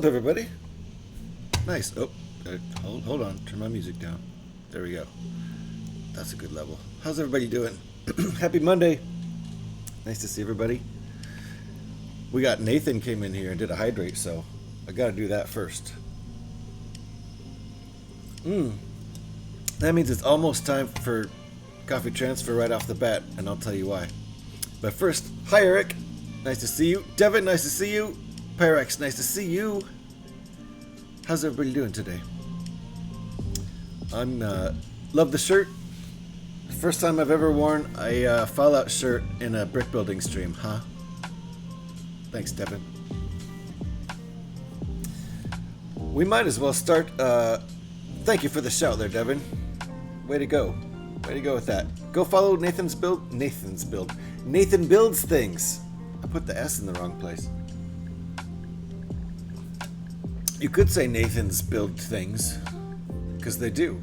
up, everybody? Nice. Oh, hold on. Turn my music down. There we go. That's a good level. How's everybody doing? Happy Monday. Nice to see everybody. We got Nathan came in here and did a hydrate, so I got to do that first. That means it's almost time for coffee transfer right off the bat, and I'll tell you why. But first, hi Eric. Nice to see you. Devin, nice to see you. Pyrex, nice to see you. How's everybody doing today? I'm love the shirt. First time I've ever worn a Fallout shirt in a Brickbuilding stream, huh? Thanks, Devin. We might as well start. Thank you for the shout there, Devin. Way to go. Way to go with that. Go follow Nathan's build. Nathan builds things. I put the S in the wrong place. You could say Nathan's build things, because they do.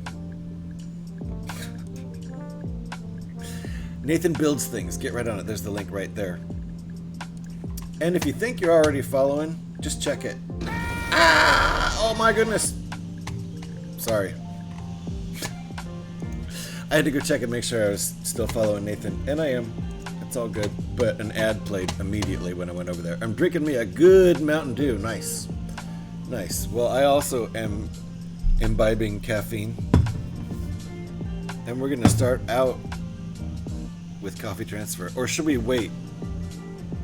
Nathan builds things. Get right on it. There's the link right there. And if you think you're already following, just check it. Ah! Oh my goodness. Sorry. I had to go check and make sure I was still following Nathan, and I am. It's all good. But an ad played immediately when I went over there. I'm drinking me a good Mountain Dew. Nice. Nice. Well, I also am imbibing caffeine. And we're going to start out with coffee transfer. Or should we wait?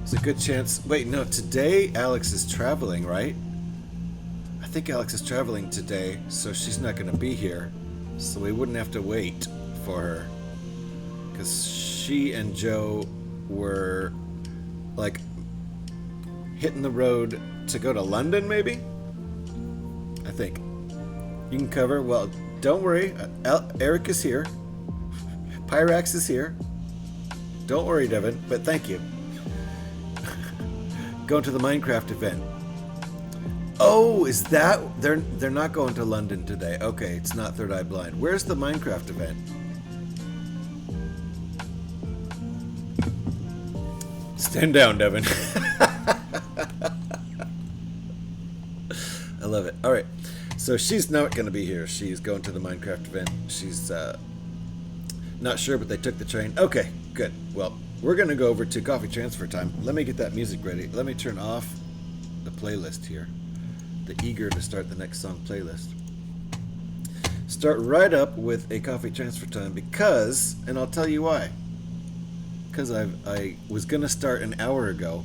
It's a good chance. Wait, no, today Alex is traveling, right? I think Alex is traveling today, so she's not going to be here. So we wouldn't have to wait for her. Because she and Joe were, like, hitting the road to go to London, maybe? I think. You can cover. Well, don't worry. Eric is here. Pyrax is here. Don't worry, Devin, but thank you. Going to the Minecraft event. Oh, is that... They're not going to London today. Okay, it's not Third Eye Blind. Where's the Minecraft event? Stand down, Devin. I love it. All right, so she's not going to be here. She's going to the Minecraft event. She's not sure, but they took the train. Okay, good. Well, we're going to go over to coffee transfer time. Let me get that music ready. Let me turn off the playlist here. The eager to start the next song playlist. Start right up with a coffee transfer time because, and I'll tell you why. Because I was going to start an hour ago.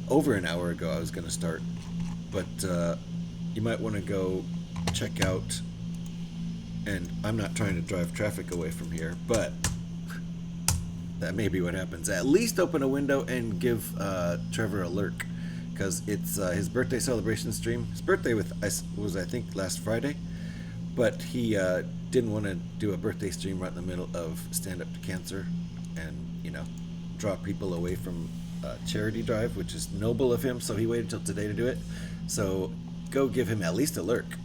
Over an hour ago I was going to start. But you might want to go check out, and I'm not trying to drive traffic away from here, but that may be what happens. At least open a window and give Trevor a lurk, because it's his birthday celebration stream. His birthday was I think last Friday, but he didn't want to do a birthday stream right in the middle of Stand Up to Cancer and, you know, draw people away from charity drive, which is noble of him, so he waited till today to do it. So go give him at least a lurk.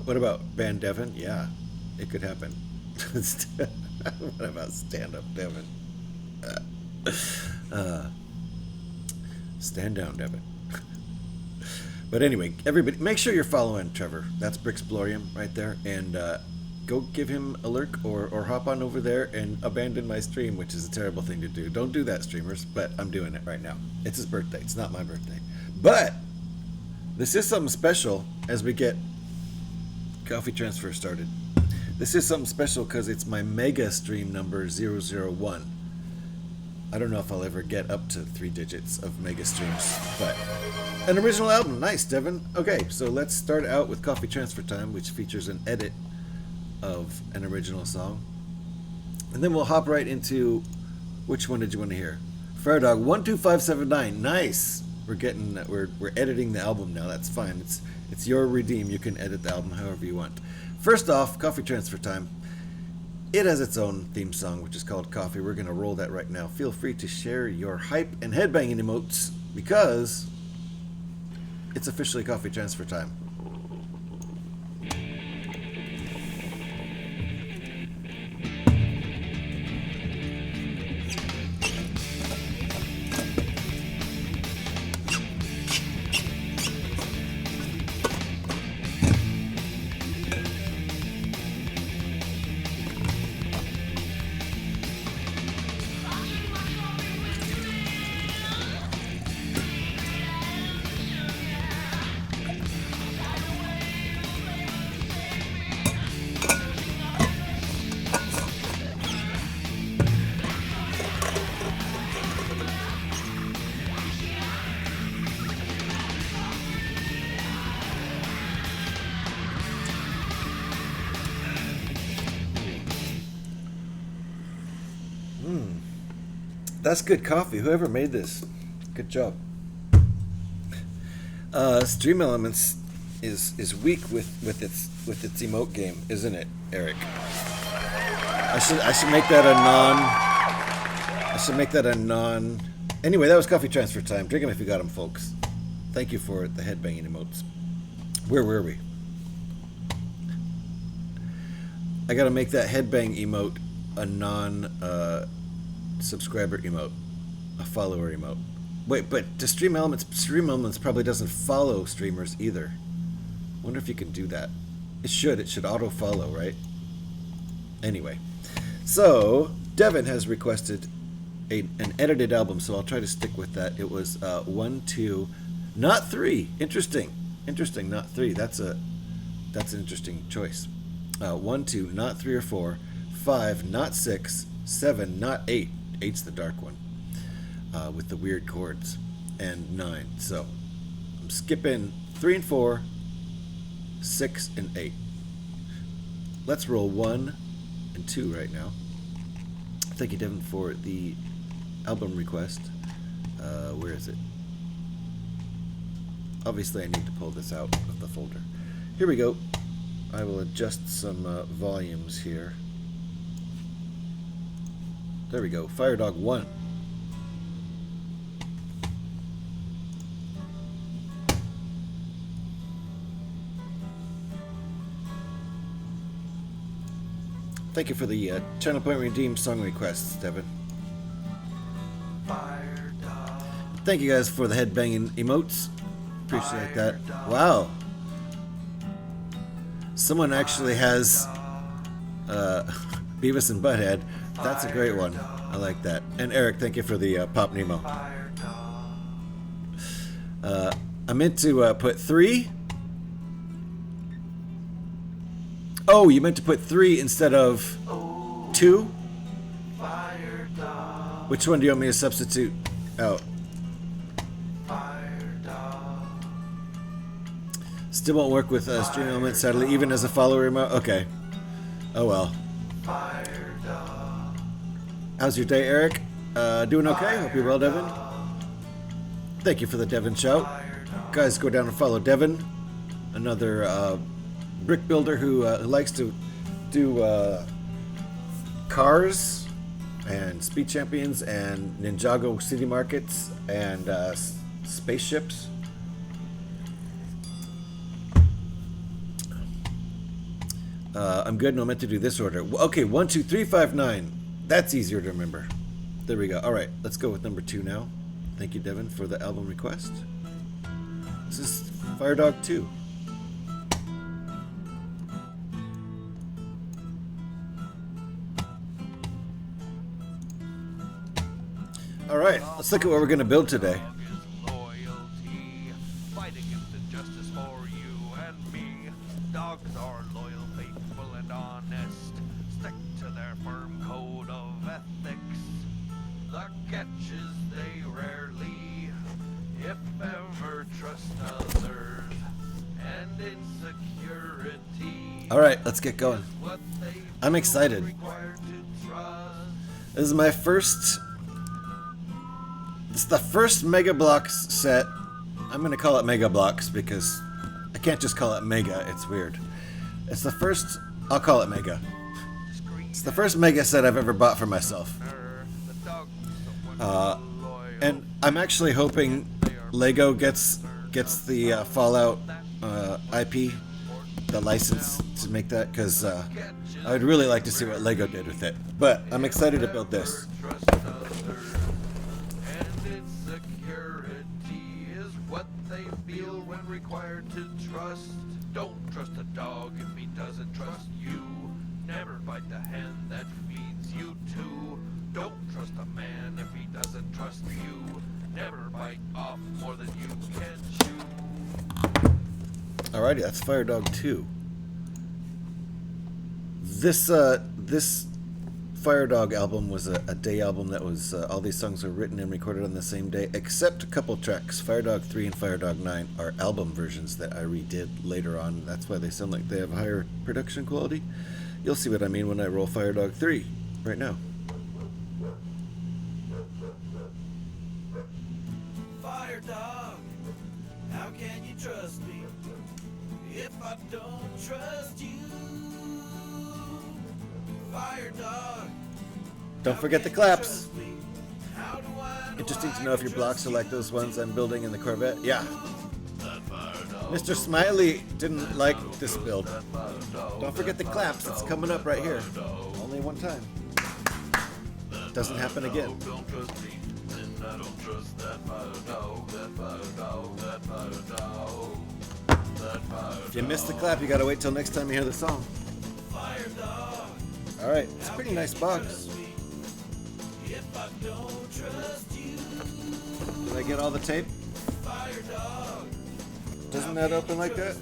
What about Ban Devin? Yeah, it could happen. What about Stand Up Devin? Stand down, Devin. But anyway, everybody, make sure you're following Trevor. That's Brixblorium right there, and go give him a lurk or hop on over there and abandon my stream, which is a terrible thing to do. Don't do that, streamers, but I'm doing it right now. It's his birthday. It's not my birthday. But this is something special as we get coffee transfer started. This is something special because it's my mega stream number 001. I don't know if I'll ever get up to 3 digits of mega streams, but an original album. Nice, Devin. Okay, so let's start out with coffee transfer time, which features an edit of an original song. And then we'll hop right into, which one did you want to hear? Firedog 12579. Nice. We're editing the album now. That's fine. It's your redeem. You can edit the album however you want. First off, coffee transfer time. It has its own theme song, which is called Coffee. We're going to roll that right now. Feel free to share your hype and headbanging emotes because it's officially coffee transfer time. That's good coffee. Whoever made this, good job. Stream Elements is weak with its emote game, isn't it, Eric? I should make that a non. I should make that a non. Anyway, that was coffee transfer time. Drink them if you got them, folks. Thank you for the headbanging emotes. Where were we? I gotta make that headbang emote a non subscriber emote, a follower emote. Wait, but to Stream Elements probably doesn't follow streamers either. Wonder if you can do that. It should auto follow, right? Anyway, so Devin has requested an edited album, so I'll try to stick with that. It was 1, 2, not 3. Interesting, not 3. That's an interesting choice. 1, 2, not 3 or 4. 5, not 6. 7, not 8. 8's the dark one, with the weird chords, and 9. So I'm skipping 3 and 4, 6 and 8. Let's roll 1 and 2 right now. Thank you, Devin, for the album request. Where is it? Obviously, I need to pull this out of the folder. Here we go. I will adjust some volumes here. There we go. Firedog 1. Thank you for the channel point redeemed song requests, Devin. Thank you guys for the headbanging emotes. Appreciate that. Wow. Someone actually has Beavis and Butthead. That's a great one. I like that. And Eric, thank you for the Pop Nemo. I meant to put 3. Oh, you meant to put 3 instead of 2? Which one do you want me to substitute out? Still won't work with Stream Elements, sadly, even as a follower remote. Okay. Oh well. How's your day, Eric? Doing okay? Hope you're well, Devin. Thank you for the Devin shout. Guys, go down and follow Devin, another Brickbuilder who likes to do cars and Speed Champions and Ninjago City Markets and spaceships. I'm good. No, I meant to do this order. Okay, 1, 2, 3, 5, 9. That's easier to remember. There we go. All right, let's go with number 2 now. Thank you, Devin, for the album request. This is Firedog 2. All right, let's look at what we're going to build today. Dogs are loyal, faithful, and honest. Stick to their firm code of ethics. The catches they rarely, if ever, trust others. And insecurity. All right, let's get going. I'm excited. This is my first. This is the first Mega Blocks set. I'm going to call it Mega Blocks because I can't just call it Mega, it's weird. It's the first, I'll call it Mega. It's the first Mega set I've ever bought for myself. And I'm actually hoping Lego gets the Fallout IP, the license to make that, because I would really like to see what Lego did with it. But I'm excited to build this. Required to trust. Don't trust a dog if he doesn't trust you. Never bite the hand that feeds you too. Don't trust a man if he doesn't trust you. Never bite off more than you can chew. Alrighty, that's Firedog 2. This Firedog album was a day album that was all these songs were written and recorded on the same day, except a couple tracks. Firedog 3 and Firedog 9 are album versions that I redid later on. That's why they sound like they have higher production quality. You'll see what I mean when I roll Firedog 3 right now. if I don't trust you? Fire dog. Don't forget the claps. Interesting to know if your blocks are like those ones I'm building in the Corvette. Yeah. Mr. Smiley didn't like this build. Don't forget the claps. It's coming up right here. Only one time. Doesn't happen again. If you missed the clap, you gotta wait till next time you hear the song. Alright, it's a pretty nice box. Did I get all the tape? Doesn't that open like that?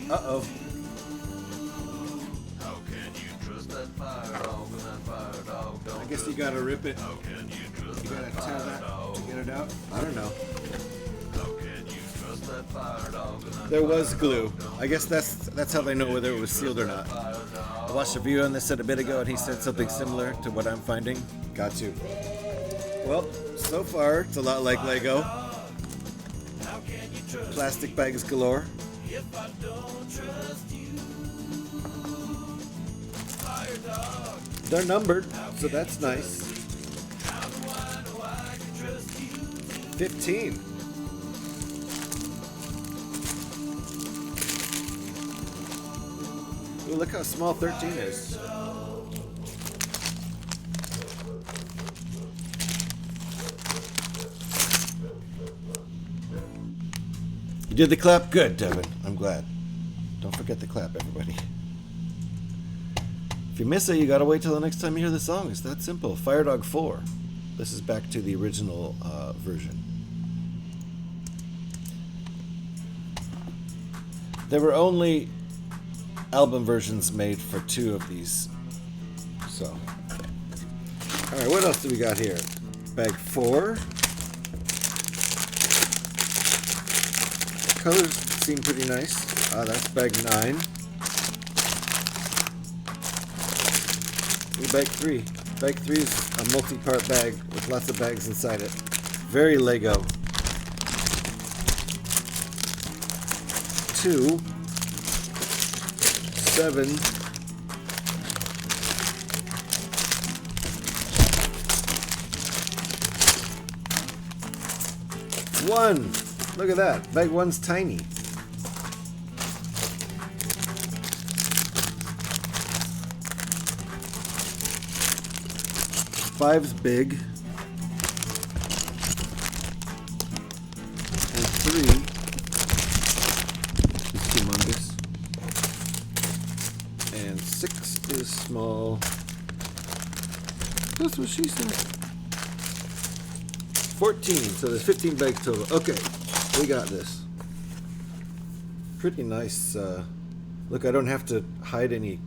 Uh-oh. I guess you gotta rip it. You gotta tear that to get it out. I don't know. There was glue. I guess that's how they know whether it was sealed or not. I watched a review on this a bit ago and he said something similar to what I'm finding. Got you. Well, so far it's a lot like Lego. Plastic bags galore. They're numbered, so that's nice. 15. Ooh, look how small 13 is. You did the clap? Good, Devin. I'm glad. Don't forget the clap, everybody. If you miss it, you gotta wait till the next time you hear the song. It's that simple. Fire Dog 4. This is back to the original version. There were only album versions made for 2 of these. So, alright, what else do we got here? Bag 4. Colors seem pretty nice. That's bag 9. Ooh, bag 3. Bag 3 is a multi-part bag with lots of bags inside it. Very Lego. 2. 7. 1. Look at that. Bag 1's tiny. 5's big. And 3 is humongous. And 6 is small. That's what she said. 14. So there's 15 bags total. Okay. We got this. Pretty nice. Look, I don't have to hide any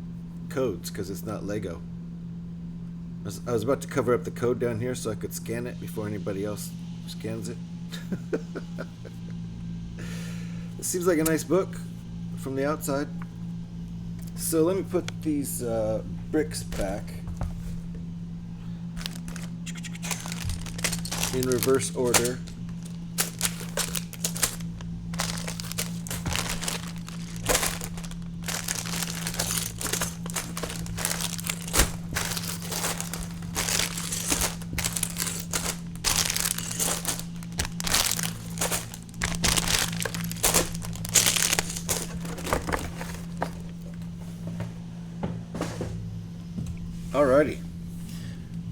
codes because it's not Lego. I was about to cover up the code down here so I could scan it before anybody else scans it. It seems like a nice book from the outside. So let me put these bricks back in reverse order. Alrighty.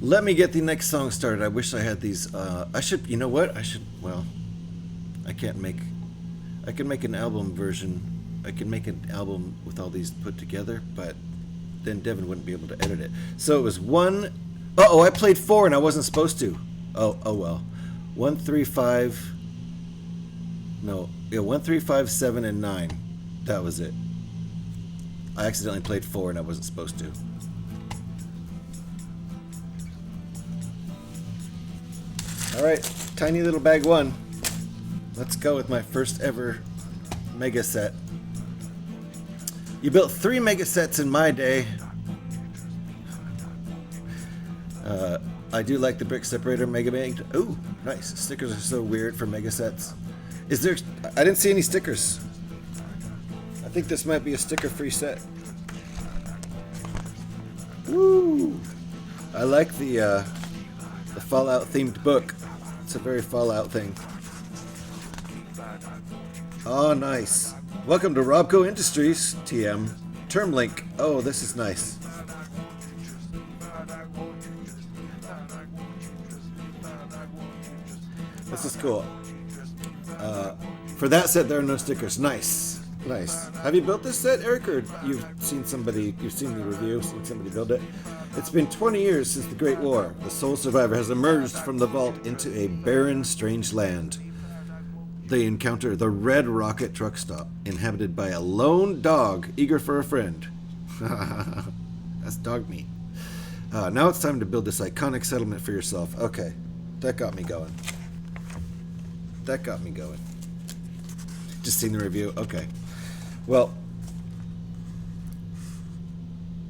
Let me get the next song started. I wish I had these. I should, you know what? Well, I can make an album version. I can make an album with all these put together, but then Devin wouldn't be able to edit it. So it was 1. Uh-oh, I played 4 and I wasn't supposed to. Oh well. 1, 3, 5. No, yeah, 1, 3, 5, 7, and 9. That was it. I accidentally played 4 and I wasn't supposed to. Alright, tiny little bag 1. Let's go with my first ever mega set. You built 3 mega sets in my day. I do like the brick separator mega bank. Ooh, nice. Stickers are so weird for mega sets. Is there... I didn't see any stickers. I think this might be a sticker-free set. Woo! I like the Fallout-themed book. It's a very Fallout thing. Oh, nice. Welcome to Robco Industries, TM. Term link. Oh, this is nice. This is cool. For that set, there are no stickers. Nice. Nice. Have you built this set, Eric, or you've seen the review, seen somebody build it? It's been 20 years since the Great War. The sole survivor has emerged from the vault into a barren, strange land. They encounter the Red Rocket truck stop, inhabited by a lone dog eager for a friend. That's dog meat. Now it's time to build this iconic settlement for yourself. Okay, that got me going. That got me going. Just seen the review? Okay. Well,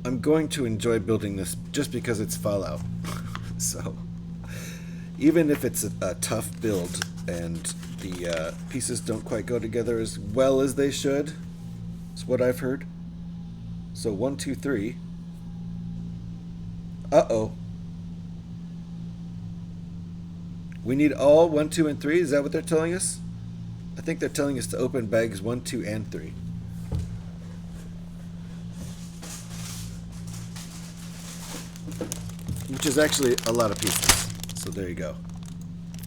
I'm going to enjoy building this just because it's Fallout. So, even if it's a tough build and the pieces don't quite go together as well as they should, is what I've heard. So 1, 2, 3. Uh-oh. We need all 1, 2, and 3? Is that what they're telling us? I think they're telling us to open bags 1, 2, and 3. Which is actually a lot of pieces. So there you go.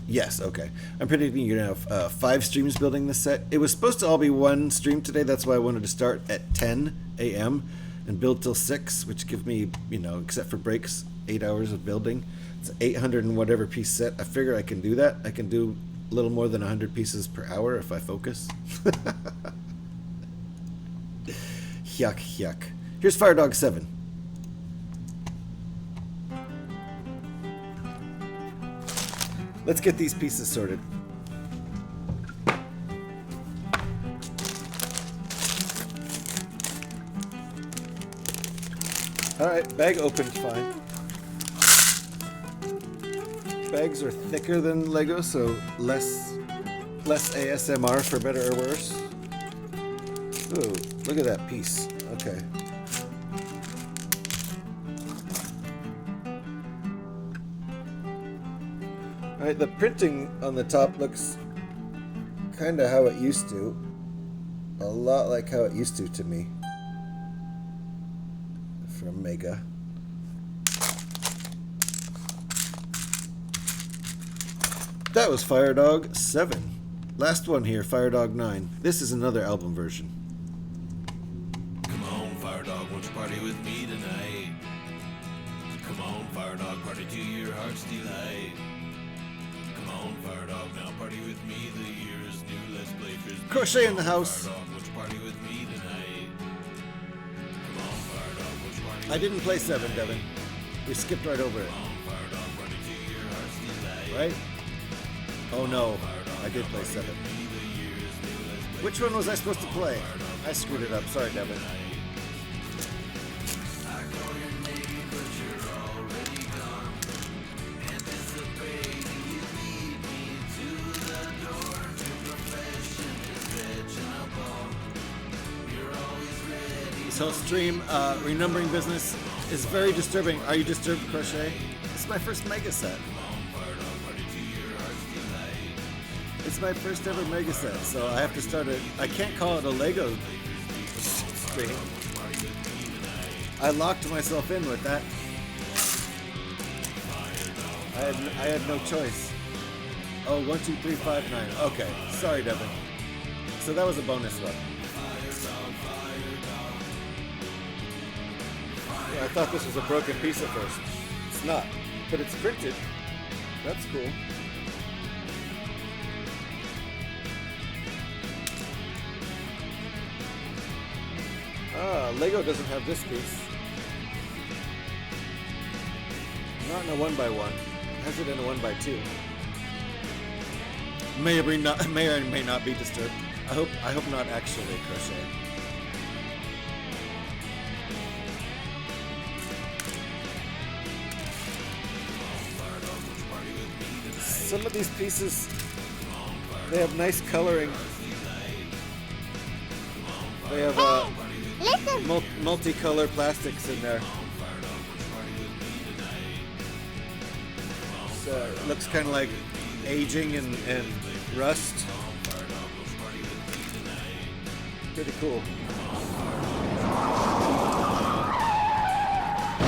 Yes, okay. I'm predicting you're going to have 5 streams building this set. It was supposed to all be one stream today. That's why I wanted to start at 10 a.m. and build till 6, which give me, you know, except for breaks, 8 hours of building. It's 800 and whatever piece set. I figure I can do that. I can do a little more than 100 pieces per hour if I focus. Yuck, yuck. Here's Fire Dog 7. Let's get these pieces sorted. Alright, bag opened fine. Bags are thicker than Lego, so less ASMR for better or worse. Ooh, look at that piece. Okay. Alright, the printing on the top looks kinda how it used to. A lot like how it used to me. From Mega. That was Fire Dog 7. Last one here, Fire Dog 9. This is another album version. Come on, Fire Dog, won't you party with me tonight? Come on, Fire Dog, party to your heart's delight. Come on, Fire Dog, now party with me. The year is new, let's play Frisbee. Crochet in the house. Fire Dog, won't you party with me tonight? Come on, Fire Dog, won't you party with I didn't me play 7, tonight? Devin. We skipped right over it. Come on, Fire Dog, party to your heart's delight. Right? Oh no, I did play 7. Which one was I supposed to play? I screwed it up. Sorry, Devin. This whole stream, renumbering business, is very disturbing. Are you disturbed, Crochet? This is my first Mega set. It's my first ever Mega set, so I have to start it. I can't call it a Lego stream. I locked myself in with that. I had no choice. Oh, 1, 2, 3, 5, 9. Okay, sorry, Devin. So that was a bonus one. Yeah, I thought this was a broken piece at first. It's not, but it's printed. That's cool. Lego doesn't have this piece. Not in a 1x1. It has it in a 1x2. May or may not be disturbed. I hope not actually, Crochet. Some of these pieces They have nice coloring. They have Listen. multicolor plastics in there. So it looks kind of like aging and rust. Pretty cool.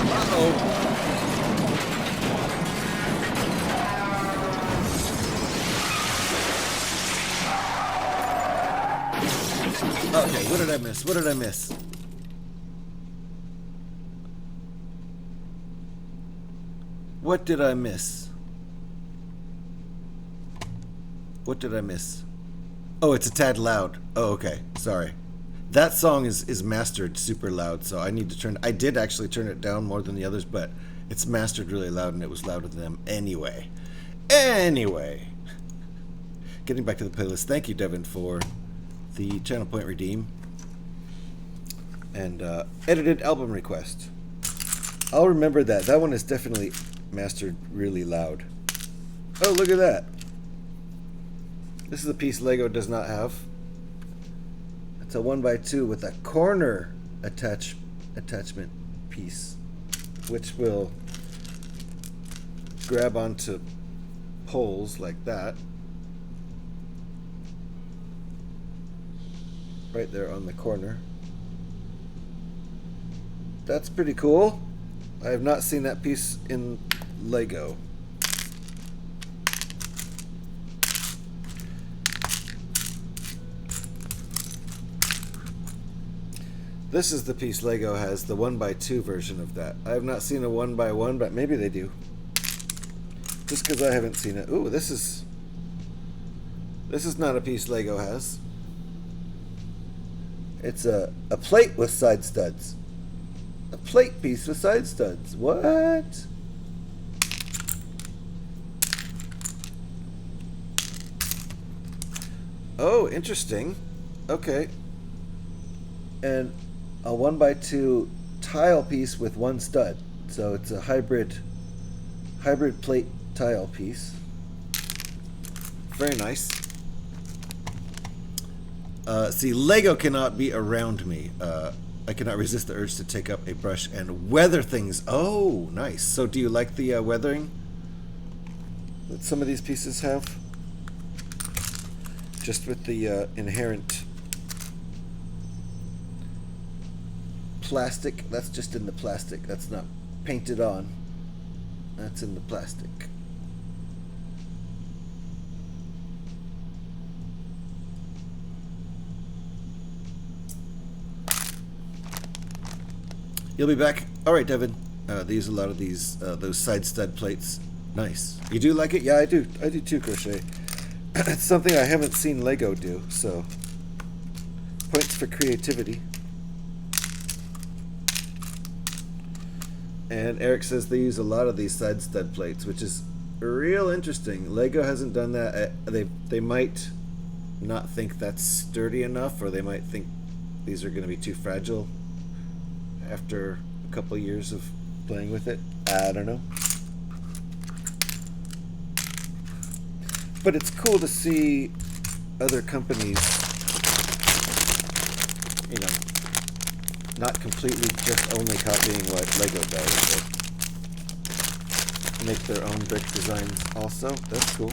Uh-oh. Okay, what did I miss? What did I miss? What did I miss? What did I miss? Oh, it's a tad loud. Oh, okay. Sorry. That song is mastered super loud, so I need to turn... I did actually turn it down more than the others, but it's mastered really loud, and it was louder than them anyway. Anyway. Getting back to the playlist. Thank you, Devin, for the channel point redeem and edited album request. I'll remember that. That one is definitely mastered really loud. Oh, look at that. This is a piece Lego does not have. It's a 1x2 with a corner attachment piece, which will grab onto poles like that. Right there on the corner. That's pretty cool. I have not seen that piece in Lego. This is the piece Lego has, the 1x2 version of that. I have not seen a 1x1, but maybe they do. Just because I haven't seen it. Ooh, this is not a piece Lego has. It's a plate with side studs. A plate piece with side studs. What? Oh, interesting. Okay. And a 1x2 tile piece with one stud. So it's a hybrid plate tile piece. Very nice. See, Lego cannot be around me. I cannot resist the urge to take up a brush and weather things. Oh, nice. So do you like the weathering that some of these pieces have? Just with the inherent plastic. That's just in the plastic. That's not painted on. That's in the plastic. You'll be back. All right, Devin. They use a lot of these those side stud plates. Nice. You do like it? Yeah, I do. I do too, Crochet. It's something I haven't seen Lego do, so points for creativity. And Eric says they use a lot of these side stud plates, which is real interesting. Lego hasn't done that. They might not think that's sturdy enough, or they might think these are going to be too fragile after a couple of years of playing with it. I don't know. But it's cool to see other companies, you know, not completely just only copying what Lego does, but make their own brick designs also. That's cool.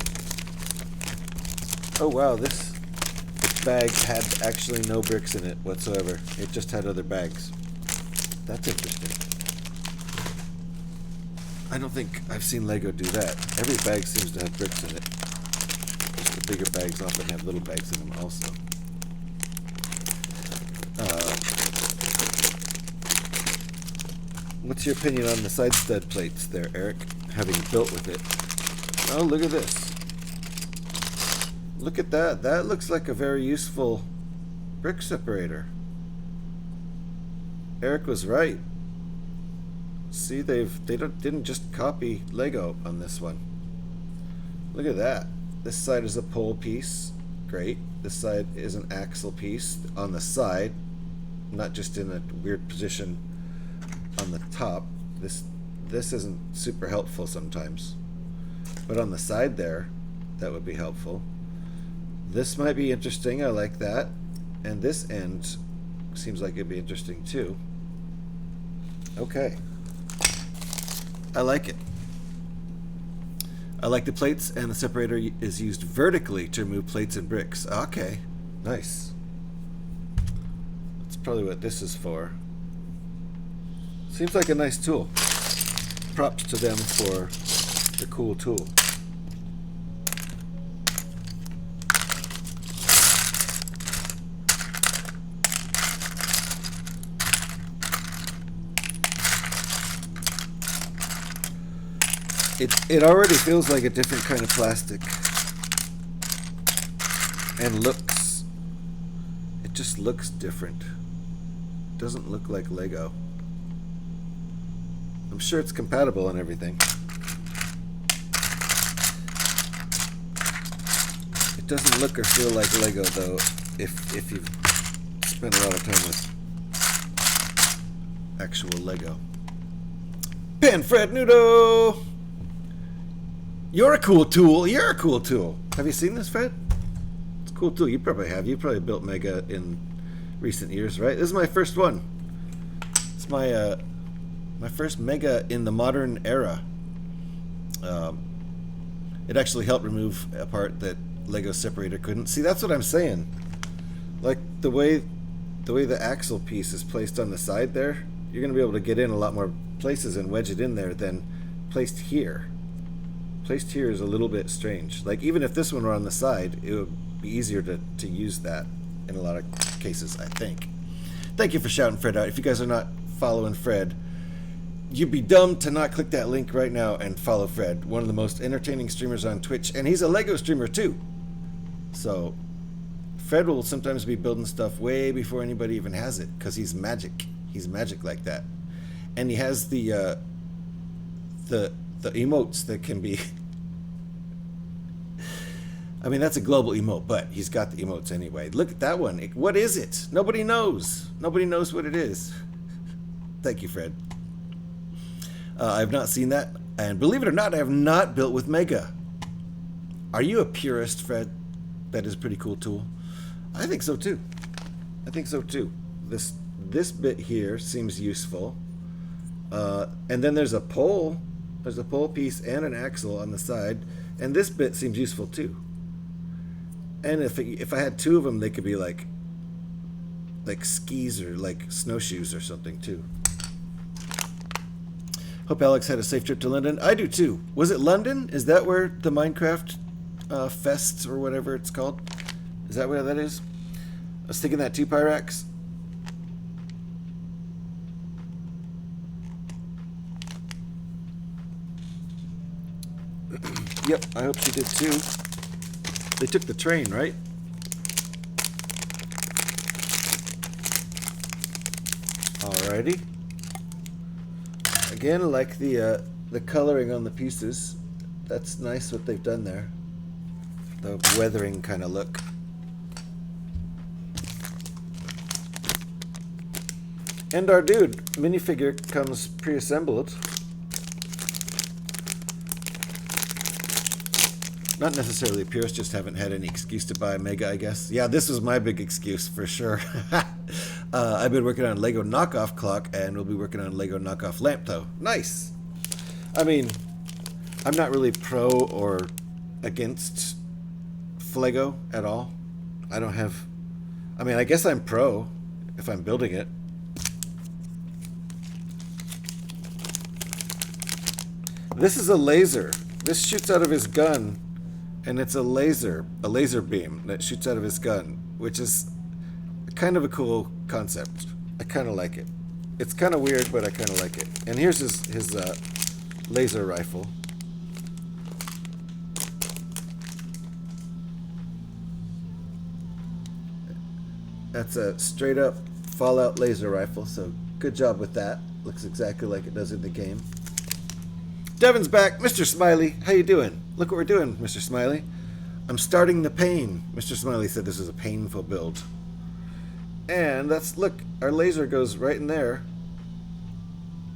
Oh wow, this bag had actually no bricks in it whatsoever. It just had other bags. That's interesting. I don't think I've seen Lego do that. Every bag seems to have bricks in it. Just the bigger bags often have little bags in them also. What's your opinion on the side stud plates there, Eric, having built with it? Oh, look at this. Look at that. That looks like a very useful brick separator. Eric was right. See, they didn't just copy Lego on this one. Look at that. This side is a pole piece. Great. This side is an axle piece on the side, not just in a weird position on the top. This isn't super helpful sometimes, but on the side there, that would be helpful. This might be interesting. I like that. And this end seems like it'd be interesting too. Okay. I like it. I like the plates, and the separator is used vertically to remove plates and bricks. Okay. Nice. That's probably what this is for. Seems like a nice tool. Props to them for the cool tool. It already feels like a different kind of plastic. And looks... It just looks different. Doesn't look like Lego. I'm sure it's compatible and everything. It doesn't look or feel like Lego though, if you've spent a lot of time with actual Lego. Panfred Nudo! You're a cool tool. You're a cool tool. Have you seen this, Fred? It's a cool tool. You probably have. You probably built Mega in recent years, right? This is my first one. It's my my first Mega in the modern era. It actually helped remove a part that Lego separator couldn't. See, that's what I'm saying. Like the way the axle piece is placed on the side there, you're going to be able to get in a lot more places and wedge it in there than placed here. Placed here is a little bit strange. Like even if this one were on the side, it would be easier to use that in a lot of cases, I think. Thank you for shouting Fred out. If you guys are not following Fred, you'd be dumb to not click that link right now and follow Fred. One of the most entertaining streamers on Twitch, and he's a Lego streamer too. So Fred will sometimes be building stuff way before anybody even has it, because he's magic. He's magic like that. And he has the emotes that can be I mean, that's a global emote, but he's got the emotes anyway. Look at that one. What is it? Nobody knows. Nobody knows what it is. Thank you, Fred. I've not seen that, and believe it or not, I have not built with Mega. Are you a purist, Fred? That is a pretty cool tool. I think so too. I think so too. This bit here seems useful. And then there's a pole. There's a pole piece and an axle on the side, and this bit seems useful too. And if I had two of them, they could be like skis or like snowshoes or something too. Hope Alex had a safe trip to London. I do too. Was it London? Is that where the Minecraft Fest or whatever it's called? Is that where that is? I was thinking that too, Pyrax. Yep, I hope she did too. They took the train, right? Alrighty. Again, I like the coloring on the pieces. That's nice what they've done there. The weathering kind of look. And our dude minifigure comes pre-assembled. Not necessarily purist, just haven't had any excuse to buy a Mega, I guess. Yeah, this was my big excuse for sure. I've been working on Lego knockoff clock, and we'll be working on Lego knockoff lamp, though. Nice. I mean, I'm not really pro or against Flego at all. I don't have... I mean, I guess I'm pro if I'm building it. This is a laser. This shoots out of his gun, and it's a laser beam that shoots out of his gun, which is kind of a cool concept. I kind of like it. It's kind of weird, but I kind of like it. And here's his laser rifle. That's a straight up Fallout laser rifle, so good job with that. Looks exactly like it does in the game. Devin's back. Mr. Smiley, how you doing? Look what we're doing, Mr. Smiley. I'm starting the pain. Mr. Smiley said this is a painful build. And that's, look, our laser goes right in there.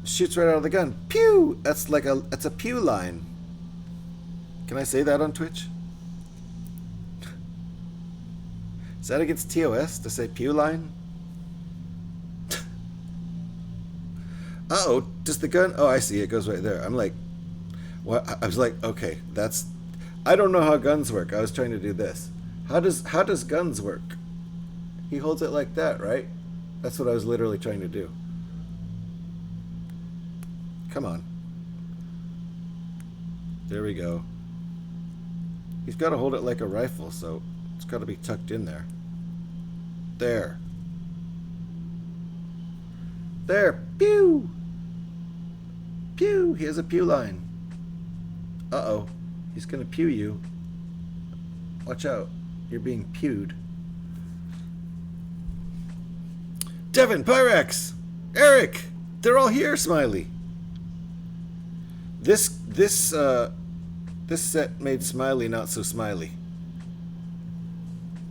Shoots right out of the gun. Pew! That's a pew line. Can I say that on Twitch? Is that against TOS to say pew line? Uh-oh, does the gun... Oh, I see. It goes right there. I'm like... What? I was like, okay, that's... I don't know how guns work. I was trying to do this. How does guns work? He holds it like that, right? That's what I was literally trying to do. Come on. There we go. He's got to hold it like a rifle, so it's got to be tucked in there. There. There. Pew! Pew! He has a pew line. Uh-oh. He's going to pew you. Watch out. You're being pewed. Devin, Pyrex, Eric, they're all here, Smiley. This set made Smiley not so smiley.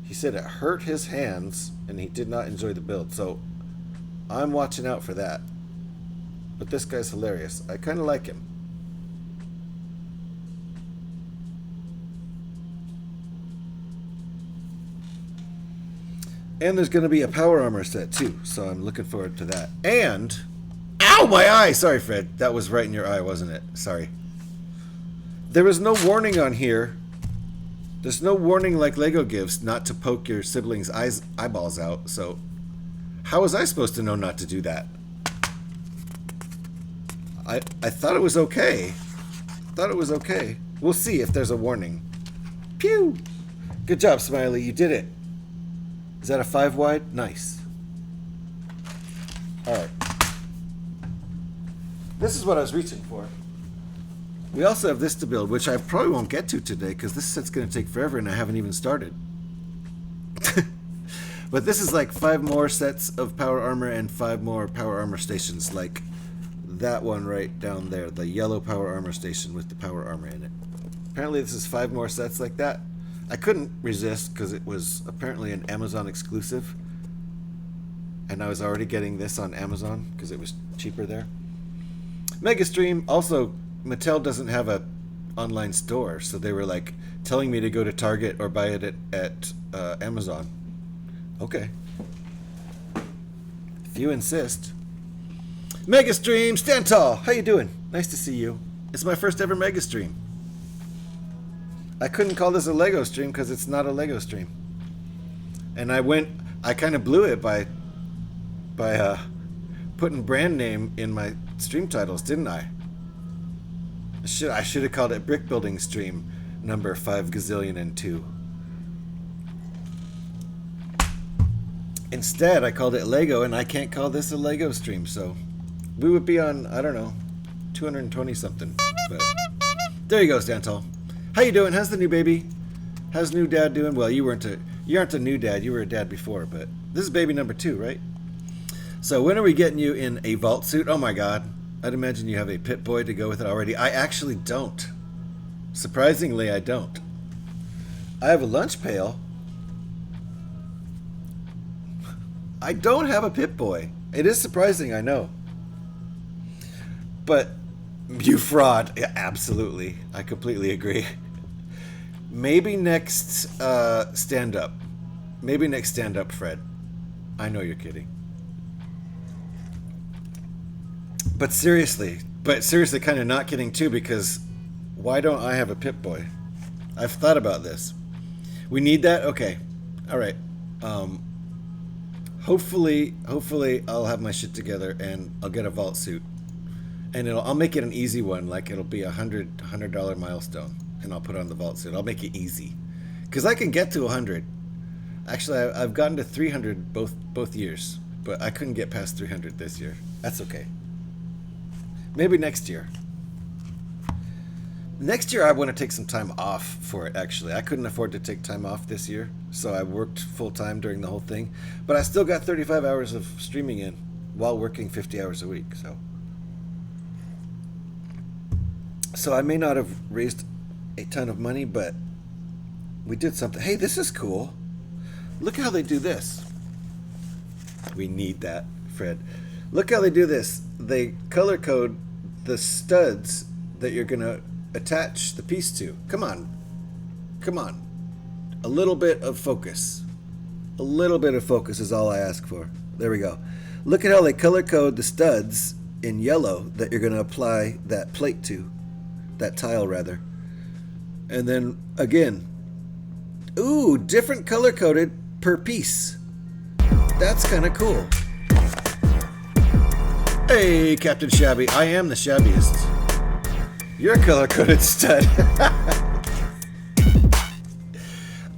He said it hurt his hands and he did not enjoy the build, so I'm watching out for that. But this guy's hilarious. I kind of like him. And there's going to be a power armor set too, so I'm looking forward to that. And, ow, my eye! Sorry, Fred. That was right in your eye, wasn't it? Sorry. There was no warning on here. There's no warning like Lego gives not to poke your siblings' eyeballs out, so how was I supposed to know not to do that? I thought it was okay. Thought it was okay. We'll see if there's a warning. Pew! Good job, Smiley. You did it. Is that a 5 wide? Nice. Alright. This is what I was reaching for. We also have this to build, which I probably won't get to today because this set's going to take forever and I haven't even started. But this is like 5 more sets of power armor and 5 more power armor stations, like that one right down there, the yellow power armor station with the power armor in it. Apparently this is 5 more sets like that. I couldn't resist because it was apparently an Amazon exclusive. And I was already getting this on Amazon because it was cheaper there. Megastream, also, Mattel doesn't have a online store, so they were like telling me to go to Target or buy it at Amazon. Okay. If you insist. Megastream, stand tall. How you doing? Nice to see you. It's my first ever Megastream. I couldn't call this a Lego stream because it's not a Lego stream. And I kind of blew it by putting brand name in my stream titles, didn't I? I should have called it Brickbuilding stream number 5 gazillion and 2. Instead, I called it Lego, and I can't call this a Lego stream, so we would be on, I don't know, 220 something. But there you go, stand tall. How you doing? How's the new baby? How's new dad doing? Well, you aren't a new dad. You were a dad before, but this is baby number 2, right? So when are we getting you in a vault suit? Oh my God. I'd imagine you have a Pip-Boy to go with it already. I actually don't. Surprisingly, I don't. I have a lunch pail. I don't have a Pip-Boy. It is surprising, I know. But you fraud. Yeah, absolutely. I completely agree. Maybe next stand-up. Maybe next stand-up, Fred. I know you're kidding. But seriously kind of not kidding too, because why don't I have a Pip-Boy? I've thought about this. We need that? Okay. All right. Hopefully I'll have my shit together and I'll get a vault suit. And I'll make it an easy one, like it'll be $100 milestone, and I'll put on the vault suit. I'll make it easy, because I can get to 100. Actually, I've gotten to 300 both years, but I couldn't get past 300 this year. That's okay. Maybe next year. Next year I want to take some time off for it, actually. I couldn't afford to take time off this year, so I worked full-time during the whole thing. But I still got 35 hours of streaming in while working 50 hours a week, so. So I may not have raised a ton of money, but we did something. Hey, this is cool. Look how they do this. We need that, Fred. Look how they do this. They color code the studs that you're going to attach the piece to. Come on. Come on. A little bit of focus. A little bit of focus is all I ask for. There we go. Look at how they color code the studs in yellow that you're going to apply that plate to. That tile, rather. And then, again, ooh, different color coded per piece. That's kind of cool. Hey, Captain Shabby. I am the shabbiest. You're a color-coded stud.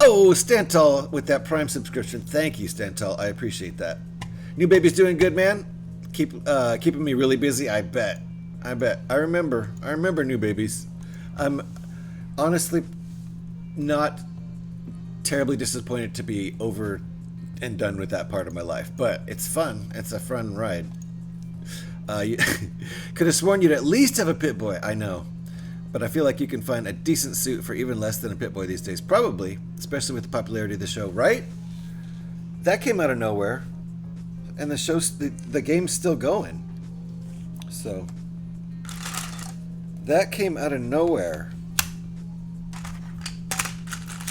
Oh, Stantal with that Prime subscription. Thank you, Stantal. I appreciate that. New baby's doing good, man. Keeping me really busy. I bet. I remember new babies. I'm honestly not terribly disappointed to be over and done with that part of my life, but it's fun. It's a fun ride. You could have sworn you'd at least have a Pit Boy. I know, but I feel like you can find a decent suit for even less than a Pit Boy these days. Probably, especially with the popularity of the show, right? That came out of nowhere, and the game's still going. So that came out of nowhere.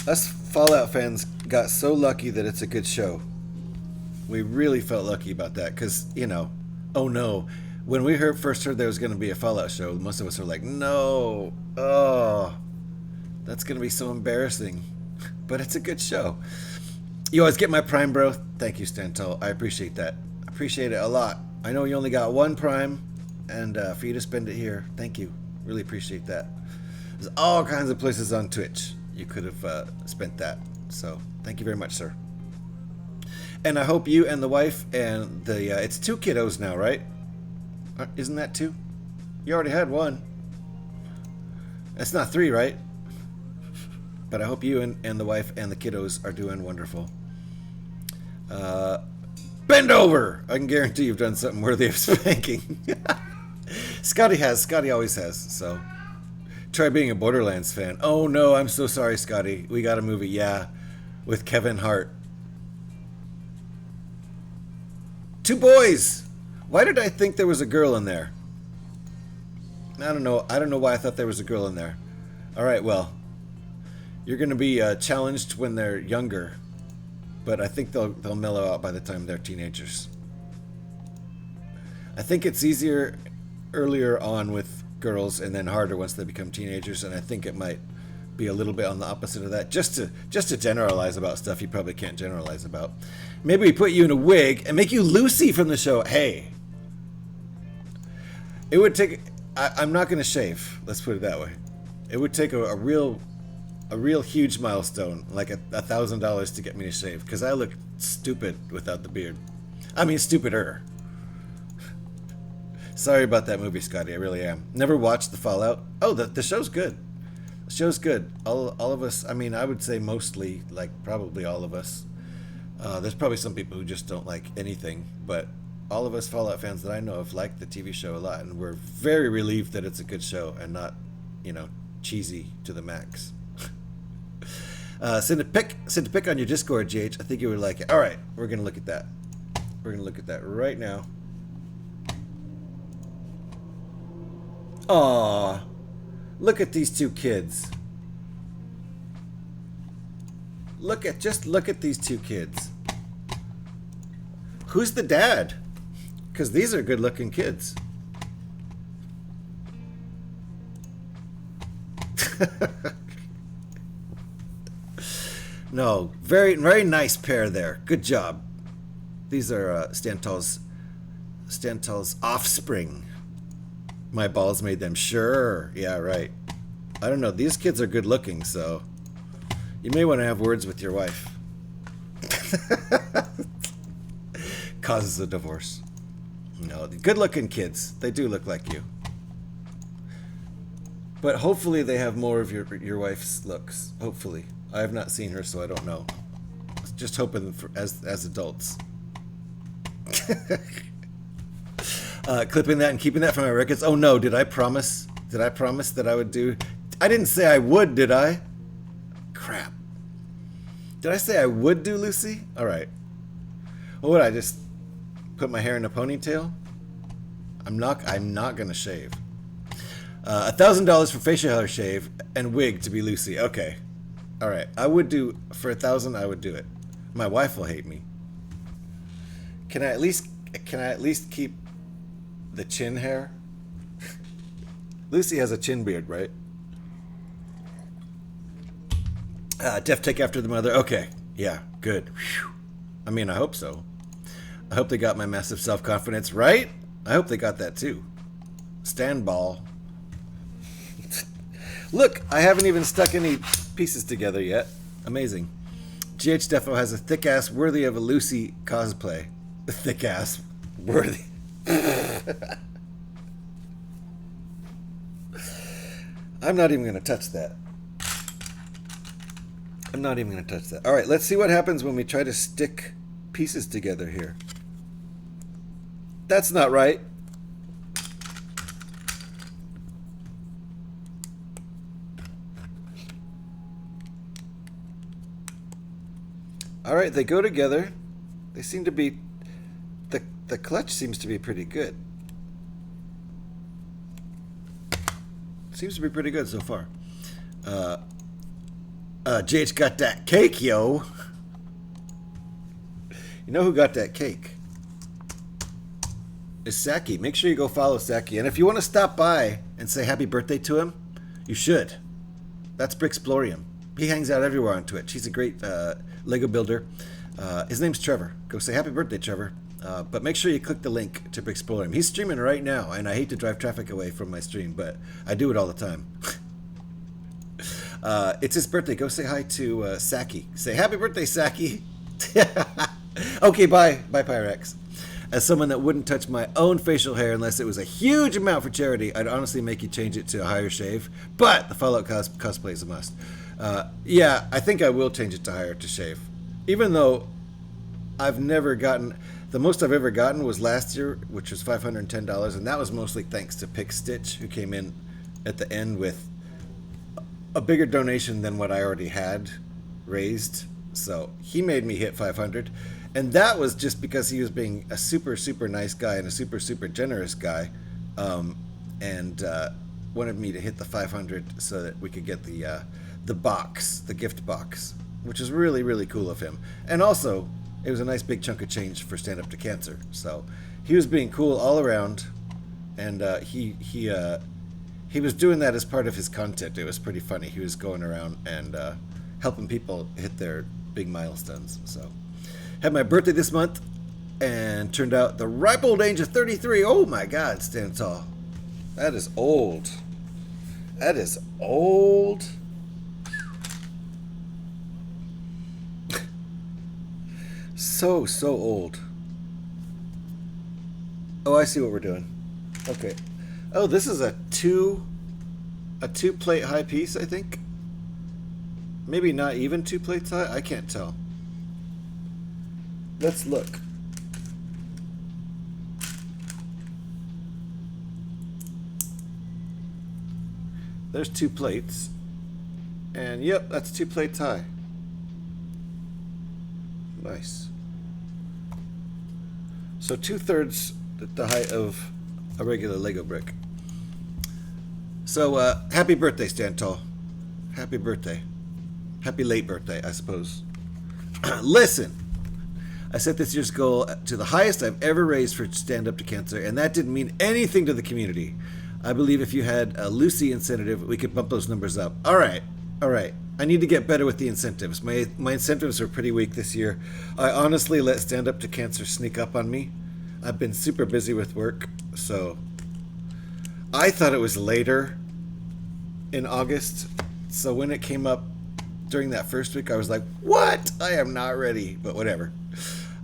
Us Fallout fans got so lucky that it's a good show. We really felt lucky about that, because, you know, oh no, when we first heard there was going to be a Fallout show, most of us were like, no, oh, that's going to be so embarrassing. But it's a good show. You always get my Prime, bro. Thank you, Stantel. I appreciate that. I appreciate it a lot. I know you only got one Prime, and for you to spend it here, thank you. Really appreciate that. There's all kinds of places on Twitch you could have spent that. So thank you very much, sir. And I hope you and the wife and the it's 2 kiddos now, right? Isn't that 2? You already had 1. That's not 3, right? But I hope you and the wife and the kiddos are doing wonderful. Bend over! I can guarantee you've done something worthy of spanking. Scotty has. Scotty always has. So try being a Borderlands fan. Oh no, I'm so sorry, Scotty. We got a movie, yeah, with Kevin Hart. 2 boys! Why did I think there was a girl in there? I don't know. I don't know why I thought there was a girl in there. Alright, well, you're going to be challenged when they're younger, but I think they'll mellow out by the time they're teenagers. I think it's easier earlier on with girls and then harder once they become teenagers, and I think it might be a little bit on the opposite of that. Just to generalize about stuff you probably can't generalize about. Maybe we put you in a wig and make you Lucy from the show. Hey, it would take. I'm not going to shave. Let's put it that way. It would take a real huge milestone, like $1,000 to get me to shave, because I look stupid without the beard. I mean, stupider. Sorry about that movie, Scotty. I really am. Never watched the Fallout. Oh, the show's good. The show's good. All of us. I mean, I would say mostly, like probably all of us. There's probably some people who just don't like anything, but all of us Fallout fans that I know have liked the TV show a lot, and we're very relieved that it's a good show and not, you know, cheesy to the max. Send a pic on your Discord, GH. I think you would like it. All right, we're gonna look at that. We're gonna look at that right now. Aww, look at these 2 kids. Look at these 2 kids. Who's the dad? Because these are good-looking kids. No, very nice pair there. Good job. These are Stantal's offspring. My balls made them. Sure. Yeah, right. I don't know. These kids are good looking, so you may want to have words with your wife. Causes a divorce. No, good looking kids. They do look like you. But hopefully they have more of your wife's looks. Hopefully. I have not seen her, so I don't know. Just hoping for, as adults. Clipping that and keeping that for my records. Oh no, did I promise? Did I promise that I would do? I didn't say I would, did I? Crap. Did I say I would do Lucy? Alright. What would I just put my hair in a ponytail? I'm not gonna shave. $1,000 for facial hair shave and wig to be Lucy. Okay. Alright. I would do, for $1,000 I would do it. My wife will hate me. Can I at least keep the chin hair? Lucy has a chin beard, right? Def take after the mother. Okay. Yeah, good. Whew. I mean, I hope so. I hope they got my massive self-confidence, right? I hope they got that too. Stand ball. Look, I haven't even stuck any pieces together yet. Amazing. GH Defo has a thick ass worthy of a Lucy cosplay. A thick ass worthy. I'm not even going to touch that. I'm not even going to touch that. All right, let's see what happens when we try to stick pieces together here. That's not right. All right, they go together. They seem to be... The clutch seems to be pretty good. Seems to be pretty good so far. JH got that cake, yo. You know who got that cake? It's Saki. Make sure you go follow Saki. And if you want to stop by and say happy birthday to him, you should. That's Brickbuilding. He hangs out everywhere on Twitch. He's a great Lego builder. His name's Trevor. Go say happy birthday, Trevor. But make sure you click the link to Brickbuilding. He's streaming right now, and I hate to drive traffic away from my stream, but I do it all the time. It's his birthday. Go say hi to Saki. Say happy birthday, Saki. Okay, bye. Bye, Pyrex. As someone that wouldn't touch my own facial hair unless it was a huge amount for charity, I'd honestly make you change it to a higher shave. But the Fallout cosplay is a must. Yeah, I think I will change it to higher to shave. Even though I've never gotten... The most I've ever gotten was last year, which was $510, and that was mostly thanks to Pick Stitch, who came in at the end with a bigger donation than what I already had raised. So he made me hit 500, and that was just because he was being a super, super nice guy and a super, super generous guy, and wanted me to hit the 500 so that we could get the box, the gift box, which is really, really cool of him. And also, it was a nice big chunk of change for Stand Up to Cancer. So he was being cool all around, and he was doing that as part of his content. It was pretty funny. He was going around and helping people hit their big milestones. So had my birthday this month, and turned out the ripe old age of 33. Oh my God, stand tall. That is old. That is old. So old. Oh, I see what we're doing. Okay. Oh, this is a two plate high piece, I think. Maybe not even 2 plates high. I can't tell. Let's look. There's 2 plates. And yep, that's 2 plates high. Nice. So 2/3 the height of a regular Lego brick. So happy birthday, Stand Tall. Happy birthday. Happy late birthday, I suppose. Listen, I set this year's goal to the highest I've ever raised for Stand Up to Cancer, and that didn't mean anything to the community. I believe if you had a Lucy incentive, we could bump those numbers up. All right. I need to get better with the incentives. My incentives are pretty weak this year. I honestly let Stand Up to Cancer sneak up on me. I've been super busy with work, so I thought it was later in August. So when it came up during that first week, I was like, what? I am not ready, but whatever.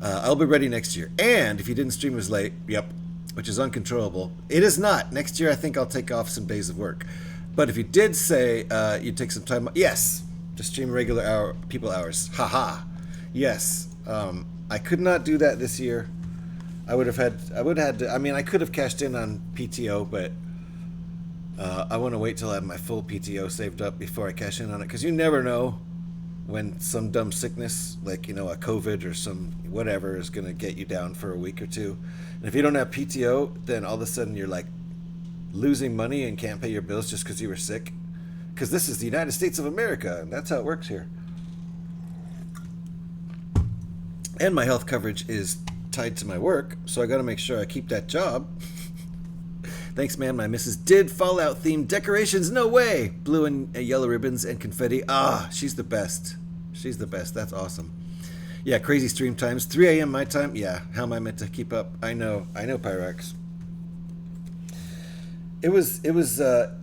I'll be ready next year. And if you didn't stream as late, yep, which is uncontrollable. It is not. Next year, I think I'll take off some days of work. But if you did say you'd take some time, yes, just stream regular people hours. Haha. Yes. I could not do that this year. I would have had to, I mean, I could have cashed in on PTO, but I want to wait till I have my full PTO saved up before I cash in on it, because you never know when some dumb sickness, like, you know, a COVID or some whatever, is going to get you down for a week or two. And if you don't have PTO, then all of a sudden you're like losing money and can't pay your bills just because you were sick. Because this is the United States of America, and that's how it works here. And my health coverage is tied to my work, so I got to make sure I keep that job. Thanks, man. My missus did Fallout-themed decorations. No way! Blue and yellow ribbons and confetti. Ah, she's the best. She's the best. That's awesome. Yeah, crazy stream times. 3 a.m. my time. Yeah, how am I meant to keep up? I know, Pyrex. It was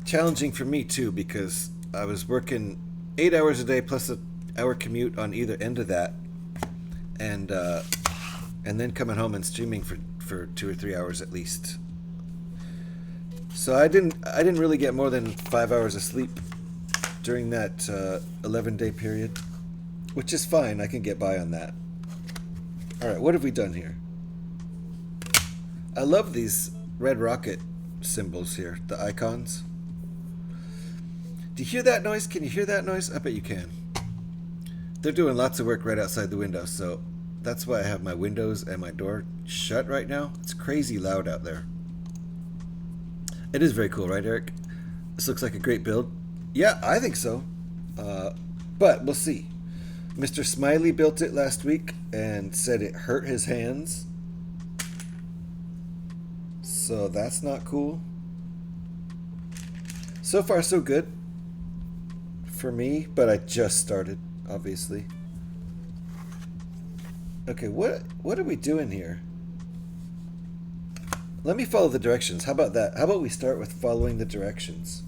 challenging for me too, because I was working 8 hours a day plus an hour commute on either end of that, and then coming home and streaming for 2 or 3 hours at least. So I didn't really get more than 5 hours of sleep during that 11-day period, which is fine. I can get by on that. All right, what have we done here? I love these red rocket symbols here, the icons. Do you hear that noise? Can you hear that noise? I bet you can. They're doing lots of work right outside the window, so that's why I have my windows and my door shut right now. It's crazy loud out there. It is very cool, right, Eric? This looks like a great build. Yeah, I think so. But we'll see. Mr. Smiley built it last week and said it hurt his hands. So that's not cool. So far, so good for me, but I just started, obviously. Okay, what are we doing here? Let me follow the directions. How about that? How about we start with following the directions?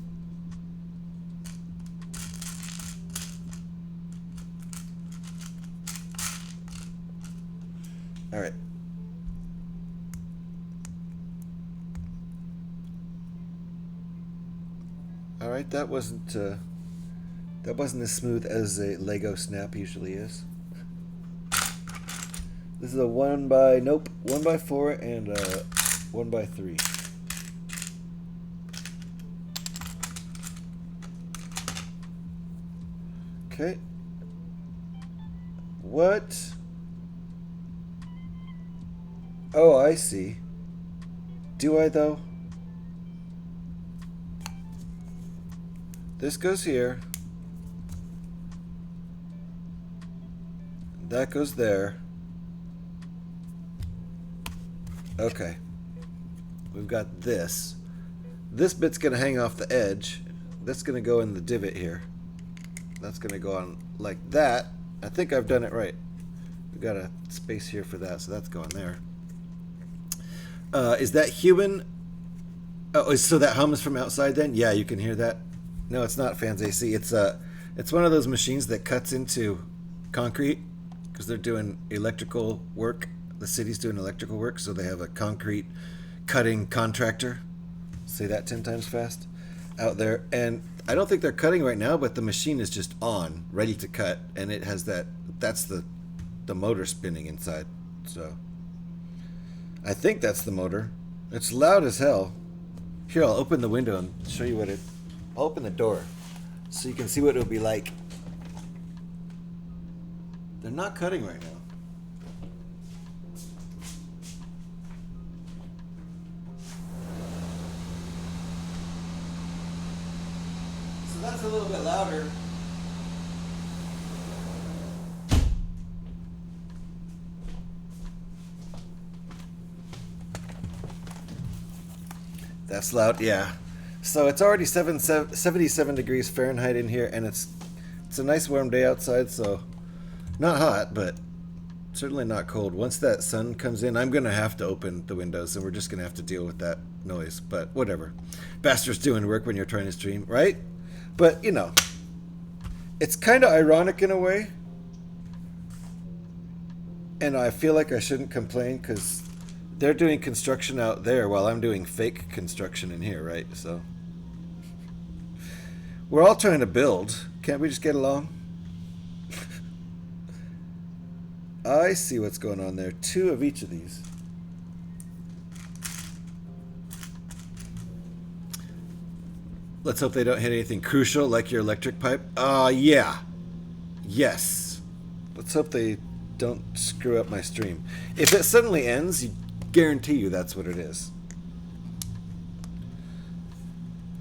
All right. All right, that wasn't as smooth as a Lego snap usually is. This is a 1x4 and a 1x3. Okay. What? Oh, I see. Do I though? This goes here. That goes there. Okay. We've got this. This bit's going to hang off the edge. That's going to go in the divot here. That's going to go on like that. I think I've done it right. We've got a space here for that, so that's going there. Is that human? Oh, so that hums from outside then? Yeah, you can hear that. No, it's not fans AC. It's one of those machines that cuts into concrete because they're doing electrical work. The city's doing electrical work, so they have a concrete cutting contractor. Say that 10 times fast. Out there, and I don't think they're cutting right now, but the machine is just on, ready to cut, and it has that's the motor spinning inside. So I think that's the motor. It's loud as hell. Here, I'll open the window and show you I'll open the door so you can see what it'll be like. They're not cutting right now. So that's a little bit louder. That's loud, yeah. So it's already 77 degrees Fahrenheit in here, and it's a nice warm day outside, so not hot, but certainly not cold. Once that sun comes in, I'm going to have to open the windows, and we're just going to have to deal with that noise, but whatever. Bastard's doing work when you're trying to stream, right? But, you know, it's kind of ironic in a way, and I feel like I shouldn't complain because they're doing construction out there while I'm doing fake construction in here, right? So we're all trying to build. Can't we just get along? I see what's going on there. 2 of each of these. Let's hope they don't hit anything crucial like your electric pipe. Yeah. Yes. Let's hope they don't screw up my stream. If it suddenly ends, guarantee you that's what it is.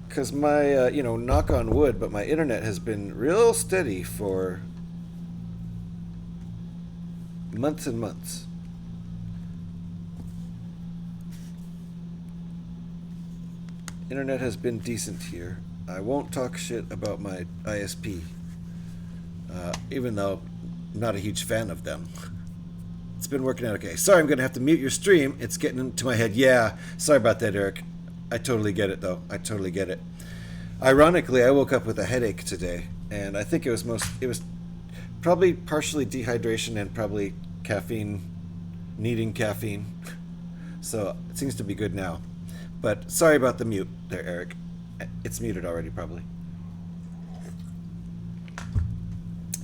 Because my, knock on wood, but my internet has been real steady for Months and months. Internet has been decent here. I won't talk shit about my ISP, even though I'm not a huge fan of them. It's been working out okay. Sorry, I'm going to have to mute your stream. It's getting into my head. Yeah, sorry about that, Eric. I totally get it, though. I totally get it. Ironically, I woke up with a headache today, and I think it was probably partially dehydration and probably needing caffeine. So it seems to be good now. But sorry about the mute there, Eric. It's muted already, probably.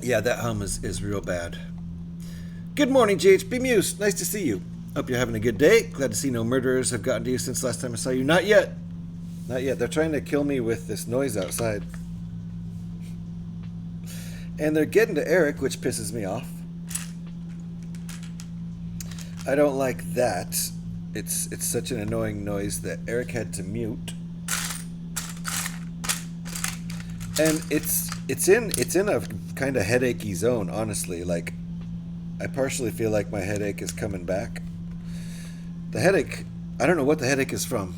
Yeah, that hum is real bad. Good morning, GHB Muse. Nice to see you. Hope you're having a good day. Glad to see no murderers have gotten to you since last time I saw you. Not yet. Not yet. They're trying to kill me with this noise outside. And they're getting to Eric, which pisses me off. I don't like that. It's such an annoying noise that Eric had to mute. And it's in a kind of headachy zone, honestly. Like, I partially feel like my headache is coming back. The headache, I don't know what the headache is from.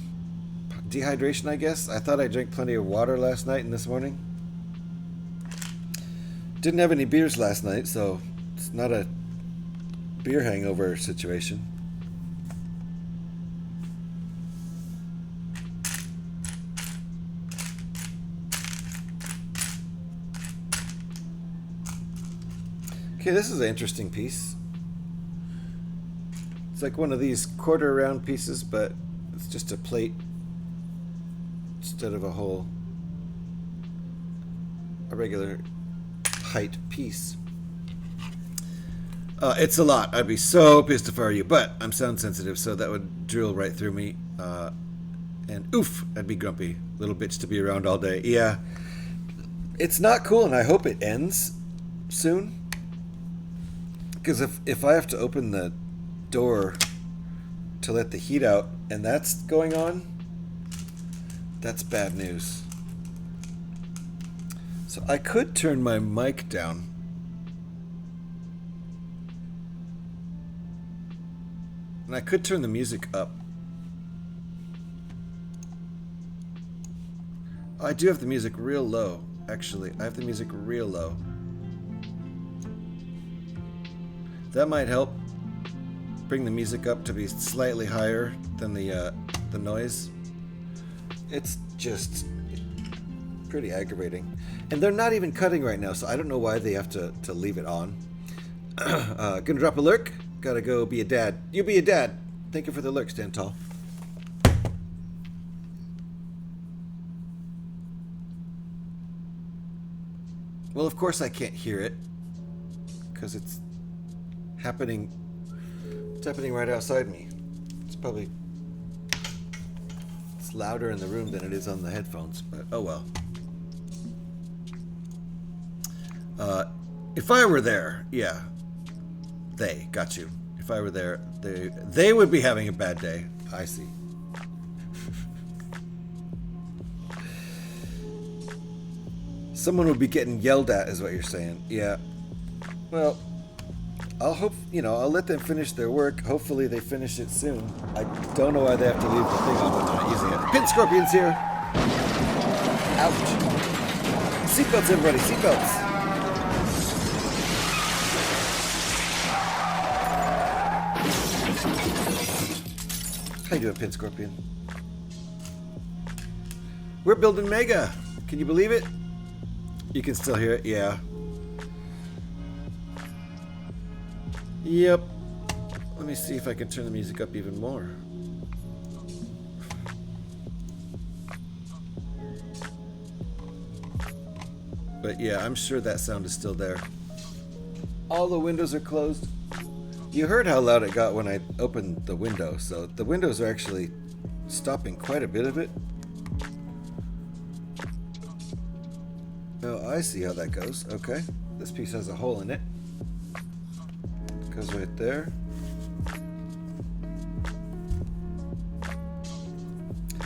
Dehydration, I guess. I thought I drank plenty of water last night and this morning. Didn't have any beers last night, so it's not a beer hangover situation. Okay, this is an interesting piece. It's like one of these quarter round pieces, but it's just a plate instead of a regular height piece. It's a lot. I'd be so pissed if I were you, but I'm sound sensitive, so that would drill right through me. And oof, I'd be grumpy. Little bitch to be around all day. Yeah, it's not cool, and I hope it ends soon. Because if I have to open the door to let the heat out and that's going on, that's bad news. So I could turn my mic down. And I could turn the music up. I do have the music real low, actually. I have the music real low. That might help bring the music up to be slightly higher than the noise. It's just pretty aggravating. And they're not even cutting right now, so I don't know why they have to leave it on. Gonna drop a lurk. Gotta go be a dad. You be a dad. Thank you for the lurk, stand tall. Well, of course I can't hear it, because it's happening right outside me. It's louder in the room than it is on the headphones, but oh well. If I were there, yeah, they got you. If I were there, they would be having a bad day. I see. Someone would be getting yelled at, is what you're saying. Yeah. Well, I'll let them finish their work. Hopefully they finish it soon. I don't know why they have to leave the thing on when they're not using it. Pin Scorpion's here. Ouch. Seatbelts, everybody, seatbelts. How you doing, Pin Scorpion? We're building Mega. Can you believe it? You can still hear it? Yeah. Yep. Let me see if I can turn the music up even more. But yeah, I'm sure that sound is still there. All the windows are closed. You heard how loud it got when I opened the window, so the windows are actually stopping quite a bit of it. Oh, I see how that goes. Okay. This piece has a hole in it. Goes right there.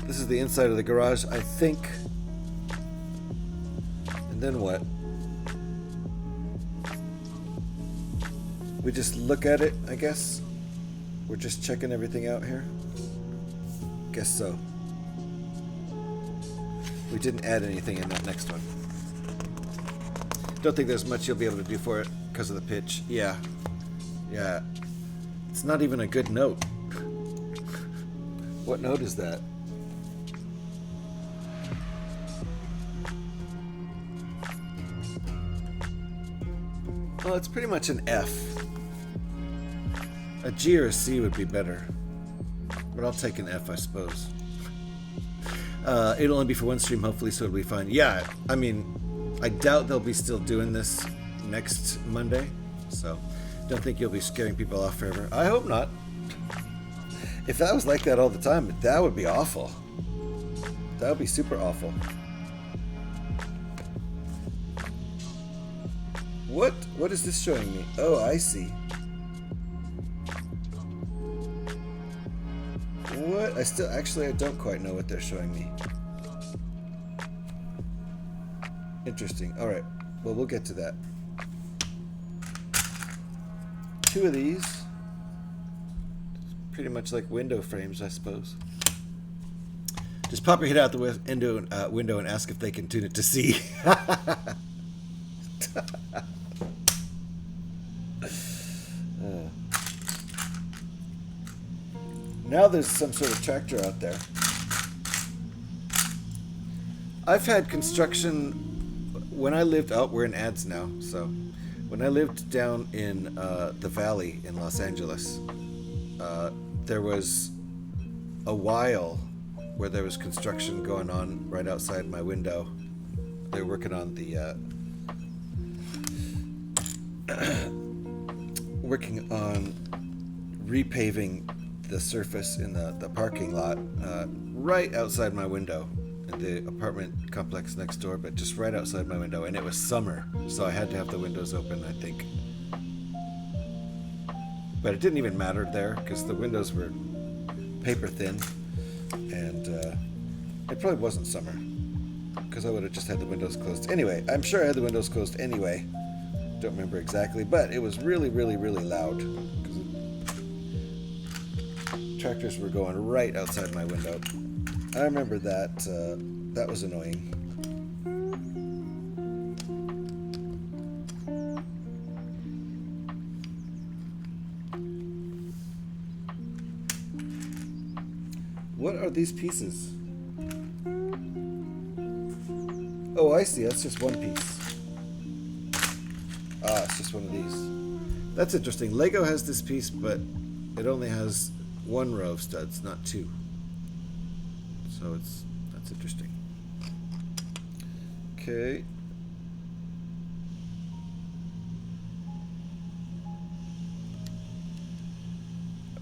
This is the inside of the garage, I think. And then what? We just look at it, I guess. We're just checking everything out here. Guess so. We didn't add anything in that next one. Don't think there's much you'll be able to do for it because of the pitch. Yeah. Yeah. It's not even a good note. What note is that? Well, it's pretty much an F. A G or a C would be better. But I'll take an F, I suppose. It'll only be for one stream, hopefully, so it'll be fine. Yeah, I mean, I doubt they'll be still doing this next Monday. So, don't think you'll be scaring people off forever. I hope not. If that was like that all the time, that would be awful. That would be super awful. What is this showing me? Oh, I see. What? I don't quite know what they're showing me. Interesting. Alright. Well, we'll get to that. 2 of these. Pretty much like window frames, I suppose. Just pop your head out the window and ask if they can tune it to C. Now there's some sort of tractor out there. I've had construction when I lived out. We're in ads now, so when I lived down in the valley in Los Angeles, there was a while where there was construction going on right outside my window. They were working on the repaving the surface in the parking lot right outside my window in the apartment complex next door, but just right outside my window. And it was summer, so I had to have the windows open, I think. But it didn't even matter there because the windows were paper thin, and it probably wasn't summer because I would have just had the windows closed. Anyway, I'm sure I had the windows closed anyway. Don't remember exactly, but it was really, really, really loud. Tractors were going right outside my window. I remember that. That was annoying. What are these pieces? Oh, I see. That's just one piece. Ah, it's just one of these. That's interesting. Lego has this piece, but it only has 1 row of studs, not 2. So that's interesting. Okay.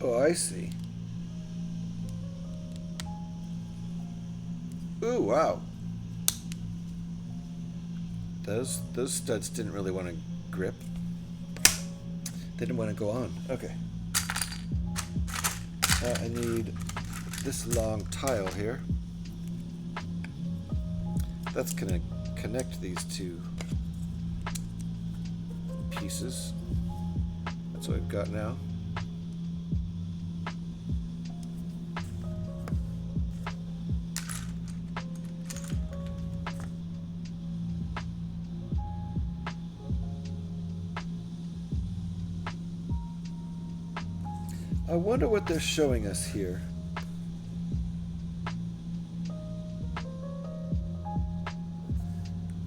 Oh, I see. Ooh, wow. Those studs didn't really want to grip. They didn't want to go on. Okay. I need this long tile here. That's going to connect these 2 pieces. That's what we've got now. I wonder what they're showing us here.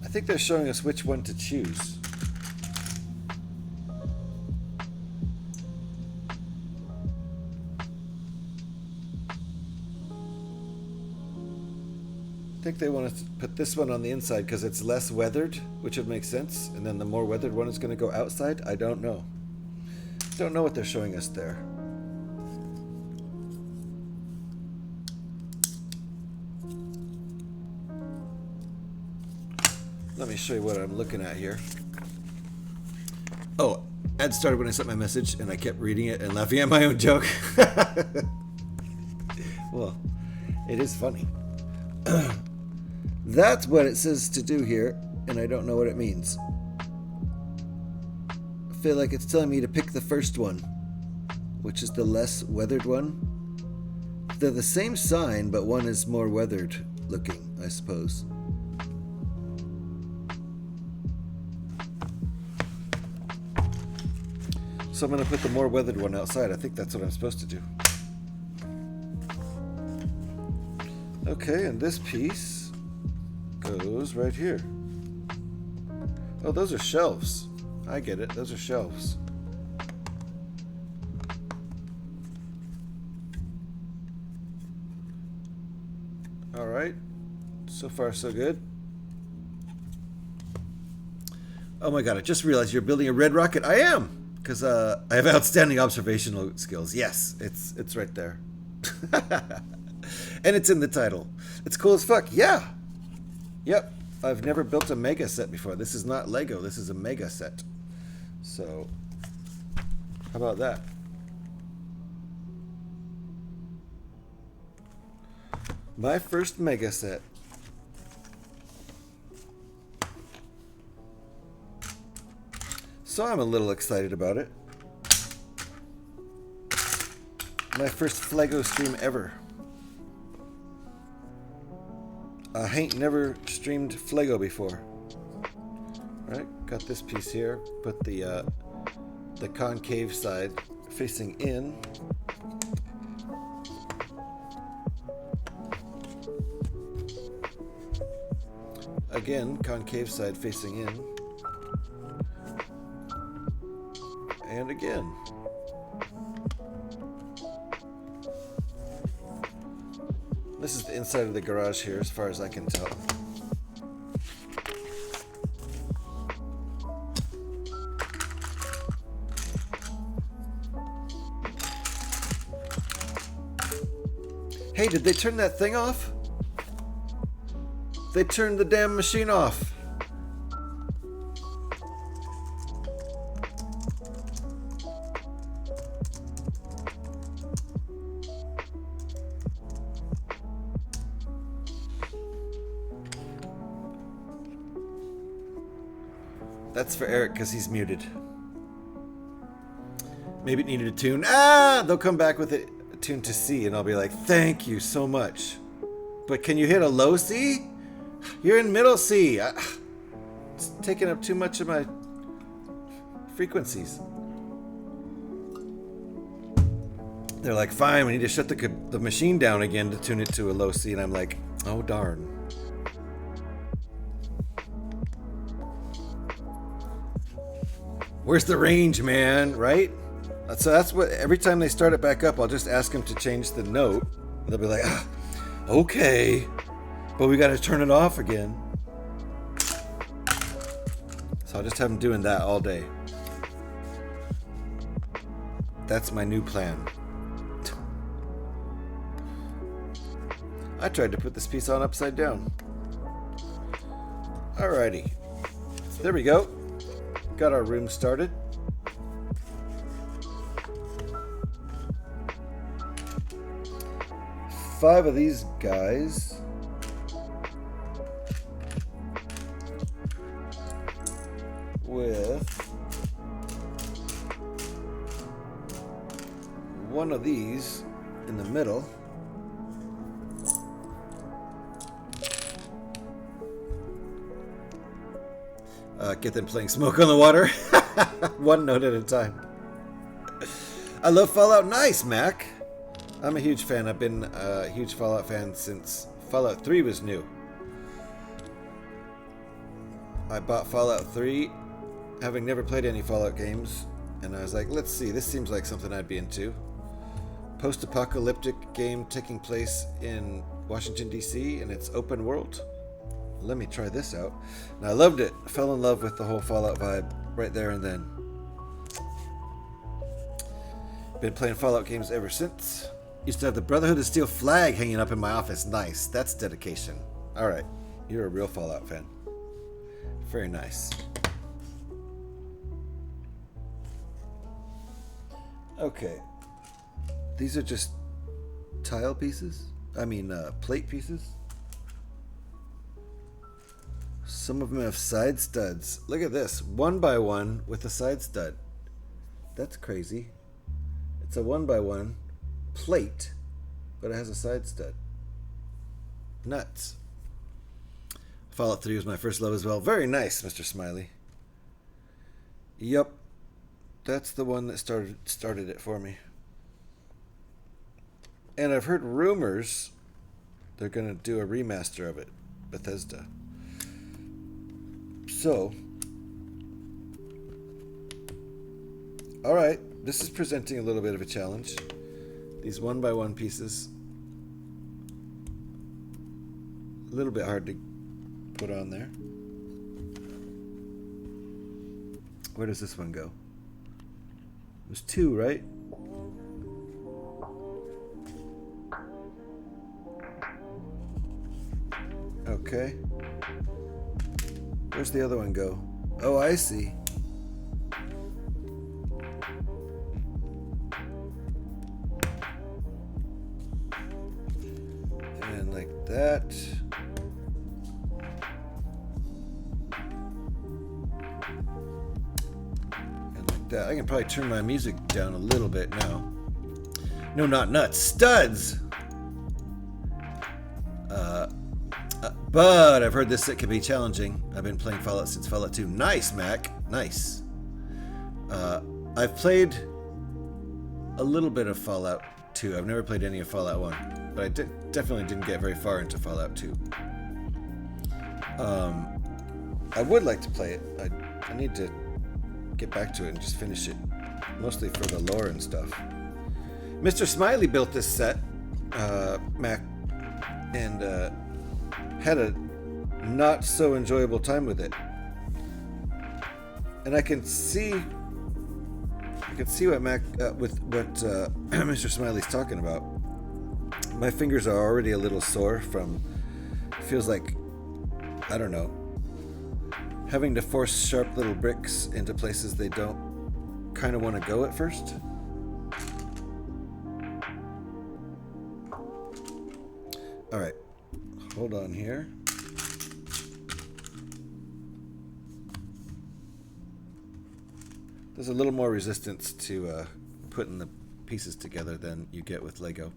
I think they're showing us which one to choose. I think they want to put this one on the inside because it's less weathered, which would make sense. And then the more weathered one is going to go outside. I don't know. Don't know what they're showing us there. Let me show you what I'm looking at here. Oh, ad started when I sent my message, and I kept reading it and laughing at my own joke. Well, it is funny. That's what it says to do here, and I don't know what it means. feel like it's telling me to pick the first one, which is the less weathered one. They're the same sign, but one is more weathered looking, I suppose. So I'm going to put the more weathered one outside. I think that's what I'm supposed to do. Okay, and this piece goes right here. Oh, those are shelves. I get it. Those are shelves. All right. So far, so good. Oh my god, I just realized you're building a red rocket. I am! Because I have outstanding observational skills. Yes, it's right there. And it's in the title. It's cool as fuck. Yeah. Yep. I've never built a mega set before. This is not Lego. This is a mega set. So, how about that? My first mega set. So I'm a little excited about it. My first Flego stream ever. I ain't never streamed Flego before. Alright, got this piece here. Put the concave side facing in. Again, concave side facing in. And again. This is the inside of the garage here, as far as I can tell. Hey, did they turn that thing off? They turned the damn machine off. That's for Eric because he's muted. Maybe it needed a tune. Ah! They'll come back with a tune to C and I'll be like, thank you so much. But can you hit a low C? You're in middle C. It's taking up too much of my frequencies. They're like, fine, we need to shut the machine down again to tune it to a low C. And I'm like, oh darn. Where's the range, man? Right? So that's what, every time they start it back up, I'll just ask them to change the note. They'll be like, okay, but we got to turn it off again. So I'll just have them doing that all day. That's my new plan. I tried to put this piece on upside down. Alrighty. There we go. Got our room started. Five of these guys. With one of these in the middle. Get them playing Smoke on the Water. One note at a time. I love Fallout. Nice, Mac. I'm a huge fan. I've been a huge Fallout fan since Fallout 3 was new. I bought Fallout 3, having never played any Fallout games, and I was like, let's see, this seems like something I'd be into. Post-apocalyptic game taking place in Washington, D.C., and it's open world. Let me try this out. And I loved it. I fell in love with the whole Fallout vibe right there and then. Been playing Fallout games ever since. Used to have the Brotherhood of Steel flag hanging up in my office. Nice. That's dedication. Alright. You're a real Fallout fan. Very nice. Okay. These are just tile pieces? I mean, plate pieces? Some of them have side studs. Look at this. 1 by 1 with a side stud. That's crazy. It's a 1x1 plate, but it has a side stud. Nuts. Fallout 3 was my first love as well. Very nice, Mr. Smiley. Yup. That's the one that started it for me. And I've heard rumors they're going to do a remaster of it, Bethesda. So, alright, this is presenting a little bit of a challenge. These 1x1 pieces. A little bit hard to put on there. Where does this one go? There's 2, right? Okay. Where's the other one go? Oh, I see. And like that. And like that. I can probably turn my music down a little bit now. No, not nuts. Studs! But I've heard this set can be challenging. I've been playing Fallout since Fallout 2. Nice, Mac. Nice. I've played a little bit of Fallout 2. I've never played any of Fallout 1. But I definitely didn't get very far into Fallout 2. I would like to play it. I need to get back to it and just finish it. Mostly for the lore and stuff. Mr. Smiley built this set, Mac, and had a not so enjoyable time with it. And I can see what Mac with what Mr. Smiley's talking about. My fingers are already a little sore from, feels like, I don't know, having to force sharp little bricks into places they don't kind of want to go at first. All right. Hold on here. There's a little more resistance to putting the pieces together than you get with Lego.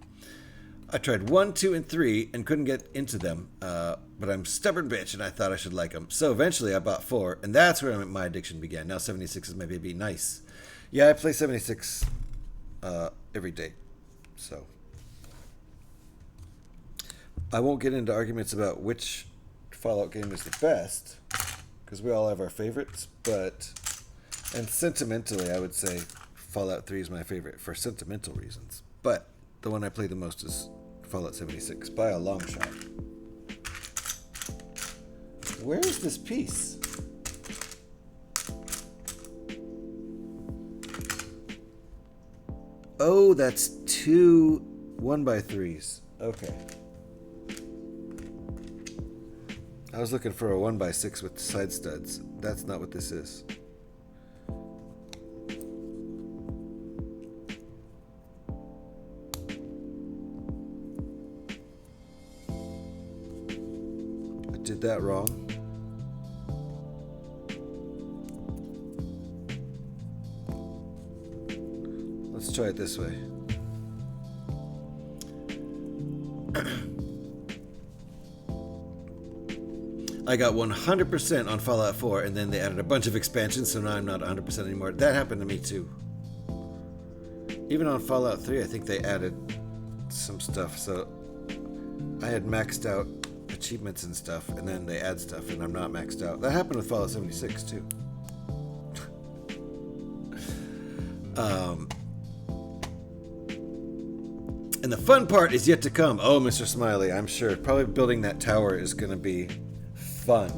I tried 1, 2, and 3 and couldn't get into them, but I'm a stubborn bitch and I thought I should like them. So eventually I bought 4, and that's where my addiction began. Now 76 is my baby. Nice. Yeah, I play 76 every day. So I won't get into arguments about which Fallout game is the best, because we all have our favorites, and sentimentally, I would say Fallout 3 is my favorite for sentimental reasons. But the one I play the most is Fallout 76, by a long shot. Where is this piece? Oh, that's 2 1x3s. Okay. I was looking for a 1x6 with side studs. That's not what this is. I did that wrong. Let's try it this way. I got 100% on Fallout 4, and then they added a bunch of expansions, so now I'm not 100% anymore. That happened to me too. Even on Fallout 3, I think they added some stuff, so I had maxed out achievements and stuff, and then they add stuff, and I'm not maxed out. That happened with Fallout 76 too. And the fun part is yet to come. Oh, Mr. Smiley, I'm sure. Probably building that tower is going to be fun.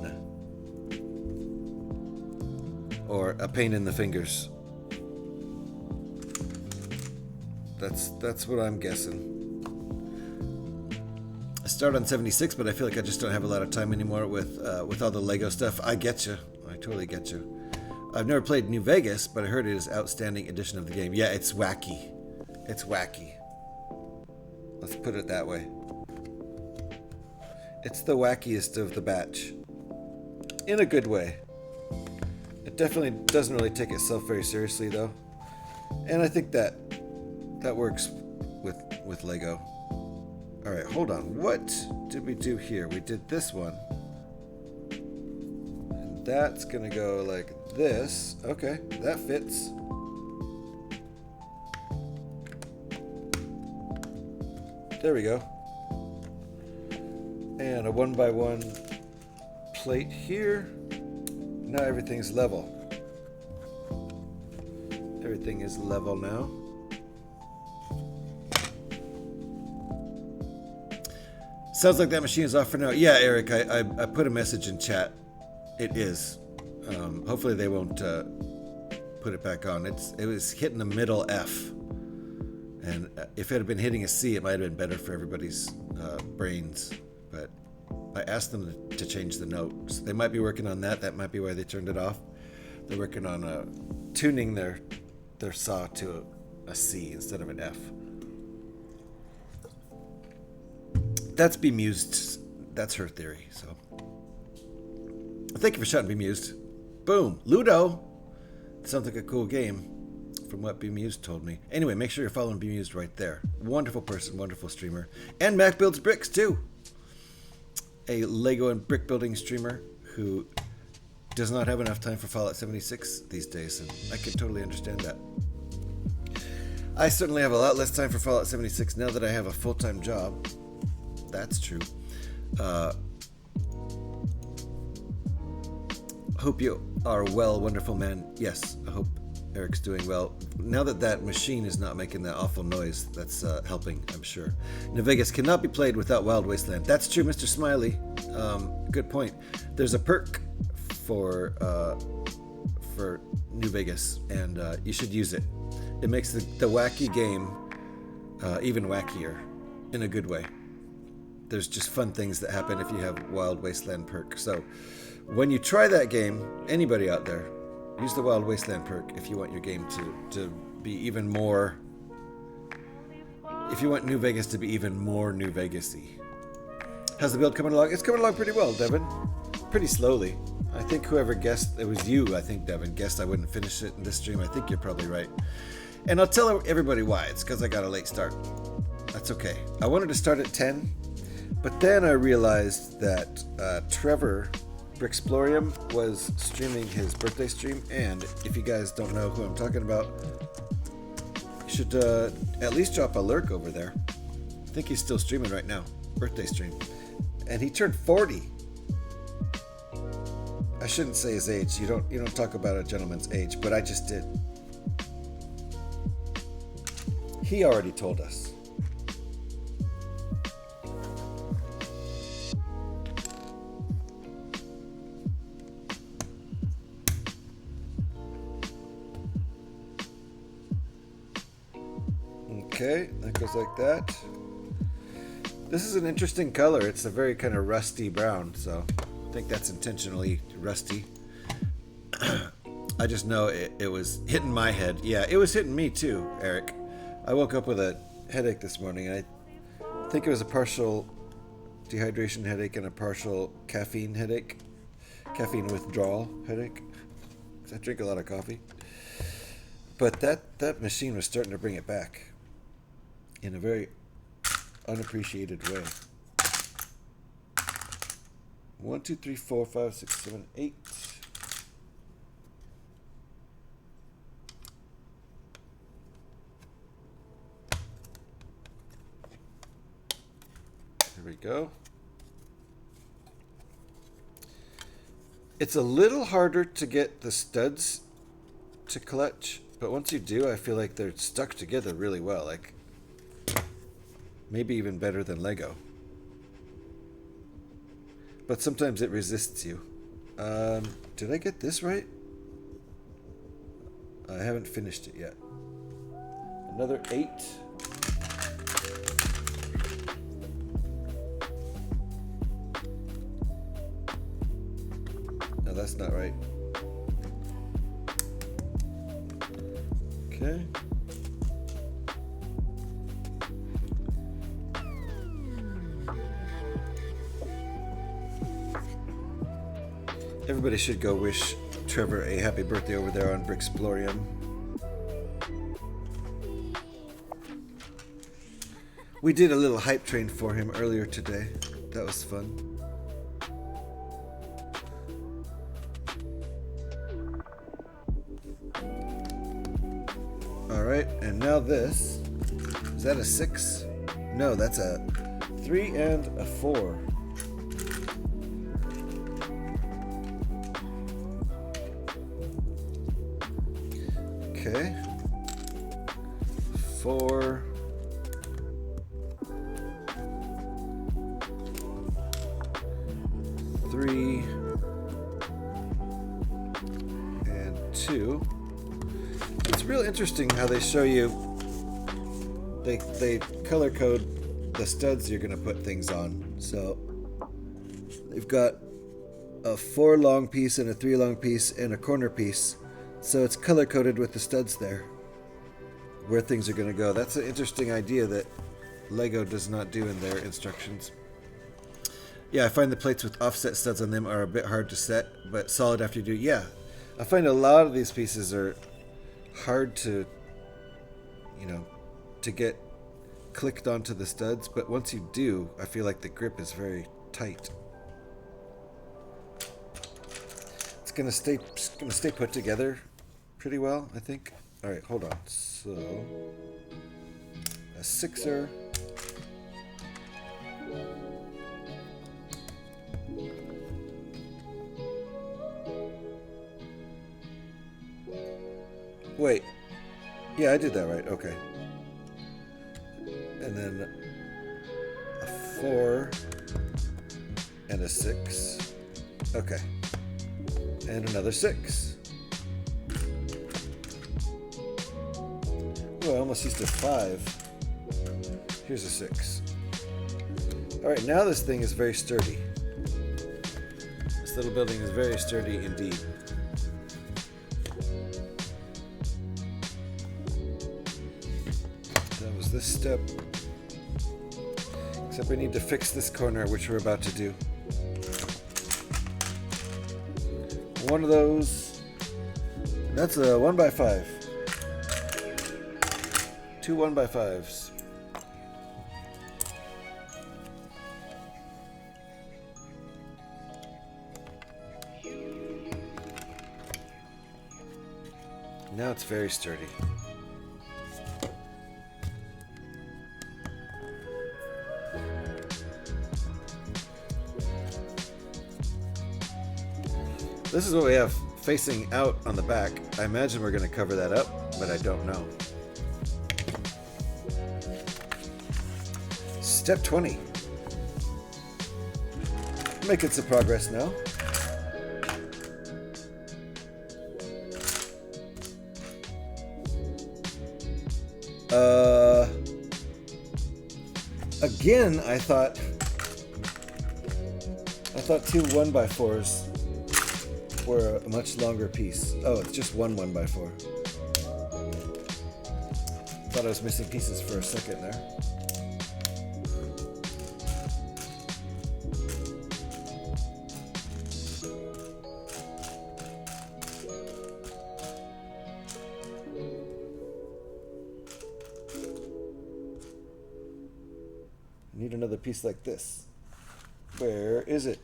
Or a pain in the fingers. That's what I'm guessing. I started on 76, but I feel like I just don't have a lot of time anymore with all the Lego stuff. I get you. I totally get you. I've never played New Vegas, but I heard it is outstanding edition of the game. Yeah, it's wacky. It's wacky. Let's put it that way. It's the wackiest of the batch. In a good way. It definitely doesn't really take itself very seriously, though. And I think that works with Lego. All right, hold on. What did we do here? We did this one. And that's gonna go like this. Okay, that fits. There we go. And a 1x1 plate here. Now everything's level. Everything is level now. Sounds like that machine is off for now. Yeah, Eric, I put a message in chat. It is. Hopefully they won't put it back on. It was hitting the middle F. And if it had been hitting a C, it might have been better for everybody's brains. But I asked them to change the note. So they might be working on that. That might be why they turned it off. They're working on tuning their saw to a C instead of an F. That's Bemused. That's her theory. So thank you for shouting, Bemused. Boom. Ludo. Sounds like a cool game from what Bemused told me. Anyway, make sure you're following Bemused right there. Wonderful person, wonderful streamer. And Mac Builds Bricks too. A Lego and brick building streamer who does not have enough time for Fallout 76 these days, and I can totally understand that. I certainly have a lot less time for Fallout 76 now that I have a full-time job. That's true. Hope you are well, wonderful man. Yes, I hope Eric's doing well. Now that machine is not making that awful noise, that's helping, I'm sure. New Vegas cannot be played without Wild Wasteland. That's true, Mr. Smiley. Good point. There's a perk for New Vegas, and you should use it. It makes the wacky game even wackier in a good way. There's just fun things that happen if you have Wild Wasteland perk. So when you try that game, anybody out there, use the Wild Wasteland perk if you want your game to be even more, if you want New Vegas to be even more New Vegas-y. How's the build coming along? It's coming along pretty well, Devin. Pretty slowly. I think whoever guessed, it was you, I think, Devin, guessed I wouldn't finish it in this stream. I think you're probably right. And I'll tell everybody why. It's because I got a late start. That's okay. I wanted to start at 10, but then I realized that Trevor Bricksplorium was streaming his birthday stream, and if you guys don't know who I'm talking about, you should at least drop a lurk over there. I think he's still streaming right now. Birthday stream. And he turned 40. I shouldn't say his age. You don't talk about a gentleman's age, but I just did. He already told us. Okay, that goes like that. This is an interesting color. It's a very kind of rusty brown, so I think that's intentionally rusty. I just know it was hitting my head. Yeah, it was hitting me too, Eric. I woke up with a headache this morning, and I think it was a partial dehydration headache and a partial caffeine headache. Caffeine withdrawal headache. 'Cause I drink a lot of coffee. But that machine was starting to bring it back in a very unappreciated way. 1, 2, 3, 4, 5, 6, 7, 8. There we go. It's a little harder to get the studs to clutch, but once you do, I feel like they're stuck together really well. Like, maybe even better than Lego. But sometimes it resists you. Did I get this right? I haven't finished it yet. Another 8. No, that's not right. Okay. Everybody should go wish Trevor a happy birthday over there on Bricksplorium. We did a little hype train for him earlier today. That was fun. Alright, and now this. Is that a 6? No, that's a 3 and a 4. Okay. 4. Three and 2. It's real interesting how they show you. They color code the studs you're gonna put things on. So they've got a 4 long piece and a 3 long piece and a corner piece. So it's color coded with the studs there, where things are gonna go. That's an interesting idea that Lego does not do in their instructions. Yeah, I find the plates with offset studs on them are a bit hard to set, but solid after you do. Yeah, I find a lot of these pieces are hard to, to get clicked onto the studs, but once you do, I feel like the grip is very tight. It's gonna stay put together pretty well, I think. All right, hold on. So a 6er. Wait. Yeah, I did that right. Okay. And then a 4 and a 6. Okay. And another 6. Oh, I almost used a 5. Here's a 6. Alright, now this thing is very sturdy. This little building is very sturdy indeed. This step, except we need to fix this corner, which we're about to do. One of those, that's a 1x5. 2 1x5s. Now it's very sturdy. This is what we have facing out on the back. I imagine we're going to cover that up, but I don't know. Step 20. Making some progress now. Again, I thought 2 1x4s were a much longer piece. Oh, it's just one 1x4. Thought I was missing pieces for a second there. I need another piece like this. Where is it?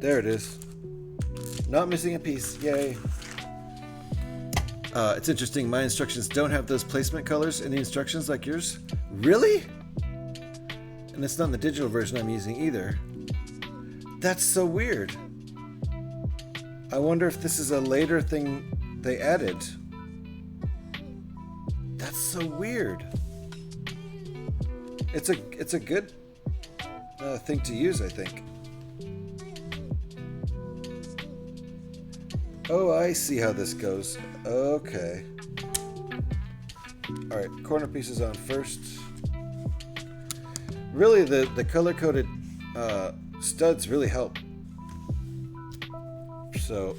There it is. Not missing a piece. Yay. It's interesting. My instructions don't have those placement colors in the instructions like yours. Really? And it's not in the digital version I'm using either. That's so weird. I wonder if this is a later thing they added. That's so weird. It's a good thing to use, I think. Oh, I see how this goes. Okay. Alright, corner pieces on first. Really, the color-coded studs really help. So,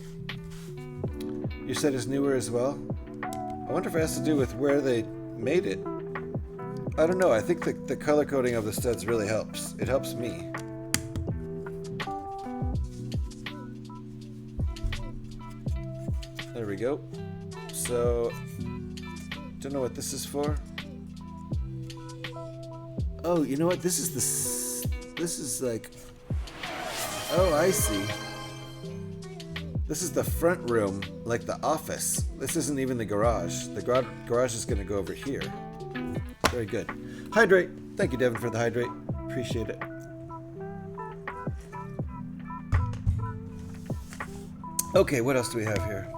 your set is newer as well? I wonder if it has to do with where they made it. I don't know, I think the color coding of the studs really helps. It helps me. There we go. So, don't know what this is for. Oh, you know what? This is like, oh, I see. This is the front room, like the office. This isn't even the garage. The garage is going to go over here. Very good. Hydrate. Thank you, Devin, for the hydrate. Appreciate it. Okay, what else do we have here?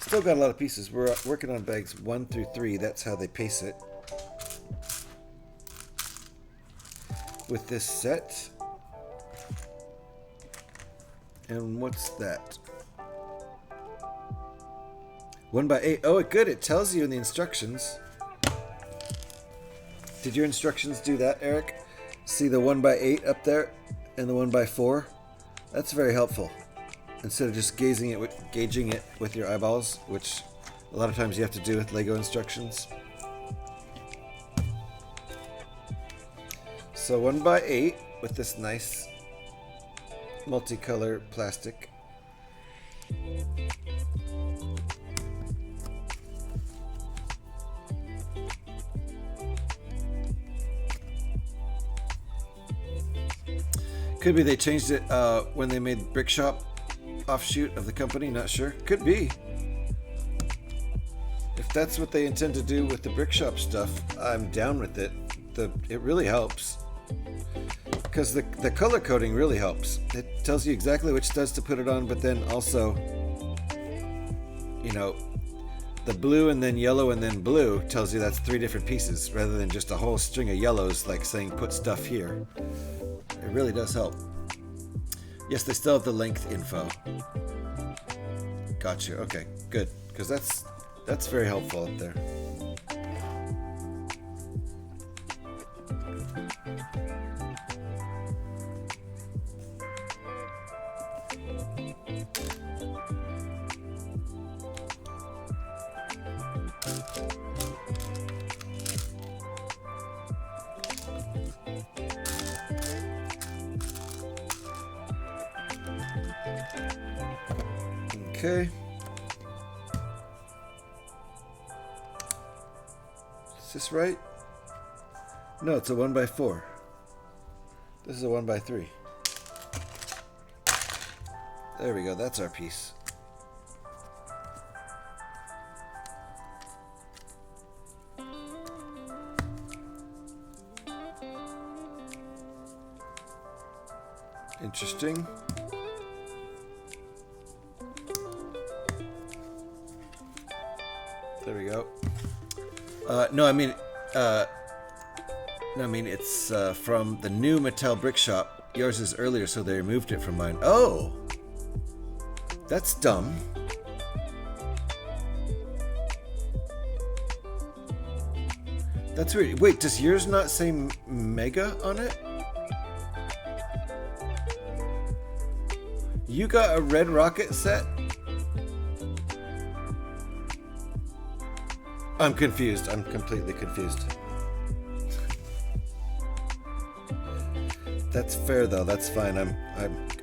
Still got a lot of pieces. We're working on bags 1 through 3. That's how they pace it. With this set. And what's that? 1x8. Oh, good. It tells you in the instructions. Did your instructions do that, Eric? See the 1x8 up there and the 1x4? That's very helpful. Instead of just gauging it with your eyeballs, which a lot of times you have to do with Lego instructions. So 1x8 with this nice multicolor plastic. Could be they changed it when they made Brick Shop offshoot of the company, not sure. Could be. If that's what they intend to do with the Brick Shop stuff, I'm down with it. It really helps. Because the color coding really helps. It tells you exactly which studs to put it on, but then also, you know, the blue and then yellow and then blue tells you that's 3 different pieces rather than just a whole string of yellows like saying put stuff here. It really does help. Yes, they still have the length info. Got you. Okay, good. Because that's very helpful up there. Okay. Is this right? No, it's a 1x4. This is a 1x3. There we go. That's our piece. Interesting. There we go. No, I mean it's from the new Mattel Brick Shop. Yours is earlier, so they removed it from mine. Oh, that's dumb. That's weird. Wait, does yours not say Mega on it? You got a Red Rocket set? I'm confused. I'm completely confused. That's fair though. That's fine. I'm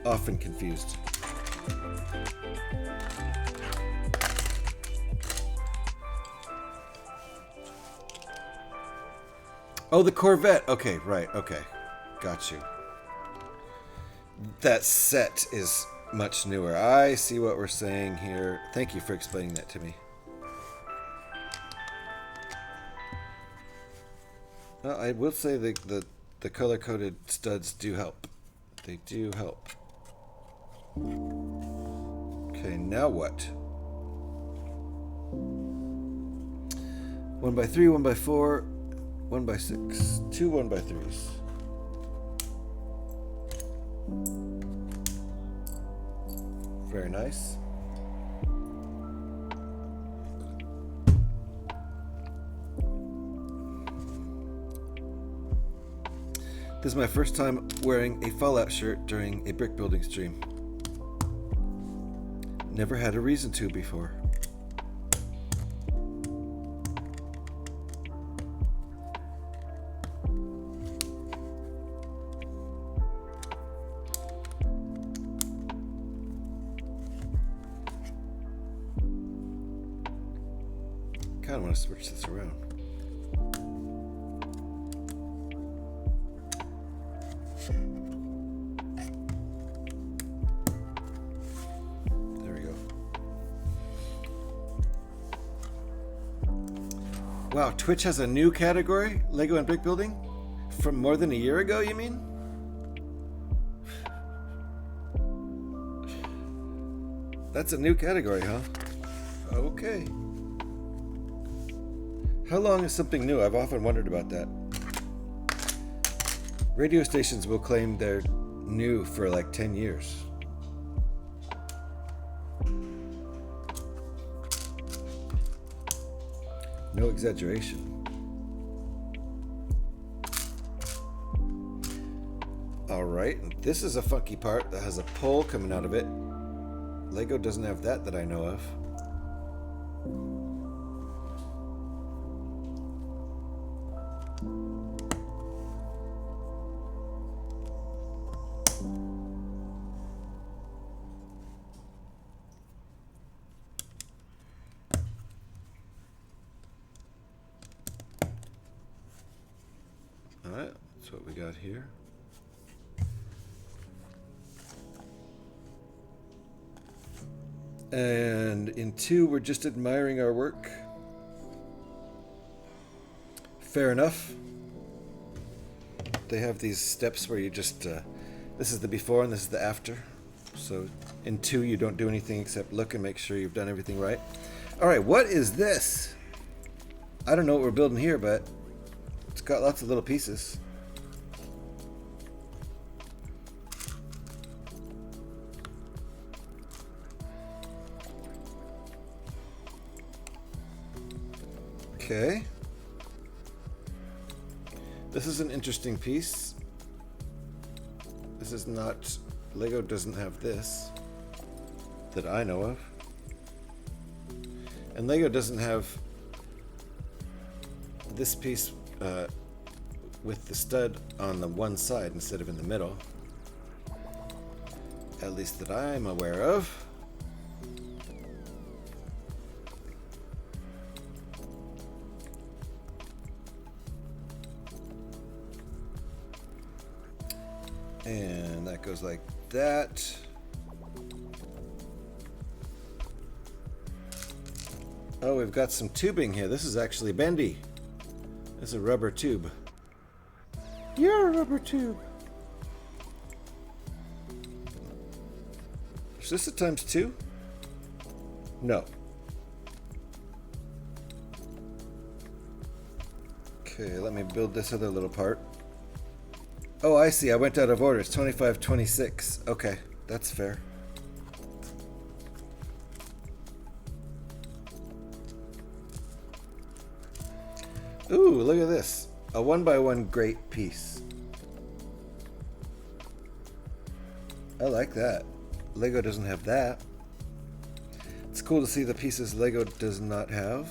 often confused. Oh, the Corvette. Okay, right. Okay. Got you. That set is much newer. I see what we're saying here. Thank you for explaining that to me. Well, I will say the color-coded studs do help. They do help. Okay, now what? 1x3, 1x4, 1x6, 2 1x3s. Very nice. This is my first time wearing a Fallout shirt during a brick building stream. Never had a reason to before. kind of want to switch this around. There we go. Wow, Twitch has a new category? Lego and Brickbuilding? From more than a year ago, you mean? That's a new category, huh? Okay. How long is something new? I've often wondered about that. Radio stations will claim they're new for like 10 years. No exaggeration. Alright, this is a funky part that has a pole coming out of it. Lego doesn't have that I know of. Alright, that's what we got here. And in 2, we're just admiring our work. Fair enough. They have these steps where you just, this is the before and this is the after. So in 2, you don't do anything except look and make sure you've done everything right. All right, what is this? I don't know what we're building here, but it's got lots of little pieces. Okay. This is an interesting piece. This is not... Lego doesn't have this that I know of. And Lego doesn't have this piece with the stud on the one side instead of in the middle. At least that I'm aware of. And that goes like that. Oh, we've got some tubing here. This is actually bendy. This is a rubber tube. You're a rubber tube. Is this a ×2? No. Okay, let me build this other little part. Oh, I see. I went out of order. It's 25, 26. Okay, that's fair. Ooh, look at this. A 1x1 great piece. I like that. Lego doesn't have that. It's cool to see the pieces Lego does not have.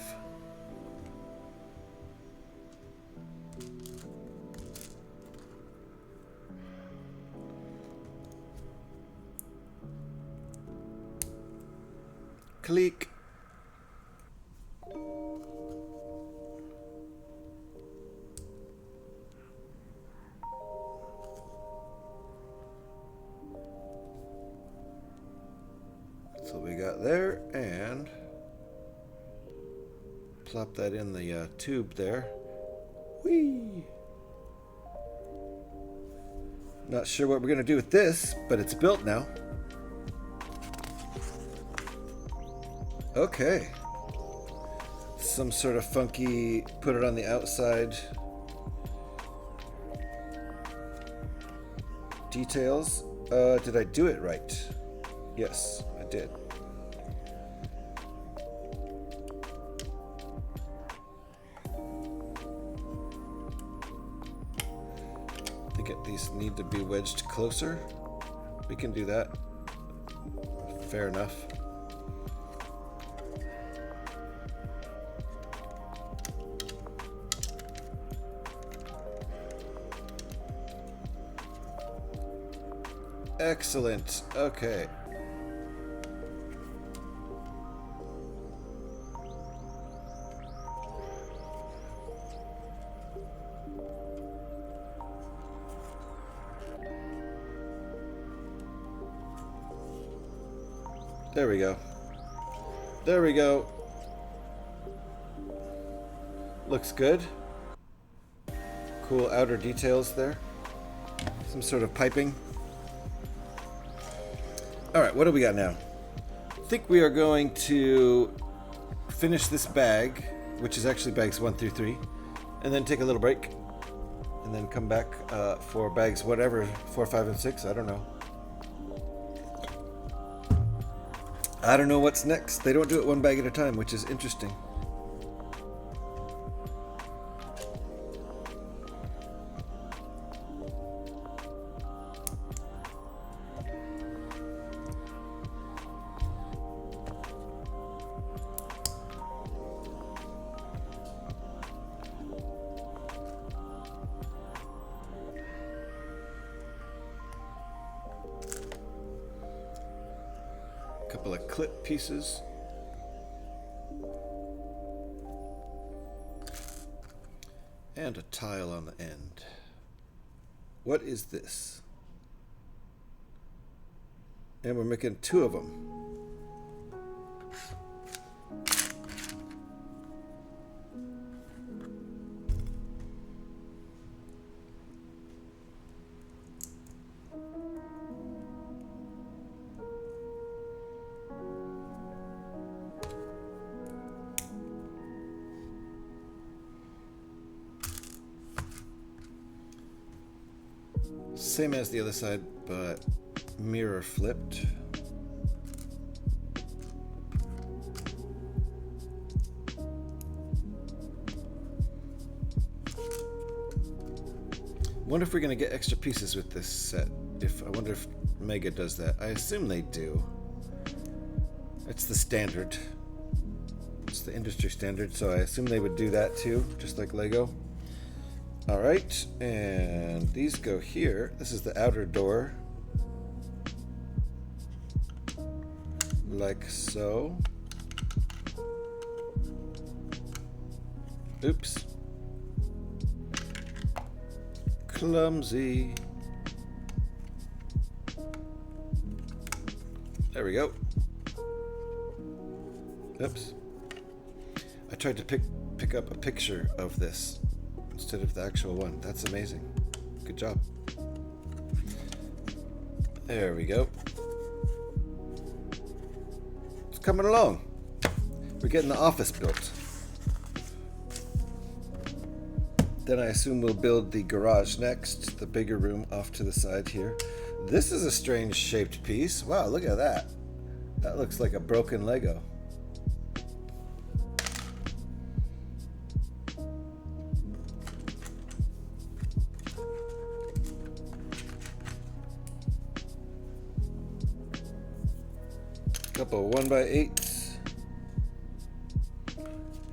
Click. That's what we got there, and plop that in the tube there. Whee! Not sure what we're gonna do with this, but it's built now. Okay. Some sort of funky, put it on the outside details. Did I do it right? Yes, I did. I think these need to be wedged closer. We can do that. Fair enough. Excellent. Okay. There we go. There we go. Looks good. Cool outer details there. Some sort of piping. Alright, what do we got now? I think we are going to finish this bag, which is actually bags 1 through 3, and then take a little break, and then come back for bags whatever, 4, 5, and 6, I don't know. I don't know what's next. They don't do it one bag at a time, which is interesting. Couple of clip pieces. And a tile on the end. What is this? And we're making 2 of them. Same as the other side, but mirror flipped. Wonder if we're gonna get extra pieces with this set. I wonder if Mega does that. I assume they do. It's the standard. It's the industry standard, so I assume they would do that too, just like Lego. Alright, and these go here. This is the outer door. Like so. Oops. Clumsy. There we go. Oops. I tried to pick up a picture of this instead of the actual one. That's amazing. Good job. There we go. It's coming along. We're getting the office built. Then I assume we'll build the garage next, the bigger room off to the side here. This is a strange shaped piece. Wow, look at that. That looks like a broken Lego. Couple 1x8s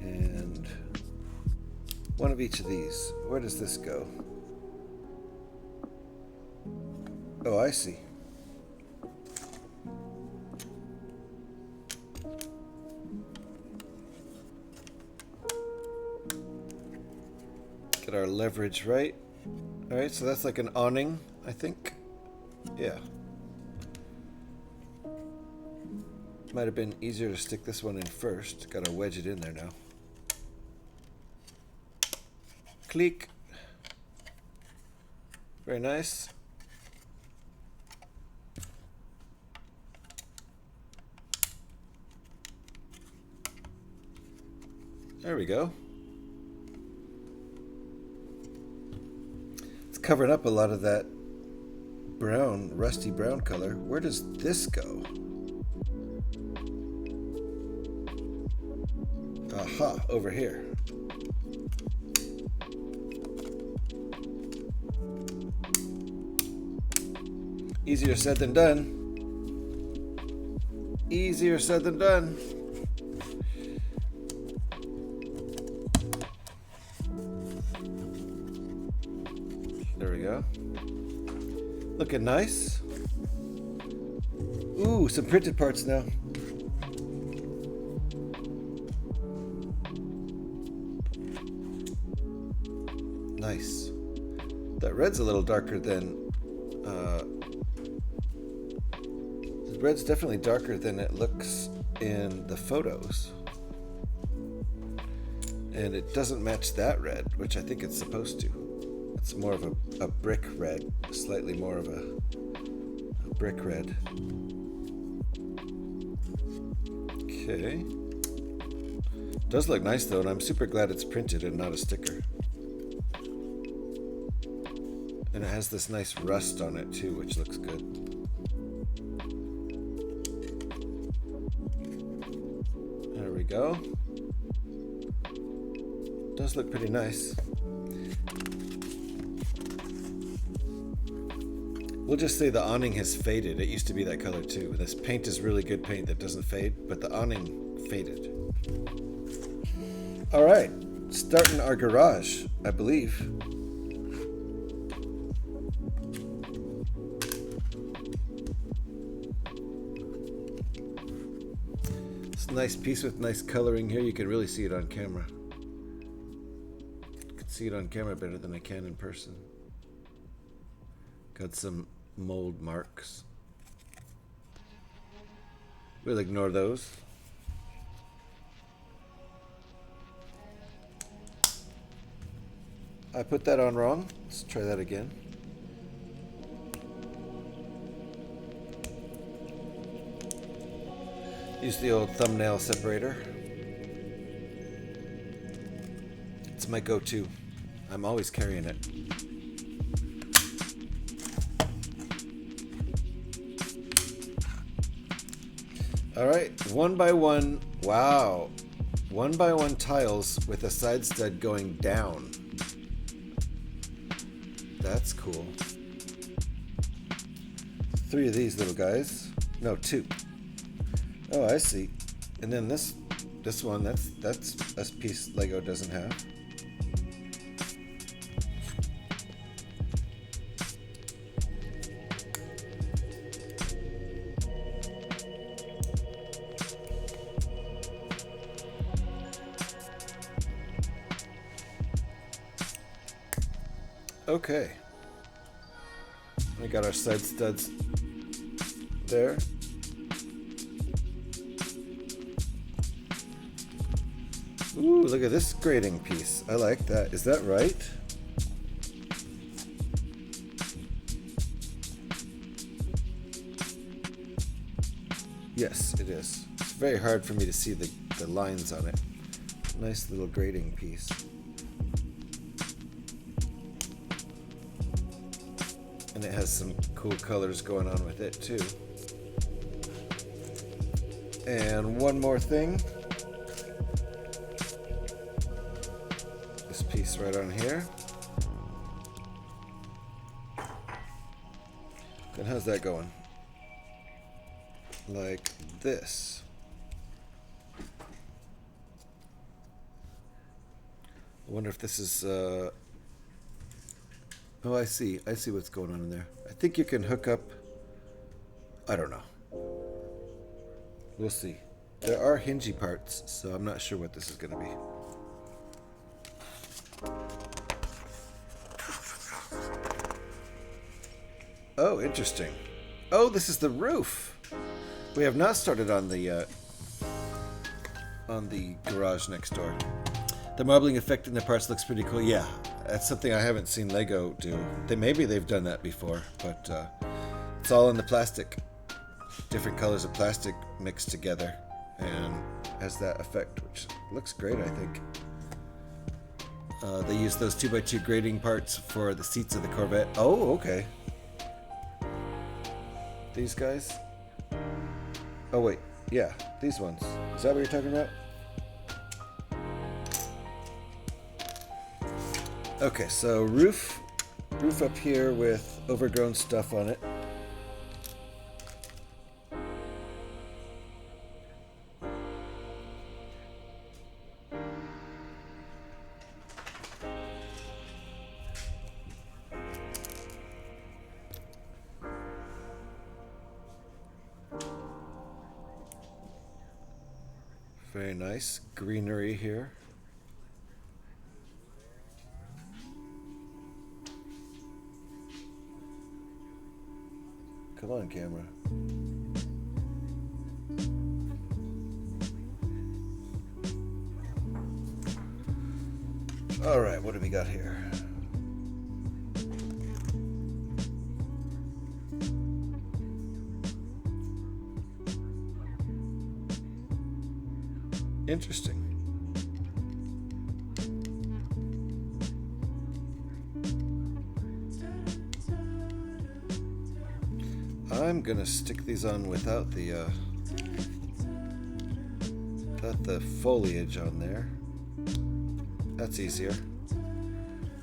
and one of each of these. Where does this go? Oh, I see. Get our leverage right. All right, so that's like an awning, I think. Yeah. Might have been easier to stick this one in first. Gotta wedge it in there now. Click. Very nice. There we go. It's covering up a lot of that brown, rusty brown color. Where does this go? Aha, over here. Easier said than done. Easier said than done. There we go. Looking nice. Ooh, some printed parts now. Nice. That red's a little darker than The red's definitely darker than it looks in the photos. And it doesn't match that red, which I think it's supposed to. It's more of a brick red, slightly more of a brick red. Okay. Does look nice though, and I'm super glad it's printed and not a sticker. And it has this nice rust on it too, which looks good. There we go. Does look pretty nice. We'll just say the awning has faded. It used to be that color too. This paint is really good paint that doesn't fade, but the awning faded. All right, starting our garage, I believe. It's a nice piece with nice coloring here. You can really see it on camera. See it on camera better than I can in person. Got some mold marks. We'll ignore those. I put that on wrong. Let's try that again. Use the old thumbnail separator. It's my go-to. I'm always carrying it. All right, 1 by 1. Wow. 1 by 1 tiles with a side stud going down. That's cool. 3 of these little guys. No, 2. Oh, I see. And then this one, that's a piece Lego doesn't have. Okay. We got our side studs there. Ooh, look at this grading piece. I like that. Is that right? Yes, it is. It's very hard for me to see the lines on it. Nice little grading piece. And it has some cool colors going on with it too. And one more thing. This piece right on here. And how's that going? Like this. I wonder if this is oh, I see what's going on in there. I think you can hook up, I don't know. We'll see. There are hingy parts, so I'm not sure what this is going to be. Oh, interesting. Oh, this is the roof. We have not started on the garage next door. The marbling effect in the parts looks pretty cool. Yeah, that's something I haven't seen Lego do. Maybe they've done that before, but it's all in the plastic. Different colors of plastic mixed together and has that effect, which looks great, I think. They use those 2x2 grading parts for the seats of the Corvette. Oh, okay. These guys? Oh, wait. Yeah, these ones. Is that what you're talking about? Okay, so roof up here with overgrown stuff on it. Very nice greenery here. Come on, camera. All right, what do we got here? Interesting. I'm gonna stick these on without the foliage on there. That's easier.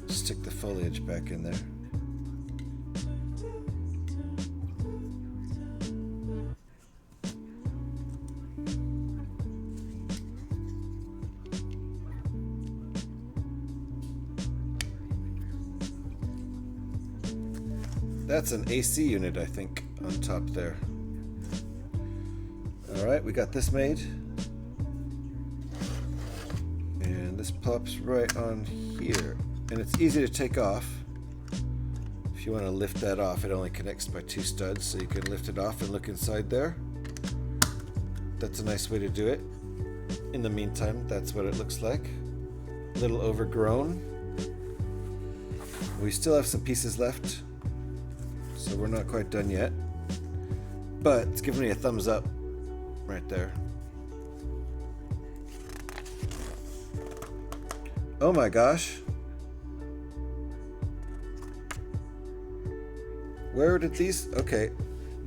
Stick the foliage back in there. That's an AC unit, I think, on top there. Alright, we got this made. And this pops right on here. And it's easy to take off. If you want to lift that off, it only connects by 2 studs, so you can lift it off and look inside there. That's a nice way to do it. In the meantime, that's what it looks like. A little overgrown. We still have some pieces left, so we're not quite done yet. But it's giving me a thumbs up right there. Oh my gosh. Where did these... Okay.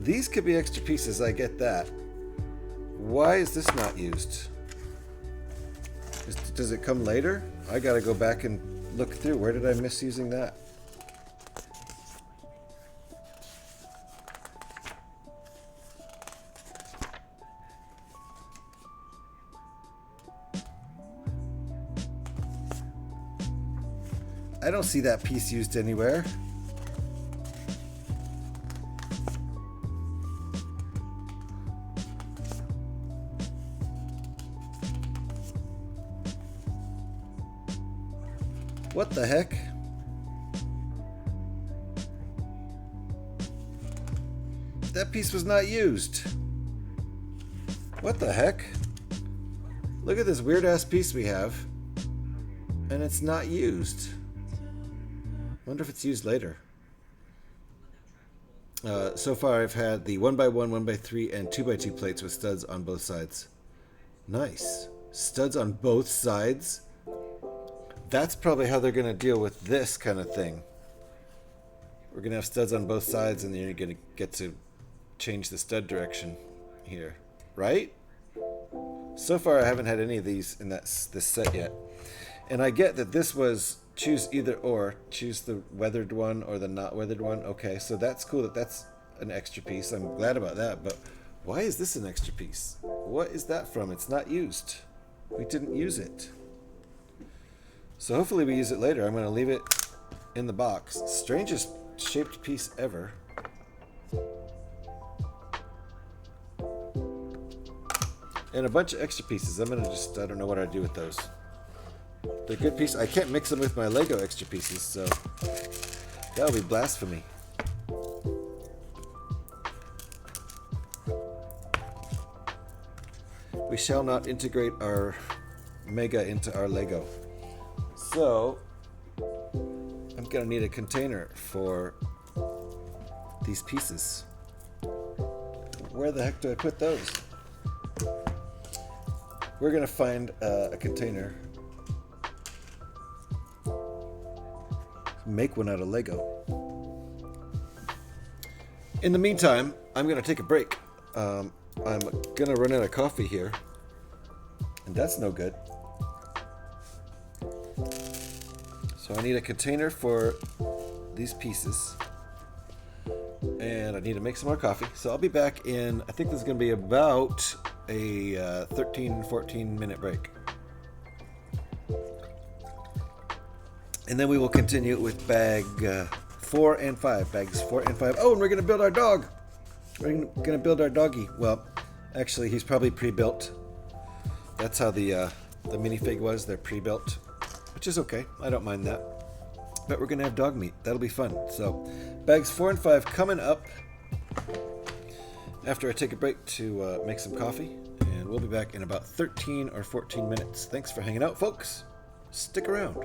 These could be extra pieces, I get that. Why is this not used? Does it come later? I gotta go back and look through. Where did I miss using that? I don't see that piece used anywhere. What the heck? That piece was not used. What the heck? Look at this weird ass piece we have, and it's not used. Wonder if it's used later. So far I've had the 1x1, 1x3, and 2x2 plates with studs on both sides. Nice. Studs on both sides? That's probably how they're going to deal with this kind of thing. We're going to have studs on both sides, and then you're going to get to change the stud direction here. Right? So far I haven't had any of these in this set yet. And I get that this was choose either or. Choose the weathered one or the not weathered one. Okay, so that's cool that that's an extra piece. I'm glad about that, but why is this an extra piece? What is that from? It's not used. We didn't use it. So hopefully we use it later. I'm going to leave it in the box. Strangest shaped piece ever. And a bunch of extra pieces. I'm going to just, I don't know what I'd do with those. They're good pieces. I can't mix them with my Lego extra pieces, so that would be blasphemy. We shall not integrate our Mega into our Lego. So I'm gonna need a container for these pieces. Where the heck do I put those? We're gonna find a container. Make one out of Lego. In the meantime, I'm gonna take a break. I'm gonna run out of coffee here, and that's no good. So I need a container for these pieces, and I need to make some more coffee. So I'll be back in, I think this is gonna be about a 13-14 minute break. And then we will continue with bag 4 and 5. Bags 4 and 5. Oh, and we're going to build our dog. We're going to build our doggy. Well, actually, he's probably pre-built. That's how the minifig was. They're pre-built, which is okay. I don't mind that. But we're going to have dog meat. That'll be fun. So, bags 4 and 5 coming up after I take a break to make some coffee. And we'll be back in about 13 or 14 minutes. Thanks for hanging out, folks. Stick around.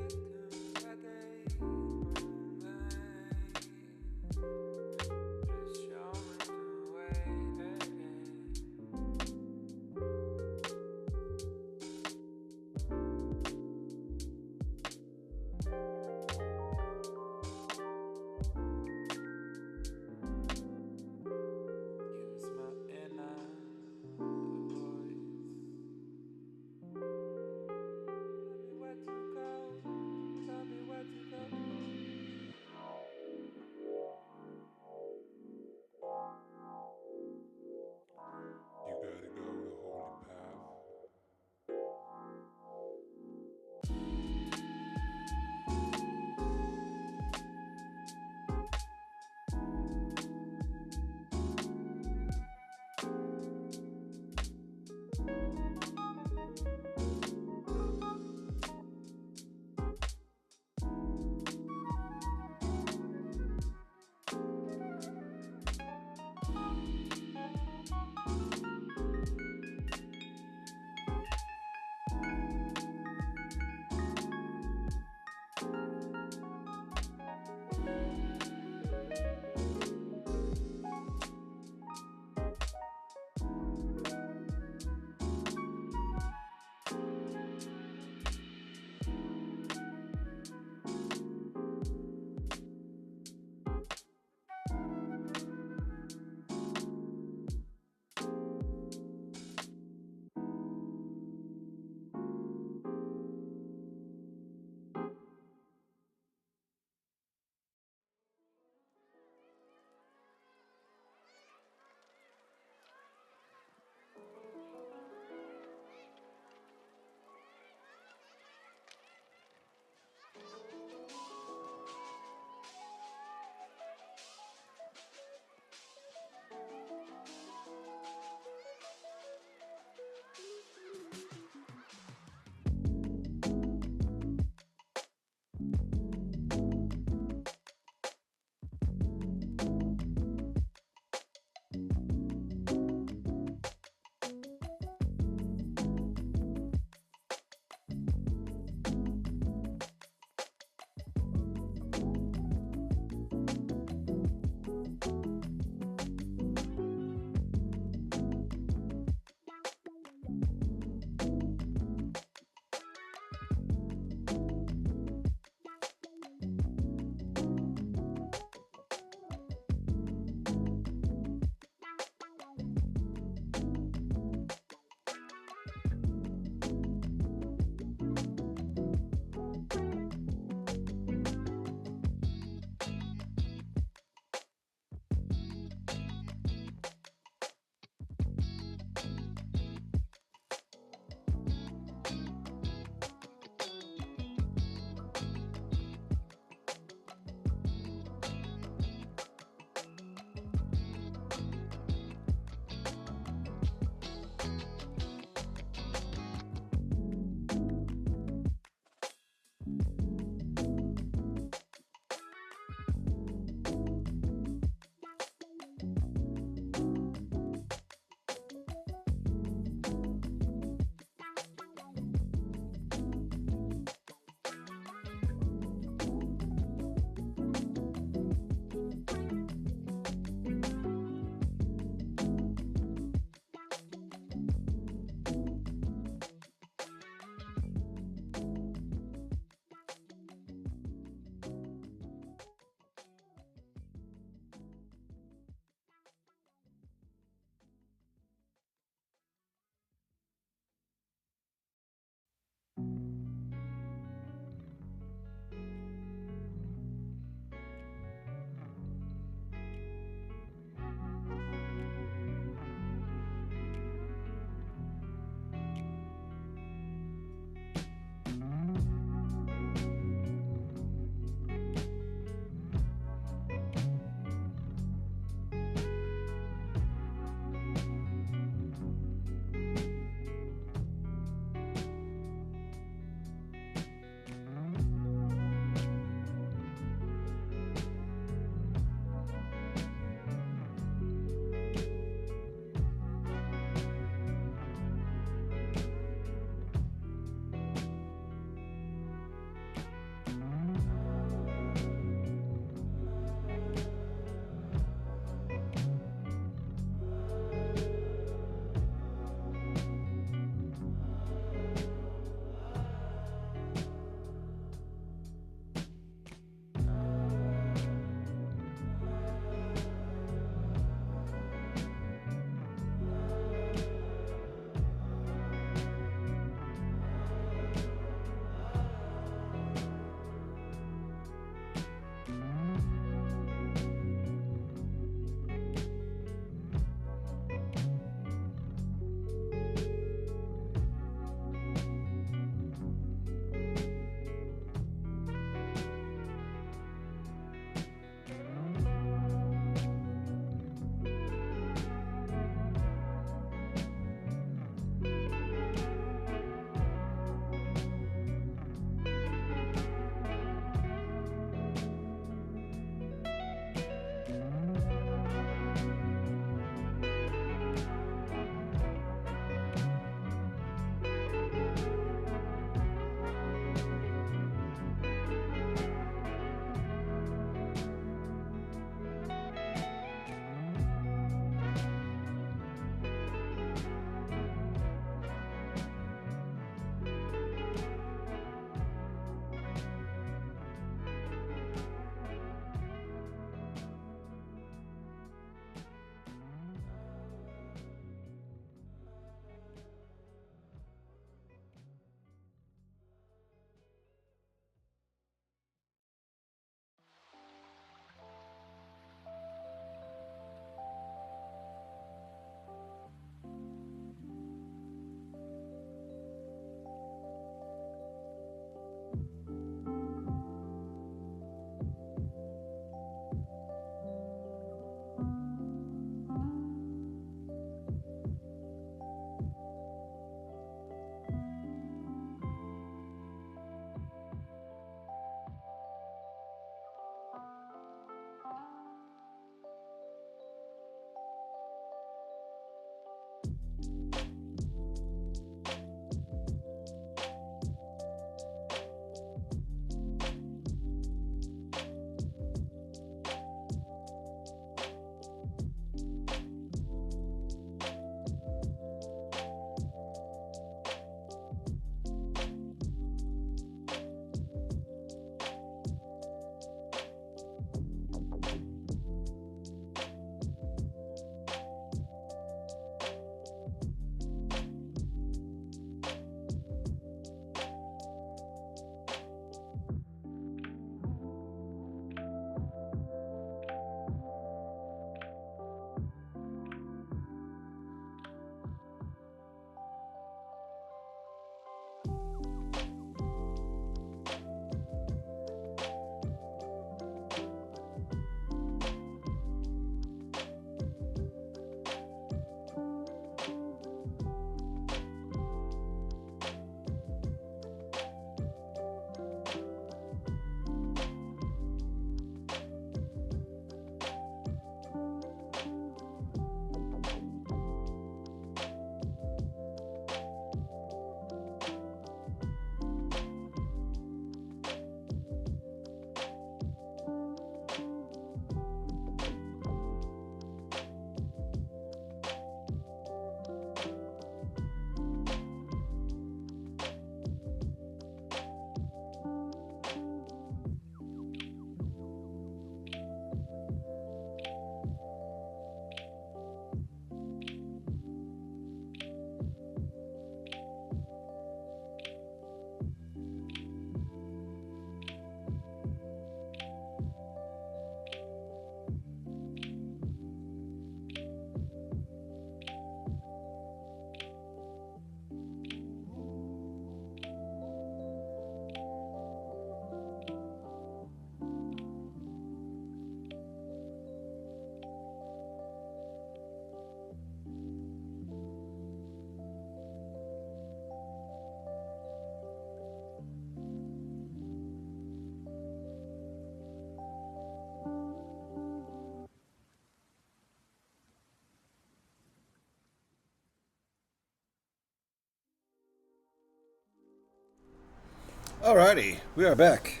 Alrighty, we are back.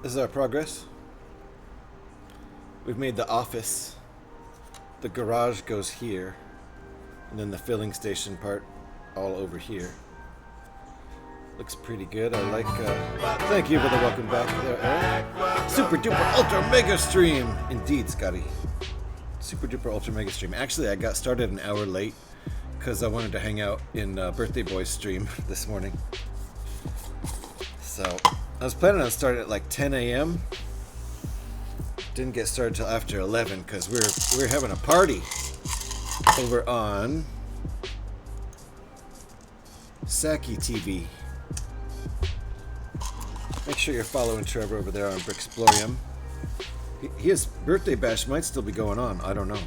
This is our progress. We've made the office. The garage goes here. And then the filling station part all over here. Looks pretty good. I like, thank you for the welcome back there, Eric. Super duper ultra mega stream! Indeed, Scotty. Super duper ultra mega stream. Actually, I got started an hour late because I wanted to hang out in Birthday Boy's stream this morning. So, I was planning on starting at like 10 a.m. Didn't get started till after 11 because we're having a party over on Saki TV. Make sure you're following Trevor over there on Brickbuilding. His birthday bash might still be going on. I don't know.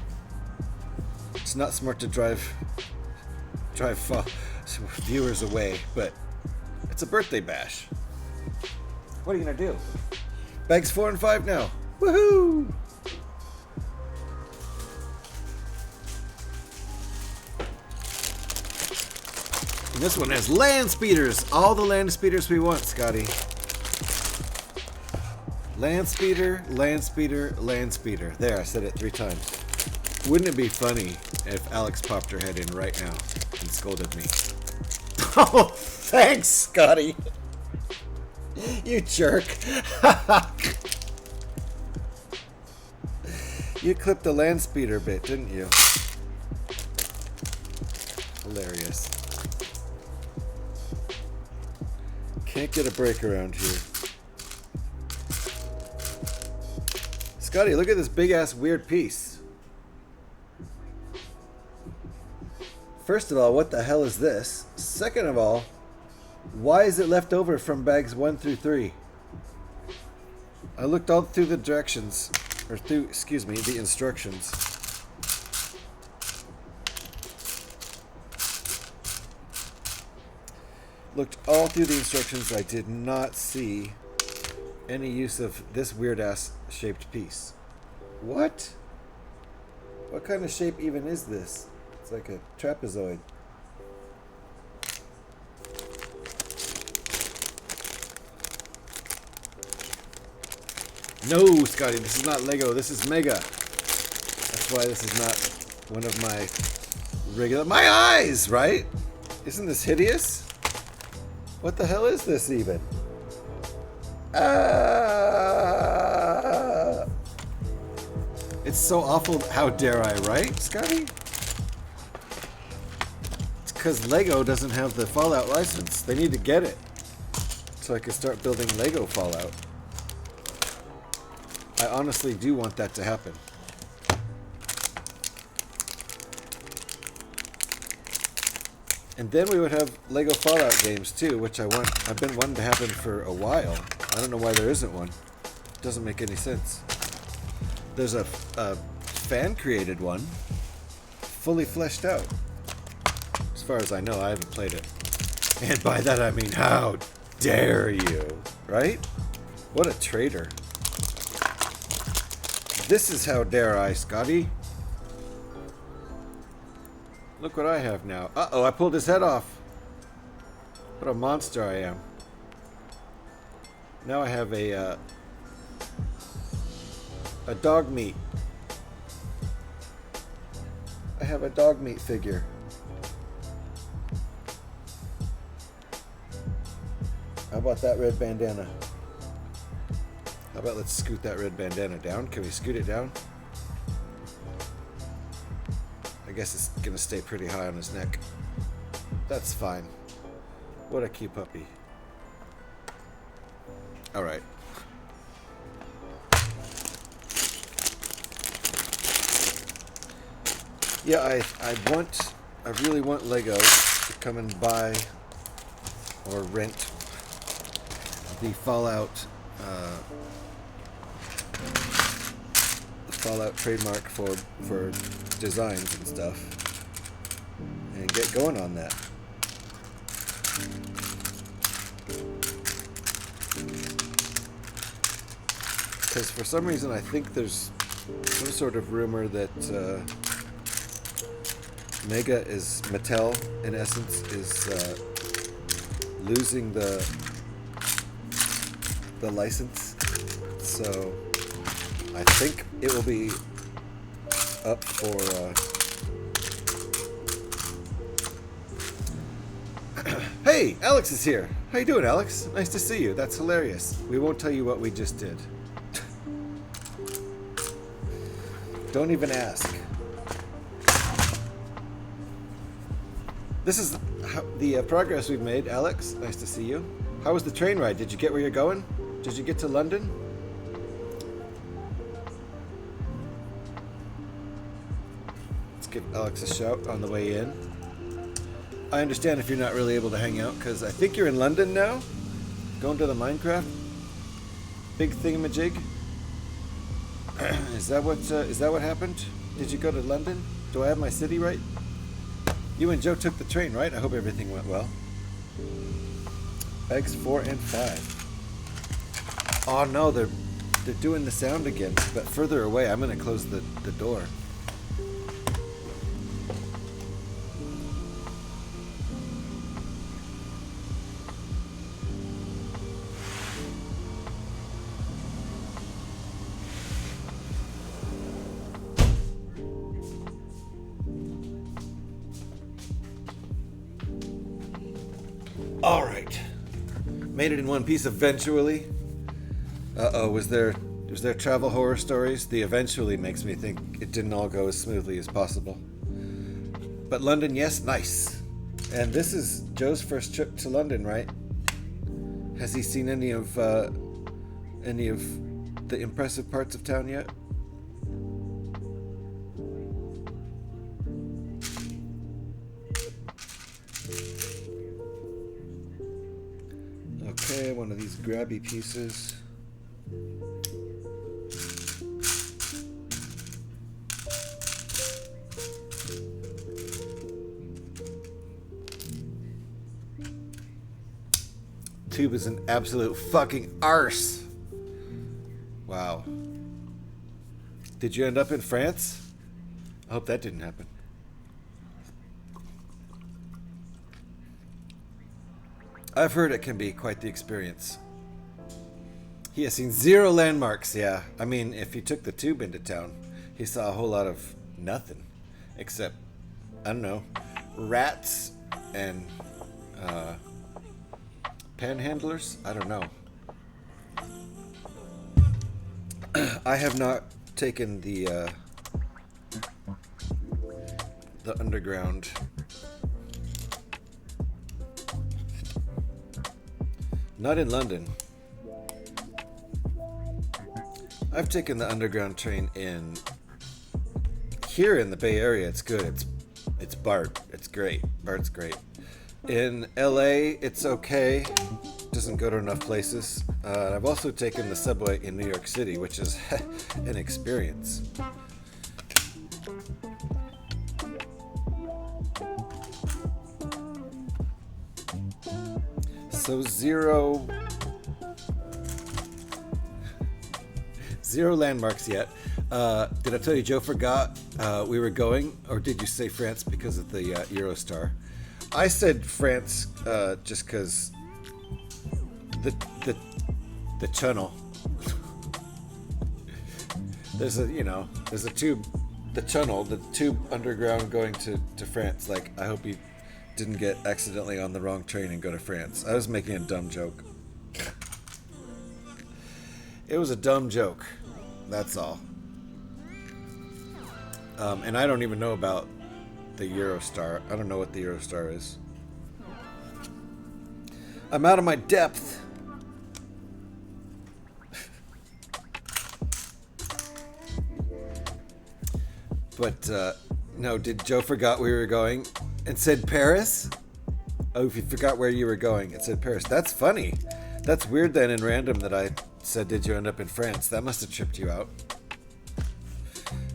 It's not smart to drive viewers away, but it's a birthday bash. What are you gonna do? Bags 4 and 5 now. Woohoo! And this one has land speeders. All the land speeders we want, Scotty. Land speeder, land speeder, land speeder. There, I said it 3 times. Wouldn't it be funny if Alex popped her head in right now and scolded me? Oh, thanks, Scotty. You jerk. You clipped the land speeder bit, didn't you? Hilarious. Can't get a break around here. Scotty, look at this big ass weird piece. First of all, what the hell is this? Second of all, why is it left over from bags 1 through 3? I looked all through the directions, or through, excuse me, the instructions. Looked all through the instructions. I did not see any use of this weird ass shaped piece. What? What kind of shape even is this? It's like a trapezoid. No, Scotty, this is not Lego. This is Mega. That's why this is not one of my regular... My eyes, right? Isn't this hideous? What the hell is this even? It's so awful. How dare I, right, Scotty? It's because Lego doesn't have the Fallout license. They need to get it so I can start building Lego Fallout. I honestly do want that to happen. And then we would have Lego Fallout games too, which I've been wanting to happen for a while. I don't know why there isn't one. It doesn't make any sense. There's a fan-created one, fully fleshed out. As far as I know, I haven't played it. And by that I mean, how dare you, right? What a traitor. This is how dare I, Scotty. Look what I have now. Uh-oh, I pulled his head off. What a monster I am. Now I have a dog meat. I have a dog meat figure. How about that red bandana? How about let's scoot that red bandana down? Can we scoot it down? I guess it's gonna stay pretty high on his neck. That's fine. What a cute puppy. Alright. Yeah, I really want Lego to come and buy or rent the Fallout trademark for designs and stuff, and get going on that. Because for some reason I think there's some sort of rumor that Mattel in essence is losing the license, so I think it will be up for Hey, Alex is here. How you doing, Alex? Nice to see you. That's hilarious. We won't tell you what we just did. Don't even ask. This is the progress we've made, Alex. Nice to see you. How was the train ride? Did you get where you're going? Did you get to London? Let's give Alex a shout on the way in. I understand if you're not really able to hang out, because I think you're in London now? Going to the Minecraft? Big thingamajig? Is that what happened? Did you go to London? Do I have my city right? You and Joe took the train, right? I hope everything went well. Eggs 4 and 5. Oh no, they're doing the sound again, but further away. I'm gonna close the door. All right, made it in one piece eventually. Uh-oh, was there travel horror stories? The eventually makes me think it didn't all go as smoothly as possible. But London, yes, nice. And this is Joe's first trip to London, right? Has he seen any of the impressive parts of town yet? Okay, one of these grabby pieces. Tube is an absolute fucking arse. Wow. Did you end up in France? I hope that didn't happen. I've heard it can be quite the experience. He has seen 0 landmarks, yeah. I mean, if he took the tube into town, he saw a whole lot of nothing. Except, I don't know, rats and panhandlers? I don't know. I have not taken the underground. Not in London. I've taken the underground train in here in the Bay Area. It's good. It's BART. It's great. BART's great. In LA, it's okay. Doesn't go to enough places. I've also taken the subway in New York City, which is an experience. So zero landmarks yet. Did I tell you Joe forgot we were going, or did you say France because of the Eurostar? I said France just because the tunnel. There's a tube, the tube underground going to France. Like, I hope you didn't get accidentally on the wrong train and go to France. I was making a dumb joke. It was a dumb joke. That's all. And I don't even know about the Eurostar. I don't know what the Eurostar is. I'm out of my depth. But, no, did Joe forgot we were going and said Paris? Oh, if you forgot where you were going, it said Paris. That's funny. That's weird then and random that I said, did you end up in France? That must have tripped you out.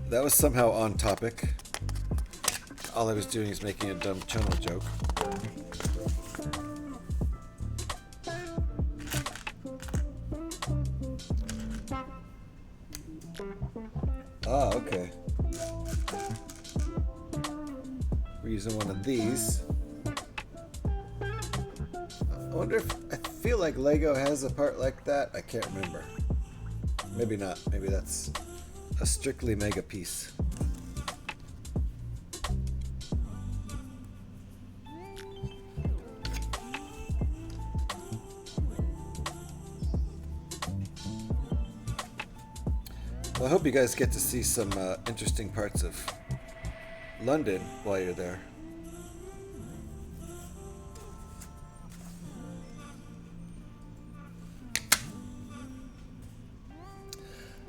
That was somehow on topic. All I was doing is making a dumb channel joke. Ah, okay. We're using one of these. I wonder if, I feel like Lego has a part like that. I can't remember. Maybe not. Maybe that's a strictly Mega piece. Well, I hope you guys get to see some interesting parts of London while you're there.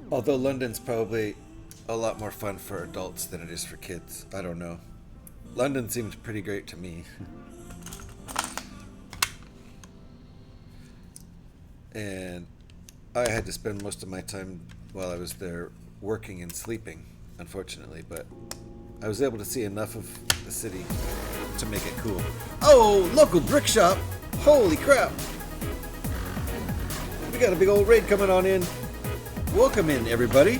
Although London's probably a lot more fun for adults than it is for kids. I don't know. London seems pretty great to me. And I had to spend most of my time while I was there working and sleeping, unfortunately, but I was able to see enough of the city to make it cool. Oh, local brick shop! Holy crap! We got a big old raid coming on in. Welcome in, everybody.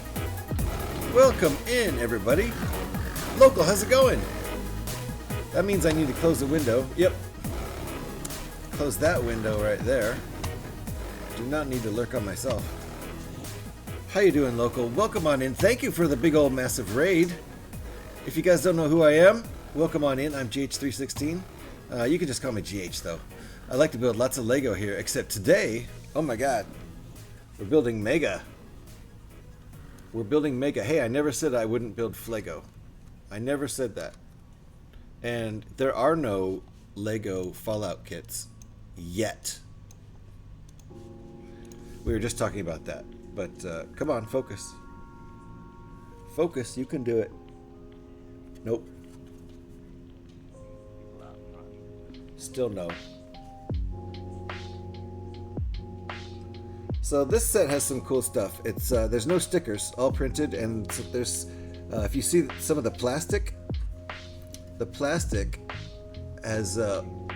Welcome in, everybody. Local, how's it going? That means I need to close the window. Yep. Close that window right there. Do not need to lurk on myself. How you doing, local? Welcome on in. Thank you for the big old massive raid. If you guys don't know who I am, welcome on in. I'm GH316. You can just call me GH, though. I like to build lots of Lego here, except today, oh my god, we're building Mega. We're building Mega. Hey, I never said I wouldn't build Flego. I never said that. And there are no Lego Fallout kits yet. We were just talking about that. But come on, focus. Focus, you can do it. Nope. Still no. So this set has some cool stuff. It's there's no stickers, all printed, and there's if you see some of the plastic has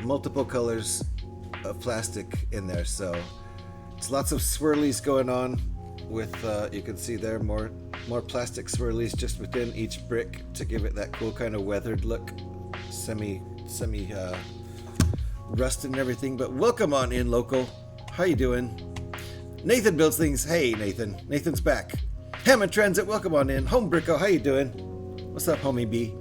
multiple colors of plastic in there. So it's lots of swirlies going on. with you can see there more plastic swirlies just within each brick to give it that cool kind of weathered look, semi rusted and everything. But welcome on in, local. How you doing? Nathan builds things. Hey, Nathan. Nathan's back. Hammond Transit, welcome on in. Home Bricko, how you doing? What's up, homie B?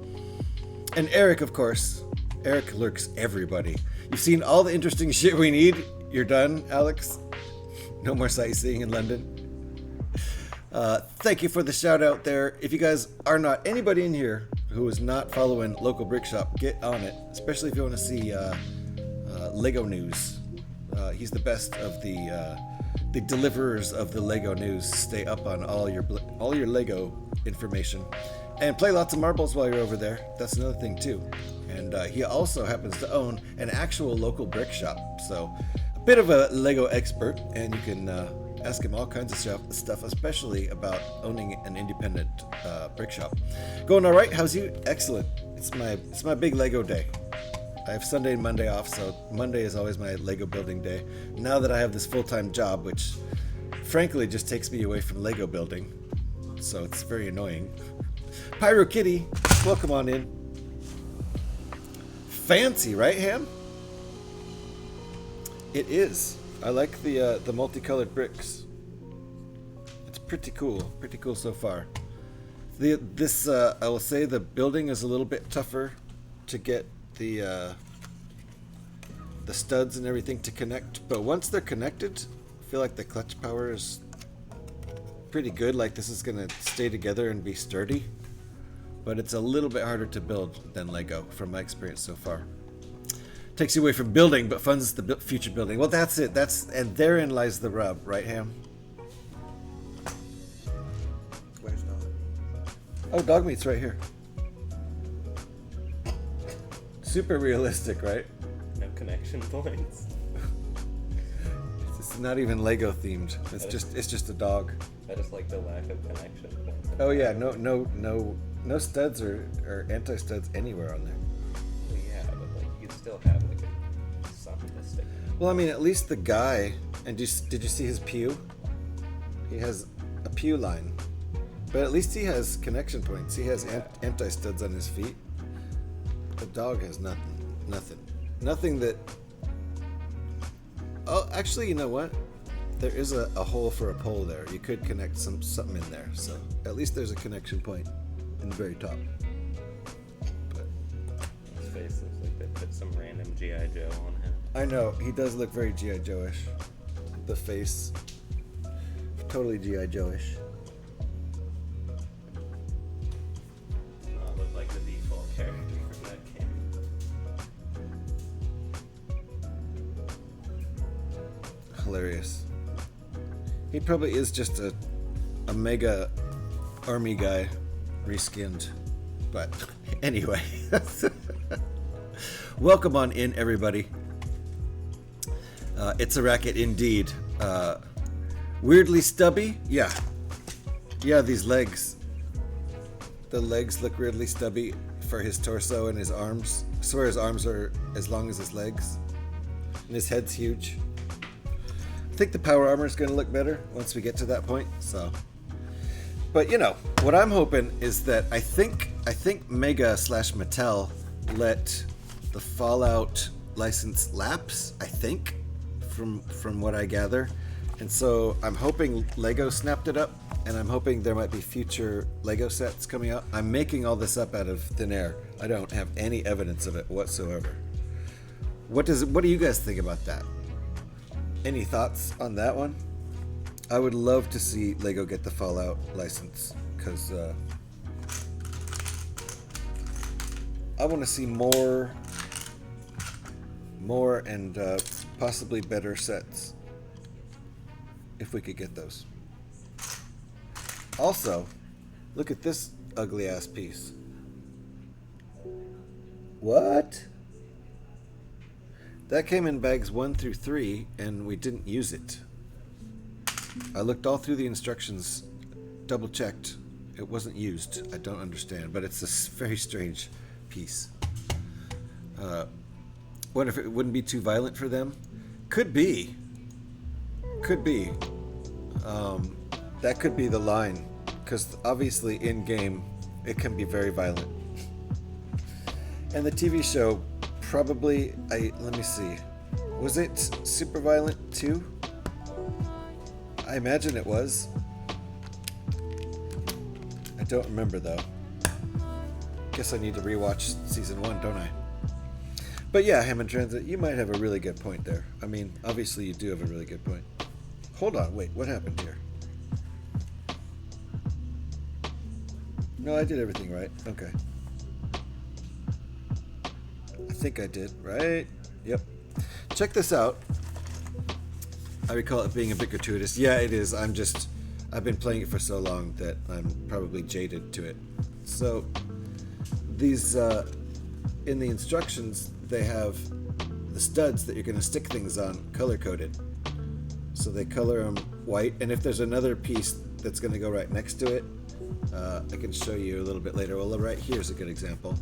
And Eric, of course. Eric lurks everybody. You've seen all the interesting shit we need. You're done, Alex. No more sightseeing in London. Thank you for the shout out there. If you guys are not anybody in here who is not following Local Brick Shop, get on it. Especially if you want to see Lego news. He's the best of the deliverers of the Lego news. Stay up on all your Lego information, and play lots of marbles while you're over there. That's another thing too. And he also happens to own an actual local brick shop, so a bit of a Lego expert. And you can ask him all kinds of stuff, especially about owning an independent brick shop. Going all right? How's you? Excellent. It's my big Lego day. I have Sunday and Monday off, so Monday is always my Lego building day. Now that I have this full-time job, which frankly just takes me away from Lego building, so it's very annoying. Pyro Kitty, welcome on in. Fancy, right, Ham? It is. I like the multicolored bricks. It's pretty cool so far. This I will say the building is a little bit tougher to get the studs and everything to connect, but once they're connected, I feel like the clutch power is pretty good. Like this is gonna stay together and be sturdy, but it's a little bit harder to build than Lego from my experience so far. Takes you away from building, but funds the future building. Well, that's it. And therein lies the rub, right, Ham? Where's Dog? Oh, dog meat's right here. Super realistic, right? No connection points. It's not even Lego themed. It's just a dog. I just like the lack of connection points. Oh yeah, no studs or anti-studs anywhere on there. Well, yeah, but like you'd still have like something to stick. Well, I mean, at least the guy. And did you see his pew? He has a pew line, but at least he has connection points. He has anti-studs on his feet. The dog has nothing that. Oh, actually, you know what? There is a hole for a pole there. You could connect something in there. So at least there's a connection point in the very top. But His face looks like they put some random G.I. Joe on him. I know he does look very G.I. Joe-ish. The face, totally G.I. Joe-ish. Look like the default character from that game. Hilarious. He probably is just a mega army guy reskinned. But anyway. Welcome on in, everybody. It's a racket indeed. Weirdly stubby? Yeah. Yeah, these legs. The legs look weirdly stubby for his torso and his arms. I swear his arms are as long as his legs. And his head's huge. I think the power armor is going to look better once we get to that point. So, but you know what I'm hoping is that I think Mega / Mattel let the Fallout license lapse. I think from what I gather, and so I'm hoping Lego snapped it up, and I'm hoping there might be future Lego sets coming out. I'm making all this up out of thin air. I don't have any evidence of it whatsoever. What do you guys think about that? Any thoughts on that one? I would love to see Lego get the Fallout license, because I want to see more and possibly better sets, if we could get those. Also, look at this ugly ass piece. What? That came in bags 1 through 3, and we didn't use it. I looked all through the instructions, double checked. It wasn't used. I don't understand, but it's a very strange piece. What if it wouldn't be too violent for them? Could be. That could be the line, because obviously in game it can be very violent. And the TV show probably, let me see, was it super violent too? I imagine it was. I don't remember though. Guess I need to rewatch season 1, don't I? But yeah, Hammond Transit, you might have a really good point there. I mean, obviously you do have a really good point. Hold on, wait, what happened here? No, I did everything right. Okay. I think I did, right? Yep. Check this out. I recall it being a bit gratuitous. Yeah, it is. I've been playing it for so long that I'm probably jaded to it. So, these, in the instructions, they have the studs that you're going to stick things on color-coded. So they color them white, and if there's another piece that's going to go right next to it, I can show you a little bit later. Well, right here's a good example.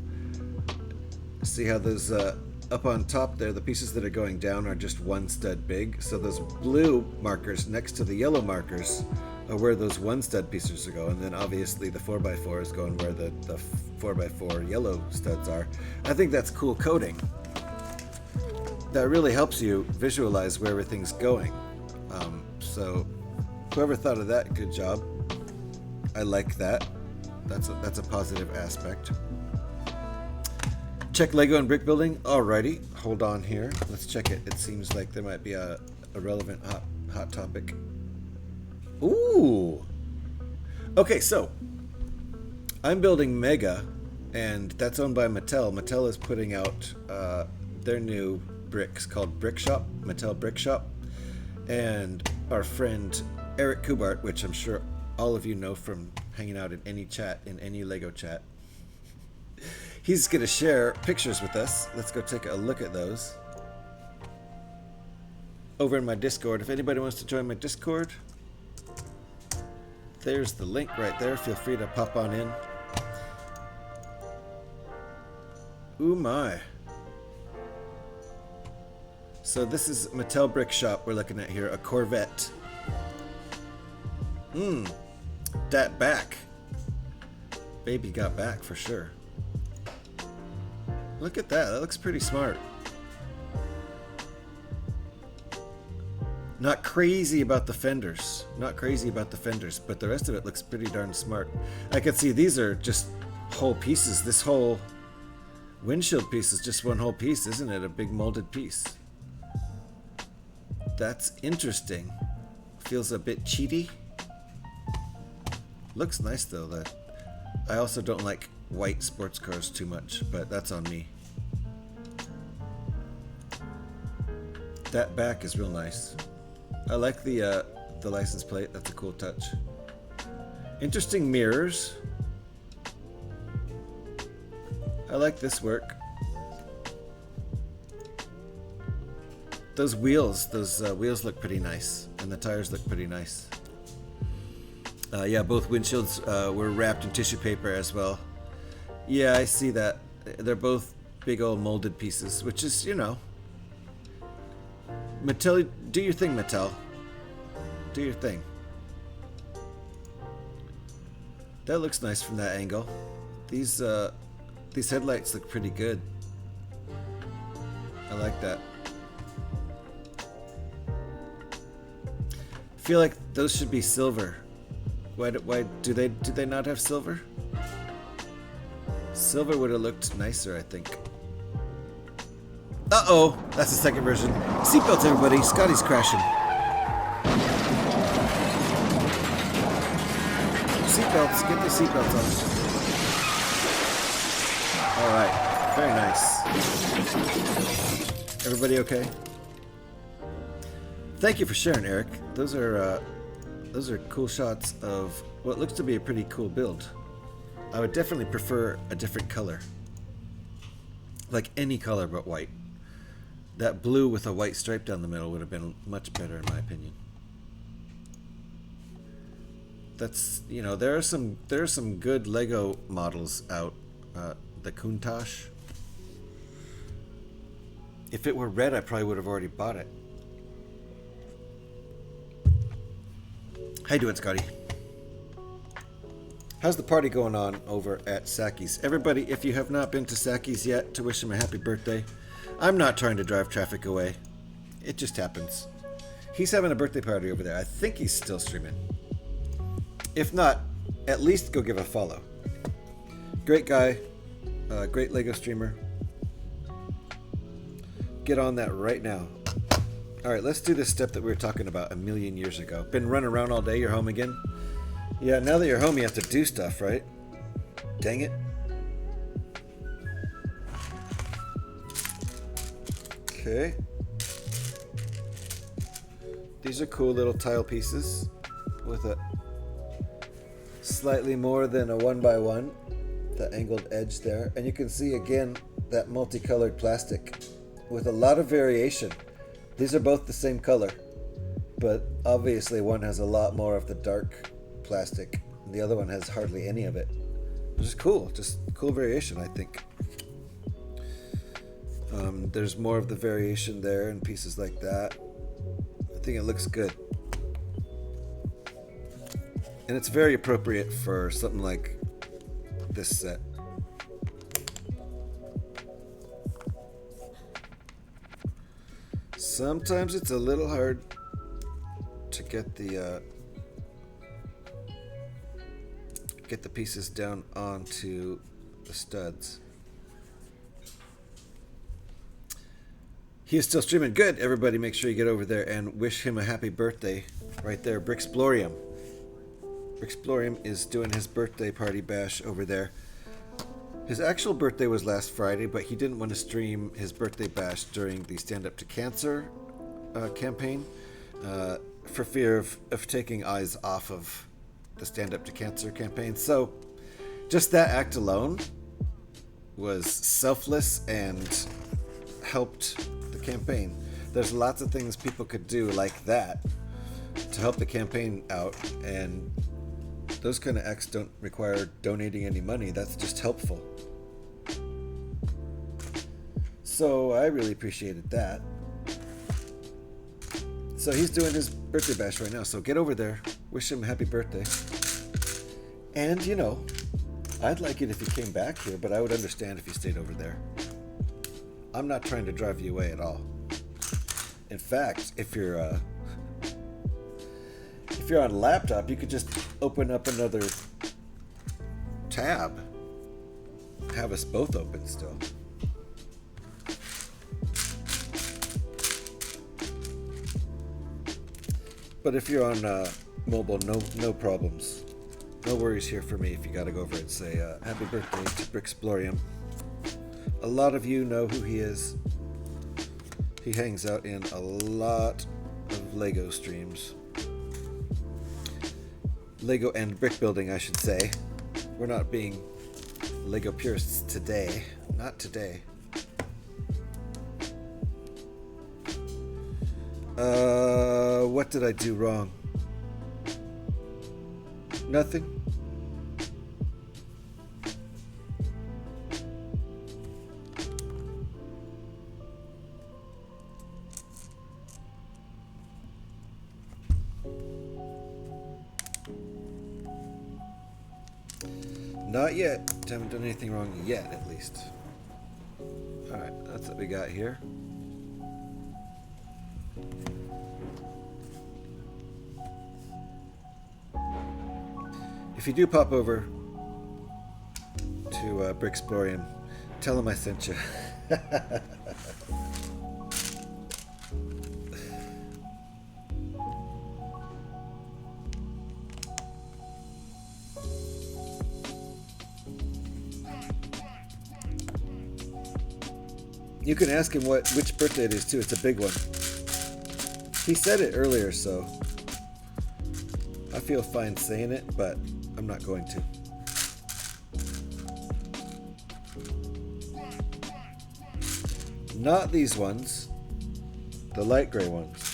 See how those up on top there, the pieces that are going down are just one stud big. So those blue markers next to the yellow markers are where those one stud pieces are going. And then obviously the 4x4 is going where the 4x4 yellow studs are. I think that's cool coding. That really helps you visualize where everything's going. So whoever thought of that, good job. I like that. That's a positive aspect. Check Lego and brick building. Alrighty, hold on here. Let's check it. It seems like there might be a relevant hot topic. Ooh. Okay, so I'm building Mega, and that's owned by Mattel. Mattel is putting out their new bricks called Brick Shop, Mattel Brick Shop, and our friend Eric Kubart, which I'm sure all of you know from hanging out in any chat, in any Lego chat. He's going to share pictures with us. Let's go take a look at those. Over in my Discord. If anybody wants to join my Discord, there's the link right there. Feel free to pop on in. Ooh my. So this is Mattel Brick Shop we're looking at here. A Corvette. That back. Baby got back for sure. Look at that. That looks pretty smart. Not crazy about the fenders. Not crazy about the fenders, but the rest of it looks pretty darn smart. I can see these are just whole pieces. This whole windshield piece is just one whole piece, isn't it? A big molded piece. That's interesting. Feels a bit cheaty. Looks nice though. That I also don't like white sports cars too much, but that's on me. That back is real nice. I like the license plate. That's a cool touch. Interesting mirrors. I like this work. Those wheels look pretty nice, and the tires look pretty nice. Yeah, both windshields were wrapped in tissue paper as well. Yeah, I see that. They're both big old molded pieces, which is, you know. Mattel, do your thing, Mattel. Do your thing. That looks nice from that angle. These headlights look pretty good. I like that. I feel like those should be silver. Why do they not have silver? Silver would have looked nicer, I think. Uh-oh, that's the second version. Seatbelts, everybody. Scotty's crashing. Seatbelts, get the seatbelts on. All right, very nice. Everybody okay? Thank you for sharing, Eric. Those are cool shots of what looks to be a pretty cool build. I would definitely prefer a different color. Like any color but white. That blue with a white stripe down the middle would have been much better in my opinion. That's, you know, there are some good Lego models out. The Countach. If it were red, I probably would have already bought it. How you doing, Scotty? How's the party going on over at Saki's? Everybody, if you have not been to Saki's yet to wish him a happy birthday, I'm not trying to drive traffic away. It just happens. He's having a birthday party over there. I think he's still streaming. If not, at least go give a follow. Great guy. Great Lego streamer. Get on that right now. Alright, let's do this step that we were talking about a million years ago. Been running around all day, you're home again? Yeah, now that you're home, you have to do stuff, right? Dang it. Okay. These are cool little tile pieces with a slightly more than a 1x1, the angled edge there. And you can see again that multicolored plastic with a lot of variation. These are both the same color, but obviously one has a lot more of the dark plastic and the other one has hardly any of it, which is cool. Just cool variation, I think. There's more of the variation there and pieces like that. I think it looks good, and it's very appropriate for something like this set. Sometimes it's a little hard to get the pieces down onto the studs. He is still streaming. Good. Everybody make sure you get over there and wish him a happy birthday. Right there, Brickbuilding. Brickbuilding is doing his birthday party bash over there. His actual birthday was last Friday, but he didn't want to stream his birthday bash during the Stand Up to Cancer campaign for fear of taking eyes off of the Stand Up to Cancer campaign. So just that act alone was selfless and helped the campaign. There's lots of things people could do like that to help the campaign out, and those kind of acts don't require donating any money. That's just helpful. So I really appreciated that. So he's doing his birthday bash right now, so get over there, wish him a happy birthday. And you know, I'd like it if he came back here, but I would understand if he stayed over there. I'm not trying to drive you away at all. In fact, if you're on a laptop, you could just open up another tab. Have us both open still. But if you're on mobile, no problems. No worries here for me if you gotta go over and say happy birthday to Brickbuilding. A lot of you know who he is. He hangs out in a lot of Lego streams. Lego and Brickbuilding, I should say. We're not being Lego purists today. Not today. What did I do wrong? Nothing. Not yet. Haven't done anything wrong yet, at least. Alright, that's what we got here. If you do pop over to Brickbuilding, tell him I sent you. You can ask him which birthday it is too. It's a big one. He said it earlier, so I feel fine saying it, but I'm not going to. Not these ones. The light gray ones.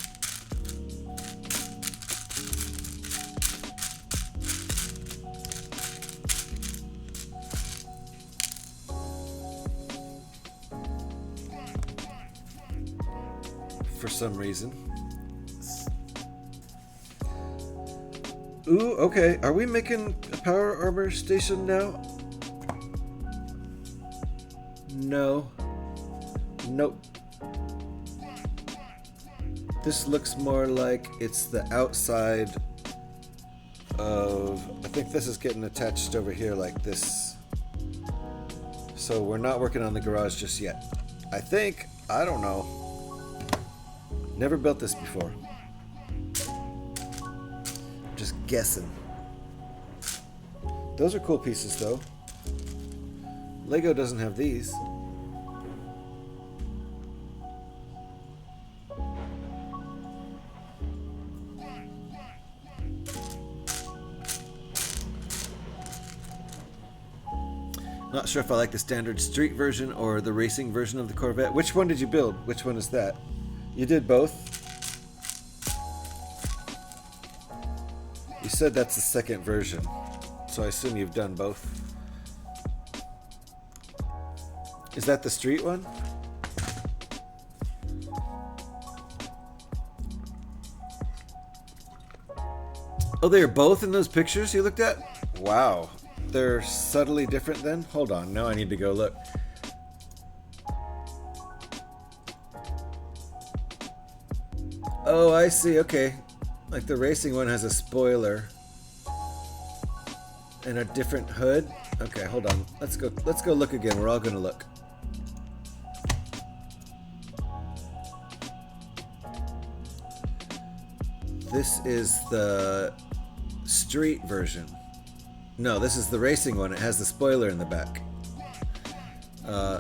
For some reason. Ooh, okay. Are we making a power armor station now? No. Nope. This looks more like it's the outside of... I think this is getting attached over here like this. So we're not working on the garage just yet. I think. I don't know. Never built this before. Just guessing. Those are cool pieces though. Lego doesn't have these. Not sure if I like the standard street version or the racing version of the Corvette. Which one did you build? Which one is that? You did both? You said that's the second version, so I assume you've done both. Is that the street one? Oh, they are both in those pictures you looked at? Wow. They're subtly different then? Hold on, now I need to go look. Oh, I see, okay. Like the racing one has a spoiler and a different hood. Okay, hold on. Let's go look again. We're all gonna look. This is the street version. No, this is the racing one. It has the spoiler in the back.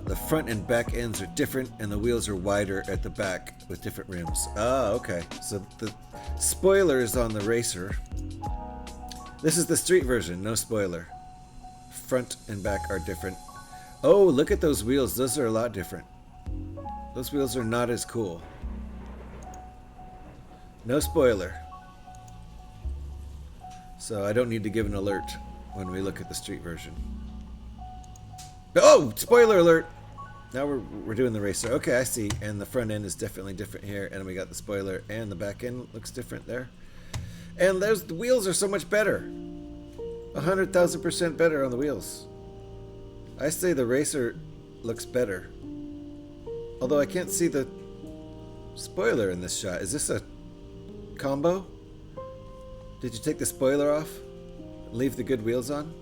The front and back ends are different, and the wheels are wider at the back with different rims. Ah, okay. So the spoiler is on the racer. This is the street version, no spoiler. Front and back are different. Oh, look at those wheels. Those are a lot different. Those wheels are not as cool. No spoiler. So I don't need to give an alert when we look at the street version. Oh, spoiler alert! Now we're doing the racer. Okay, I see. And the front end is definitely different here. And we got the spoiler, and the back end looks different there. And the wheels are so much better. 100,000% better on the wheels. I say the racer looks better. Although I can't see the spoiler in this shot. Is this a combo? Did you take the spoiler off? Leave the good wheels on?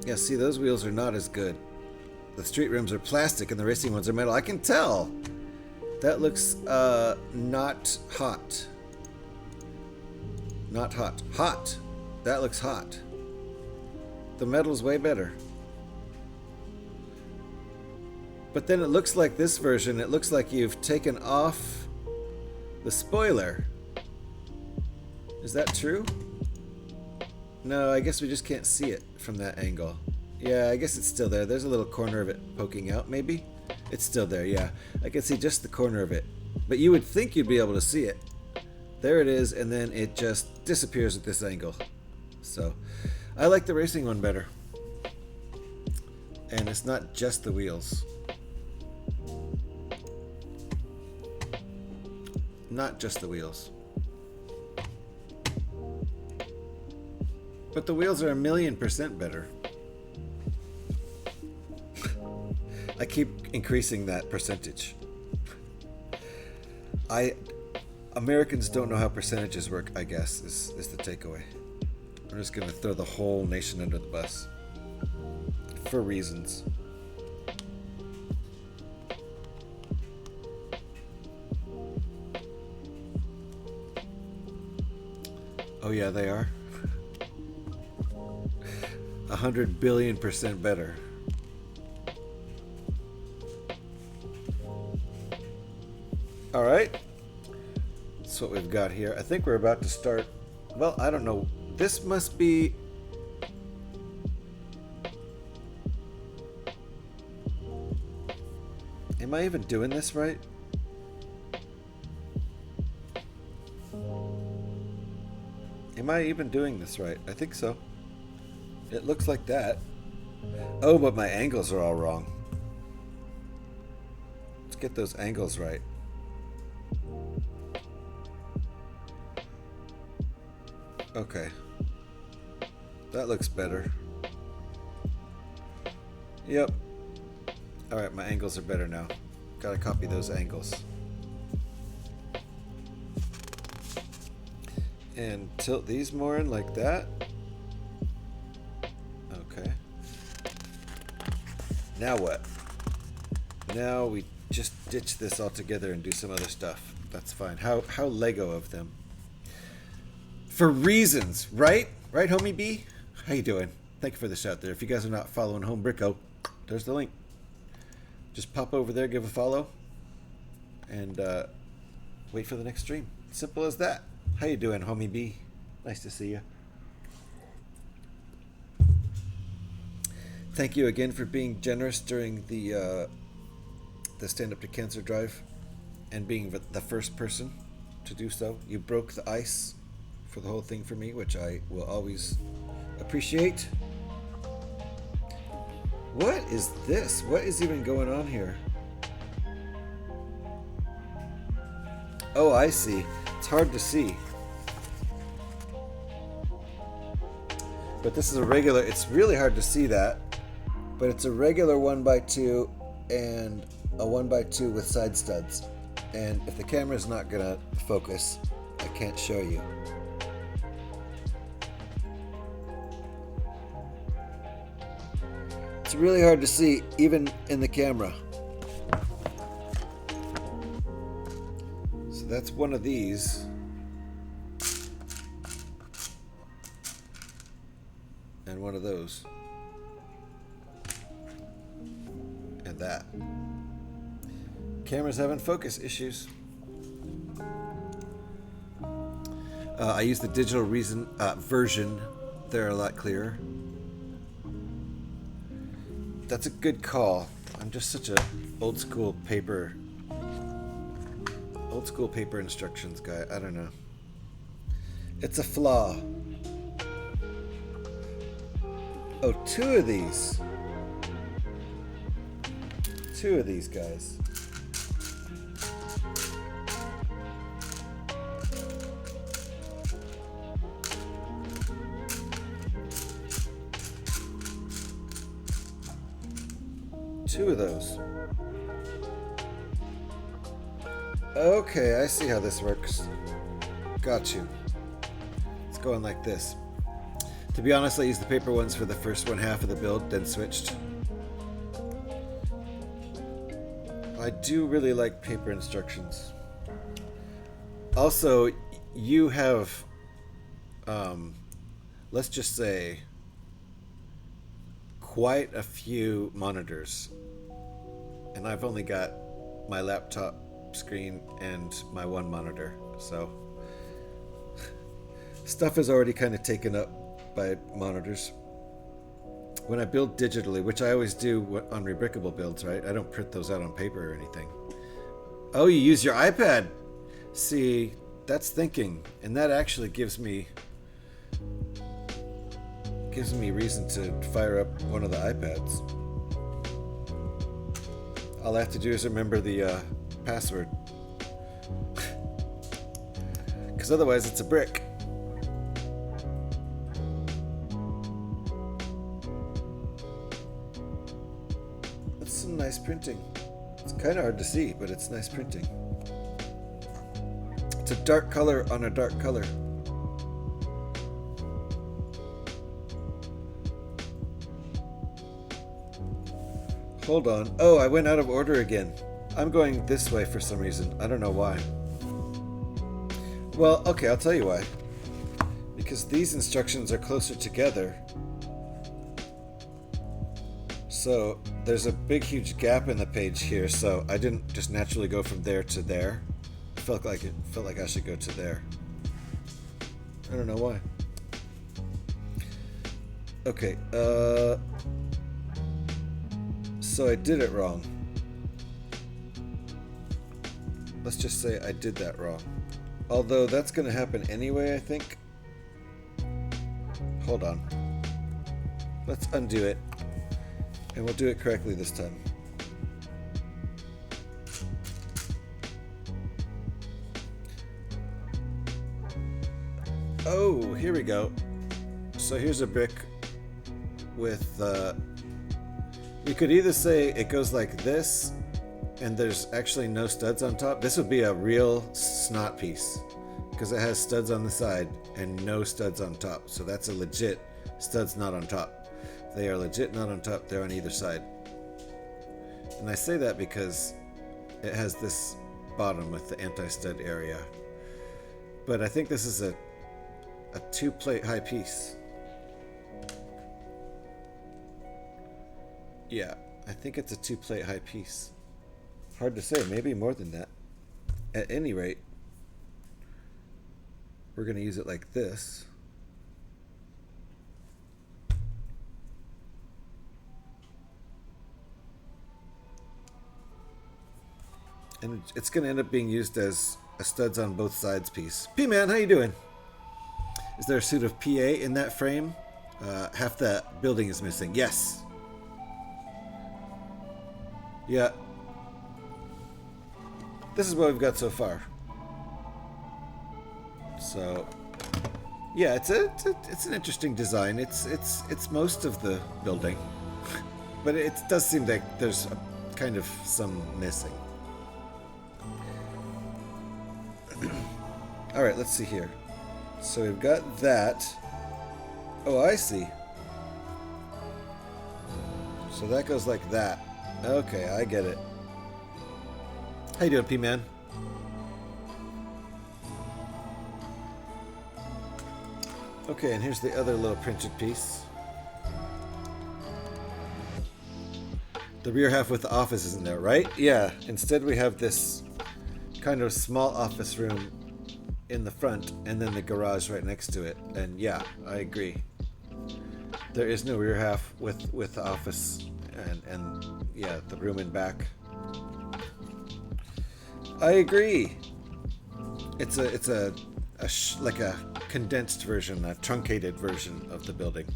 Yeah, see, those wheels are not as good. The street rims are plastic and the racing ones are metal. I can tell. That looks not hot. Not hot. Hot. That looks hot. The metal's way better. But then it looks like this version, it looks like you've taken off the spoiler. Is that true? No, I guess we just can't see it from that angle. Yeah, I guess it's still there. There's a little corner of it poking out, maybe? It's still there, yeah. I can see just the corner of it. But you would think you'd be able to see it. There it is, and then it just disappears at this angle. So, I like the racing one better. And it's not just the wheels. Not just the wheels. But the wheels are 1,000,000% better. I keep increasing that percentage. Americans don't know how percentages work, I guess, is the takeaway. I'm just going to throw the whole nation under the bus. For reasons. Oh yeah, they are. 100 billion% better. All right. That's what we've got here. I think we're about to start. Well, I don't know. This must be. Am I even doing this right? Am I even doing this right? I think so. It looks like that. Oh, but my angles are all wrong. Let's get those angles right. Okay. That looks better. Yep. Alright, my angles are better now. Gotta copy those angles. And tilt these more in like that. Okay. Now what? Now we just ditch this all together and do some other stuff. That's fine. How Lego of them. For reasons, right? Right, homie B? How you doing? Thank you for the shout there. If you guys are not following Home Bricko, there's the link. Just pop over there, give a follow, and wait for the next stream. Simple as that. How you doing, homie B? Nice to see you. Thank you again for being generous during the Stand Up to Cancer drive and being the first person to do so. You broke the ice for the whole thing for me, which I will always appreciate. What is this? What is even going on here? Oh, I see. It's hard to see. But this is a regular, it's really hard to see that. But it's a regular 1x2 and a 1x2 with side studs. And if the camera's not gonna focus, I can't show you. It's really hard to see, even in the camera. So that's one of these. And one of those. And that. Camera's having focus issues. I use the digital version. They're a lot clearer. That's a good call. I'm just such a old school paper instructions guy. I don't know. It's a flaw. Oh, two of these. Two of these guys. Two of those. Okay, I see how this works. Got you. It's going like this. To be honest, I used the paper ones for the first one half of the build, then switched. I do really like paper instructions. Also, you have, let's just say, quite a few monitors. And I've only got my laptop screen and my one monitor, so stuff is already kind of taken up by monitors. When I build digitally, which I always do on rebrickable builds, right? I don't print those out on paper or anything. Oh, you use your iPad. See, that's thinking, and that actually gives me reason to fire up one of the iPads. All I have to do is remember the password. Because otherwise it's a brick. That's some nice printing. It's kind of hard to see, but it's nice printing. It's a dark color on a dark color. Hold on. Oh, I went out of order again. I'm going this way for some reason. I don't know why. Well, okay, I'll tell you why. Because these instructions are closer together. So there's a big, huge gap in the page here, so I didn't just naturally go from there to there. It felt like I should go to there. I don't know why. Okay, so I did it wrong. Let's just say I did that wrong. Although that's going to happen anyway, I think. Hold on. Let's undo it. And we'll do it correctly this time. Oh, here we go. So here's a brick with, you could either say it goes like this, and there's actually no studs on top. This would be a real snot piece, because it has studs on the side and no studs on top. So that's a legit studs not on top. They are legit not on top, they're on either side. And I say that because it has this bottom with the anti-stud area. But I think this is a 2-plate high piece. Yeah, I think it's a 2-plate high piece. Hard to say, maybe more than that. At any rate, we're going to use it like this. And it's going to end up being used as a studs on both sides piece. P-Man, how you doing? Is there a suit of PA in that frame? Half the building is missing. Yes. Yeah. This is what we've got so far. So, yeah, it's an interesting design. It's most of the building, but it does seem like there's kind of some missing. All right, let's see here. So we've got that. Oh, I see. So that goes like that. Okay, I get it. How you doing, P-Man? Okay, and here's the other little printed piece. The rear half with the office is in there, right? Yeah, instead we have this kind of small office room in the front and then the garage right next to it. And yeah, I agree. There is no rear half with the office and yeah, the room in back. I agree. It's like a condensed version, a truncated version of the building.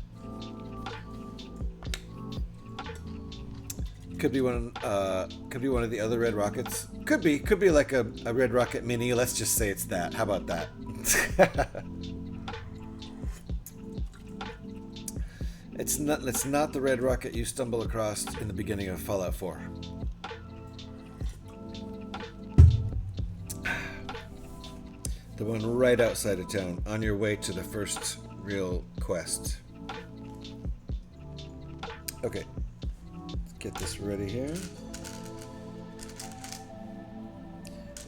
Could be one of the other red rockets. Could be like a red rocket mini. Let's just say it's that. How about that? It's not the red rocket you stumble across in the beginning of Fallout 4. The one right outside of town, on your way to the first real quest. Okay, let's get this ready here.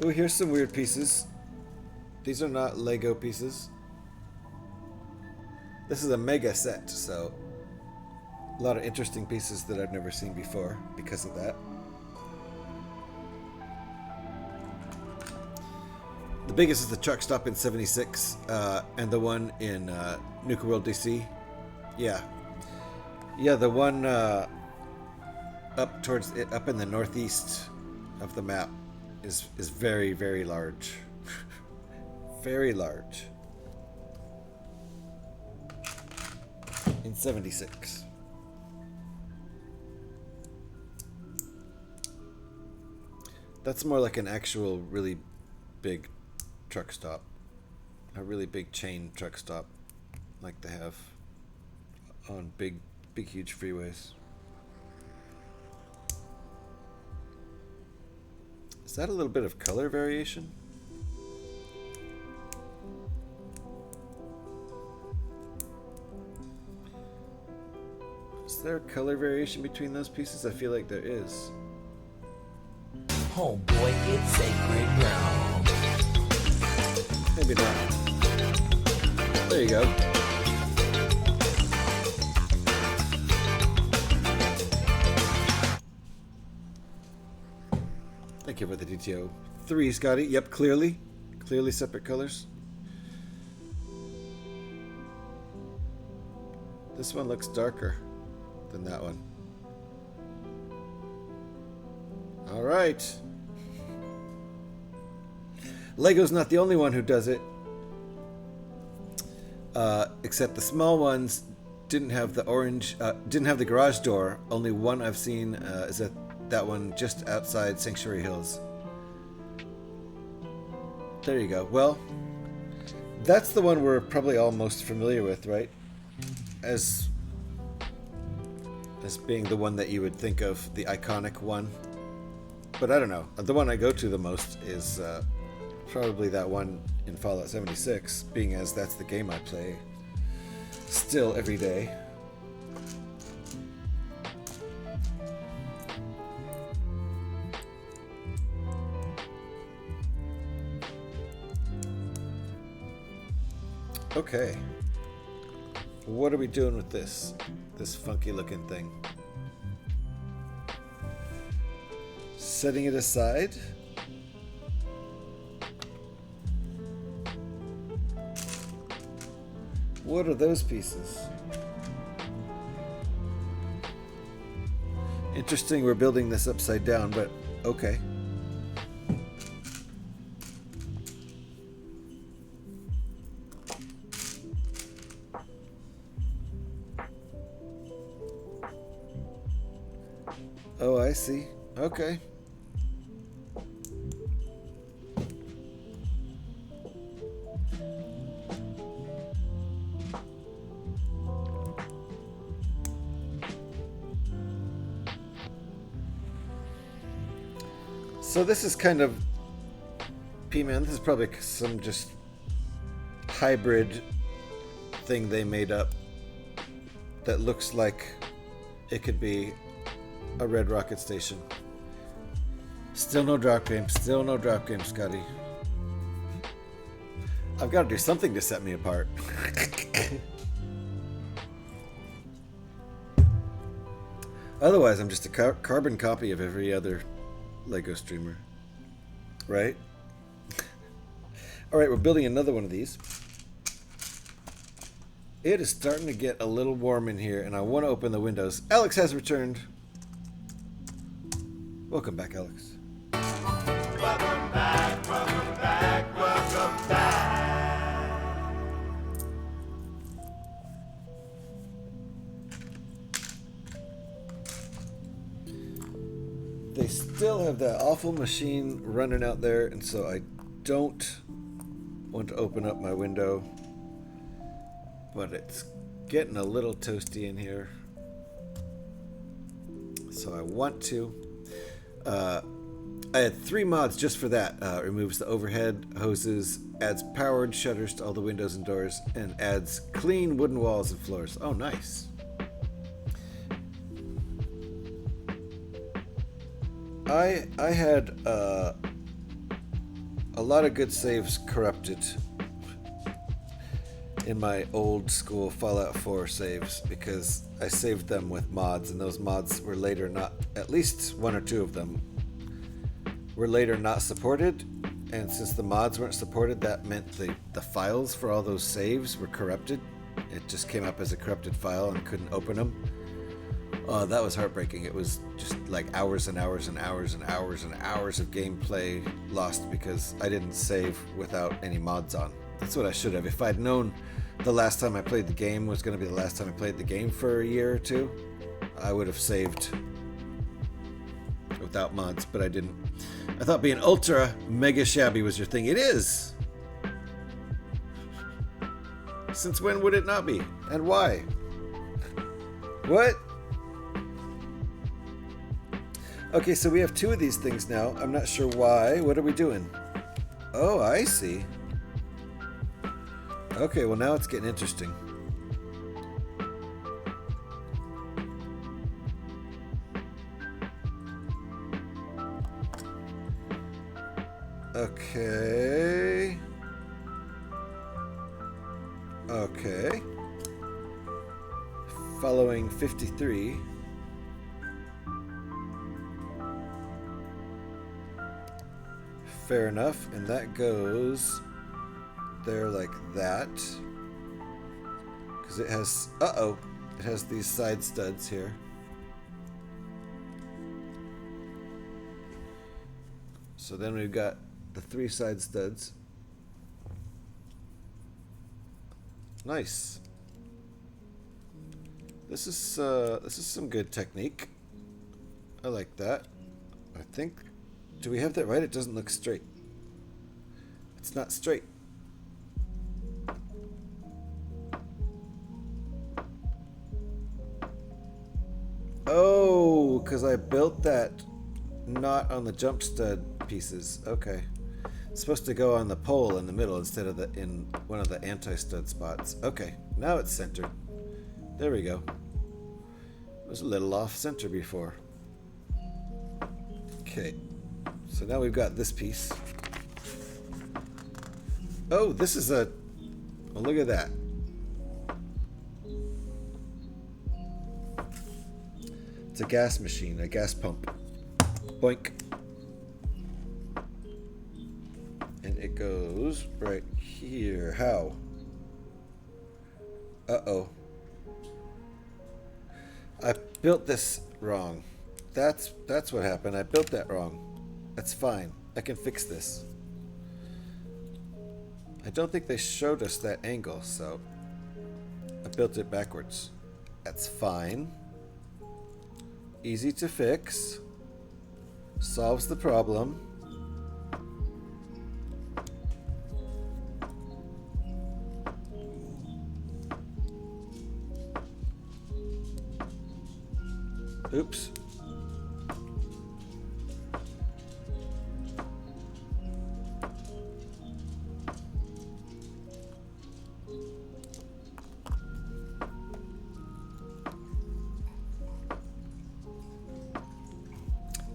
Oh, here's some weird pieces. These are not Lego pieces. This is a mega set, so a lot of interesting pieces that I've never seen before because of that. The biggest is the truck stop in 76, and the one in Nuka World, DC. Yeah, the one up in the northeast of the map is very, very large, very large. In 76. That's more like an actual really big truck stop, a really big chain truck stop like they have on big huge freeways. Is that a little bit of color variation? Is there a color variation between those pieces? I feel like there is. Oh boy, it's sacred ground. Maybe not. There you go. Thank you for the DTO. 3, Scotty. Yep, clearly separate colors. This one looks darker than that one. All right. Lego's not the only one who does it. Except the small ones didn't have the orange, didn't have the garage door. Only one I've seen is that one just outside Sanctuary Hills. There you go. Well, that's the one we're probably all most familiar with, right? As being the one that you would think of, the iconic one. But I don't know. The one I go to the most is probably that one in Fallout 76, being as that's the game I play still every day. Okay. What are we doing with this funky looking thing? Setting it aside. What are those pieces? Interesting, we're building this upside down, but okay. Oh, I see. Okay. So this is kind of, P-Man, this is probably some just hybrid thing they made up that looks like it could be a red rocket station. Still no drop game, Scotty. I've got to do something to set me apart. Otherwise, I'm just a carbon copy of every other Lego streamer. Right? Alright, we're building another one of these. It is starting to get a little warm in here, and I want to open the windows. Alex has returned. Welcome back, Alex. Welcome back, welcome back, welcome back. They still have that awful machine running out there, and so I don't want to open up my window. But it's getting a little toasty in here. So I want to. I had 3 mods just for that. Removes the overhead hoses, adds powered shutters to all the windows and doors, and adds clean wooden walls and floors. Oh, nice. I had a lot of good saves corrupted in my old school Fallout 4 saves because I saved them with mods, and those mods were later not, at least 1 or 2 of them were later not supported, and since the mods weren't supported, that meant the files for all those saves were corrupted. It just came up as a corrupted file and couldn't open them. That was heartbreaking. It was just like hours and hours and hours and hours and hours of gameplay lost because I didn't save without any mods on. That's what I should have. If I'd known the last time I played the game was going to be the last time I played the game for a year or 2, I would have saved without mods, but I didn't. I thought being ultra mega shabby was your thing. It is! Since when would it not be? And why? What? Okay, so we have 2 of these things now. I'm not sure why. What are we doing? Oh, I see. Okay, well now it's getting interesting. Okay. Okay. Following 53. Fair enough, and that goes there like that. Because it has, it has these side studs here. So then we've got the 3 side studs. Nice. This is some good technique. I like that. I think. Do we have that right? It doesn't look straight. It's not straight. Oh, because I built that not on the jump stud pieces. Okay. It's supposed to go on the pole in the middle instead of in one of the anti-stud spots. Okay, now it's centered. There we go. It was a little off center before. Okay, so now we've got this piece. Oh, this is a... Oh, look at that. It's a gas machine, a gas pump. Boink. And it goes right here. How? Uh-oh. I built this wrong. That's what happened. I built that wrong. That's fine. I can fix this. I don't think they showed us that angle, so I built it backwards. That's fine. Easy to fix. Solves the problem. Oops.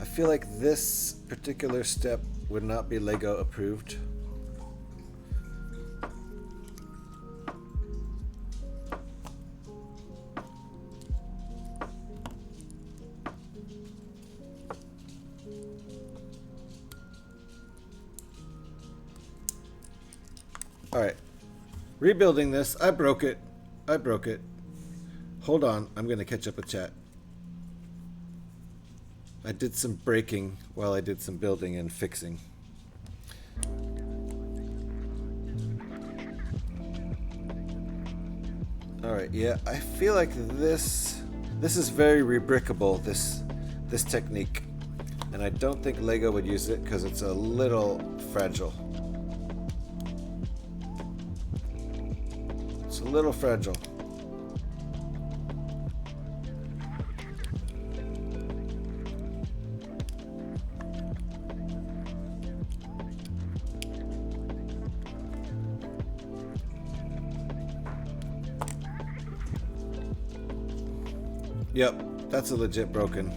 I feel like this particular step would not be Lego approved. Alright. Rebuilding this. I broke it. I broke it. Hold on. I'm going to catch up with chat. I did some breaking while I did some building and fixing. Alright, yeah. I feel like this is very rebrickable, this technique. And I don't think Lego would use it because it's a little fragile. It's a little fragile. Yep, that's a legit broken.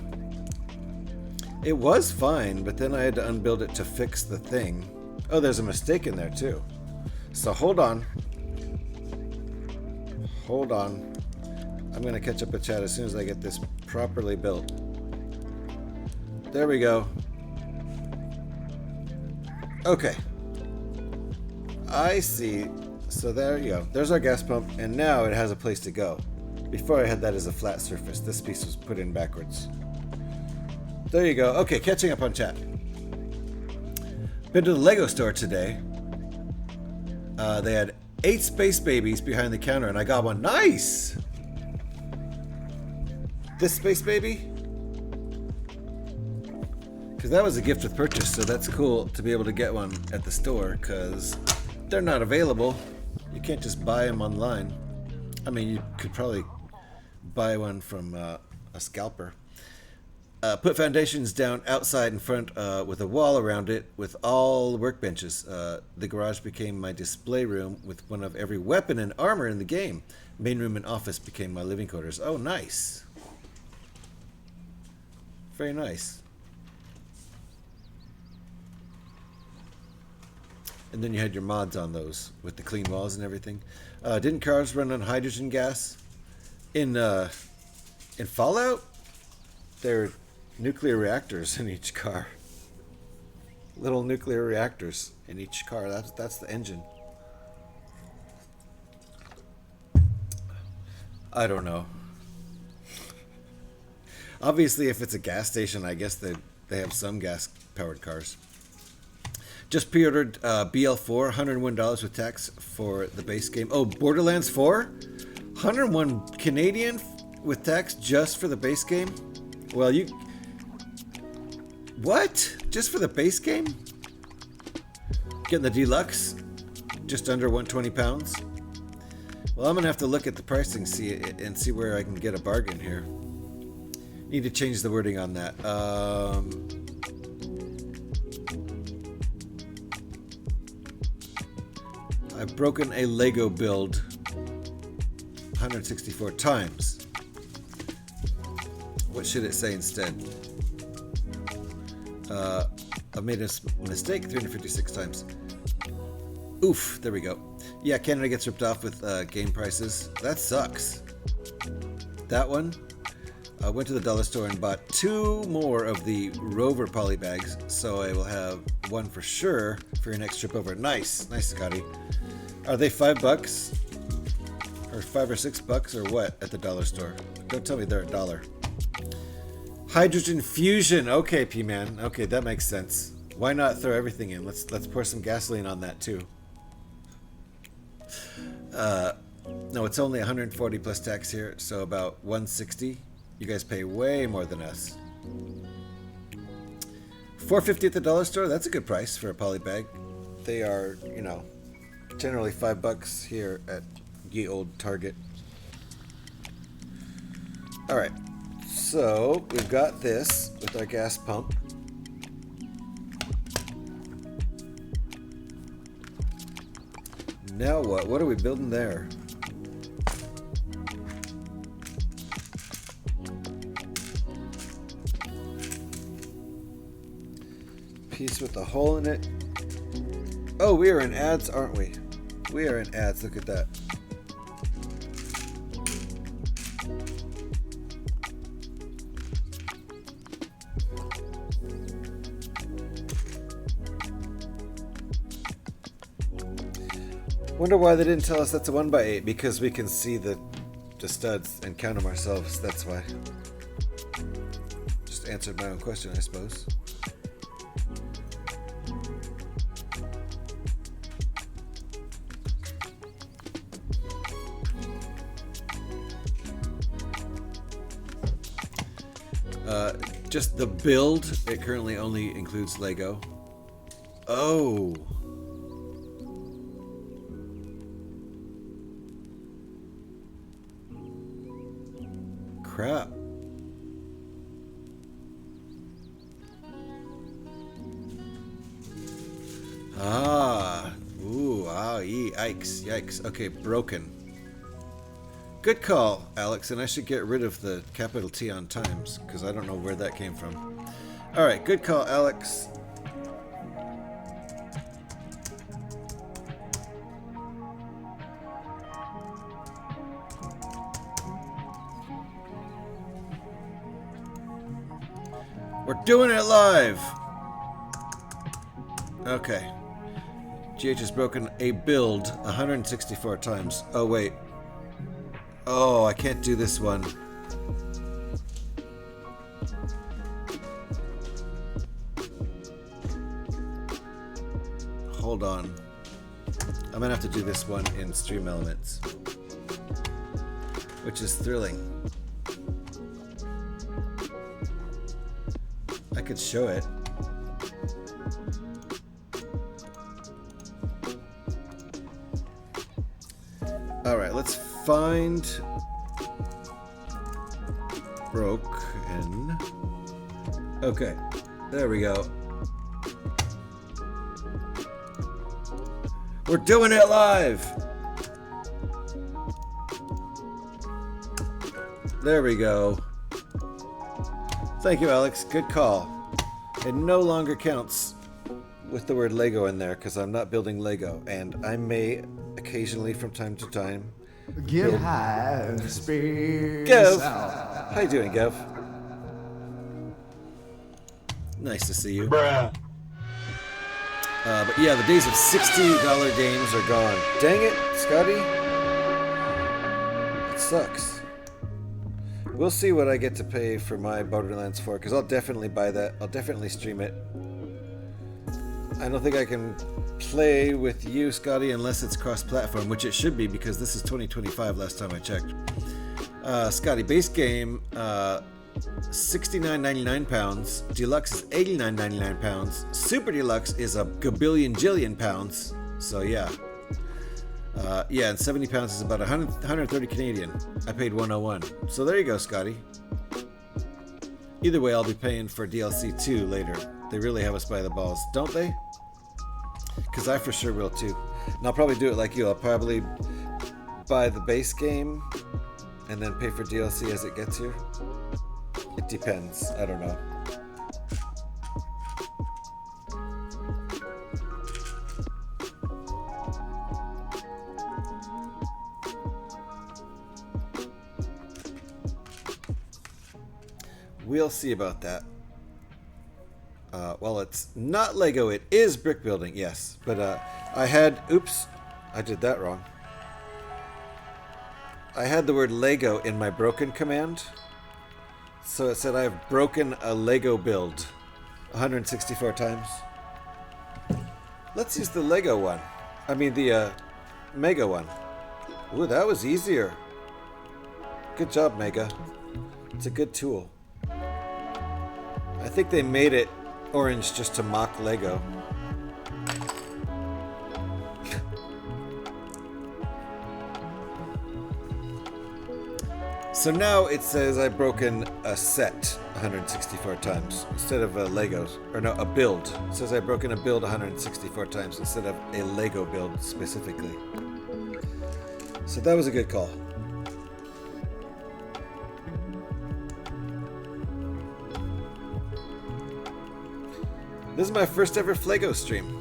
It was fine, but then I had to unbuild it to fix the thing. Oh, there's a mistake in there too. So hold on. Hold on. I'm gonna catch up with chat as soon as I get this properly built. There we go. Okay. I see. So there you go. There's our gas pump, and now it has a place to go. Before I had that as a flat surface. This piece was put in backwards. There you go. Okay, catching up on chat. Been to the Lego store today. They had 8 space babies behind the counter, and I got one. Nice! This space baby? Because that was a gift with purchase, so that's cool to be able to get one at the store, because they're not available. You can't just buy them online. I mean, you could probably buy one from a scalper. Put foundations down outside in front with a wall around it with all workbenches. The garage became my display room with one of every weapon and armor in the game. Main room and office became my living quarters. Oh, nice. Very nice. And then you had your mods on those with the clean walls and everything. Didn't cars run on hydrogen gas? In Fallout, there are nuclear reactors in each car. Little nuclear reactors in each car. That's the engine. I don't know. Obviously, if it's a gas station, I guess they have some gas-powered cars. Just pre-ordered BL4, $101 with tax for the base game. Oh, Borderlands 4? 101 Canadian With tax just for the base game? Well, you... What? Just for the base game? Getting the deluxe? Just under 120 pounds? Well, I'm going to have to look at the pricing and see where I can get a bargain here. Need to change the wording on that. I've broken a Lego build 164 times. What should it say instead? I've made a mistake 356 times. Oof, there we go. Yeah, Canada gets ripped off with game prices. That sucks. That one. I went to the dollar store and bought 2 more of the Rover poly bags, so I will have one for sure for your next trip over. Nice, nice, Scotty. Are they $5 or $5 or $6 or what at the dollar store? Don't tell me they're $1. Hydrogen fusion. Okay, P-Man. Okay, that makes sense. Why not throw everything in? Let's pour some gasoline on that too. No, it's only 140 plus tax here, so about 160. You guys pay way more than us. $4.50 at the dollar store. That's a good price for a poly bag. They are, you know, generally $5 here at ye old Target. All right, so we've got this with our gas pump. Now what? What are we building there? Piece with a hole in it. Oh, we are in ads, aren't we? We are in ads. Look at that. Wonder why they didn't tell us that's a 1x8, because we can see the studs and count them ourselves. That's why. Just answered my own question, I suppose. Just the build, it currently only includes Lego. Oh. Crap. Ah. Ooh, yikes, yikes. Okay, broken. Good call, Alex, and I should get rid of the capital T on times, because I don't know where that came from. Alright, good call, Alex. We're doing it live! Okay. GH has broken a build 164 times. Oh, wait. Oh, I can't do this one. Hold on. I'm gonna have to do this one in Stream Elements, which is thrilling. I could show it. Alright, let's find broken. Okay, there we go. We're doing it live! There we go. Thank you, Alex. Good call. It no longer counts with the word Lego in there because I'm not building Lego, and I may occasionally from time to time Get high, space. Gev! How you doing, Gev? Nice to see you. Bruh. But yeah, the days of $60 games are gone. Dang it, Scotty. It sucks. We'll see what I get to pay for my Borderlands 4, because I'll definitely buy that. I'll definitely stream it. I don't think I can play with you, Scotty, unless it's cross-platform, which it should be, because this is 2025 last time I checked. Scotty, base game, 69.99 pounds. Deluxe is 89.99 pounds. Super Deluxe is a gabillion jillion pounds. So yeah. Yeah, and 70 pounds is about 130 Canadian. I paid 101. So there you go, Scotty. Either way, I'll be paying for DLC 2 later. They really have us by the balls, don't they? Because I for sure will too. And I'll probably do it like you. I'll probably buy the base game and then pay for DLC as it gets here. It depends. I don't know. We'll see about that. Well, it's not Lego, it is Brickbuilding, yes. But I had, oops, I did that wrong. I had the word Lego in my broken command. So it said I've broken a Lego build 164 times. Let's use the Lego one. I mean the Mega one. Ooh, that was easier. Good job, Mega. It's a good tool. I think they made it orange just to mock Lego. So now it says I've broken a set 164 times instead of a Legos, or no, a build. It says I've broken a build 164 times instead of a Lego build specifically. So that was a good call. This is my first ever Flago stream.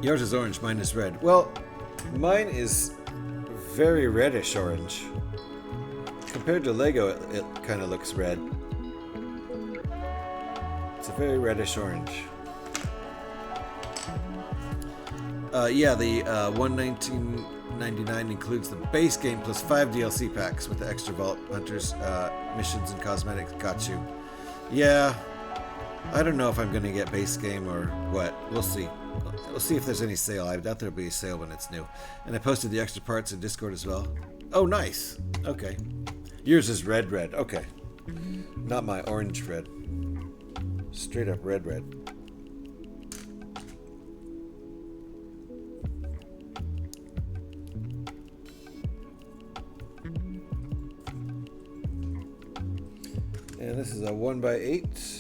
Yours is orange, mine is red. Well, mine is very reddish orange. Compared to Lego, it kind of looks red. It's a very reddish orange. Yeah, the $119.99 includes the base game plus 5 DLC packs with the extra Vault Hunters missions and cosmetics. Got you. Yeah, I don't know if I'm going to get base game or what. We'll see. We'll see if there's any sale. I doubt there'll be a sale when it's new. And I posted the extra parts in Discord as well. Oh, nice. Okay. Yours is red. Okay. Not my orange red. Straight up red. And this is a 1x8.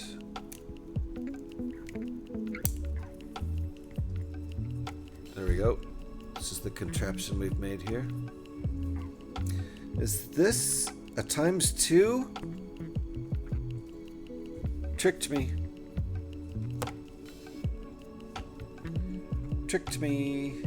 There we go. This is the contraption we've made here. Is this a ×2? Tricked me. Tricked me.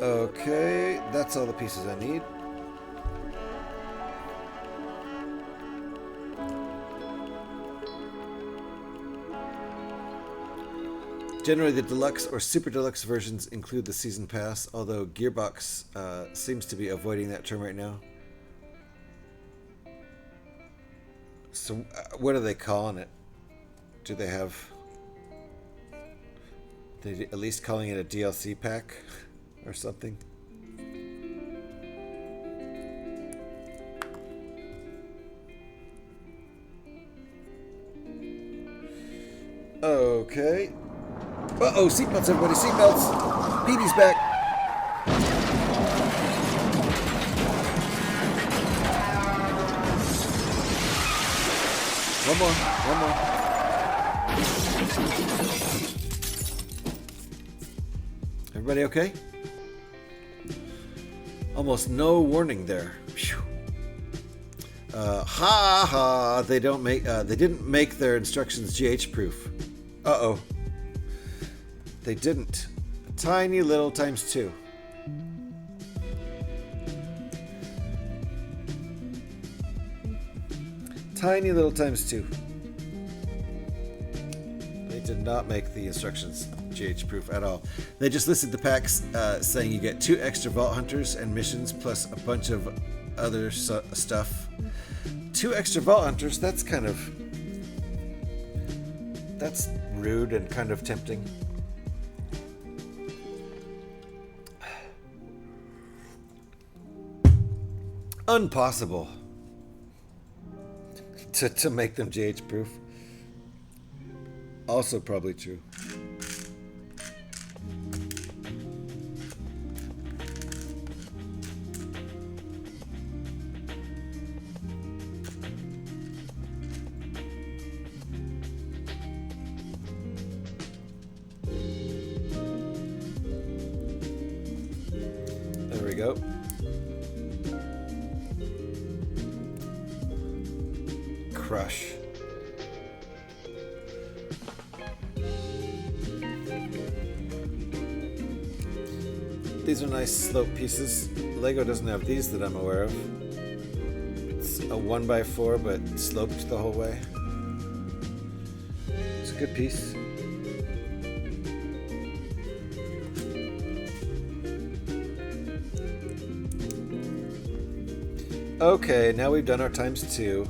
Okay, that's all the pieces I need. Generally, the deluxe or super deluxe versions include the season pass, although Gearbox seems to be avoiding that term right now. So, what are they calling it? Do they have... They at least calling it a DLC pack? Or something. Okay. Uh-oh, seatbelts, everybody, seatbelts! Petey's back! One more. Everybody okay? Almost no warning there. Phew. They didn't make their instructions GH proof. Uh-oh. They didn't. A tiny little ×2. Tiny little ×2. They did not make the instructions GH proof at all. They just listed the packs saying you get 2 extra Vault Hunters and missions plus a bunch of other stuff. 2 extra Vault Hunters, that's rude and kind of tempting. Impossible to make them GH proof. Also probably true. There we go. Crush. These are nice slope pieces. Lego doesn't have these that I'm aware of. It's a 1x4 but sloped the whole way. It's a good piece. Okay, now we've done our ×2.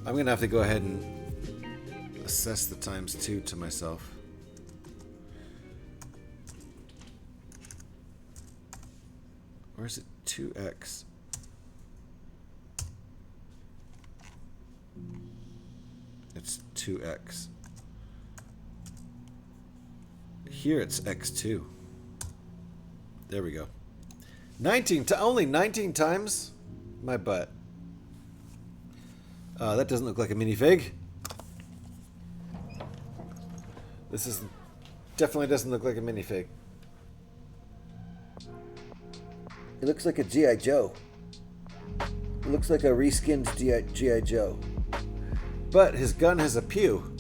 I'm gonna have to go ahead and assess the ×2 to myself. Or is it 2x? It's 2x. Here it's x2. There we go. 19 to only 19 times? My butt. That doesn't look like a minifig. This definitely doesn't look like a minifig. It looks like a G.I. Joe. It looks like a reskinned G.I. Joe. But his gun has a pew.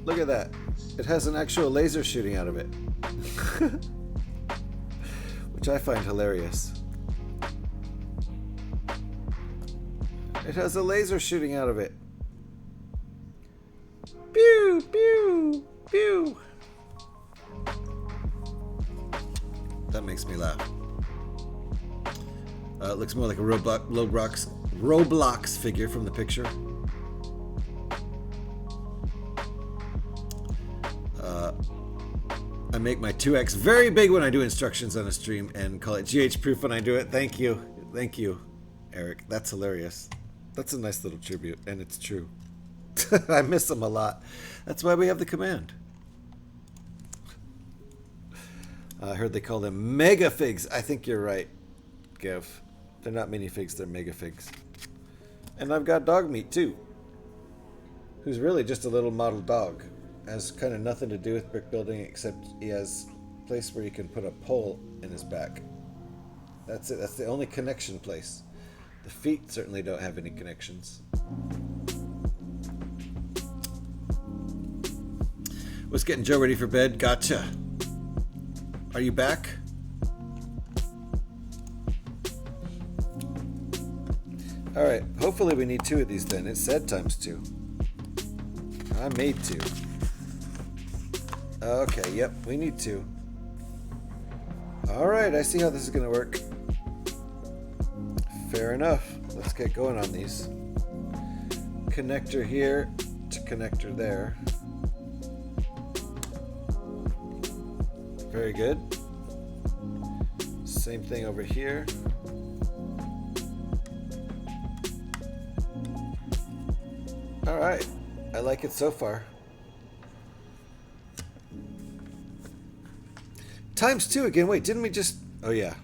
Look at that. It has an actual laser shooting out of it. Which I find hilarious. It has a laser shooting out of it. Pew, pew, pew. That makes me laugh. It looks more like a Roblox figure from the picture. I make my 2x very big when I do instructions on a stream and call it GH proof when I do it. Thank you. Thank you, Eric. That's hilarious. That's a nice little tribute, and it's true. I miss them a lot. That's why we have the command. I heard they call them mega figs. I think you're right, Gev. They're not minifigs, they're mega figs. And I've got dog meat too, who's really just a little model dog. Has kind of nothing to do with brick building except he has a place where you can put a pole in his back. That's it. That's the only connection place. The feet certainly don't have any connections. Was getting Joe ready for bed. Gotcha. Are you back? All right. Hopefully we need 2 of these then. It said ×2. I made 2. Okay. Yep. We need 2. All right. I see how this is going to work. Fair enough. Let's get going on these. Connector here to connector there. Very good. Same thing over here. All right. I like it so far. ×2 again. Wait, didn't we just... Oh, yeah.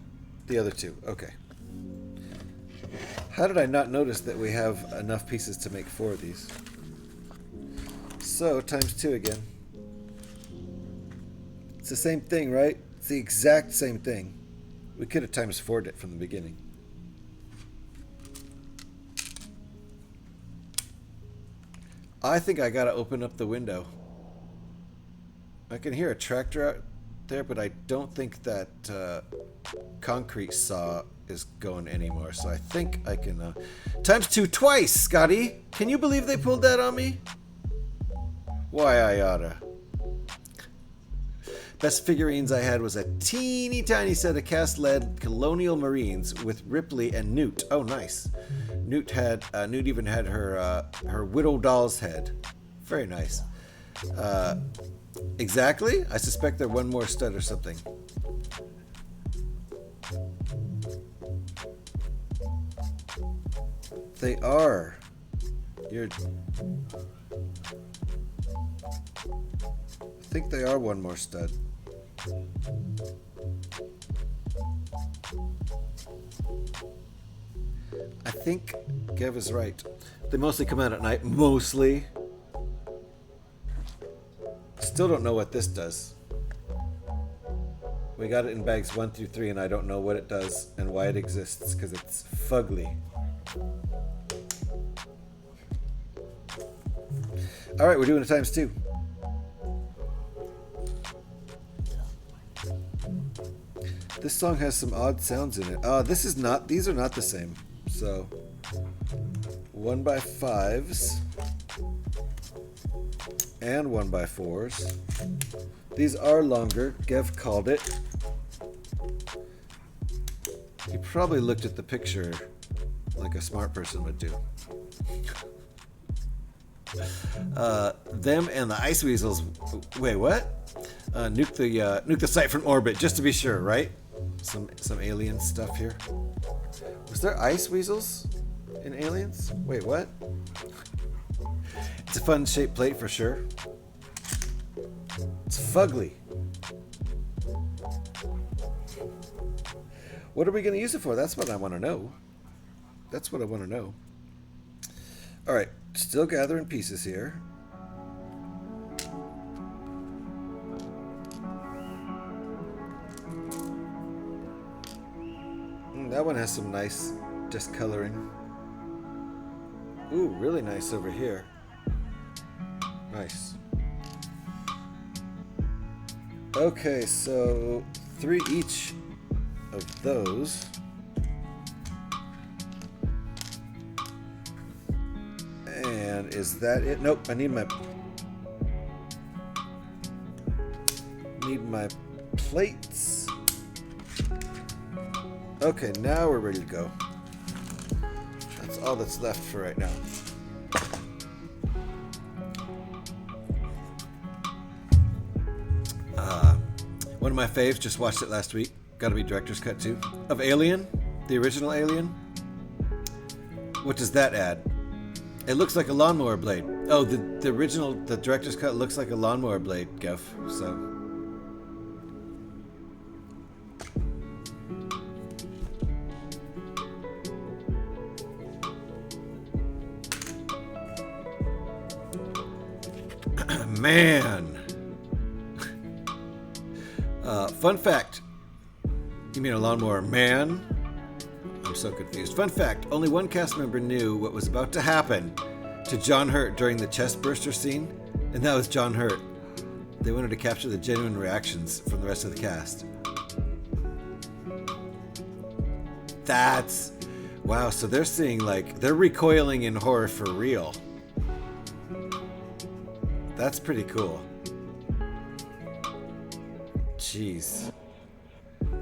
The other 2. Okay. How did I not notice that we have enough pieces to make 4 of these? So, ×2 again. It's the same thing, right? It's the exact same thing. We could have ×4'd it from the beginning. I think I gotta open up the window. I can hear a tractor out there, but I don't think that concrete saw is going anymore. So I think I can... ×2 twice, Scotty! Can you believe they pulled that on me? Why I oughta. Best figurines I had was a teeny tiny set of cast lead colonial marines with Ripley and Newt. Oh, nice. Newt even had her widow doll's head. Very nice. Exactly. I suspect they're one more stud or something. They are. I think they are one more stud. I think Gev is right. They mostly come out at night. Mostly. Still don't know what this does. We got it in bags 1 through 3 and I don't know what it does and why it exists because it's fugly. Alright, we're doing a times 2. This song has some odd sounds in it. These are not the same. So 1x5s and 1x4s. These are longer. Gev called it. He probably looked at the picture like a smart person would do. Them and the ice weasels. Wait, what? Nuke the site from orbit, just to be sure, right? Some alien stuff here. Was there ice weasels in Aliens? Wait, what? It's a fun shaped plate for sure. It's fugly. What are we going to use it for? That's what I want to know. That's what I want to know. Alright, still gathering pieces here. That one has some nice discoloring. Ooh, really nice over here. Nice. Okay, so 3 each of those. And is that it? Nope, I need my plates. Okay, now we're ready to go. That's all that's left for right now. One of my faves, just watched it last week. Gotta be director's cut too. Of Alien, the original Alien. What does that add? It looks like a lawnmower blade. Oh, the original, the director's cut looks like a lawnmower blade, Geff. So. Man. Fun fact. You mean a lawnmower man? I'm so confused. Fun fact, only one cast member knew what was about to happen to John Hurt during the chest burster scene, and that was John Hurt. They wanted to capture the genuine reactions from the rest of the cast. That's... Wow, so they're seeing, like, they're recoiling in horror for real. That's pretty cool. Jeez.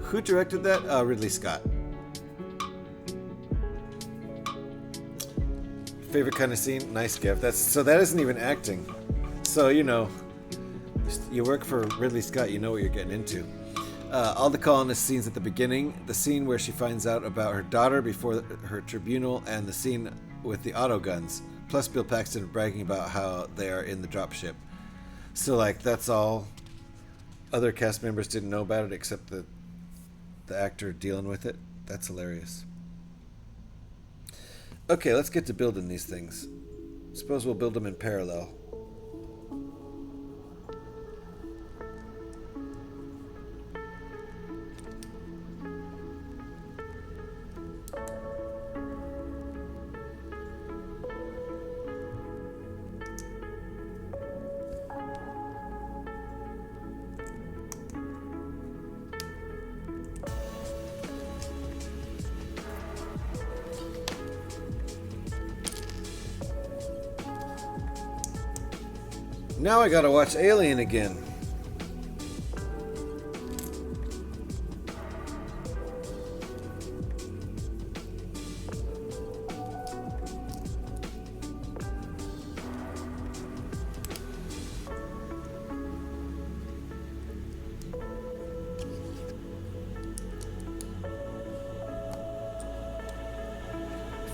Who directed that? Ridley Scott. Favorite kind of scene? Nice gift. That isn't even acting. So, you know, you work for Ridley Scott, you know what you're getting into. All the colonist scenes at the beginning, the scene where she finds out about her daughter before her tribunal, and the scene with the auto guns. Plus Bill Paxton bragging about how they are in the dropship. So, like, that's all. Other cast members didn't know about it except the actor dealing with it. That's hilarious. Okay, let's get to building these things. Suppose we'll build them in parallel. Now I gotta watch Alien again.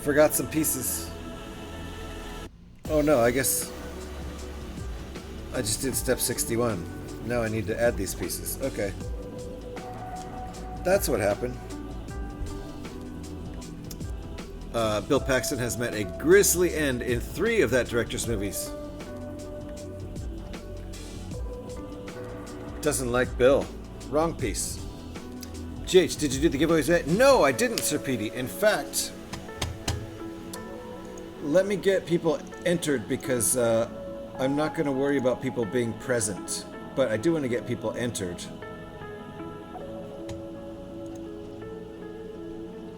Forgot some pieces. Oh no, I guess I just did step 61. Now I need to add these pieces. Okay. That's what happened. Bill Paxton has met a grisly end in 3 of that director's movies. Doesn't like Bill. Wrong piece. GH, did you do the giveaways yet? No, I didn't, Sir Petey. In fact, let me get people entered because I'm not going to worry about people being present. But I do want to get people entered.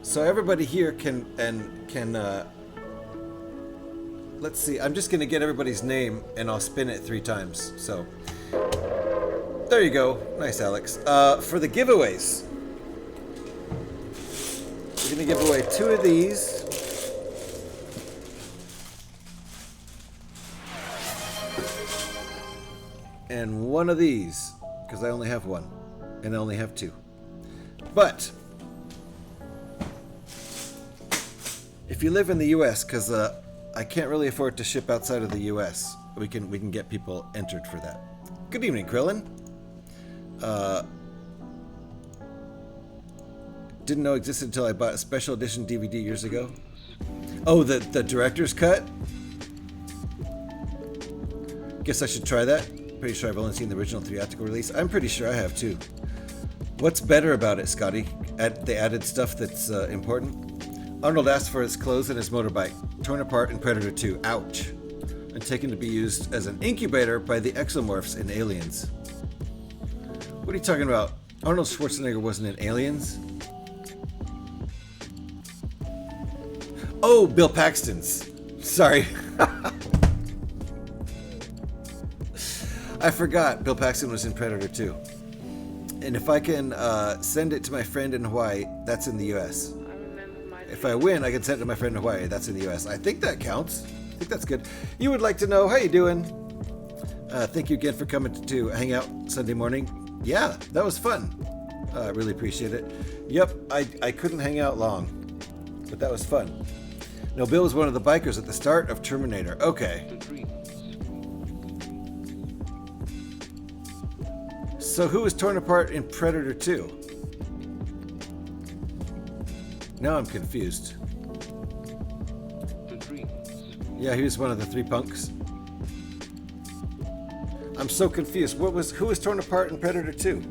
So everybody here can let's see, I'm just going to get everybody's name and I'll spin it 3 times. So there you go. Nice, Alex. For the giveaways, we're going to give away 2 of these. And 1 of these, because I only have 1, and I only have 2. But if you live in the U.S., because I can't really afford to ship outside of the U.S., we can get people entered for that. Good evening, Krillin. Didn't know existed until I bought a special edition DVD years ago. Oh, the director's cut? Guess I should try that. Pretty sure I've only seen the original theatrical release. I'm pretty sure I have too. What's better about it, Scotty? They added stuff that's important? Arnold asked for his clothes and his motorbike, torn apart in Predator 2. Ouch. And taken to be used as an incubator by the exomorphs in Aliens. What are you talking about? Arnold Schwarzenegger wasn't in Aliens? Oh, Bill Paxton's. Sorry. I forgot Bill Paxton was in Predator 2. And if I can send it to my friend in Hawaii, that's in the U.S. If I win, I can send it to my friend in Hawaii, that's in the U.S. I think that counts. I think that's good. You would like to know, how you doing? Thank you again for coming to hang out Sunday morning. Yeah, that was fun. I really appreciate it. Yep, I couldn't hang out long, but that was fun. No, Bill was one of the bikers at the start of Terminator. Okay. So who was torn apart in Predator 2? Now I'm confused. Yeah, he was one of the 3 punks. I'm so confused. Who was torn apart in Predator 2?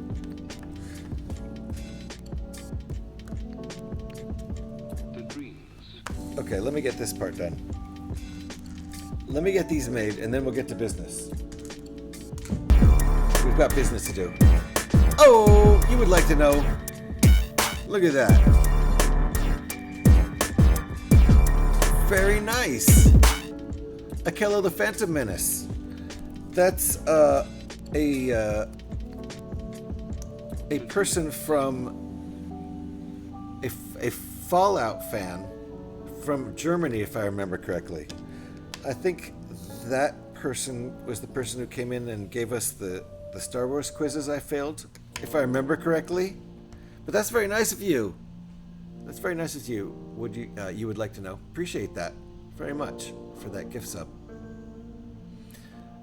Okay, let me get this part done. Let me get these made, and then we'll get to business. We've got business to do. Oh, you would like to know. Look at that. Very nice. Akello the Phantom Menace. That's a person from a Fallout fan from Germany, if I remember correctly. I think that person was the person who came in and gave us the Star Wars quizzes I failed, if I remember correctly. But that's very nice of you. That's very nice of you. Would you would like to know? Appreciate that very much for that gift sub.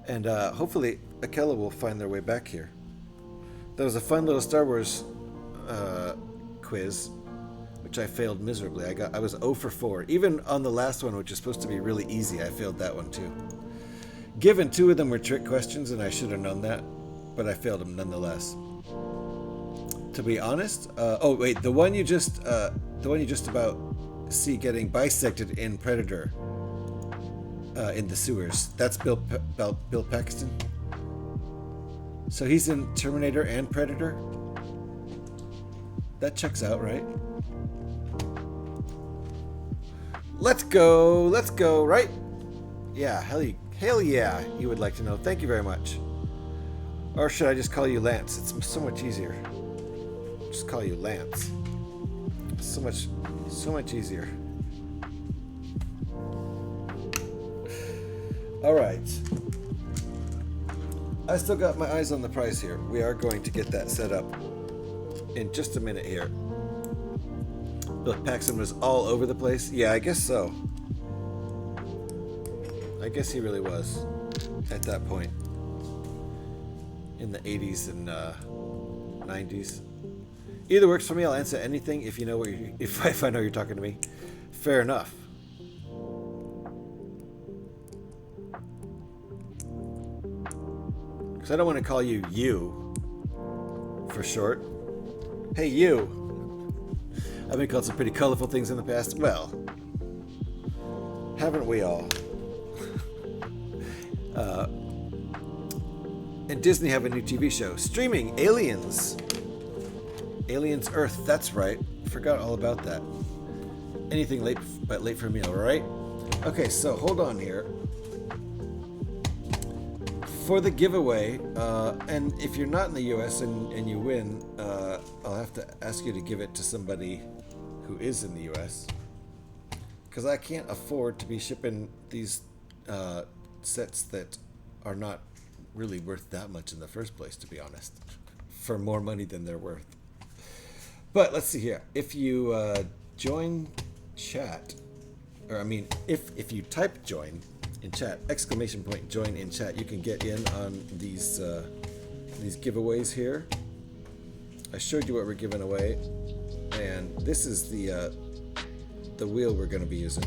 And hopefully Akela will find their way back here. That was a fun little Star Wars quiz, which I failed miserably. I was 0 for 4. Even on the last one, which is supposed to be really easy, I failed that one too. Given 2 of them were trick questions, and I should have known that, but I failed them nonetheless. To be honest, oh wait, the one you just about see getting bisected in Predator, in the sewers. That's Bill Paxton. So he's in Terminator and Predator. That checks out, right? Let's go, right? Yeah, hell yeah, you would like to know. Thank you very much. Or should I just call you Lance? It's so much easier. Just call you Lance. So much easier. All right. I still got my eyes on the prize here. We are going to get that set up in just a minute here. Bill Paxton was all over the place. Yeah, I guess so. I guess he really was at that point in the 80s and 90s. Either works for me. I'll answer anything if you know if I know you're talking to me. Fair enough. Because I don't want to call you you for short. Hey, you. I've been called some pretty colorful things in the past. Well, haven't we all? And Disney have a new TV show streaming Aliens. Aliens Earth. That's right. Forgot all about that. Anything late but late for a meal, right? Okay, so hold on here. For the giveaway, and if you're not in the US and you win, I'll have to ask you to give it to somebody who is in the US. Because I can't afford to be shipping these sets that are not really worth that much in the first place, to be honest. For more money than they're worth. But let's see here. If you join chat, or I mean, if you type join in chat, exclamation point join in chat, you can get in on these giveaways here. I showed you what we're giving away, and this is the wheel we're going to be using.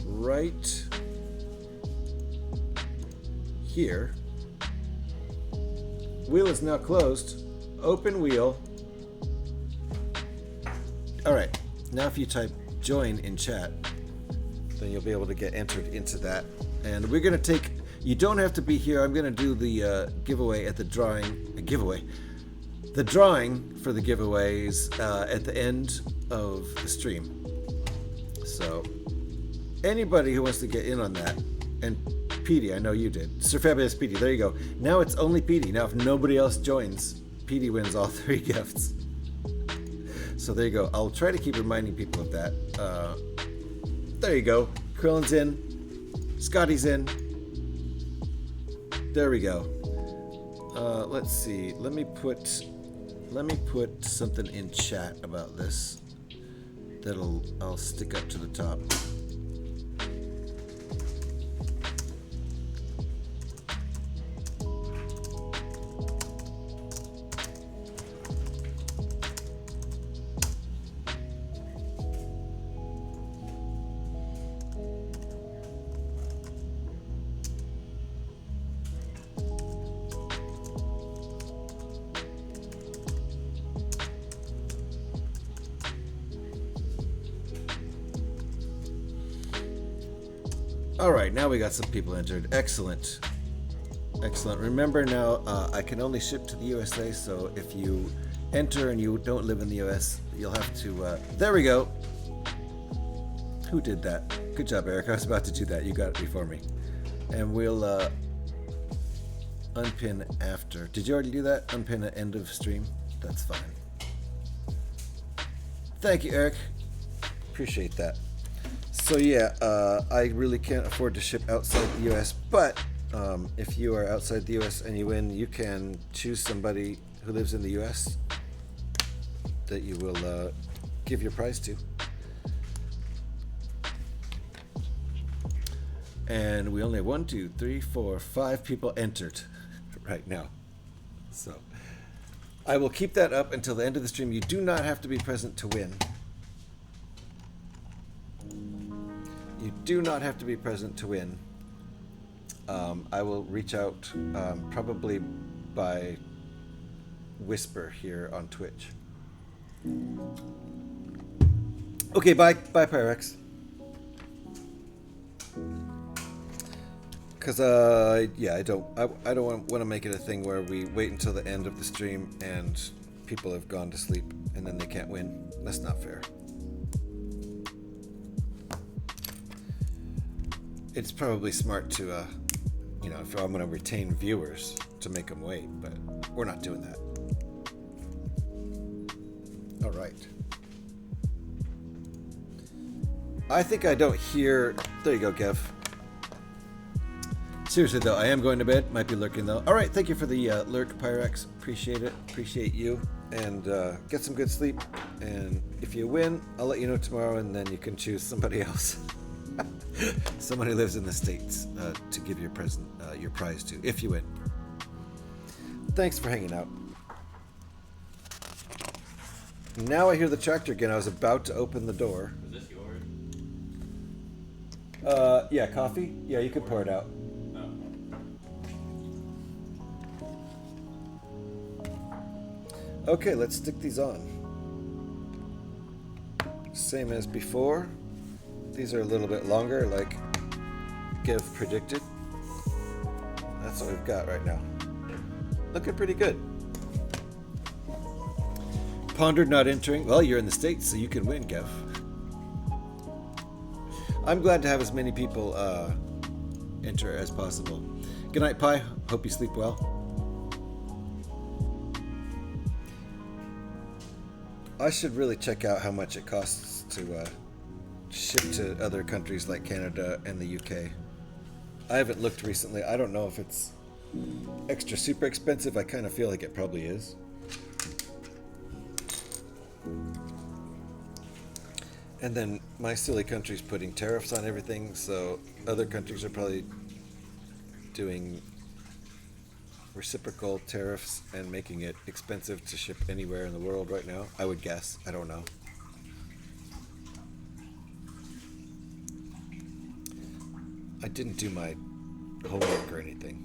Right here. Wheel is now closed. Open wheel. All right. Now if you type join in chat, then you'll be able to get entered into that. And we're going to take, you don't have to be here. I'm going to do the giveaway at the The drawing for the giveaways at the end of the stream. So anybody who wants to get in on that, and Petey, I know you did. Sir Fabulous Petey, there you go. Now it's only Petey. Now if nobody else joins, Petey wins all 3 gifts. So there you go. I'll try to keep reminding people of that. There you go. Krillin's in. Scotty's in. There we go. Let's see. Let me put something in chat about this. I'll stick up to the top. All right, now we got some people entered. Excellent. Excellent. Remember now, I can only ship to the USA, so if you enter and you don't live in the US, you'll have to... there we go. Who did that? Good job, Eric. I was about to do that. You got it before me. And we'll unpin after. Did you already do that? Unpin at end of stream? That's fine. Thank you, Eric. Appreciate that. So yeah, I really can't afford to ship outside the US, but if you are outside the US and you win, you can choose somebody who lives in the US that you will give your prize to. And we only have 1, 2, 3, 4, 5 people entered right now. So I will keep that up until the end of the stream. You do not have to be present to win. You do not have to be present to win. I will reach out probably by whisper here on Twitch. Okay, bye Pyrex. Because yeah, I don't want to make it a thing where we wait until the end of the stream and people have gone to sleep and then they can't win. That's not fair. It's probably smart to, you know, if I'm going to retain viewers, to make them wait, but we're not doing that. All right. I think I don't hear... There you go, Kev. Seriously though, I am going to bed. Might be lurking though. All right, thank you for the lurk, Pyrex. Appreciate it. Appreciate you. And get some good sleep. And if you win, I'll let you know tomorrow, and then you can choose somebody else, someone who lives in the States, to give your your prize to if you win. Thanks for hanging out. Now I hear the tractor again. I was about to open the door. Is this yours? Yeah, coffee. Yeah, you can pour it out. Okay, let's stick these on. Same as before. These are a little bit longer, like Gev predicted. That's what we've got right now. Looking pretty good. Pondered not entering. Well, you're in the States, so you can win, Gev. I'm glad to have as many people enter as possible. Good night, Pi. Hope you sleep well. I should really check out how much it costs to ship to other countries like Canada and the UK. I haven't looked recently. I don't know if it's extra super expensive. I kind of feel like it probably is. And then my silly country's putting tariffs on everything, so other countries are probably doing reciprocal tariffs and making it expensive to ship anywhere in the world right now. I would guess. I don't know. I didn't do my homework or anything.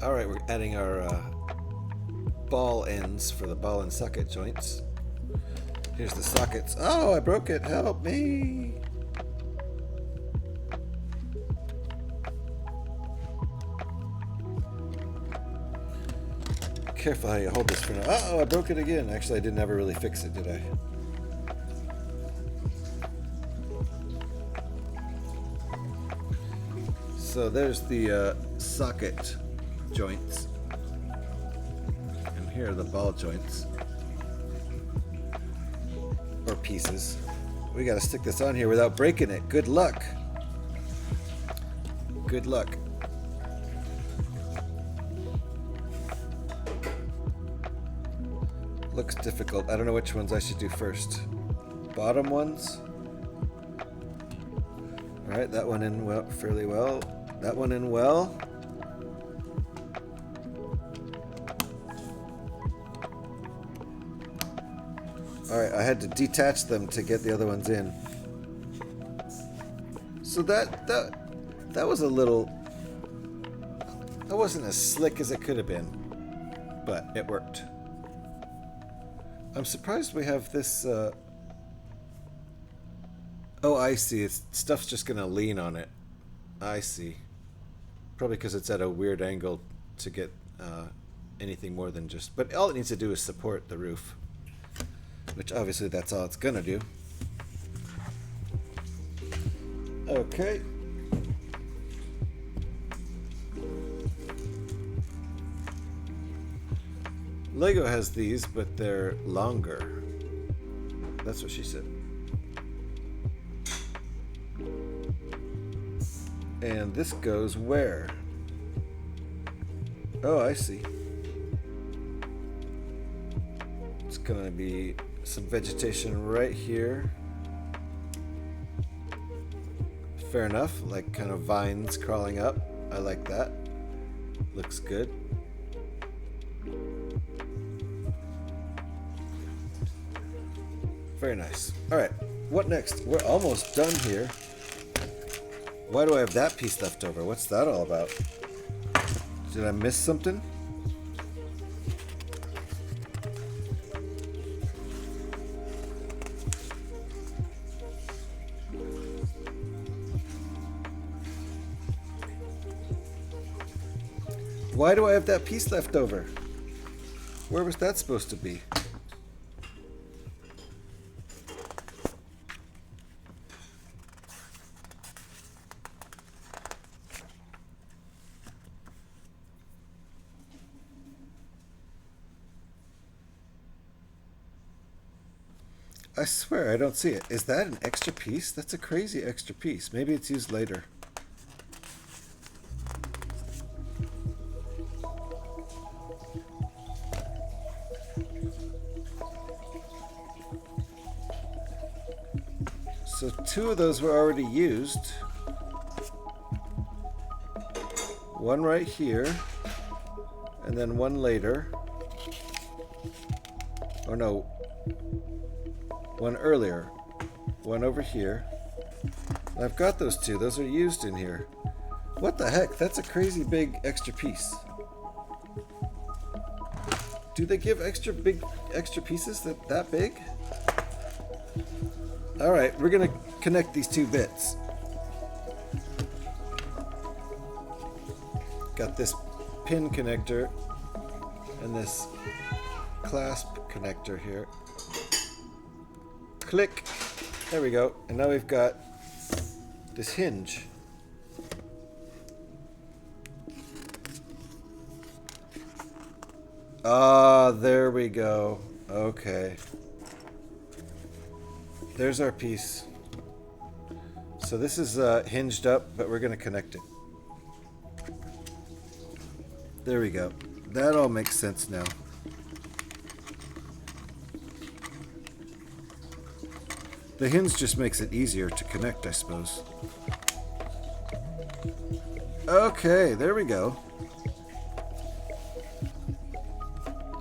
All right, we're adding our ball ends for the ball and socket joints. Here's the sockets. Oh, I broke it. Help me. Careful how you hold this for now. Uh-oh, I broke it again. Actually, I didn't ever really fix it, did I? So there's the socket joints. And here are the ball joints. Or pieces. We gotta stick this on here without breaking it. Good luck. Good luck. Looks difficult. I don't know which ones I should do first. Bottom ones. Alright, that one in well, fairly well. That one in well. Alright, I had to detach them to get the other ones in. So that was a little... That wasn't as slick as it could have been. But it worked. I'm surprised we have this... Oh, I see. Stuff's just going to lean on it. I see. Probably because it's at a weird angle to get anything more than just... But all it needs to do is support the roof. Which obviously that's all it's going to do. Okay. Lego has these, but they're longer. That's what she said. And this goes where? Oh, I see. It's gonna be some vegetation right here. Fair enough, like kind of vines crawling up. I like that. Looks good. Very nice. Alright, what next? We're almost done here. Why do I have that piece left over? What's that all about? Did I miss something? Why do I have that piece left over? Where was that supposed to be? I swear I don't see it. Is that an extra piece? That's a crazy extra piece. Maybe it's used later. So 2 of those were already used. One right here, and then one later. Oh no, one earlier. One over here. I've got those 2. Those are used in here. What the heck? That's a crazy big extra piece. Do they give extra pieces that big? Alright, we're gonna connect these 2 bits. Got this pin connector and this clasp connector here. Click. There we go. And now we've got this hinge. Ah, there we go. Okay. There's our piece. So this is hinged up, but we're going to connect it. There we go. That all makes sense now. The hinge just makes it easier to connect, I suppose. Okay, there we go.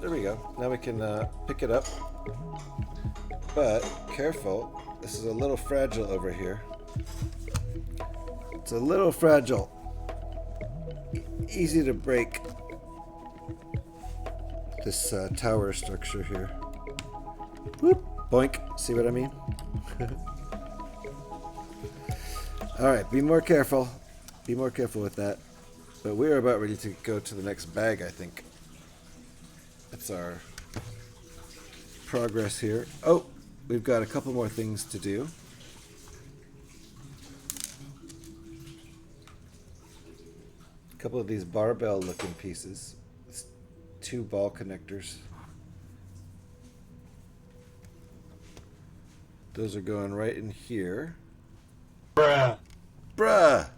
There we go. Now we can pick it up. But, careful. This is a little fragile over here. It's a little fragile. Easy to break. This tower structure here. Whoop. Boink. See what I mean? Alright, be more careful. Be more careful with that. But we're about ready to go to the next bag, I think. That's our progress here. Oh, we've got a couple more things to do. A couple of these barbell looking pieces. It's 2 ball connectors. Those are going right in here. Bruh! Bruh!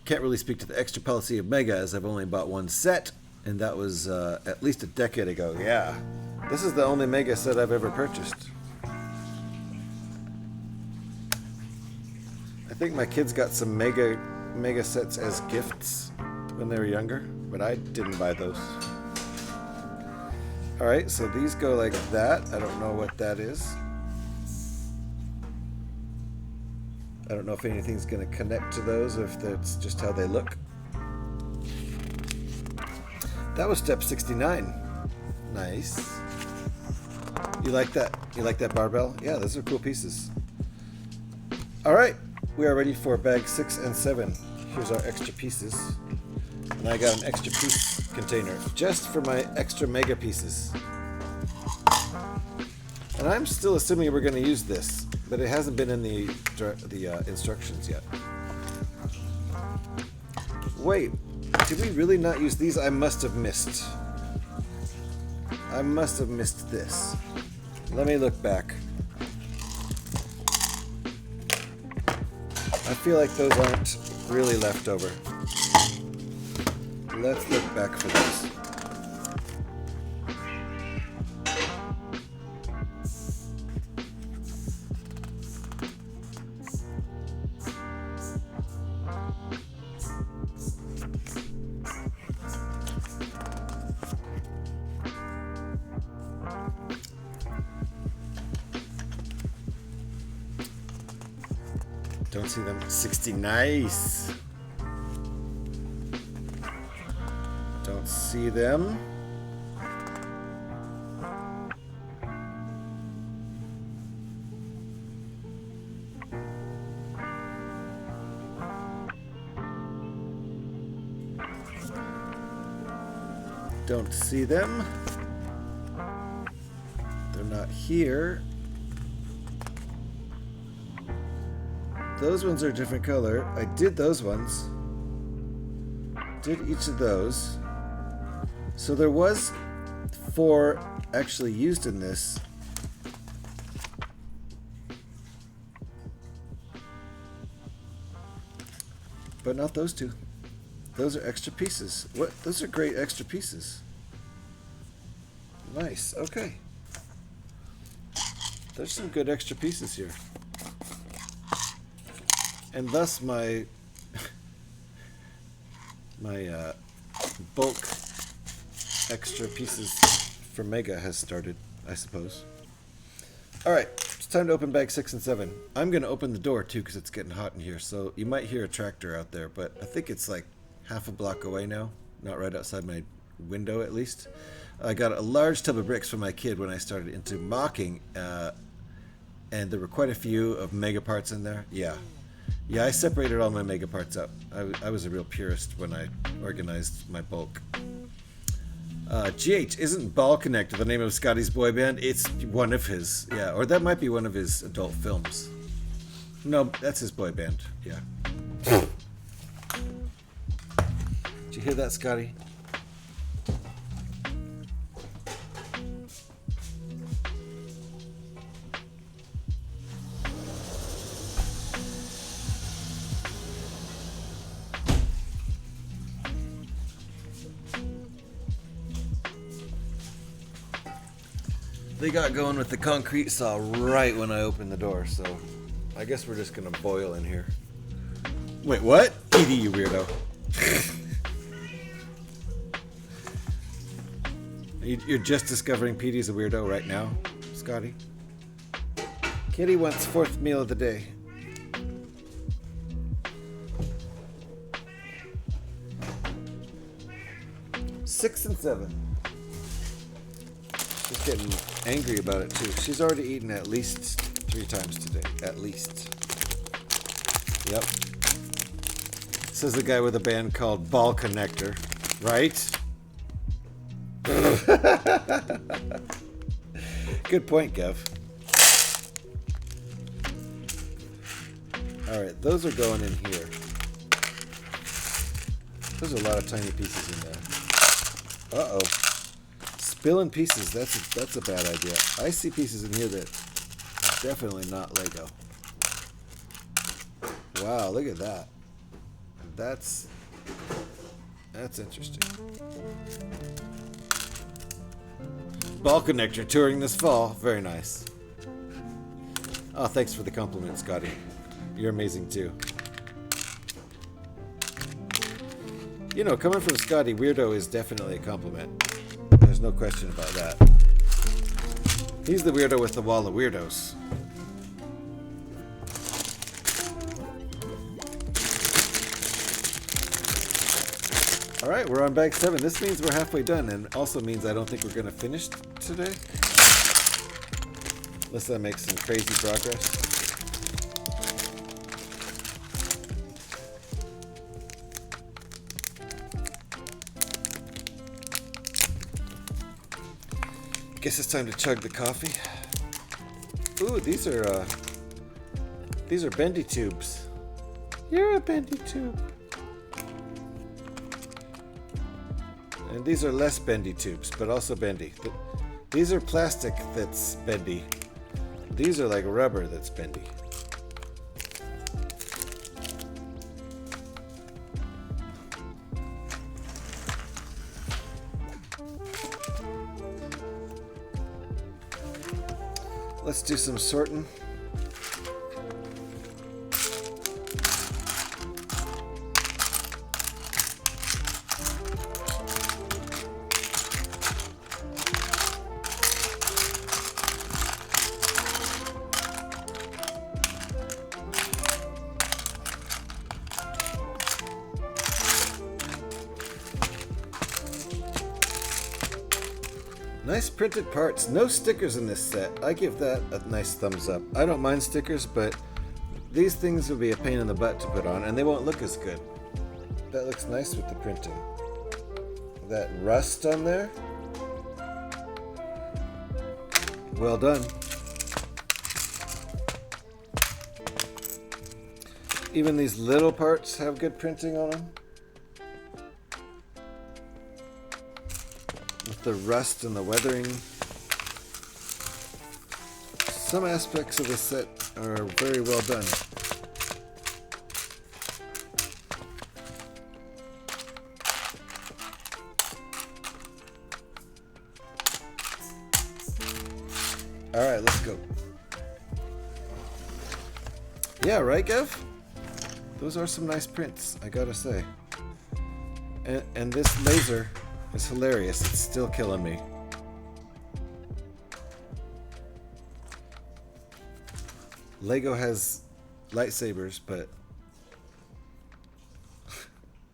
Can't really speak to the extra policy of Mega as I've only bought 1 set, and that was at least a decade ago. Yeah. This is the only Mega set I've ever purchased. I think my kids got some Mega sets as gifts when they were younger, but I didn't buy those. Alright, so these go like that. I don't know what that is. I don't know if anything's going to connect to those or if that's just how they look. That was step 69. Nice. You like that? You like that barbell? Yeah, those are cool pieces. Alright, we are ready for bag 6 and 7. Here's our extra pieces. And I got an extra piece container just for my extra Mega pieces. And I'm still assuming we're going to use this, but it hasn't been in the instructions yet. Wait, did we really not use these? I must have missed. I must have missed this. Let me look back. I feel like those aren't really left over. Let's look back for those. Don't see them. 60, nice. Don't see them. Don't see them. They're not here. Those ones are a different color. I did those ones. Did each of those. So there was 4 actually used in this, but not those two. Those are extra pieces. What? Those are great extra pieces. Nice. Okay. There's some good extra pieces here. And thus my bulk extra pieces for Mega has started, I suppose. Alright, it's time to open bag 6 and 7. I'm going to open the door too because it's getting hot in here, so you might hear a tractor out there, but I think it's like half a block away now, not right outside my window at least. I got a large tub of bricks from my kid when I started into mocking, and there were quite a few of Mega parts in there. Yeah, I separated all my Mega parts up. I was a real purist when I organized my bulk. GH, isn't Ball Connector the name of Scotty's boy band? It's one of his, yeah, or that might be one of his adult films. No, that's his boy band, yeah. Did you hear that, Scotty? They got going with the concrete saw right when I opened the door, so I guess we're just gonna boil in here. Wait, what? Edie, you weirdo. You're just discovering Petey's a weirdo right now, Scotty? Kitty wants 4th meal of the day. Six and 7. She's getting angry about it too. She's already eaten at least 3 times today. At least. Yep. Says the guy with a band called Ball Connector. Right? Good point, Gev. Alright, those are going in here. There's a lot of tiny pieces in there. Uh-oh. Spilling pieces, that's a bad idea. I see pieces in here that are definitely not Lego. Wow, look at that. That's interesting. Ball Connector touring this fall. Very nice. Oh, thanks for the compliment, Scotty. You're amazing too. You know, coming from Scotty, weirdo is definitely a compliment. There's no question about that. He's the weirdo with the wall of weirdos. Alright, we're on bag 7. This means we're halfway done, and also means I don't think we're going to finish today. Unless I make some crazy progress. Guess it's time to chug the coffee. Ooh, these are bendy tubes. You're a bendy tube. And these are less bendy tubes, but also bendy. These are plastic that's bendy. These are like rubber that's bendy. Let's do some sorting. Nice printed parts. No stickers in this set. I give that a nice thumbs up. I don't mind stickers, but these things will be a pain in the butt to put on, and they won't look as good. That looks nice with the printing. That rust on there. Well done. Even these little parts have good printing on them. With the rust and the weathering. Some aspects of the set are very well done. Alright, let's go. Yeah, right, Gev? Those are some nice prints, I gotta say. And this laser is hilarious. It's still killing me. Lego has lightsabers, but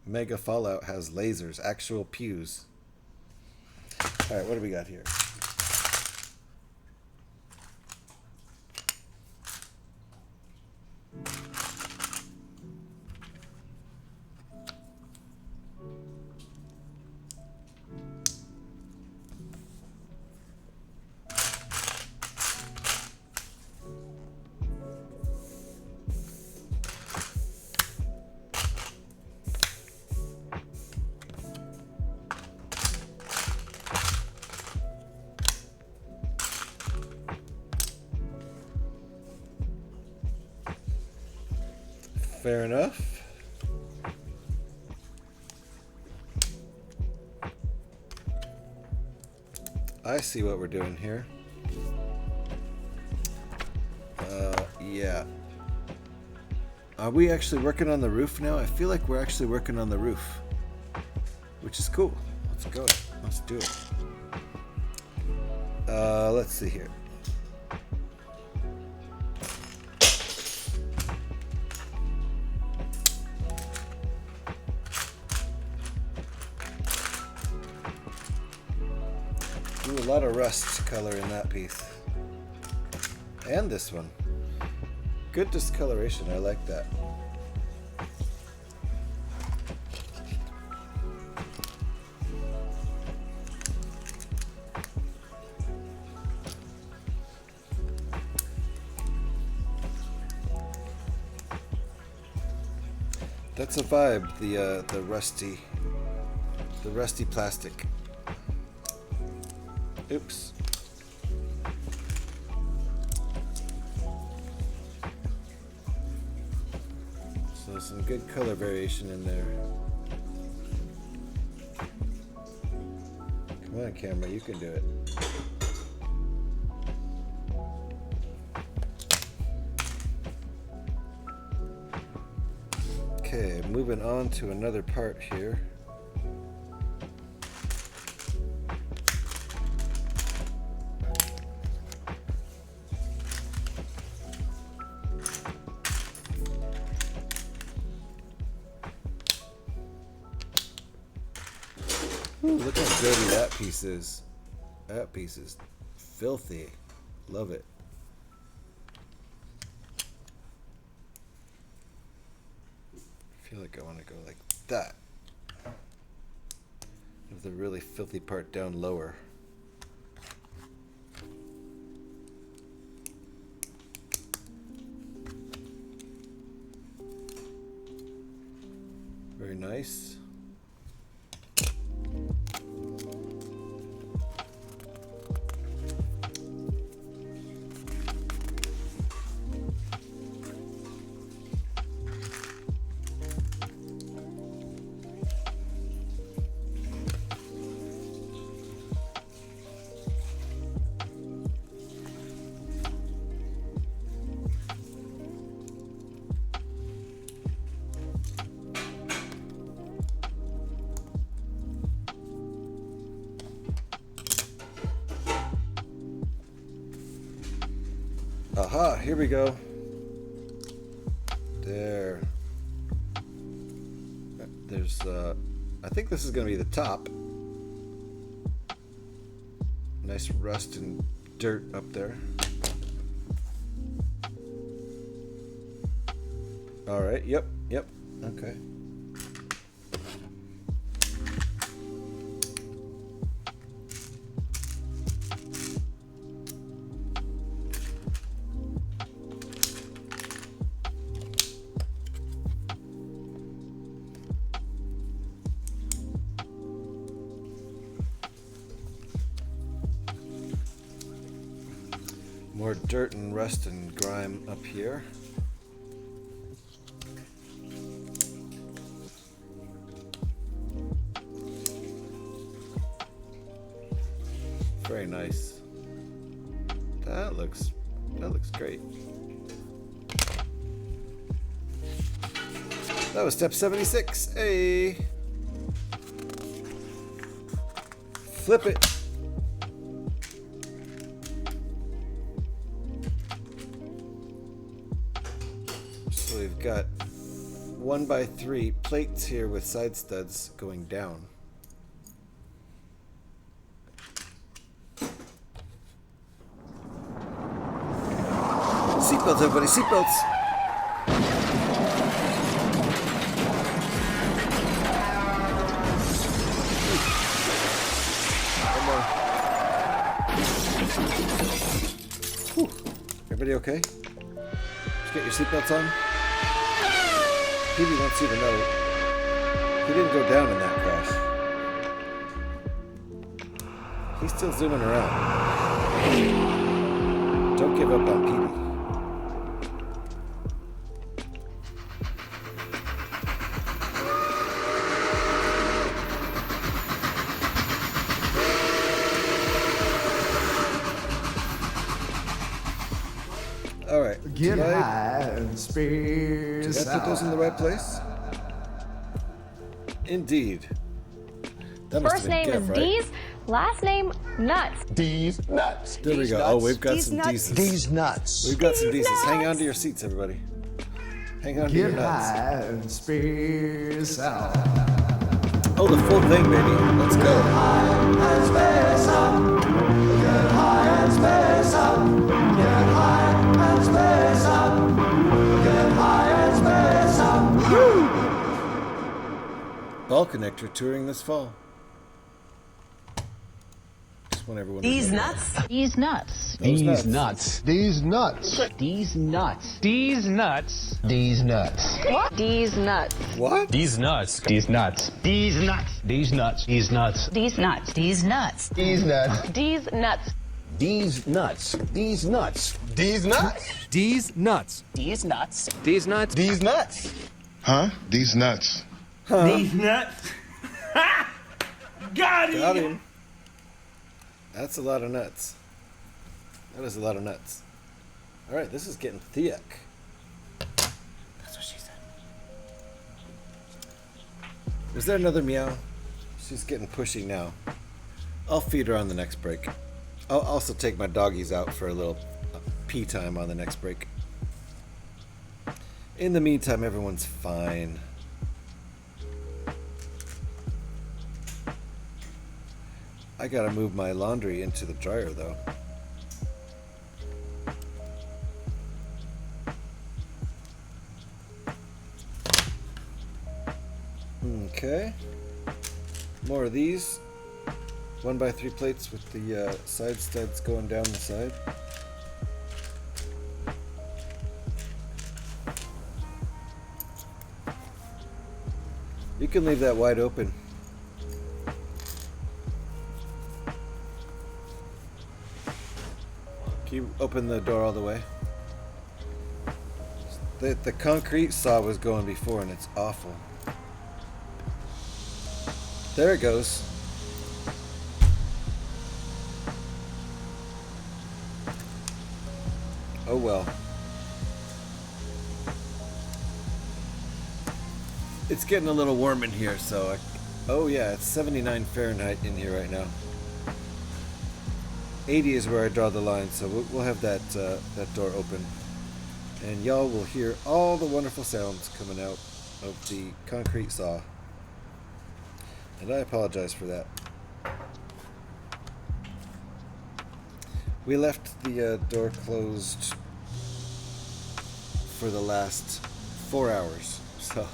Mega Fallout has lasers, actual pews. Alright, what do we got here? Fair enough. I see what we're doing here. Yeah. Are we actually working on the roof now? I feel like we're actually working on the roof, which is cool. Let's go. Let's do it. Let's see here. Ooh, a lot of rust color in that piece. And this one. Good discoloration, I like that. That's a vibe, the rusty plastic. Oops. So some good color variation in there. Come on, camera, you can do it. Okay, moving on to another part here. Ooh, look how dirty that piece is. That piece is filthy. Love it. I feel like I want to go like that. With the really filthy part down lower. Very nice. Aha, here we go. There. There's, I think this is going to be the top. Nice rust and dirt up there. Alright, yep, okay. More dirt and rust and grime up here. Very nice. That looks great. That was step 76. Hey. Flip it. So we've got 1x3 plates here with side studs going down. Seatbelts, everybody, seatbelts. Whew. Everybody okay? Did you get your seatbelts on? Petey wants you to know he didn't go down in that crash. He's still zooming around. Don't give up on Petey. All right. Get Did high and space I put those in the right place? Indeed. That must First have been name Kev, is right? Dees, last name Nuts. These nuts. There we go. Oh, we've got some Deeses. These nuts. We've got some Deeses. Hang on to your seats, everybody. Hang on to your Get nuts. high and space out. Oh, the full thing, baby. Let's go. Ball connector touring this fall. Just want everyone to know. These nuts. These nuts. Those nuts. nuts. These nuts. These nuts. These nuts. These nuts. These Nuts. What? These nuts. These nuts. These nuts. These nuts. These nuts. These nuts. These nuts. These nuts. These Nuts. These nuts. These nuts. These nuts. These nuts. These nuts. These nuts. These nuts. Huh? These nuts. These nuts. Got Got him. That's a lot of nuts. That is a lot of nuts. All right, this is getting thick. That's what she said. Was there another meow? She's getting pushy now. I'll feed her on the next break. I'll also take my doggies out for a little pee time on the next break. In the meantime, everyone's fine. I gotta move my laundry into the dryer though. Okay. More of these. 1x3 plates with the side studs going down the side. You can leave that wide open. Can you open the door all the way? The concrete saw was going before and it's awful. There it goes. Oh well. It's getting a little warm in here, so oh yeah, it's 79 Fahrenheit in here right now. 80 is where I draw the line, so we'll have that that door open, and y'all will hear all the wonderful sounds coming out of the concrete saw. And I apologize for that. We left the door closed for the last 4 hours, so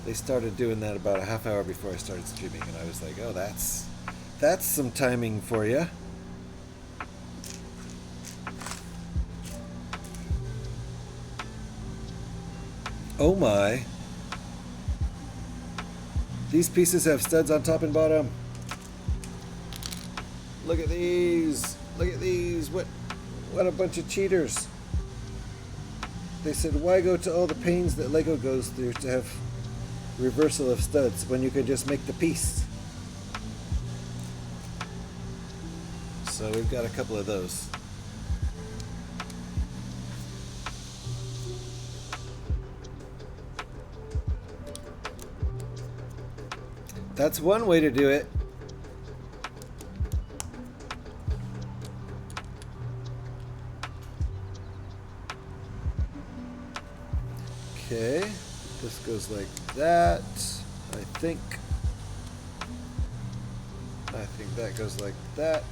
they started doing that about a half hour before I started streaming, and I was like, oh, that's some timing for you. Oh my. These pieces have studs on top and bottom. Look at these. Look at these. What a bunch of cheaters. They said, why go to all the pains that Lego goes through to have reversal of studs when you can just make the piece? So we've got a couple of those. That's one way to do it. Okay, this goes like that. I think that goes like that.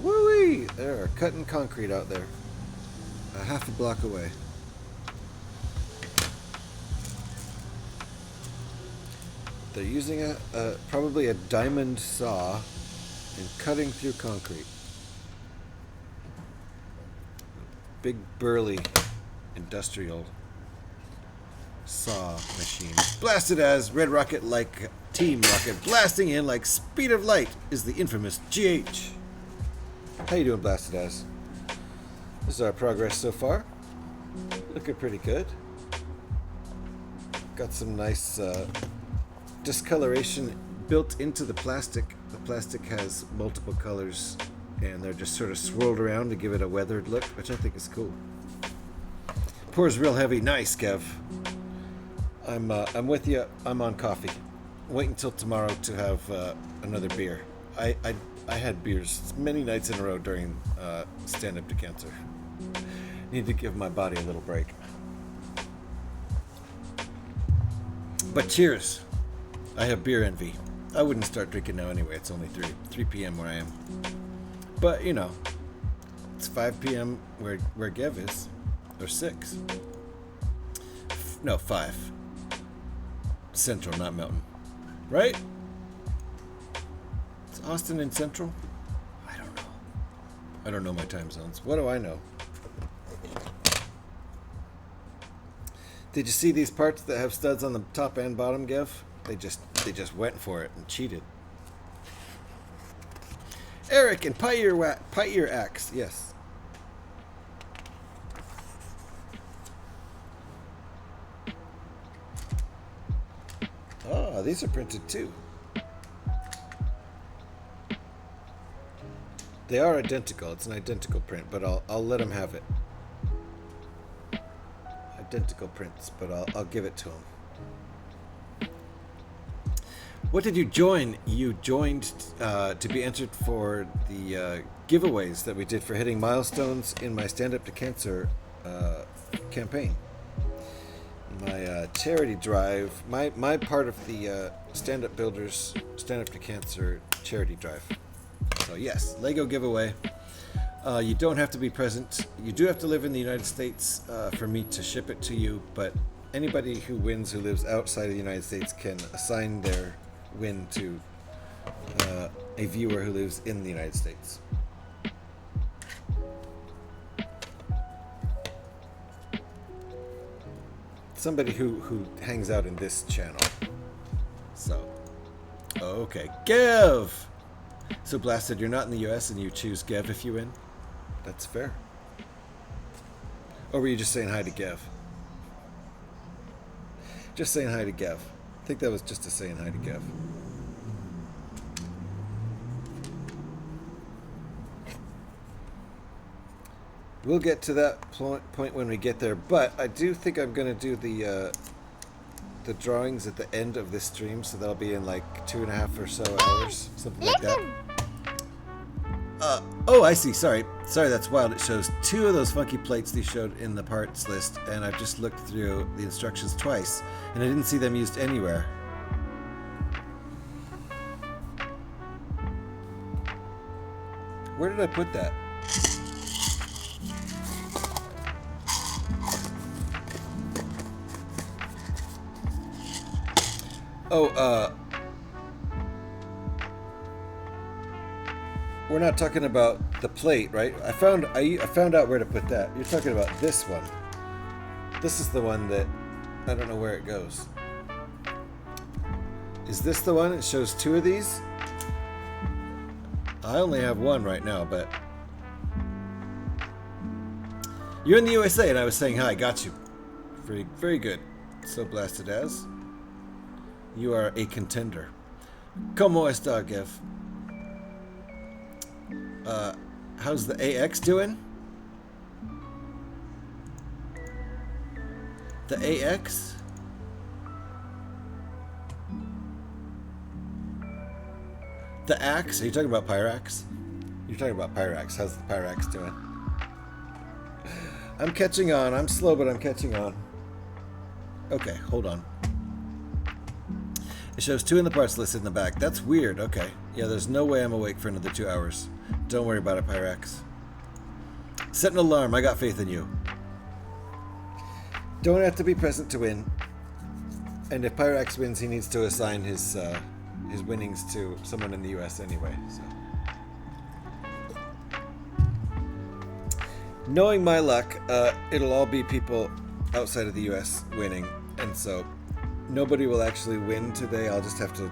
Woo-wee! They're cutting concrete out there. A half a block away. They're using probably a diamond saw and cutting through concrete. Big burly industrial saw machine. Blasted as Red Rocket like Team Rocket. Blasting in like speed of light is the infamous GH. How you doing, Blasted as? This is our progress so far. Looking pretty good. Got some nice discoloration built into the plastic. The plastic has multiple colors and they're just sort of swirled around to give it a weathered look, which I think is cool. Pours real heavy. Nice, Kev. I'm with you. I'm on coffee. Wait until tomorrow to have another beer. I had beers many nights in a row during Stand Up to Cancer. Need to give my body a little break. But cheers. I have beer envy. I wouldn't start drinking now anyway. It's only 3 p.m. where I am. But, you know, it's 5 p.m. where Gev is. Or 6. No, 5. Central, not Mountain. Right? Is Austin in Central? I don't know. I don't know my time zones. What do I know? Did you see these parts that have studs on the top and bottom, Gev? They just went for it and cheated. Eric and Pie Ear Axe, yes. Oh, these are printed too. They are identical. It's an identical print, but I'll let him have it. Identical prints, but I'll give it to him. What did you join? You joined to be entered for the giveaways that we did for hitting milestones in my Stand Up to Cancer campaign. My charity drive, my part of the Stand Up Builders Stand Up to Cancer charity drive. So yes, Lego giveaway. You don't have to be present. You do have to live in the United States for me to ship it to you, but anybody who wins who lives outside of the United States can assign their win to a viewer who lives in the United States. Somebody who hangs out in this channel. So, okay, Gev! So Blasted, you're not in the US and you choose Gev if you win? That's fair. Or were you just saying hi to Gev? Just saying hi to Gev. I think that was just a saying hi to Gev. We'll get to that point when we get there, but I do think I'm going to do the drawings at the end of this stream, so that'll be in like 2.5 or so hours, something like that. Oh, I see. Sorry, that's wild. It shows 2 of those funky plates they showed in the parts list, and I've just looked through the instructions twice, and I didn't see them used anywhere. Where did I put that? Oh, we're not talking about the plate, right? I found out where to put that. You're talking about this one. This is the one that I don't know where it goes. Is this the one? It shows 2 of these. I only have 1 right now, but you're in the USA, and I was saying hi. Got you. Very, very good. So Blasted as. You are a contender. ¿Cómo está, Gev? How's the AX doing? The AX? The axe? Are you talking about Pyrax? You're talking about Pyrax. How's the Pyrax doing? I'm catching on. I'm slow, but I'm catching on. Okay, hold on. It shows 2 in the parts listed in the back. That's weird. Okay. Yeah, there's no way I'm awake for another 2 hours. Don't worry about it, Pyrax. Set an alarm. I got faith in you. Don't have to be present to win. And if Pyrax wins, he needs to assign his winnings to someone in the U.S. anyway. So, knowing my luck, it'll all be people outside of the U.S. winning, and so nobody will actually win today. I'll just have to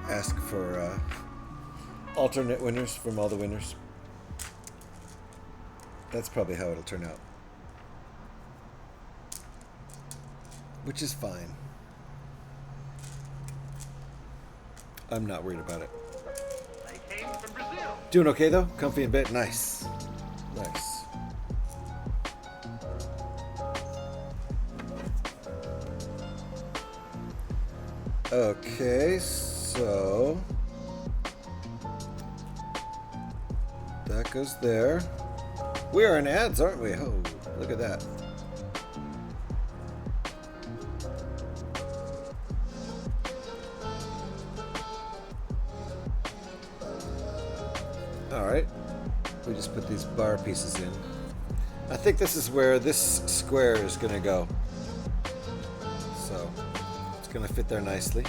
ask for alternate winners from all the winners. That's probably how it'll turn out, which is fine. I'm not worried about it. They came from Brazil. Doing okay though? Comfy in bed? Nice. Nice. Okay, so that goes there. We are in ads, aren't we? Oh, look at that. Alright, we just put these bar pieces in. I think this is where this square is going to go. So, it's going to fit there nicely.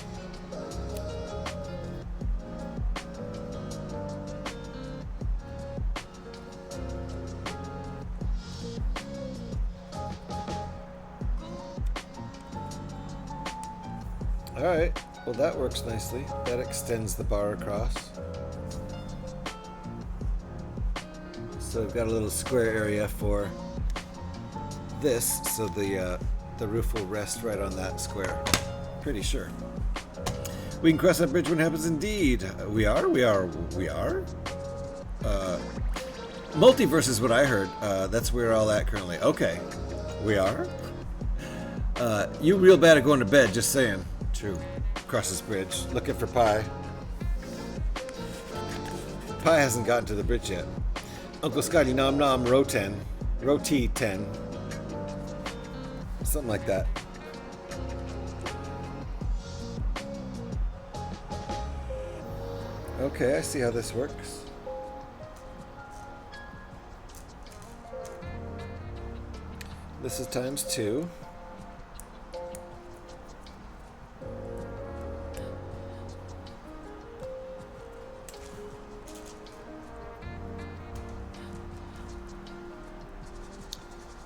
Alright, well that works nicely. That extends the bar across. So we've got a little square area for this, so the roof will rest right on that square. Pretty sure. We can cross that bridge when it happens indeed. We are? Multiverse is what I heard. That's where we're all at currently. Okay. We are? You real bad at going to bed, just saying. True. Cross this bridge. Looking for Pi. Pi hasn't gotten to the bridge yet. Uncle Scotty Nom Nom Roten. Roti 10. Something like that. Okay, I see how this works. This is times 2.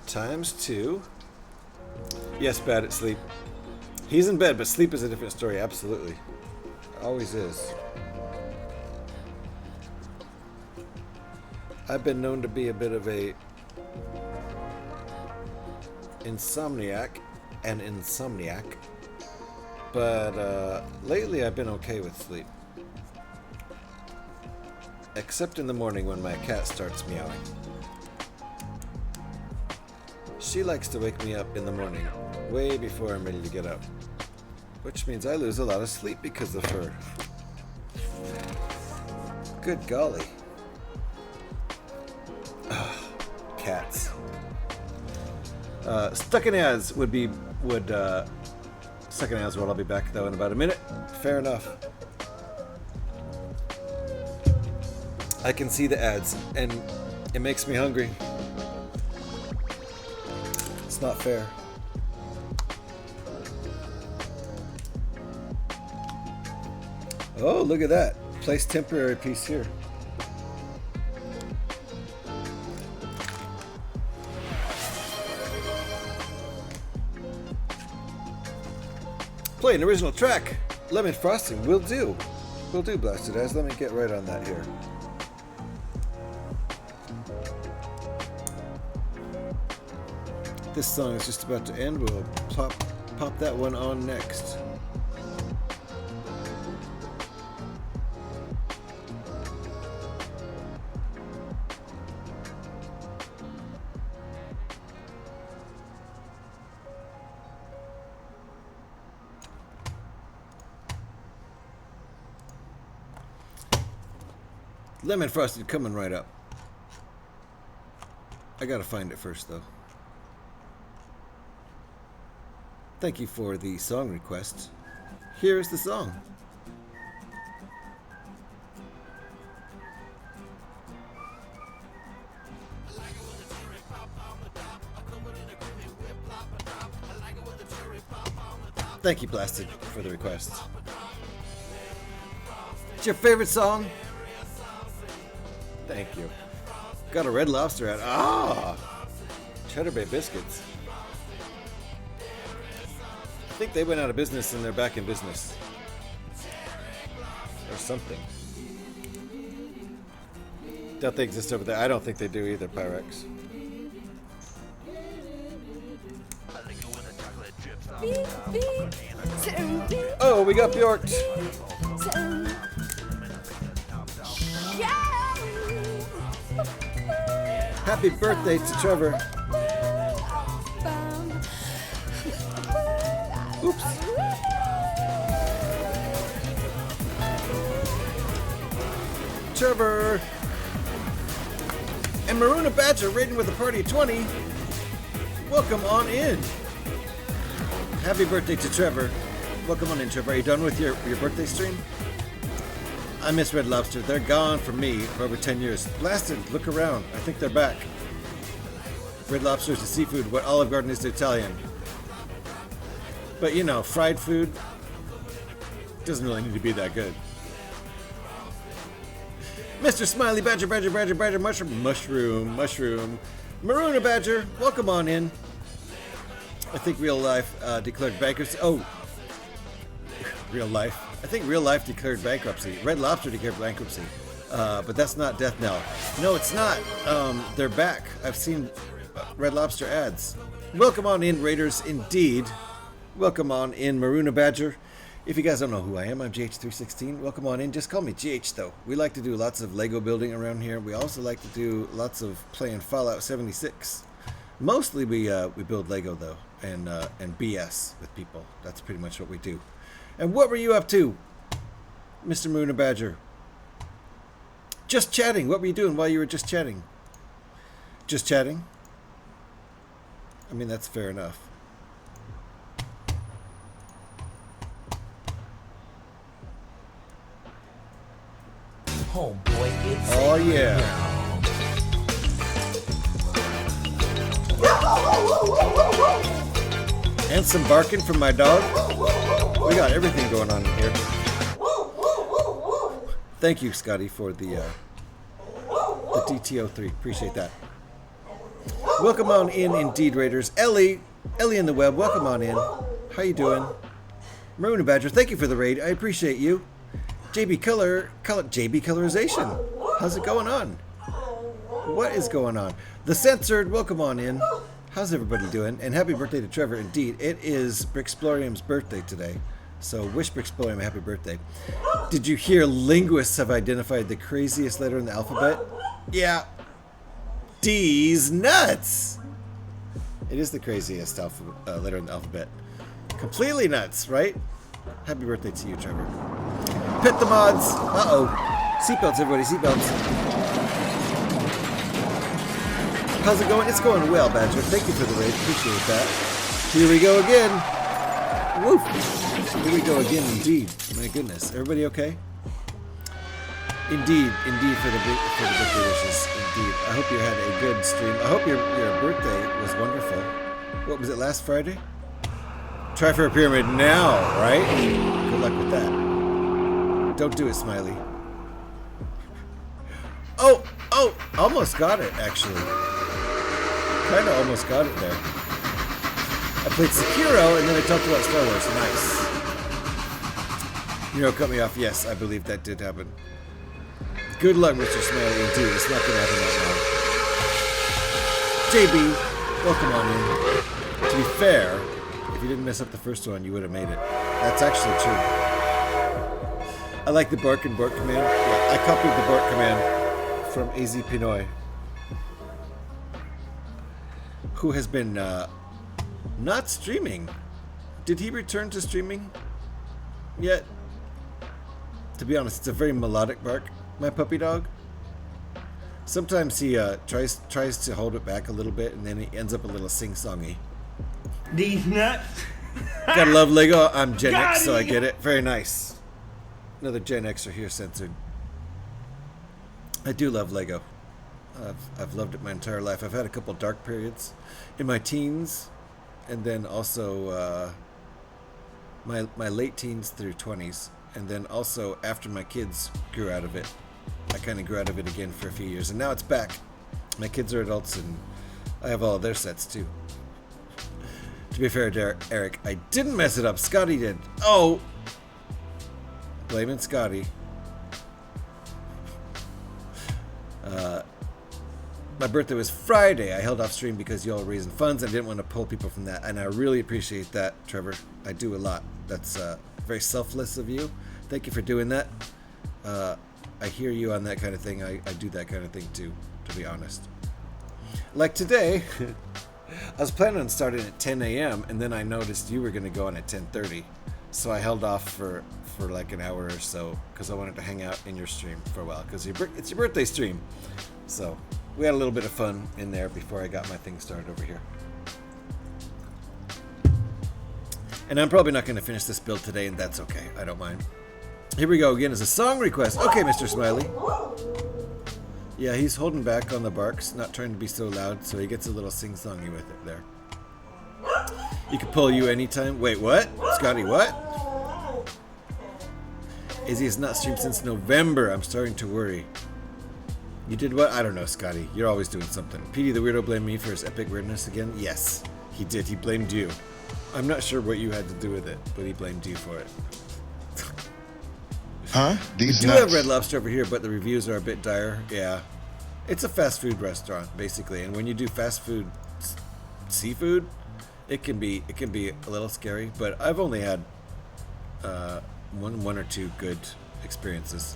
Times 2. Yes, bad at sleep. He's in bed, but sleep is a different story, absolutely. Always is. I've been known to be a bit of a insomniac, but lately I've been okay with sleep. Except in the morning when my cat starts meowing. She likes to wake me up in the morning, way before I'm ready to get up. Which means I lose a lot of sleep because of her. Good golly. Cats. Stuck in ads would stuck in ads. Well, I'll be back though in about a minute. Fair enough. I can see the ads and it makes me hungry. It's not fair. Oh, look at that. Place temporary piece here. Play an original track. Lemon frosting. Will do. Will do, Blasted Eyes. Let me get right on that here. This song is just about to end. We'll pop that one on next. Lemon frosted coming right up. I gotta find it first, though. Thank you for the song request. Here's the song. Thank you, Blasted, for the request. It's your favorite song? Thank you. Got a Red Lobster at Cheddar Bay Biscuits. I think they went out of business and they're back in business. Or something. Doubt they exist over there. I don't think they do either, Pyrex. Oh, we got Bjork. Happy birthday to Trevor. Oops. Trevor. And Maruna Badger raiding with a party of 20. Welcome on in. Happy birthday to Trevor. Welcome on in, Trevor. Are you done with your birthday stream? I miss Red Lobster. They're gone from me for over 10 years. Blasted, look around. I think they're back. Red Lobster is to seafood what Olive Garden is to Italian. But you know, fried food doesn't really need to be that good. Mr. Smiley Badger, Mushroom. Maruna Badger, welcome on in. I think Real Life declared bankruptcy. Oh, Real Life. I think Real Life declared bankruptcy. Red Lobster declared bankruptcy. But that's not Death Knell. No, it's not. They're back. I've seen Red Lobster ads. Welcome on in, Raiders, indeed. Welcome on in, Maruna Badger. If you guys don't know who I am, I'm GH316. Welcome on in. Just call me GH, though. We like to do lots of Lego building around here. We also like to do lots of playing Fallout 76. Mostly we build Lego, though, and BS with people. That's pretty much what we do. And what were you up to, Mr. Maruna Badger? Just chatting. What were you doing while you were just chatting? Just chatting? I mean, that's fair enough. Oh boy, it's oh yeah. And some barking from my dog. We got everything going on in here. Thank you, Scotty, for the DTO3. Appreciate that. Welcome on in, indeed, Raiders. Ellie in the web. Welcome on in. How you doing? Maruna Badger, thank you for the raid. I appreciate you. JB Colorization. How's it going on? What is going on? The Censored, welcome on in. How's everybody doing? And happy birthday to Trevor. Indeed, it is Bricksplorium's birthday today. So wish Bricksplorium a happy birthday. Did you hear linguists have identified the craziest letter in the alphabet? Yeah. D's nuts. It is the craziest letter in the alphabet. Completely nuts, right? Happy birthday to you, Trevor. Pet the mods. Uh-oh. Seatbelts, everybody. Seatbelts. How's it going? It's going well, Badger. Thank you for the raid. Appreciate that. Here we go again. Woof. Here we go again, indeed. My goodness. Everybody okay? Indeed for the birthday wishes. Indeed. I hope you had a good stream. I hope your birthday was wonderful. What was it, last Friday? Try for a pyramid now, right? Good luck with that. Don't do it, Smiley. Oh, almost got it, actually. Kind of almost got it there. I played Sekiro, and then I talked about Star Wars. Nice. Nero cut me off. Yes, I believe that did happen. Good luck, Mr. Smiley. Indeed, it's not going to happen right now. JB, welcome on in. To be fair, if you didn't mess up the first one, you would have made it. That's actually true. I like the bark and bark command. Yeah, I copied the bark command from AZ Pinoy, who has been not streaming. Did he return to streaming yet? To be honest, it's a very melodic bark, my puppy dog. Sometimes he tries to hold it back a little bit, and then he ends up a little sing-songy. These nuts. Gotta love Lego. I'm Gen X, so I get it. Very nice. Another Gen Xer here censored. I do love Lego. I've loved it my entire life. I've had a couple dark periods in my teens, and then also my late teens through 20s, and then also after my kids grew out of it. I kind of grew out of it again for a few years, and now it's back. My kids are adults, and I have all of their sets too. To be fair, Eric, I didn't mess it up. Scotty did. Oh! Blaming Scotty. My birthday was Friday. I held off stream because y'all were raising funds. I didn't want to pull people from that, and I really appreciate that, Trevor. I do a lot. That's very selfless of you. Thank you for doing that. I hear you on that kind of thing. I do that kind of thing too, to be honest. Like today, I was planning on starting at 10 a.m. and then I noticed you were going to go on at 10:30. So I held off for like an hour or so because I wanted to hang out in your stream for a while because it's your birthday stream. So we had a little bit of fun in there before I got my thing started over here. And I'm probably not going to finish this build today, and that's okay. I don't mind. Here we go again as a song request. Okay, Mr. Smiley. Yeah, he's holding back on the barks, not trying to be so loud, so he gets a little sing-songy with it there. He can pull you anytime. Wait, what? Scotty, what? Izzy has not streamed since November. I'm starting to worry. You did what? I don't know, Scotty. You're always doing something. Petey the Weirdo blamed me for his epic weirdness again? Yes, he did. He blamed you. I'm not sure what you had to do with it, but he blamed you for it. Huh? These we do nuts. have Red Lobster over here, but the reviews are a bit dire. Yeah. It's a fast food restaurant, basically. And when you do fast food seafood, it can be a little scary, but I've only had one or two good experiences.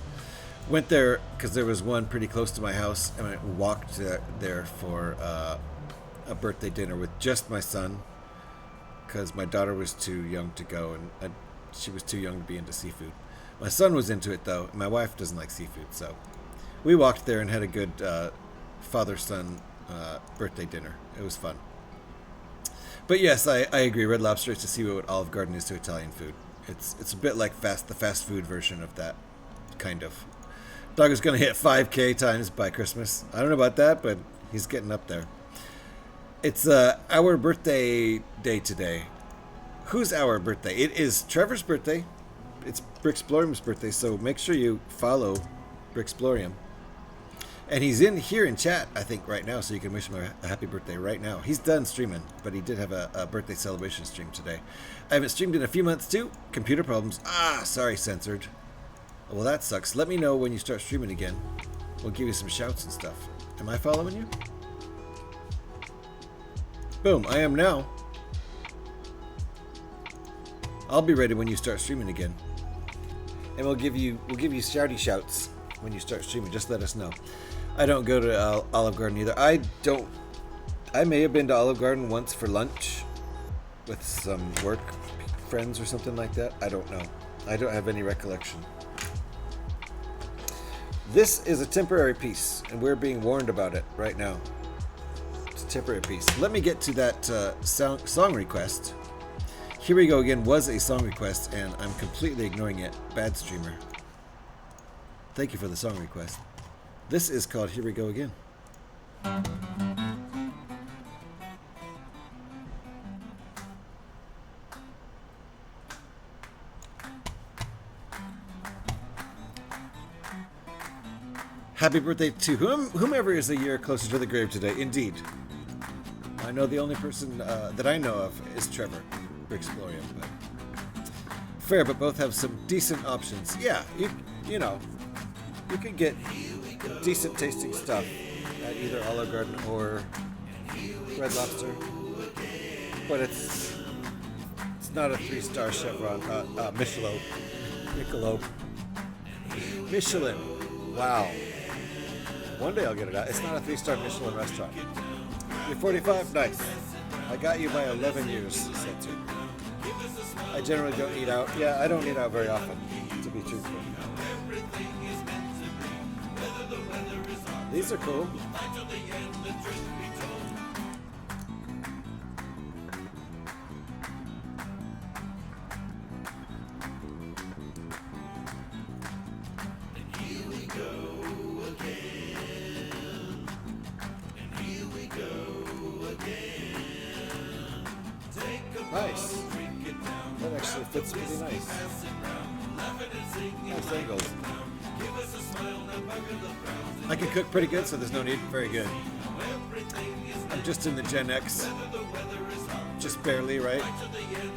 Went there because there was one pretty close to my house, and I walked there for a birthday dinner with just my son because my daughter was too young to go, and she was too young to be into seafood. My son was into it though. My wife doesn't like seafood, so we walked there and had a good father-son birthday dinner. It was fun. But yes, I agree. Red Lobster is to see what Olive Garden is to Italian food. It's a bit like the fast food version of that, kind of. Dog is going to hit 5K times by Christmas. I don't know about that, but he's getting up there. It's our birthday day today. Whose our birthday? It is Trevor's birthday. It's Bricksplorium's birthday, so make sure you follow Bricksplorium. And he's in here in chat, I think, right now, so you can wish him a happy birthday right now. He's done streaming, but he did have a birthday celebration stream today. I haven't streamed in a few months, too. Computer problems. Sorry, censored. Well, that sucks. Let me know when you start streaming again. We'll give you some shouts and stuff. Am I following you? Boom, I am now. I'll be ready when you start streaming again. And we'll give you shouty shouts when you start streaming. Just let us know. I don't go to Olive Garden either. I may have been to Olive Garden once for lunch with some work friends or something like that. I don't know. I don't have any recollection. This is a temporary piece, and we're being warned about it right now. It's a temporary piece. Let me get to that song request. Here We Go Again was a song request, and I'm completely ignoring it. Bad streamer. Thank you for the song request. This is called Here We Go Again. Happy birthday to whomever is a year closer to the grave today. Indeed. I know the only person that I know of is Trevor. Bricksplorium, but fair, but both have some decent options. Yeah, you know, you can get decent tasting stuff at either Olive Garden or Red Lobster, but it's not a 3-star chevron. Michelin. Wow. One day I'll get it out. It's not a 3-star Michelin restaurant. You're 45? Nice. I got you by 11 years, censored. I generally don't eat out. Yeah, I don't eat out very often, to be truthful. These are cool. Nice. That actually fits pretty nice. Nice angles. I can cook pretty good, so there's no need. Very good. I'm just in the Gen X. Just barely, right?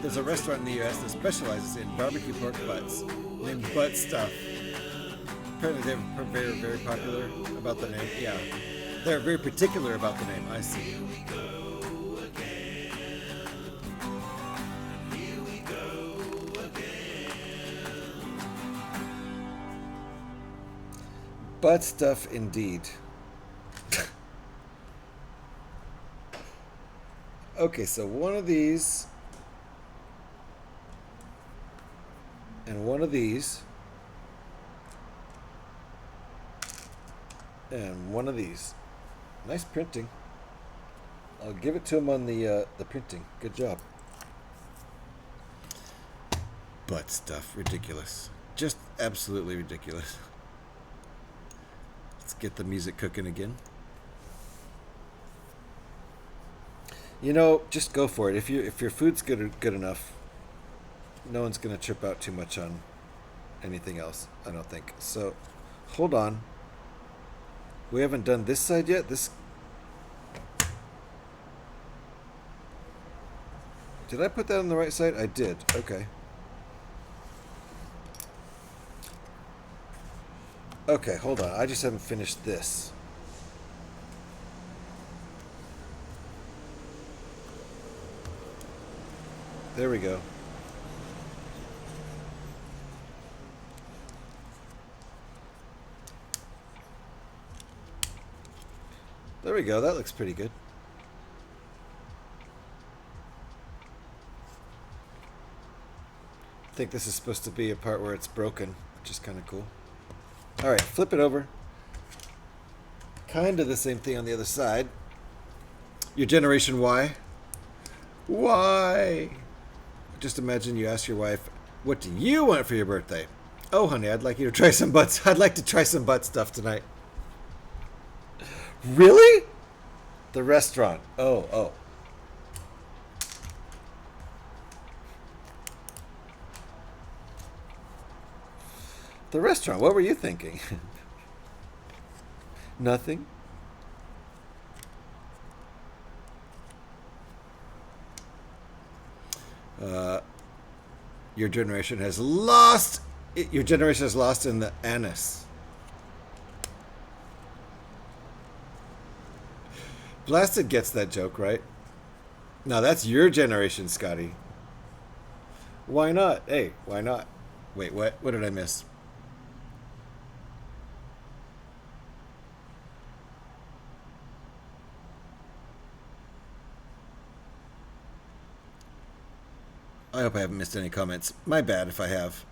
There's a restaurant in the US that specializes in barbecue pork butts named Butt Stuff. Apparently they're very, very popular about the name. Yeah. They're very particular about the name. I see. Butt stuff indeed. Okay, so one of these and one of these and one of these. Nice printing. I'll give it to him on the printing. Good job. Butt stuff, ridiculous. Just absolutely ridiculous. Let's get the music cooking again. You know, just go for it. If your food's good enough, no one's gonna trip out too much on anything else, I don't think. So, hold on. We haven't done this side yet. Did I put that on the right side? I did. Okay. Okay, hold on. I just haven't finished this. There we go. There we go. That looks pretty good. I think this is supposed to be a part where it's broken, which is kind of cool. All right, flip it over. Kind of the same thing on the other side. Your generation Y. Why? Just imagine you ask your wife, what do you want for your birthday? Oh, honey, I'd like you to try some butts. I'd like to try some butt stuff tonight. Really? The restaurant. Oh. The restaurant. What were you thinking? Nothing? Your generation has lost. Your generation has lost in the anise. Blasted gets that joke, right? Now that's your generation, Scotty. Why not? Hey, why not? Wait, what? What did I miss? I hope I haven't missed any comments. My bad if I have.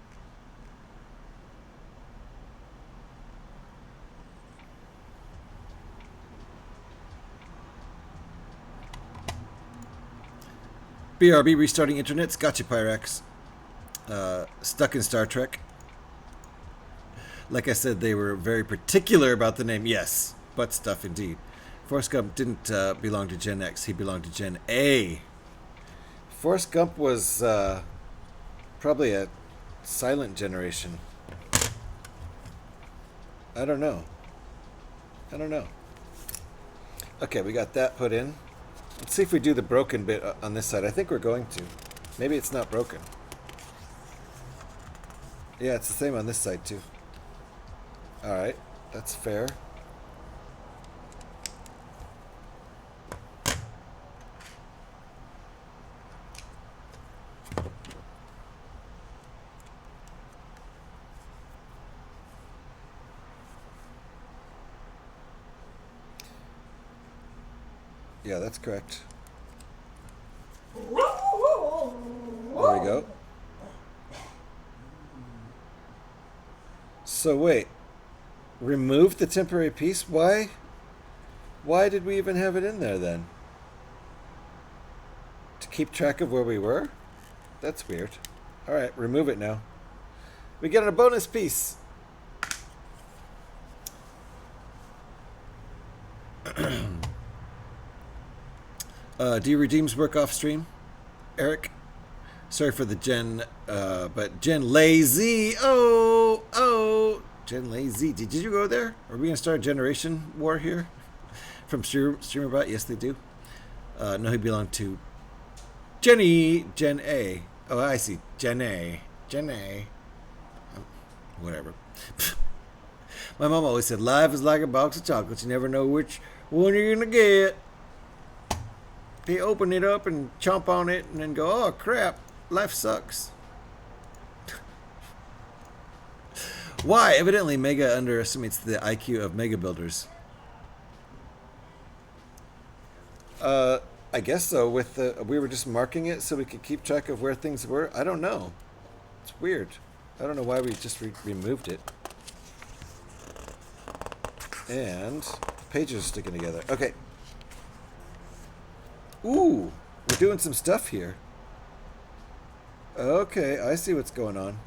BRB restarting internets. Gotcha, Pyrex. Stuck in Star Trek. Like I said, they were very particular about the name. Yes, butt stuff indeed. Forrest Gump didn't belong to Gen X. He belonged to Gen A. Forrest Gump was probably a silent generation. I don't know. Okay, we got that put in. Let's see if we do the broken bit on this side. I think we're going to. Maybe it's not broken. Yeah, it's the same on this side too. Alright, that's fair. Yeah, that's correct. There we go. So wait. Remove the temporary piece? Why? Why did we even have it in there then? To keep track of where we were? That's weird. Alright, remove it now. We get a bonus piece. Do your redeems work off stream, Eric? Sorry for the Gen, but Gen Lazy. Oh, Gen Lazy. Did you go there? Are we gonna start a generation war here? From StreamerBot? Yes, they do. No, he belonged to Gen A. Oh, I see. Gen A. Whatever. My mom always said, life is like a box of chocolates. You never know which one you're going to get. They open it up and chomp on it and then go, oh, crap. Life sucks. Why? Evidently, Mega underestimates the IQ of Mega Builders. I guess so. With we were just marking it so we could keep track of where things were. I don't know. It's weird. I don't know why we just removed it. And the pages are sticking together. Okay. Ooh, we're doing some stuff here. Okay, I see what's going on.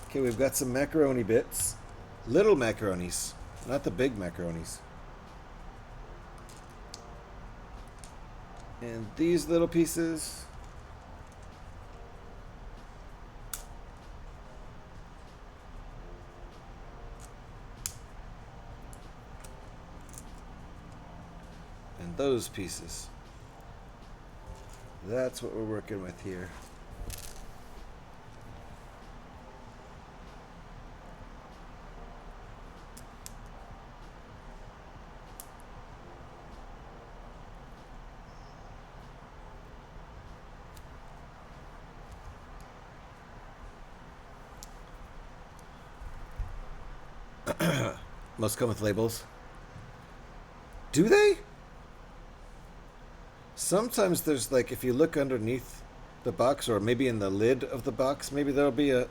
Okay, we've got some macaroni bits. Little macaronis, not the big macaronis. And these little pieces. And those pieces. That's what we're working with here. Most come with labels. Do they? Sometimes there's like, if you look underneath the box or maybe in the lid of the box, maybe there'll be a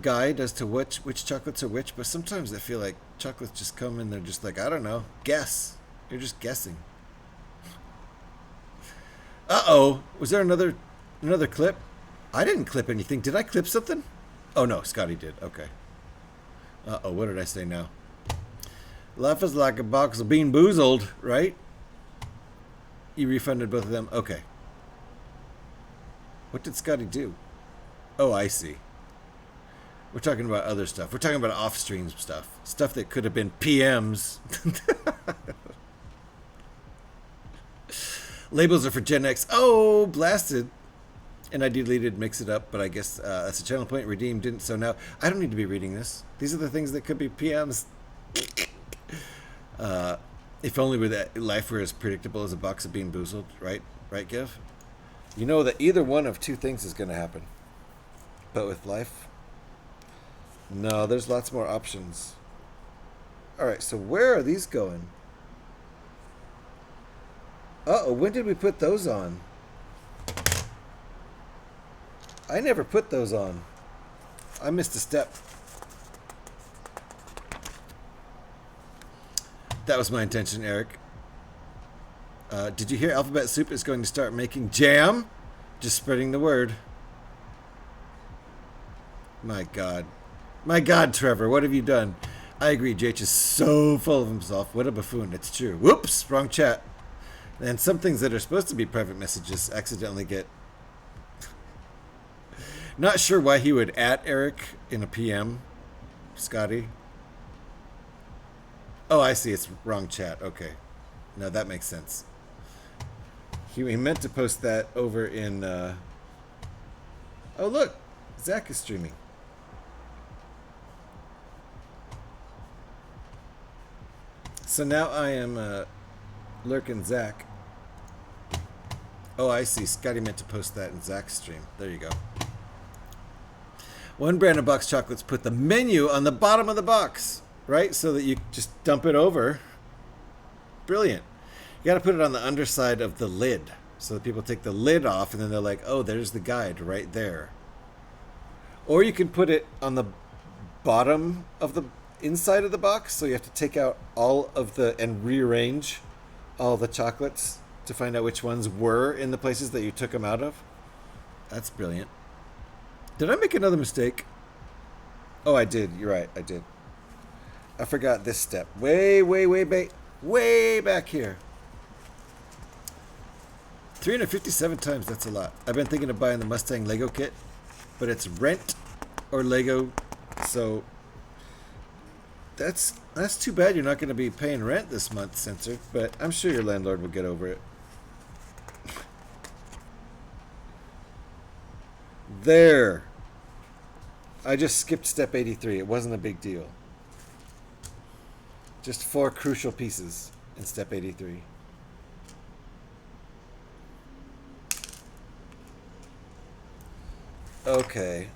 guide as to which chocolates are which, but sometimes I feel like chocolates just come and they're just like, I don't know, guess. You're just guessing. Uh-oh. Was there another clip? I didn't clip anything. Did I clip something? Oh no, Scotty did. Okay. Uh-oh, what did I say now? Life is like a box of Bean Boozled, right? You refunded both of them? Okay. What did Scotty do? Oh, I see. We're talking about other stuff. We're talking about off-stream stuff. Stuff that could have been PMs. Labels are for Gen X. Oh, blasted. And I deleted Mix It Up, but I guess that's a channel point. Redeem didn't. So now I don't need to be reading this. These are the things that could be PMs. If only with that life were as predictable as a box of Bean Boozled, right? Right, Giv? You know that either one of two things is going to happen. But with life, no, there's lots more options. All right, so where are these going? Uh-oh, when did we put those on? I never put those on. I missed a step. That was my intention, Eric. Did you hear Alphabet Soup is going to start making jam? Just spreading the word. My God. My God, Trevor, what have you done? I agree, JH is so full of himself. What a buffoon. It's true. Whoops, wrong chat. And some things that are supposed to be private messages accidentally get... Not sure why he would @ Eric in a PM, Scotty. Oh, I see. It's wrong chat. Okay. No, that makes sense. He meant to post that over in... Oh, look. Zach is streaming. So now I am lurking Zach. Oh, I see. Scotty meant to post that in Zach's stream. There you go. One brand of box chocolates put the menu on the bottom of the box, right? So that you just dump it over. Brilliant. You got to put it on the underside of the lid so that people take the lid off and then they're like, oh, there's the guide right there. Or you can put it on the bottom of the inside of the box, so you have to take out all of the and rearrange all the chocolates to find out which ones were in the places that you took them out of. That's brilliant. Did I make another mistake? Oh, I did. You're right. I did. I forgot this step. Way back here. 357 times. That's a lot. I've been thinking of buying the Mustang Lego kit, but it's rent or Lego, so that's too bad you're not going to be paying rent this month, Sensor, but I'm sure your landlord will get over it. There. I just skipped step 83. It wasn't a big deal. Just 4 crucial pieces in step 83. Okay.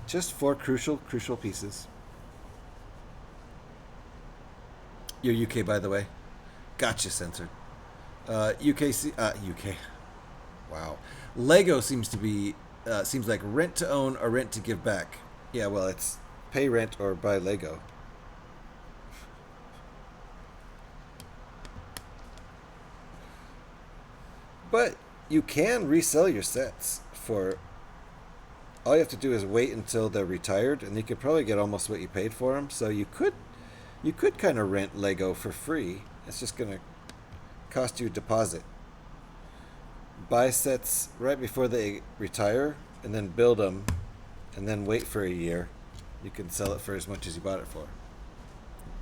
Just 4 crucial pieces. You're UK, by the way. Gotcha, Censored. UK. Wow. Lego seems to be, seems like rent to own or rent to give back. Yeah, well, it's pay rent or buy Lego. But you can resell your sets for, all you have to do is wait until they're retired, and you could probably get almost what you paid for them. So you could kind of rent Lego for free. It's just going to cost you a deposit. Buy sets right before they retire, and then build them, and then wait for a year. You can sell it for as much as you bought it for,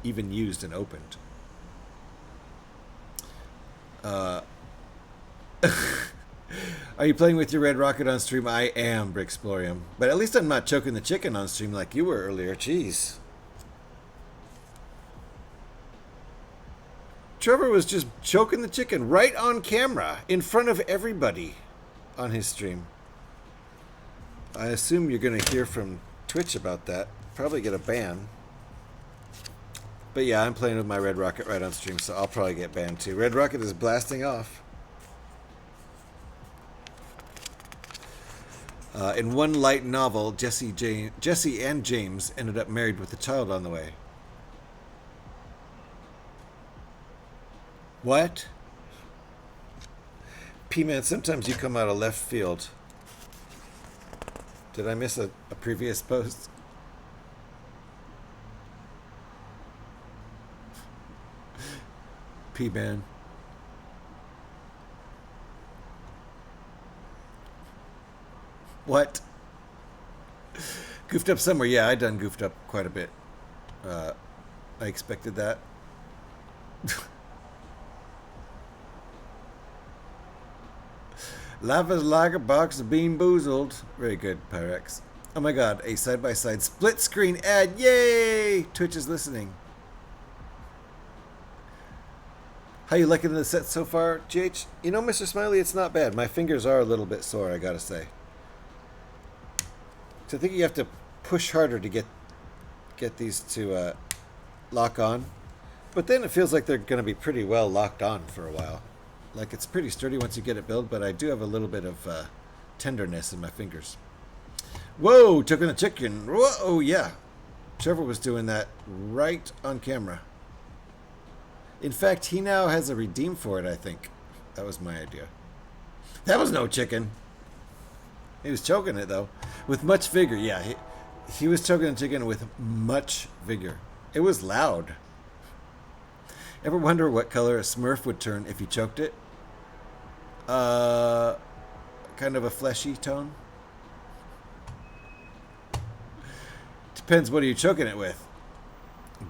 even used and opened. Are you playing with your red rocket on stream? I am, Bricksplorium. But at least I'm not choking the chicken on stream like you were earlier. Jeez. Trevor was just choking the chicken right on camera in front of everybody on his stream. I assume you're going to hear from Twitch about that. Probably get a ban. But yeah, I'm playing with my red rocket right on stream, so I'll probably get banned too. Red rocket is blasting off. In one light novel, Jesse and James ended up married with a child on the way. What? P-Man, sometimes you come out of left field. Did I miss a previous post? P-Man. What? Goofed up somewhere? Yeah, I done goofed up quite a bit. I expected that. Life is like a box of Bean Boozled. Very good, Pyrex. Oh my god, a side-by-side split screen ad. Yay! Twitch is listening. How you liking the set so far, GH? You know, Mr. Smiley, it's not bad. My fingers are a little bit sore, I gotta say. So I think you have to push harder to get these to lock on. But then it feels like they're going to be pretty well locked on for a while. Like, it's pretty sturdy once you get it built, but I do have a little bit of tenderness in my fingers. Whoa, choking the chicken. Whoa, yeah. Trevor was doing that right on camera. In fact, he now has a redeem for it, I think. That was my idea. That was no chicken. He was choking it, though, with much vigor. Yeah, he was choking the chicken with much vigor. It was loud. Ever wonder what color a Smurf would turn if you choked it? Kind of a fleshy tone. Depends, what are you choking it with?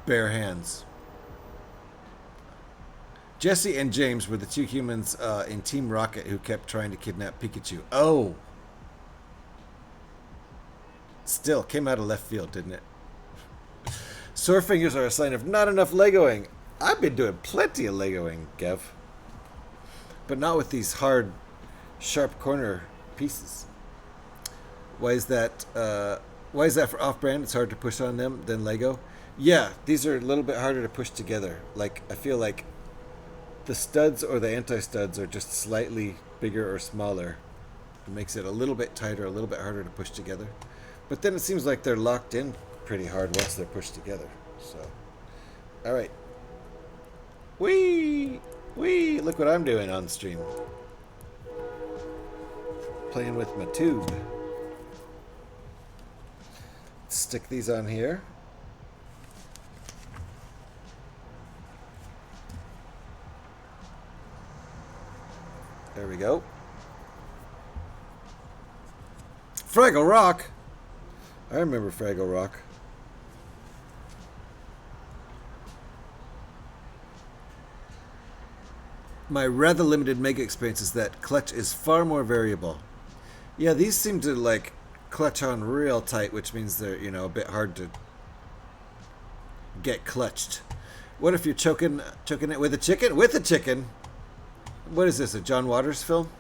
Bare hands. Jesse and James were the two humans in Team Rocket who kept trying to kidnap Pikachu. Oh! Still, came out of left field, didn't it? Sore fingers are a sign of not enough Legoing. I've been doing plenty of Legoing, Gev. But not with these hard, sharp corner pieces. Why is that for off-brand? It's hard to push on them than Lego? Yeah, these are a little bit harder to push together. Like, I feel like the studs or the anti-studs are just slightly bigger or smaller. It makes it a little bit tighter, a little bit harder to push together. But then it seems like they're locked in pretty hard once they're pushed together. So, all right. Whee! Whee! Look what I'm doing on stream. Playing with my tube. Stick these on here. There we go. Fraggle Rock! I remember Fraggle Rock. My rather limited Mega experience is that clutch is far more variable. Yeah, these seem to like clutch on real tight, which means they're, you know, a bit hard to get clutched. What if you're choking it with a chicken? With a chicken? What is this, a John Waters film?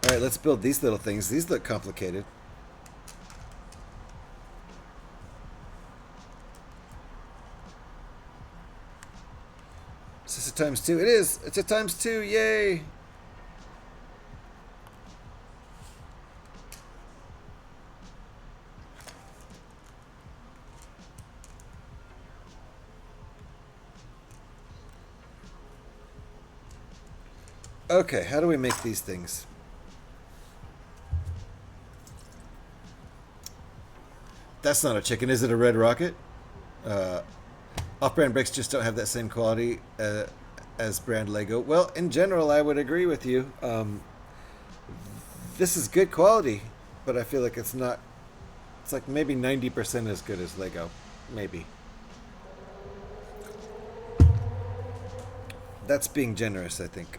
Alright, let's build these little things. These look complicated. Is this a times 2? It is! It's a times 2! Yay! Okay, how do we make these things? That's not a chicken. Is it a red rocket? Off-brand bricks just don't have that same quality as brand Lego. Well, in general, I would agree with you. This is good quality, but I feel like it's not... It's like maybe 90% as good as Lego. Maybe. That's being generous, I think.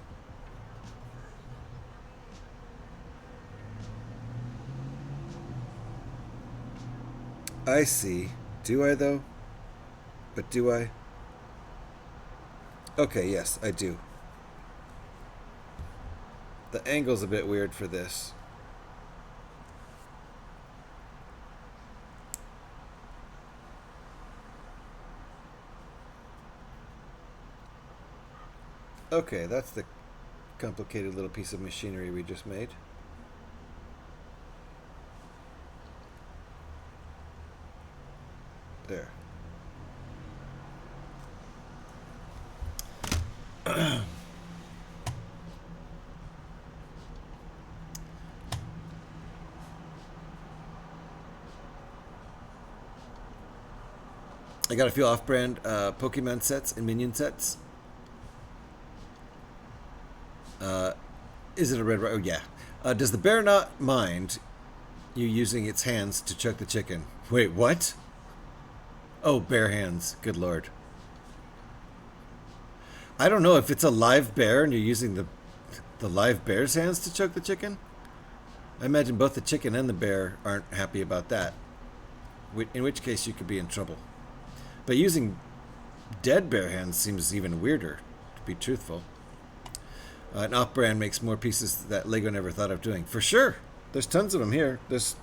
I see. Do I, though? But do I? Okay, yes, I do. The angle's a bit weird for this. Okay, that's the complicated little piece of machinery we just made. There. I got a few off-brand Pokemon sets and Minion sets. Is it a red? Oh yeah. Does the bear not mind you using its hands to choke the chicken? Wait, what? Oh, bare hands. Good lord. I don't know if it's a live bear and you're using the live bear's hands to choke the chicken. I imagine both the chicken and the bear aren't happy about that. In which case you could be in trouble. But using dead bear hands seems even weirder, to be truthful. An off-brand makes more pieces that Lego never thought of doing. For sure. There's tons of them here. There's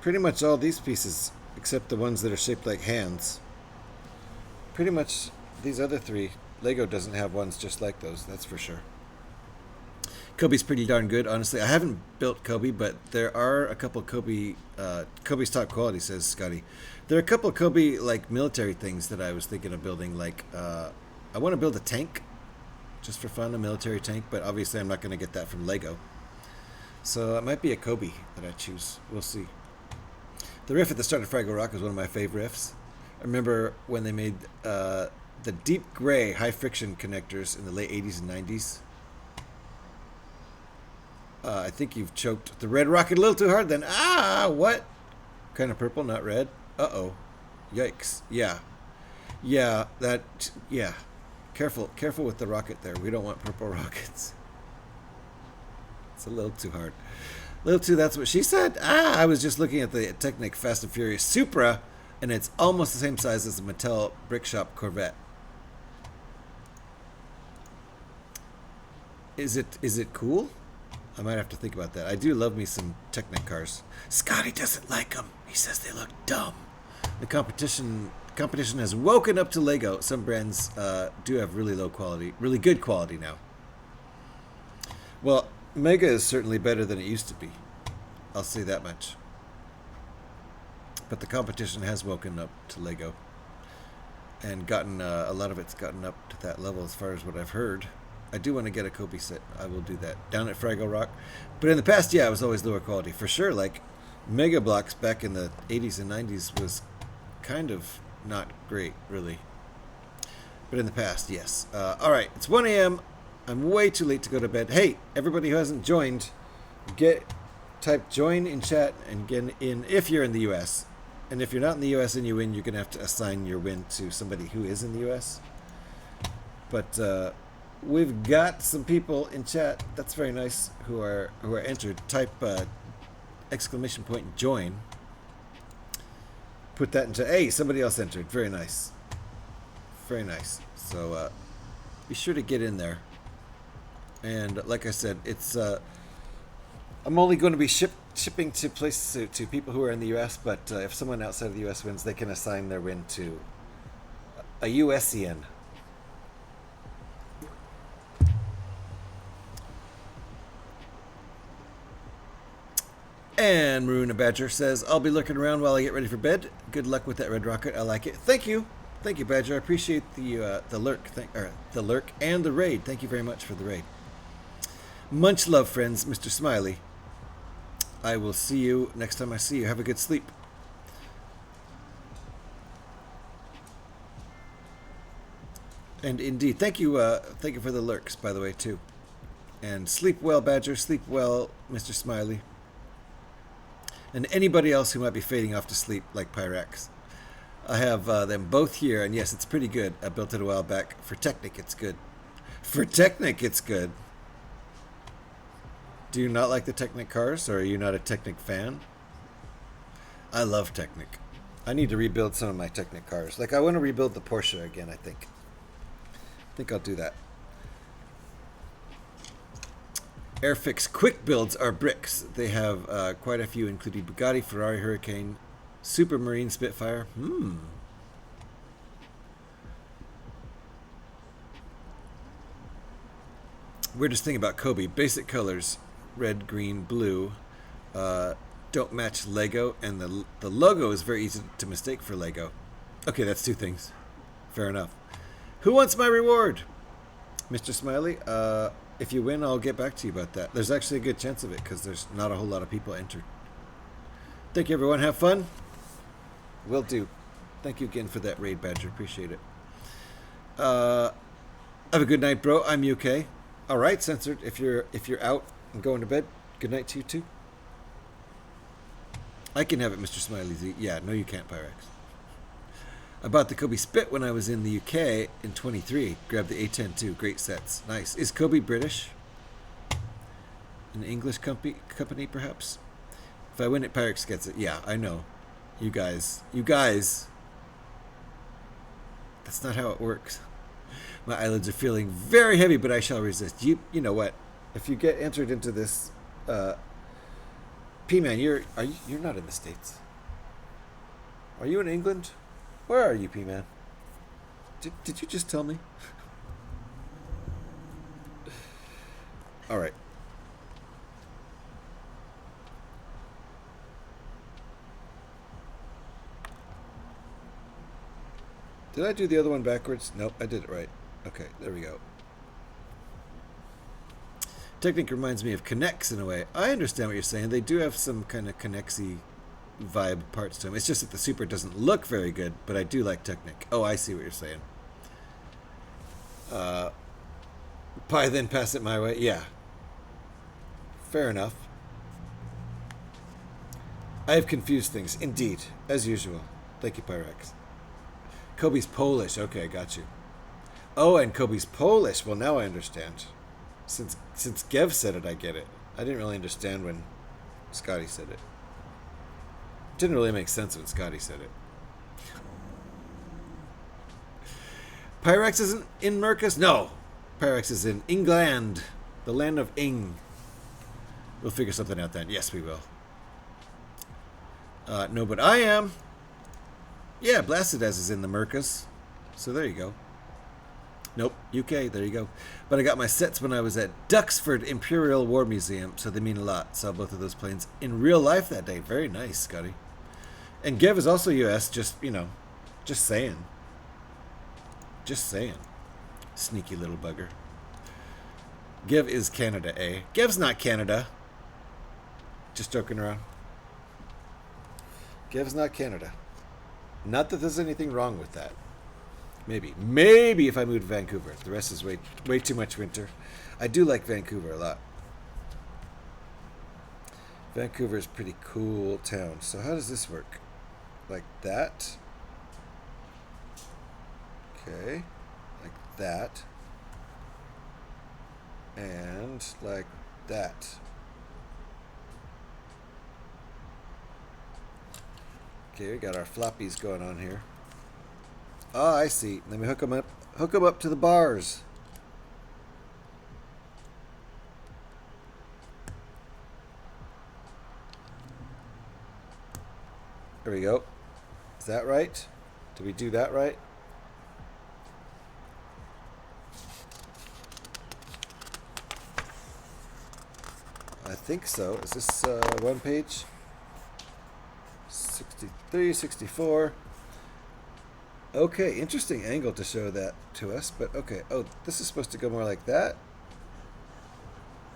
pretty much all these pieces, except the ones that are shaped like hands. Pretty much these other three, Lego doesn't have ones just like those, that's for sure. Kobe's pretty darn good, honestly. I haven't built Kobe, but there are a couple Kobe's top quality, says Scotty. There are a couple Kobe, like, military things that I was thinking of building. Like, I want to build a tank, just for fun, a military tank, but obviously I'm not going to get that from Lego. So it might be a Kobe that I choose. We'll see. The riff at the start of Fraggle Rock is one of my favorite riffs. I remember when they made the deep gray high friction connectors in the late 80s and 90s. I think you've choked the red rocket a little too hard then. Ah, what? Kind of purple, not red. Uh-oh. Yikes. Yeah. Yeah, that, yeah. Careful with the rocket there. We don't want purple rockets. It's a little too hard. A little too, that's what she said. Ah, I was just looking at the Technic Fast and Furious Supra, and it's almost the same size as the Mattel Brick Shop Corvette. Is it cool? I might have to think about that. I do love me some Technic cars. Scotty doesn't like them. He says they look dumb. The competition has woken up to Lego. Some brands do have really low quality, really good quality now. Well, Mega is certainly better than it used to be. I'll say that much. But the competition has woken up to Lego. And gotten, a lot of it's gotten up to that level as far as what I've heard. I do want to get a Kobe set. I will do that. Down at Fraggle Rock. But in the past, yeah, it was always lower quality. For sure, like, Mega Blocks back in the 80s and 90s was kind of not great, really. But in the past, yes. Alright, it's 1 a.m. I'm way too late to go to bed. Hey, everybody who hasn't joined, type join in chat and get in if you're in the US. And if you're not in the US and you win, you're going to have to assign your win to somebody who is in the US. But we've got some people in chat. That's very nice who are entered. Type exclamation point join. Put that into hey, somebody else entered. Very nice. Very nice. So be sure to get in there. And like I said, it's I'm only going to be shipping to places to people who are in the US, but if someone outside of the US wins, they can assign their win to a USian. And Maruna Badger says, I'll be lurking around while I get ready for bed. Good luck with that red rocket. I like it. Thank you. Thank you, Badger. I appreciate the lurk. The lurk and the raid. Thank you very much for the raid. Much love, friends. Mr. Smiley. I will see you next time I see you. Have a good sleep. And indeed, thank you for the lurks, by the way, too. And sleep well, Badger. Sleep well, Mr. Smiley. And anybody else who might be fading off to sleep, like Pyrex. I have them both here, and yes, it's pretty good. I built it a while back. For Technic, it's good. For Technic, it's good. Do you not like the Technic cars, or are you not a Technic fan? I love Technic. I need to rebuild some of my Technic cars. Like, I want to rebuild the Porsche again, I think. I think I'll do that. Airfix quick builds are bricks. They have quite a few, including Bugatti, Ferrari, Hurricane, Supermarine, Spitfire. Weirdest thing about Kobe, basic colors, red, green, blue, don't match Lego, and the logo is very easy to mistake for Lego. Okay, that's two things. Fair enough. Who wants my reward? Mr. Smiley, if you win, I'll get back to you about that. There's actually a good chance of it, because there's not a whole lot of people entered. Thank you, everyone. Have fun. Will do. Thank you again for that raid, Badger. Appreciate it. Have a good night, bro. I'm UK. All right, censored. If you're out and going to bed, good night to you too. I can have it, Mr. Smiley Z. Yeah, no, you can't, Pyrex. I bought the Kobe Spit when I was in the UK in 23. Grabbed the A10 too. Great sets. Nice. Is Kobe British? An English company, perhaps? If I win it, Pyrex gets it. Yeah, I know. You guys. That's not how it works. My eyelids are feeling very heavy, but I shall resist. You know what? If you get entered into this, P-Man, you're not in the States. Are you in England? Where are you, P-Man? Did you just tell me? All right. Did I do the other one backwards? Nope, I did it right. Okay, there we go. Technic reminds me of Connects in a way. I understand what you're saying. They do have some kind of Connexy vibe parts to them. It's just that the Super doesn't look very good, but I do like Technic. Oh, I see what you're saying. Pie, then pass it my way. Yeah. Fair enough. I have confused things. Indeed. As usual. Thank you, Pyrex. Kobe's Polish. Okay, got you. Oh, and Kobe's Polish. Well, now I understand. Since Gev said it, I get it. I didn't really understand when Scotty said it. Didn't really make sense when Scotty said it. Pyrex isn't in Mercus? No. Pyrex is in England. The land of Ing. We'll figure something out then. Yes, we will. No, but I am. Yeah, Blasted as is in the Mercus. So there you go. Nope, UK, there you go. But I got my sets when I was at Duxford Imperial War Museum, so they mean a lot. Saw both of those planes in real life that day. Very nice, Scotty. And Gev is also US, just, you know, just saying. Just saying. Sneaky little bugger. Gev is Canada, eh? Gev's not Canada. Just joking around. Gev's not Canada. Not that there's anything wrong with that. Maybe if I moved to Vancouver. The rest is way too much winter. I do like Vancouver a lot. Vancouver is a pretty cool town. So how does this work? Like that. Okay. Like that. And like that. Okay, we got our floppies going on here. Oh, I see. Let me hook them up to the bars. There we go. Is that right? Did we do that right? I think so. Is this one page? 63, 64. Okay, interesting angle to show that to us, but okay. Oh, this is supposed to go more like that?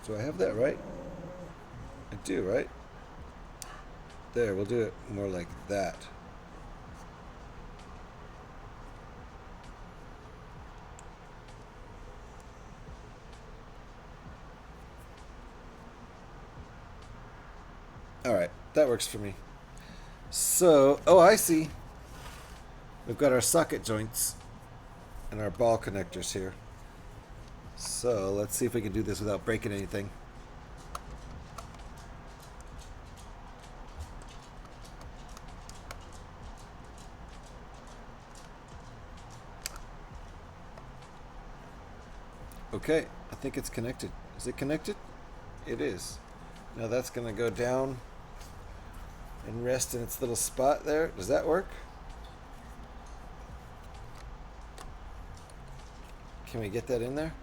Do I have that right? I do, right? There, we'll do it more like that. Alright, that works for me. So, oh, I see. We've got our socket joints and our ball connectors here. So let's see if we can do this without breaking anything. Okay, I think it's connected. Is it connected? It is. Now that's going to go down and rest in its little spot there. Does that work? Can we get that in there?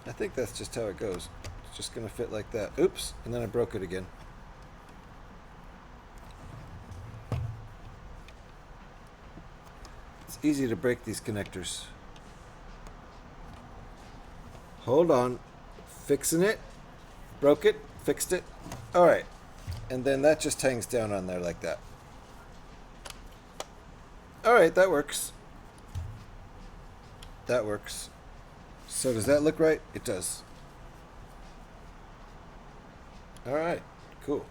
I think that's just how it goes. It's just going to fit like that. Oops, and then I broke it again. It's easy to break these connectors. Hold on. Fixing it. Broke it. Fixed it. Alright. And then that just hangs down on there like that. Alright, that works. That works. So does that look right? It does. Alright, cool.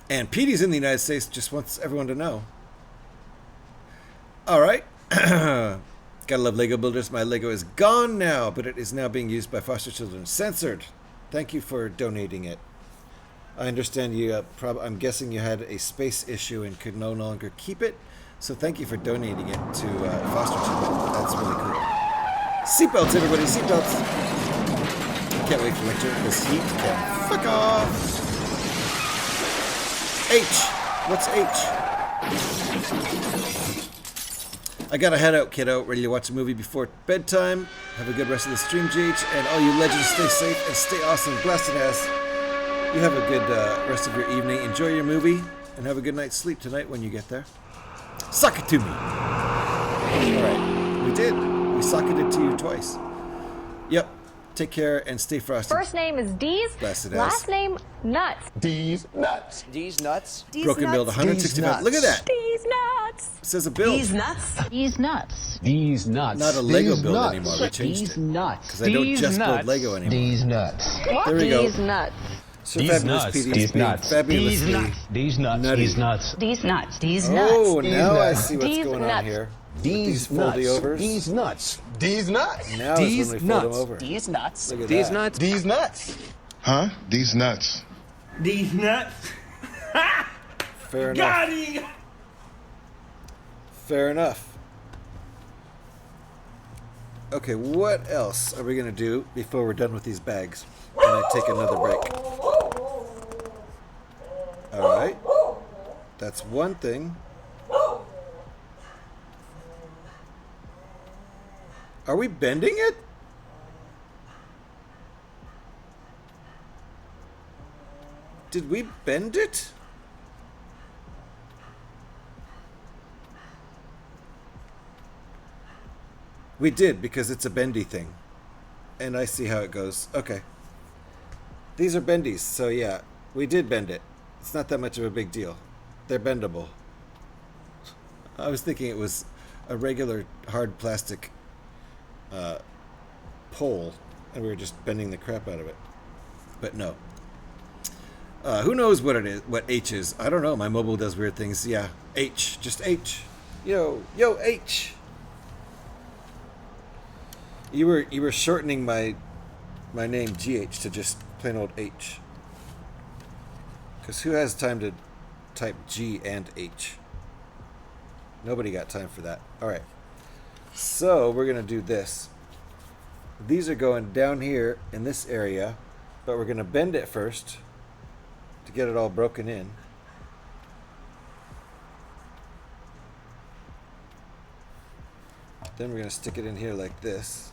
And Petey's in the United States, just wants everyone to know. Alright. Gotta love Lego builders. My Lego is gone now, but it is now being used by foster children. Censored. Thank you for donating it. I understand you, I'm guessing you had a space issue and could no longer keep it. So thank you for donating it to foster children. That's really cool. Seatbelts, everybody, seatbelts. Can't wait for winter. This heat can fuck off. H. What's H? I gotta head out, kiddo. Ready to watch a movie before bedtime. Have a good rest of the stream, GH. And all you legends, stay safe and stay awesome. Blasted ass. You have a good rest of your evening. Enjoy your movie. And have a good night's sleep tonight when you get there. Suck it to me. Alright. We did. We socketed to you twice. Yep. Take care and stay frosty. First name is D's. Blasted ass. Last name Nuts. These nuts. These nuts. Broken build 165. Look at that. D's nuts. It says a build. These nuts. These nuts. These nuts. Not a Lego These build nuts. anymore. We changed These it. nuts. Because I don't just build Lego anymore. These nuts. What? There we go. D's nuts. So These fabulous nuts. PD's These being nuts. fabulously These nuts. These nuts. nutty. These nuts. These nuts. These nuts. Oh, These now I nuts. see what's These going on nuts. here. These foldy nuts. overs. These nuts. These nuts. Now These is when we fold nuts. them over. These nuts. Look at These that. nuts. These nuts. Huh? These nuts. These nuts. Fair enough. Got him. Fair enough. Okay, what else are we going to do before we're done with these bags? And I take another break. Alright. That's one thing. Are we bending it? Did we bend it? We did, because it's a bendy thing. And I see how it goes. Okay. These are bendies, so yeah, we did bend it. It's not that much of a big deal. They're bendable. I was thinking it was a regular hard plastic pole, and we were just bending the crap out of it. But no. Who knows what it is? What H is? I don't know. My mobile does weird things. Yeah, H. Just H. Yo, H. You were shortening my name GH to just plain old H. Because who has time to type G and H? Nobody got time for that. All right. So we're gonna do this. These are going down here in this area, but we're gonna bend it first to get it all broken in. Then we're gonna stick it in here like this.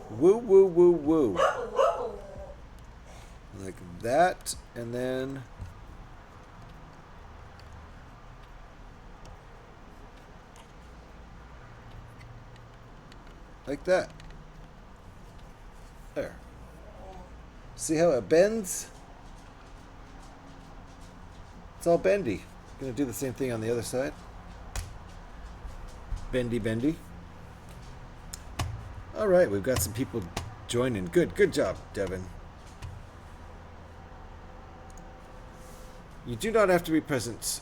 Woo, woo, woo, woo. Like that, and then like that. There. See how it bends? It's all bendy. Gonna do the same thing on the other side. Bendy, bendy. All right, we've got some people joining. Good job, Devin. You do not have to be present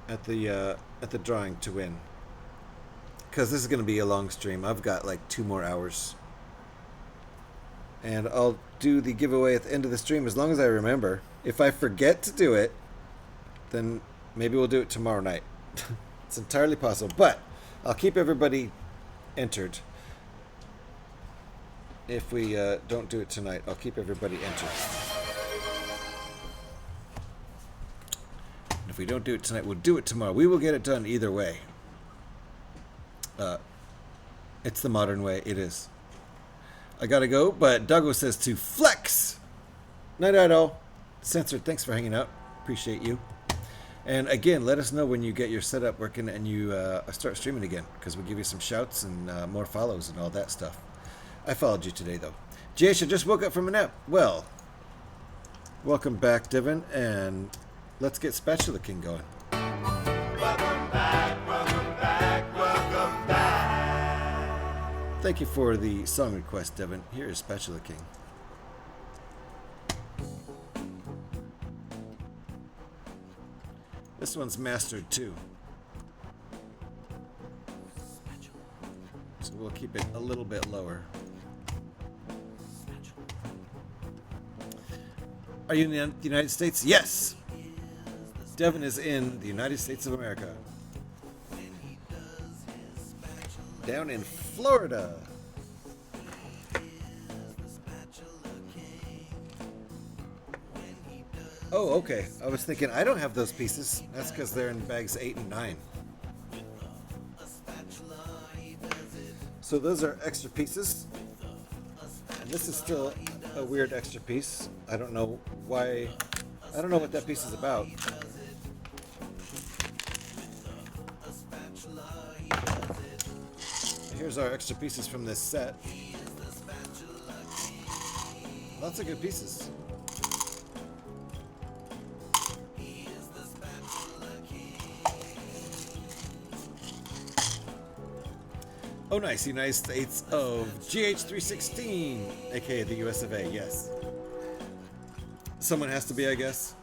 at the drawing to win, because this is going to be a long stream. I've got like 2 more hours, and I'll do the giveaway at the end of the stream as long as I remember. If I forget to do it, then maybe we'll do it tomorrow night. It's entirely possible, but I'll keep everybody entered. If we don't do it tonight, I'll keep everybody entered. If we don't do it tonight, we'll do it tomorrow. We will get it done either way. It's the modern way. It is. I gotta go, but Doggo says to flex. Night, all. Censored, thanks for hanging out. Appreciate you. And again, let us know when you get your setup working and you start streaming again, because we'll give you some shouts and more follows and all that stuff. I followed you today, though. Jash, I just woke up from a nap. Well, welcome back, Devin, and let's get Spatula King going. Welcome back, welcome back, welcome back. Thank you for the song request, Devin. Here is Spatula King. This one's mastered too. So we'll keep it a little bit lower. Are you in the United States? Yes! Devin is in the United States of America. Down in Florida. Oh, okay. I was thinking I don't have those pieces. That's because they're in bags 8 and 9. So those are extra pieces. And this is still a weird extra piece. I don't know why. I don't know what that piece is about. Here's our extra pieces from this set. Lots of good pieces. Oh, nice. United States of GH316, aka the US of A, yes. Someone has to be, I guess.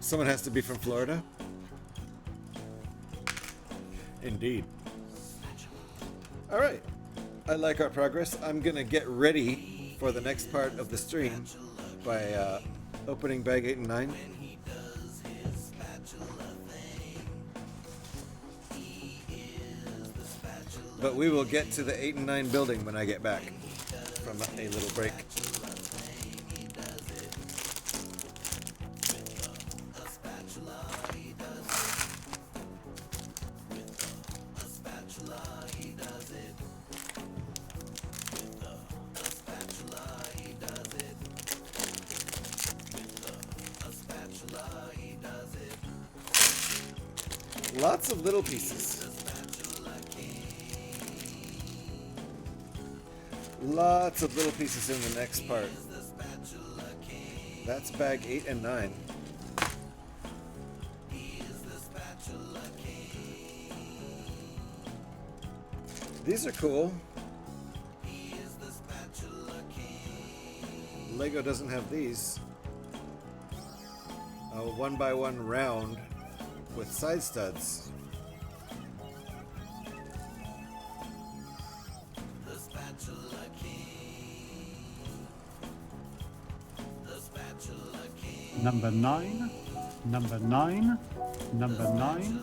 Someone has to be from Florida. Indeed. All right. I like our progress. I'm going to get ready for the next part of the stream by Opening bag 8 and 9. But we will get to the 8 and 9 building when I get back from a little break. Lots of little pieces. Lots of little pieces in the next part. That's bag 8 and 9. These are cool. Lego doesn't have these. A 1x1 round with side studs. Number 9, number 9, number 9.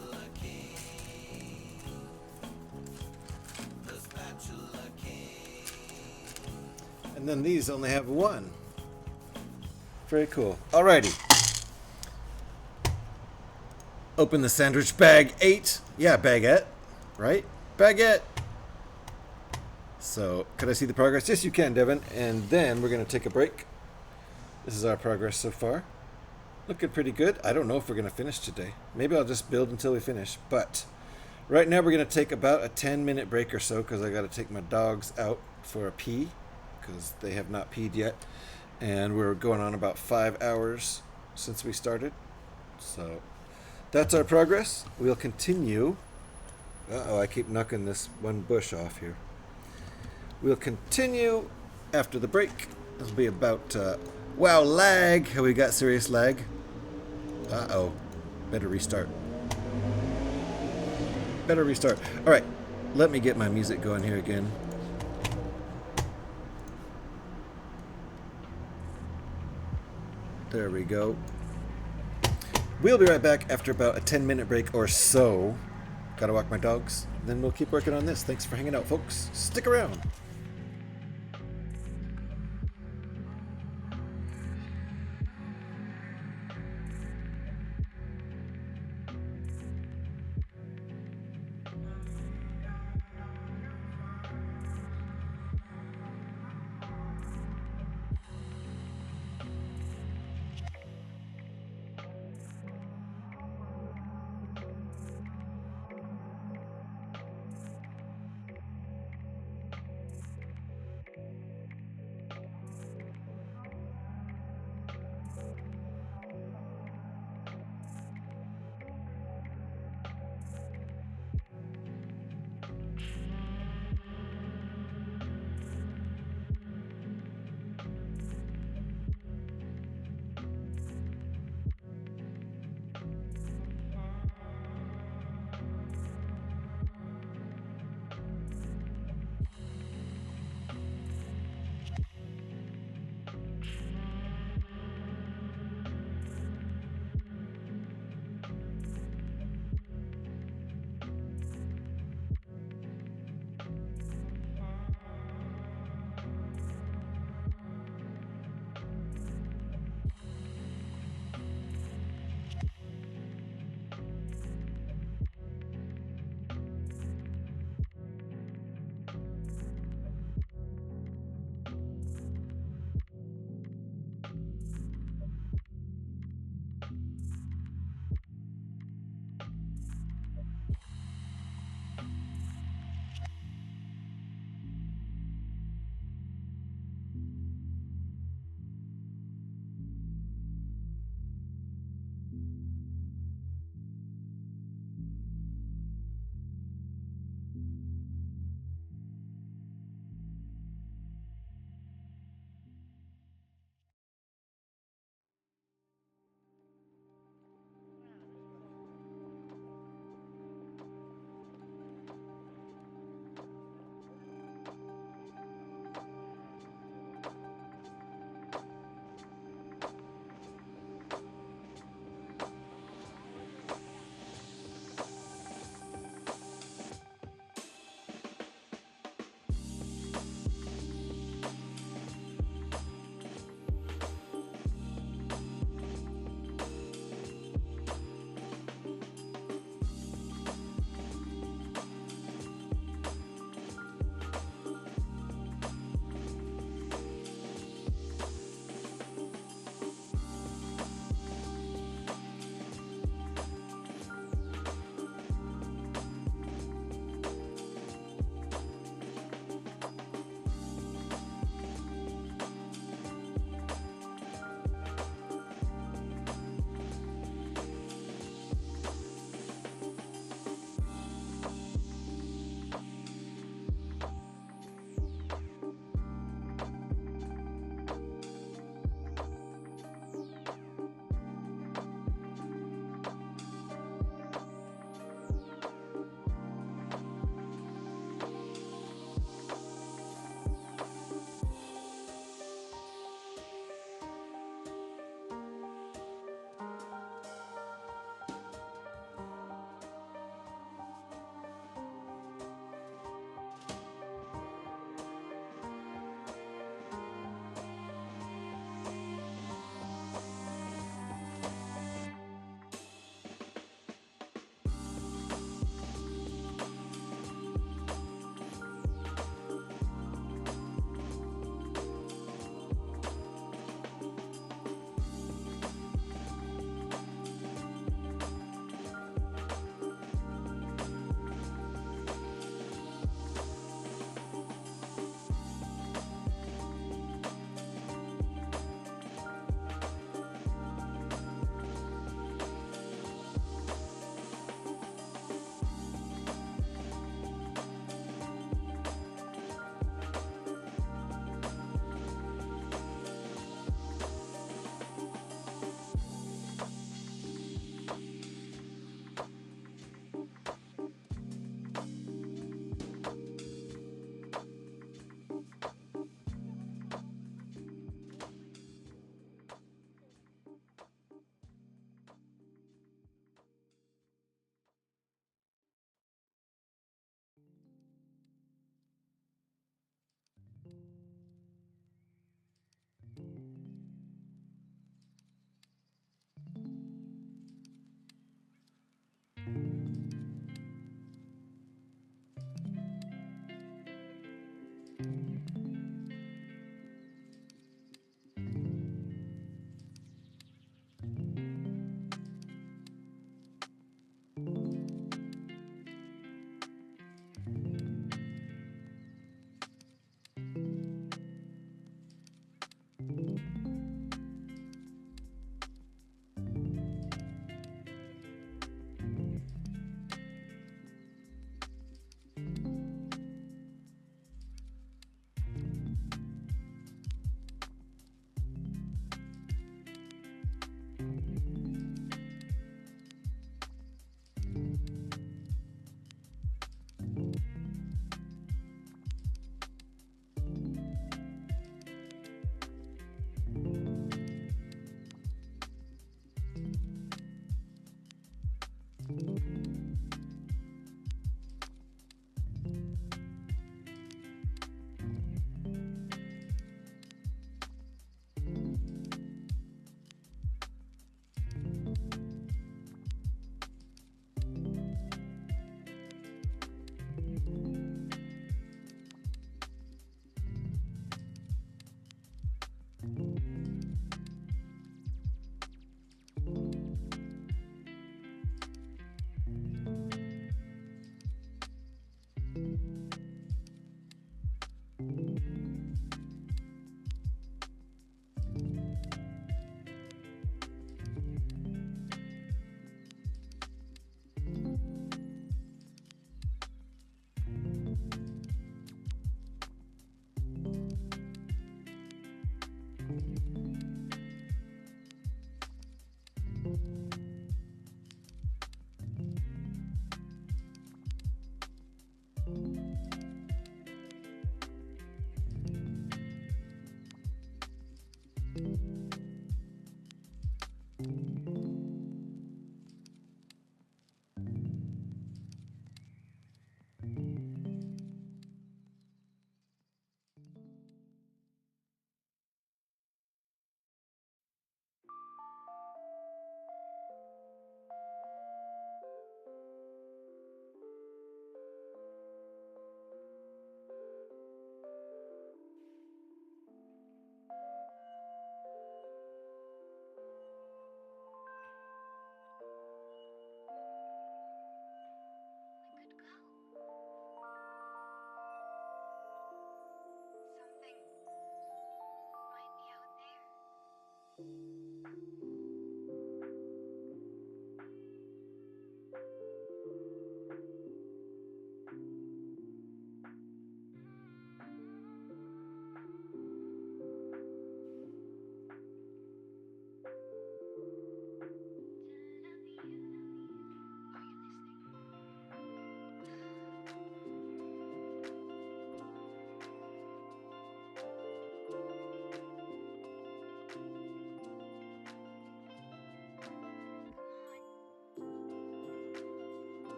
And then these only have one. Very cool. Alrighty. Open the sandwich bag 8. Yeah, baguette. Right? Baguette. So, could I see the progress? Yes, you can, Devin. And then we're going to take a break. This is our progress so far. Looking pretty good. I don't know if we're going to finish today. Maybe I'll just build until we finish. But right now we're going to take about a 10-minute break or so because I got to take my dogs out for a pee because they have not peed yet. And we're going on about 5 hours since we started. So that's our progress. We'll continue. Uh-oh, I keep knocking this one bush off here. We'll continue after the break. It'll be about... wow, lag! Have we got serious lag? Uh-oh. Better restart. Better restart. Alright, let me get my music going here again. There we go. We'll be right back after about a 10-minute break or so. Gotta walk my dogs. Then we'll keep working on this. Thanks for hanging out, folks. Stick around.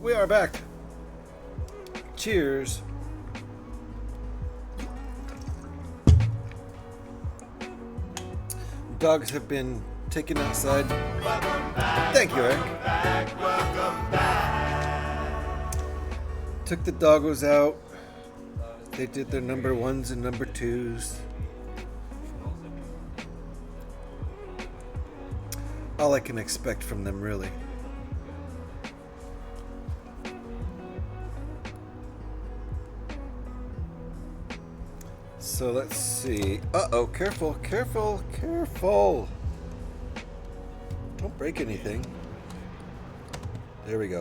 we are back. Cheers. Dogs have been taken outside. Thank you, Eric. Took the doggos out. They did their number 1s and number 2s. All I can expect from them, really. So let's see. Uh-oh, careful, careful, careful. Don't break anything. There we go.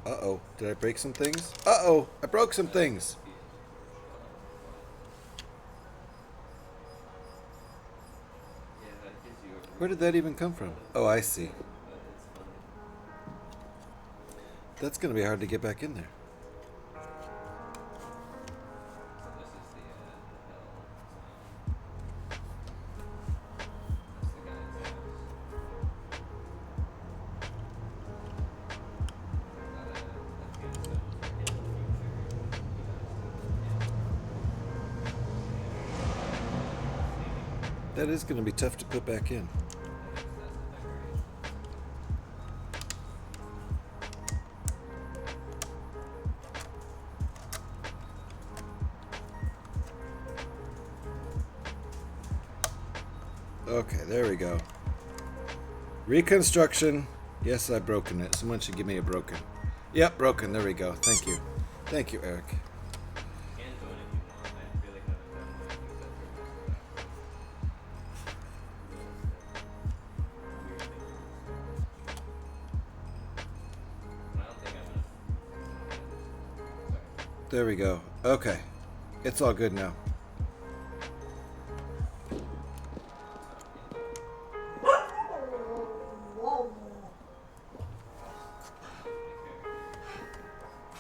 Uh-oh, did I break some things? Uh-oh, I broke some things. Where did that even come from? Oh, I see. That's going to be hard to get back in there. That is going to be tough to put back in. Okay, there we go. Reconstruction. Yes, I've broken it. Someone should give me a broken. Yep, broken. There we go. Thank you. Thank you, Eric. There we go. Okay. It's all good now.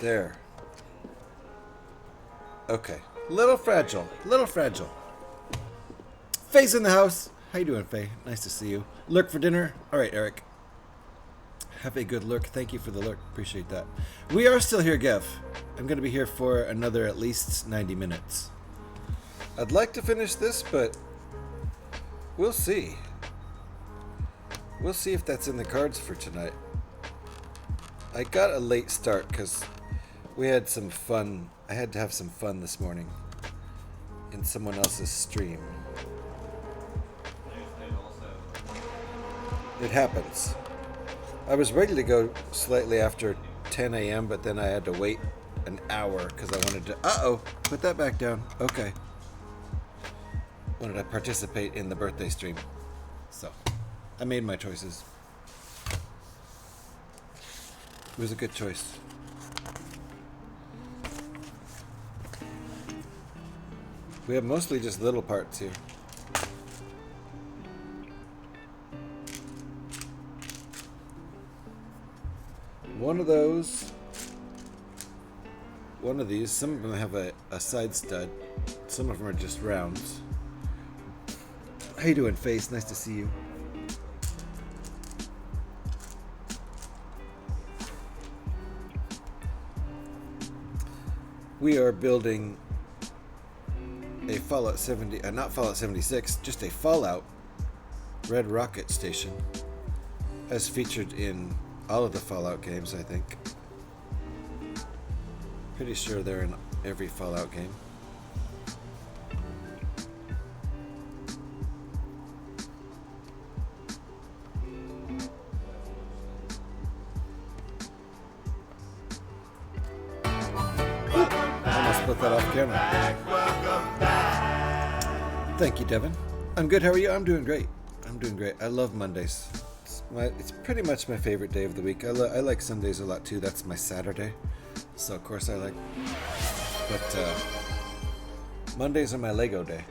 There. Okay. Little fragile. Little fragile. Faye's in the house. How you doing, Faye? Nice to see you. Lurk for dinner? Alright, Eric. Have a good lurk. Thank you for the lurk. Appreciate that. We are still here, Gev. I'm going to be here for another at least 90 minutes. I'd like to finish this, but we'll see. We'll see if that's in the cards for tonight. I got a late start because we had some fun. I had to have some fun this morning in someone else's stream. It happens. I was ready to go slightly after 10 a.m., but then I had to wait an hour because I wanted to... Uh-oh! Put that back down. Okay. Wanted to participate in the birthday stream. So, I made my choices. It was a good choice. We have mostly just little parts here. One of those, one of these, some of them have a side stud, some of them are just rounds. How you doing, Face? Nice to see you. We are building a Fallout 70, not Fallout 76, just a Fallout Red Rocket station, as featured in all of the Fallout games, I think. Pretty sure they're in every Fallout game. Almost put that off camera. Thank you, Devin. I'm good. How are you? I'm doing great. I'm doing great. I love Mondays. It's pretty much my favorite day of the week. I like Sundays a lot too. That's my Saturday, so of course I like. But Mondays are my Lego day.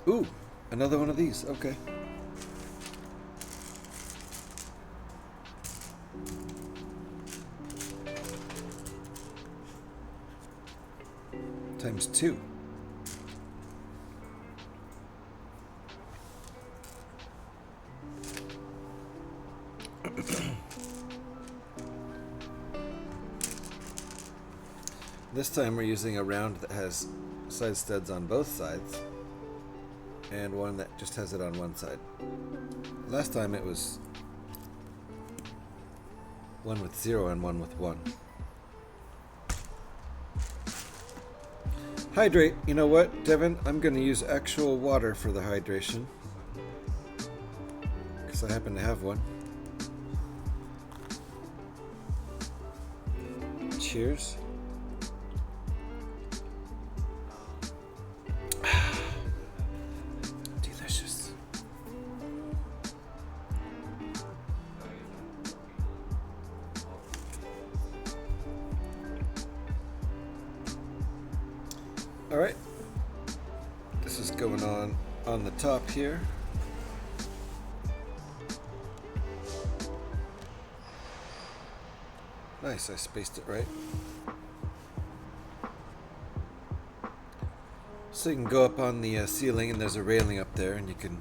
Ooh, another one of these. Okay. Times 2. This time we're using a round that has side studs on both sides and one that just has it on one side. Last time it was one with 0 and one with 1. Hydrate. You know what, Devin? I'm going to use actual water for the hydration because I happen to have one. Cheers. Delicious. All right. This is going on the top here. Nice, I spaced it right. So you can go up on the ceiling and there's a railing up there and you can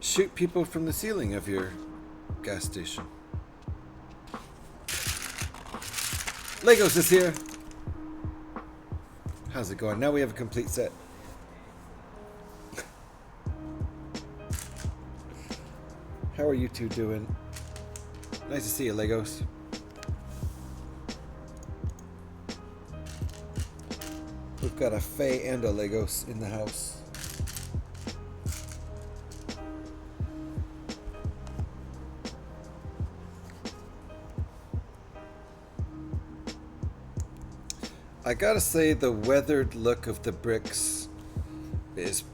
shoot people from the ceiling of your gas station. Legos is here! How's it going? Now we have a complete set. How are you two doing? Nice to see you, Legos. We've got a Faye and a Legos in the house. I gotta say the weathered look of the bricks is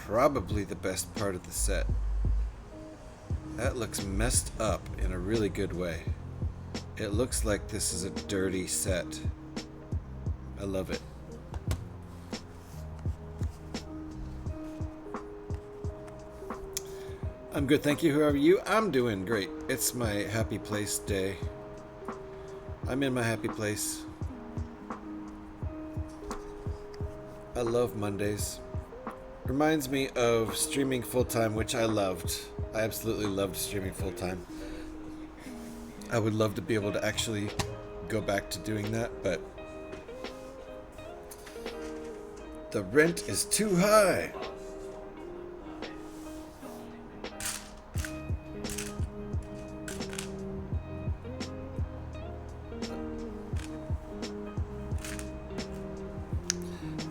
probably the best part of the set. That looks messed up in a really good way. It looks like this is a dirty set. I love it. I'm good, thank you. Who are you? I'm doing great. It's my happy place day. I'm in my happy place. I love Mondays. Reminds me of streaming full-time, which I loved. I absolutely loved streaming full-time. I would love to be able to actually go back to doing that, but the rent is too high.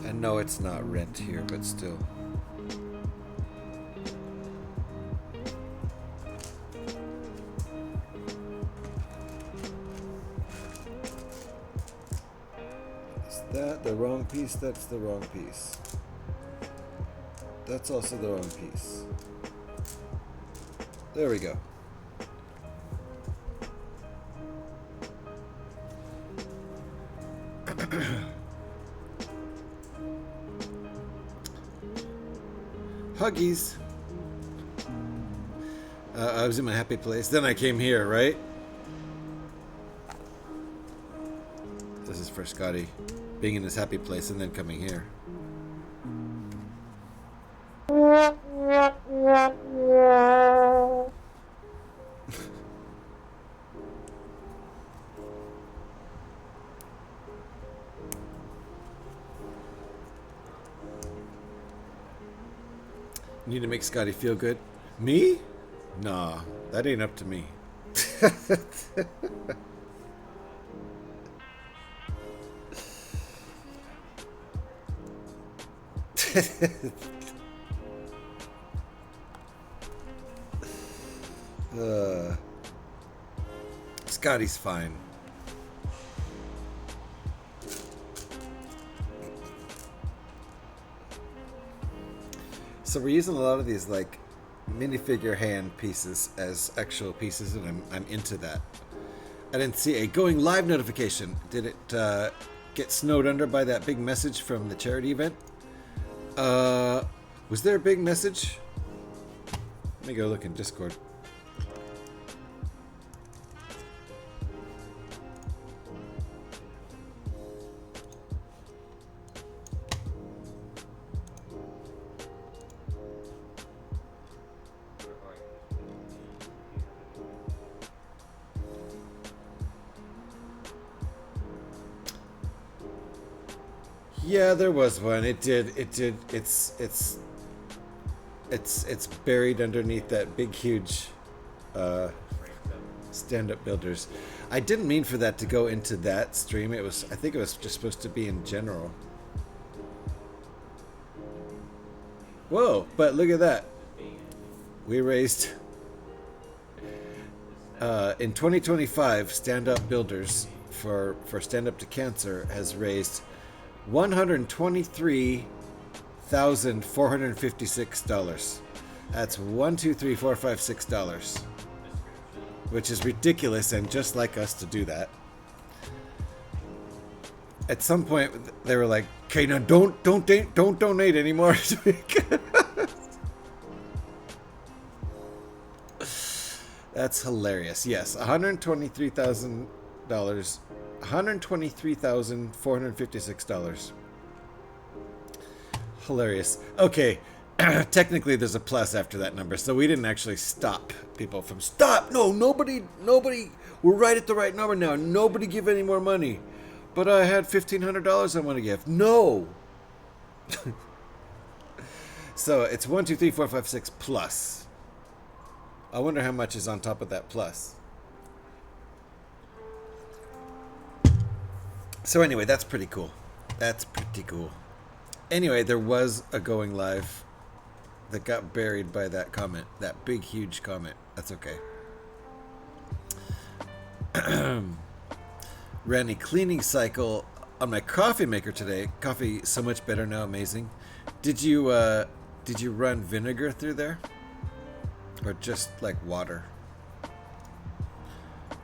And no, it's not rent here, but still. That the wrong piece, that's the wrong piece. That's also the wrong piece. There we go. Huggies. I was in my happy place. Then I came here, right? This is for Scotty. Being in his happy place and then coming here. Need to make Scotty feel good. Me? Nah, that ain't up to me. Scotty's fine. So we're using a lot of these like minifigure hand pieces as actual pieces, and I'm into that. I didn't see a going live notification. Did it get snowed under by that big message from the charity event? Was there a big message? Let me go look in Discord. Yeah, there was one. It did. It's buried underneath that big, huge stand-up builders. I didn't mean for that to go into that stream. I think it was just supposed to be in general. Whoa, but look at that. We raised in 2025, Stand Up Builders for Stand Up to Cancer has raised $123,456. That's $1, $2, $3, $4, $5, $6, which is ridiculous, and just like us to do that. At some point, they were like, "Okay, now don't donate anymore." That's hilarious. Yes, $123,000, $123,456. Hilarious. Okay, technically there's a plus after that number, so we didn't actually stop people from stop. No, nobody. We're right at the right number now. Nobody give any more money. But I had $1,500 I want to give. No. So it's 1, 2, 3, 4, 5, 6 plus. I wonder how much is on top of that plus. So anyway, that's pretty cool. That's pretty cool. Anyway, there was a going live that got buried by that comment. That big, huge comment. That's okay. Ran a cleaning cycle on my coffee maker today. Coffee so much better now, amazing. Did you run vinegar through there? Or just like water?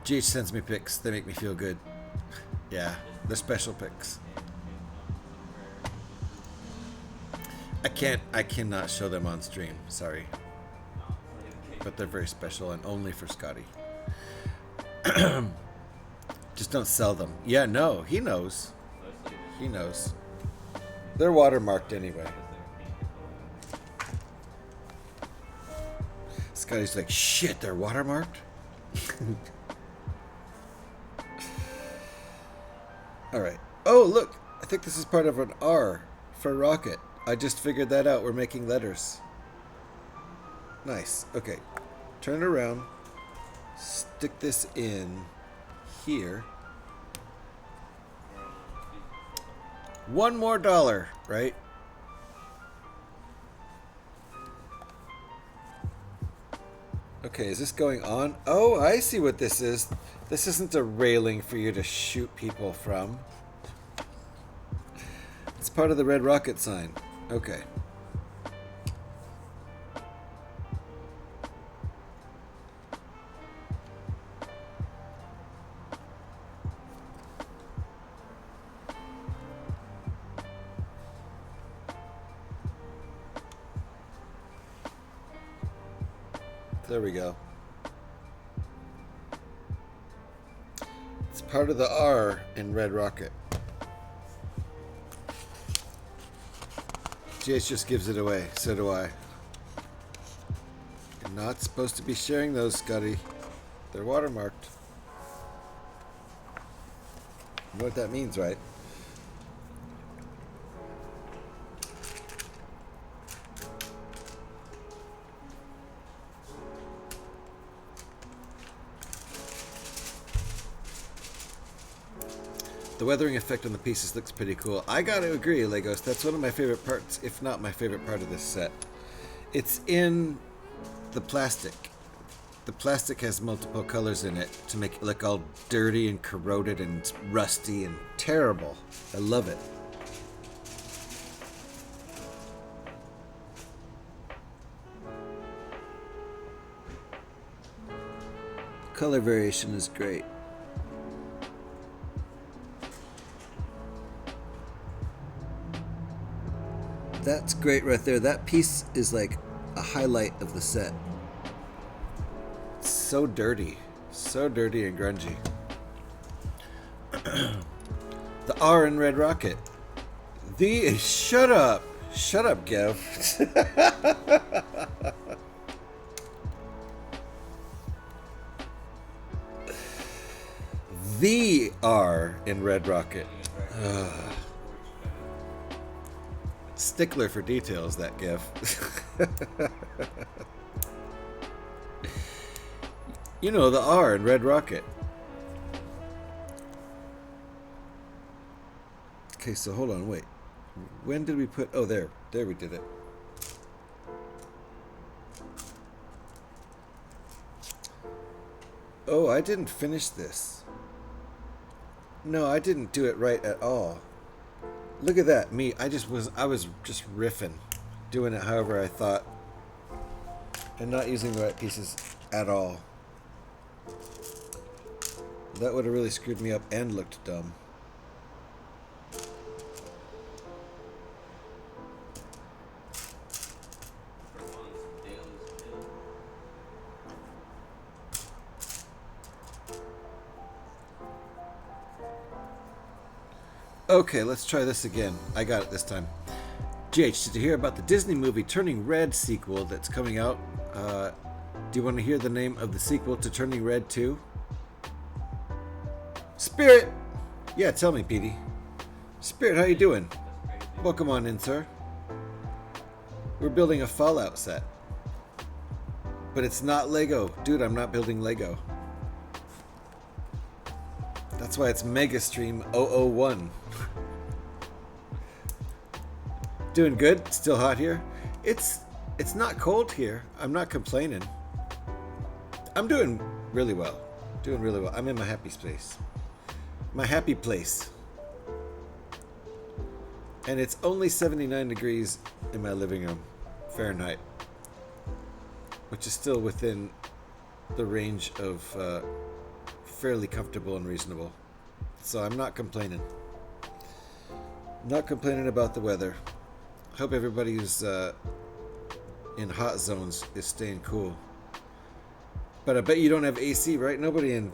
GH sends me pics. They make me feel good. Yeah, they're special pics. I cannot show them on stream. Sorry. But they're very special and only for Scotty. Just don't sell them. Yeah, no, he knows. He knows. They're watermarked anyway. Scotty's like, shit, they're watermarked? Alright. Oh, look. I think this is part of an R for rocket. I just figured that out. We're making letters. Nice. Okay. Turn it around. Stick this in here. $1 more, right? Okay, is this going on? Oh, I see what this is. This isn't a railing for you to shoot people from. It's part of the red rocket sign. Okay. There we go. It's part of the R in Red Rocket. GH just gives it away. So do I. You're not supposed to be sharing those, Scotty. They're watermarked. You know what that means, right? The weathering effect on the pieces looks pretty cool. I gotta agree, Legos. That's one of my favorite parts, if not my favorite part of this set. It's in the plastic. The plastic has multiple colors in it to make it look all dirty and corroded and rusty and terrible. I love it. Color variation is great. That's great right there. That piece is like a highlight of the set. It's so dirty. So dirty and grungy. The R in Red Rocket. The shut up. Shut up, Gav. The R in Red Rocket. Stickler for details, that gif. You know, the R in Red Rocket. Okay, so hold on, wait. When did we put... Oh, there. There we did it. Oh, I didn't finish this. No, I didn't do it right at all. Look at that, me. I was just riffing, doing it however I thought, and not using the right pieces at all. That would have really screwed me up and looked dumb. Okay, let's try this again. I got it this time. GH, did you hear about the Disney movie Turning Red sequel that's coming out? Do you want to hear the name of the sequel to Turning Red 2? Spirit! Yeah, tell me, Petey. Spirit, how you doing? Welcome on in, sir. We're building a Fallout set. But it's not Lego. Dude, I'm not building Lego. That's why it's Megastream 001. Doing good? Still hot here? It's not cold here. I'm not complaining. I'm doing really well. Doing really well. I'm in my happy space. My happy place. And it's only 79 degrees in my living room, Fahrenheit. Which is still within the range of fairly comfortable and reasonable. So I'm not complaining. Not complaining about the weather. Hope everybody who's in hot zones is staying cool. But I bet you don't have AC, right? Nobody in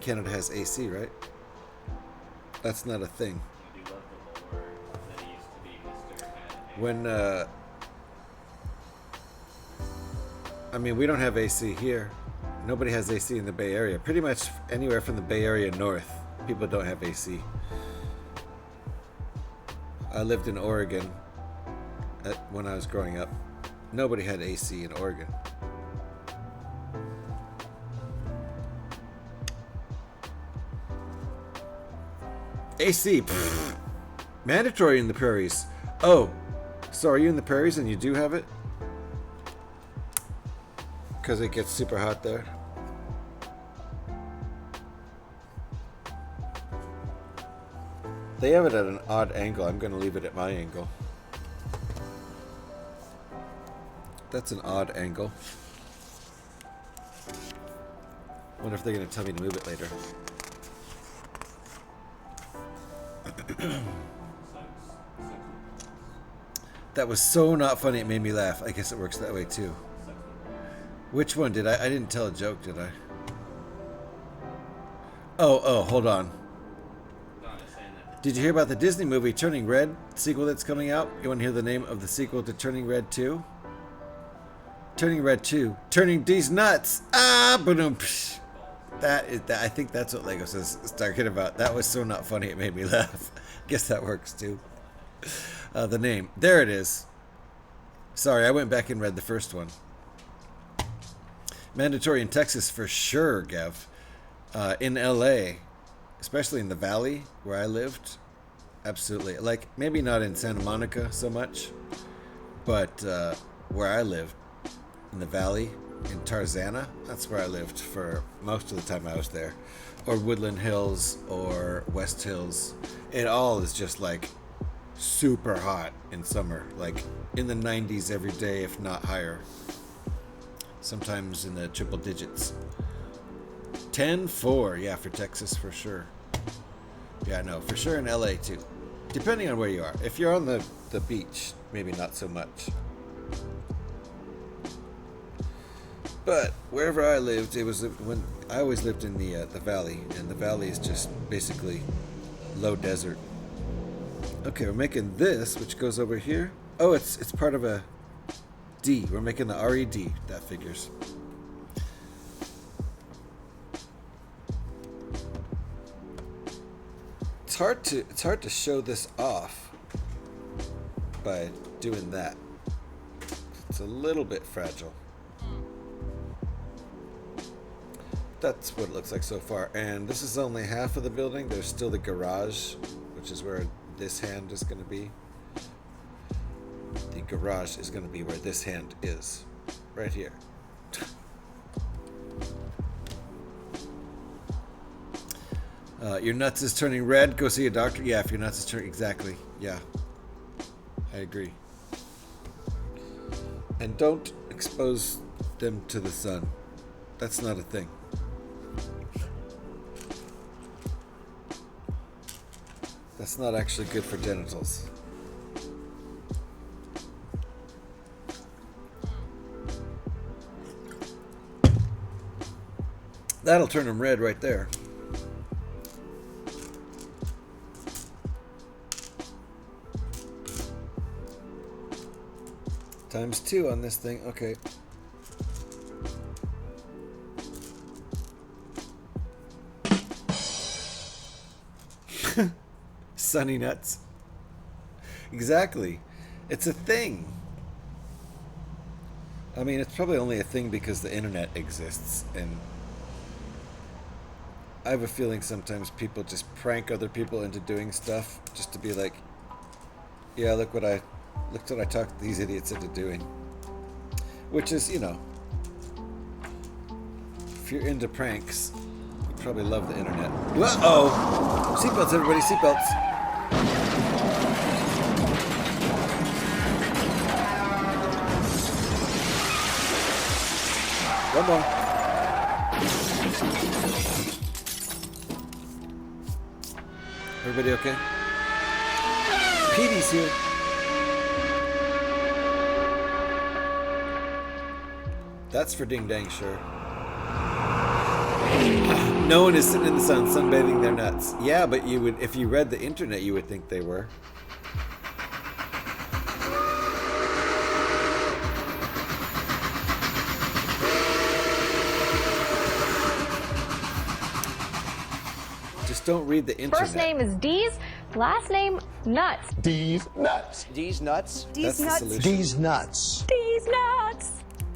Canada has AC, right? That's not a thing. When I mean, we don't have AC here. Nobody has AC in the Bay Area. Pretty much anywhere from the Bay Area north, people don't have AC. I lived in Oregon when I was growing up. Nobody had AC in Oregon. AC, pfft, mandatory in the prairies. Oh, so are you in the prairies and you do have it? Because it gets super hot there. They have it at an odd angle. I'm going to leave it at my angle. That's an odd angle. Wonder if they're going to tell me to move it later. That was so not funny, it made me laugh. I guess it works that way too. Which one did I didn't tell a joke, did I? Oh, hold on. Did you hear about the Disney movie Turning Red sequel that's coming out? You want to hear the name of the sequel to Turning Red 2? Turning Red 2. Turning these nuts. Ah, boom. That is that. I think that's what Lego says. Talking about. That was so not funny. It made me laugh. Guess that works too. The name. There it is. Sorry, I went back and read the first one. Mandatory in Texas for sure, Gav. In LA, especially in the Valley where I lived, absolutely. Like maybe not in Santa Monica so much, but where I lived in the Valley, in Tarzana, that's where I lived for most of the time I was there. Or Woodland Hills or West Hills. It all is just like super hot in summer, like in the 90s every day, if not higher. Sometimes in the triple digits. 10-4, yeah, for Texas for sure. Yeah, no, for sure in LA too. Depending on where you are. If you're on the beach, maybe not so much. But wherever I lived, it was when I always lived in the valley, and the valley is just basically low desert. Okay, we're making this, which goes over here. Oh, it's part of a D. We're making the RED. That figures. It's hard to show this off by doing that. It's a little bit fragile. That's what it looks like so far. And this is only half of the building. There's still the garage, which is where this hand is going to be. The garage is going to be where this hand is. Right here. Your nuts is turning red. Go see a doctor. Yeah, if your nuts is turning... Exactly. Yeah. I agree. And don't expose them to the sun. That's not a thing. That's not actually good for genitals. That'll turn them red right there. ×2 on this thing. Okay. Sunny nuts. Exactly. It's a thing. I mean, it's probably only a thing because the internet exists, and I have a feeling sometimes people just prank other people into doing stuff just to be like, yeah, look what I talked these idiots into doing. Which is, you know, if you're into pranks, you probably love the internet. Uh-oh! Seatbelts, everybody, seatbelts. One more. Everybody okay? Petey's here. That's for ding dang sure. No one is sitting in the sun sunbathing their nuts. Yeah, but you would, if you read the internet, you would think they were. Just don't read the internet. First name is D's, last name Nuts. D's nuts. D's nuts. D's nuts. D's nuts. D's nuts.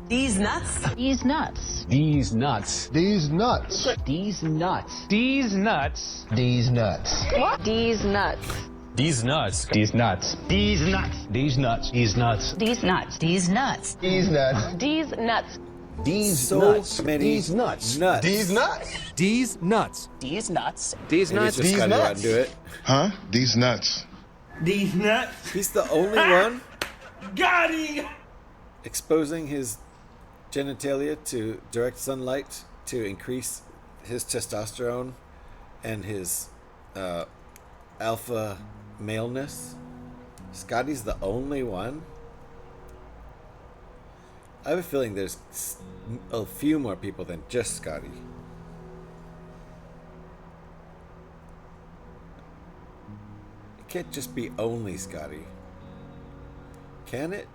These nuts. These nuts. These nuts. These nuts. These nuts. These nuts. These nuts. What? D's nuts. These nuts. These nuts. These nuts. These nuts. These nuts. These nuts. These nuts. These nuts. D's nuts. These So nuts. many These nuts. nuts. These nuts. D's nuts. These nuts. These Maybe nuts. just These gotta go out nuts. and do it. Huh? These nuts. These nuts. He's the only one Got him. exposing his genitalia to direct sunlight to increase his testosterone and his alpha maleness. Scotty's the only one. I have a feeling there's a few more people than just Scotty. It can't just be only Scotty. Can it?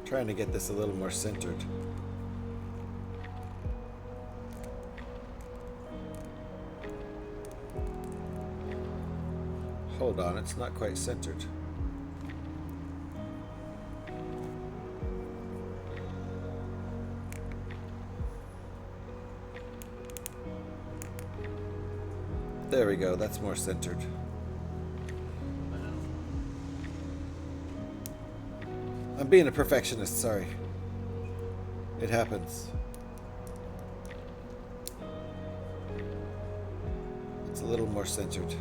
Trying to get this a little more centered. Hold on, it's not quite centered. There we go, that's more centered. I'm being a perfectionist, sorry. It happens. It's a little more centered.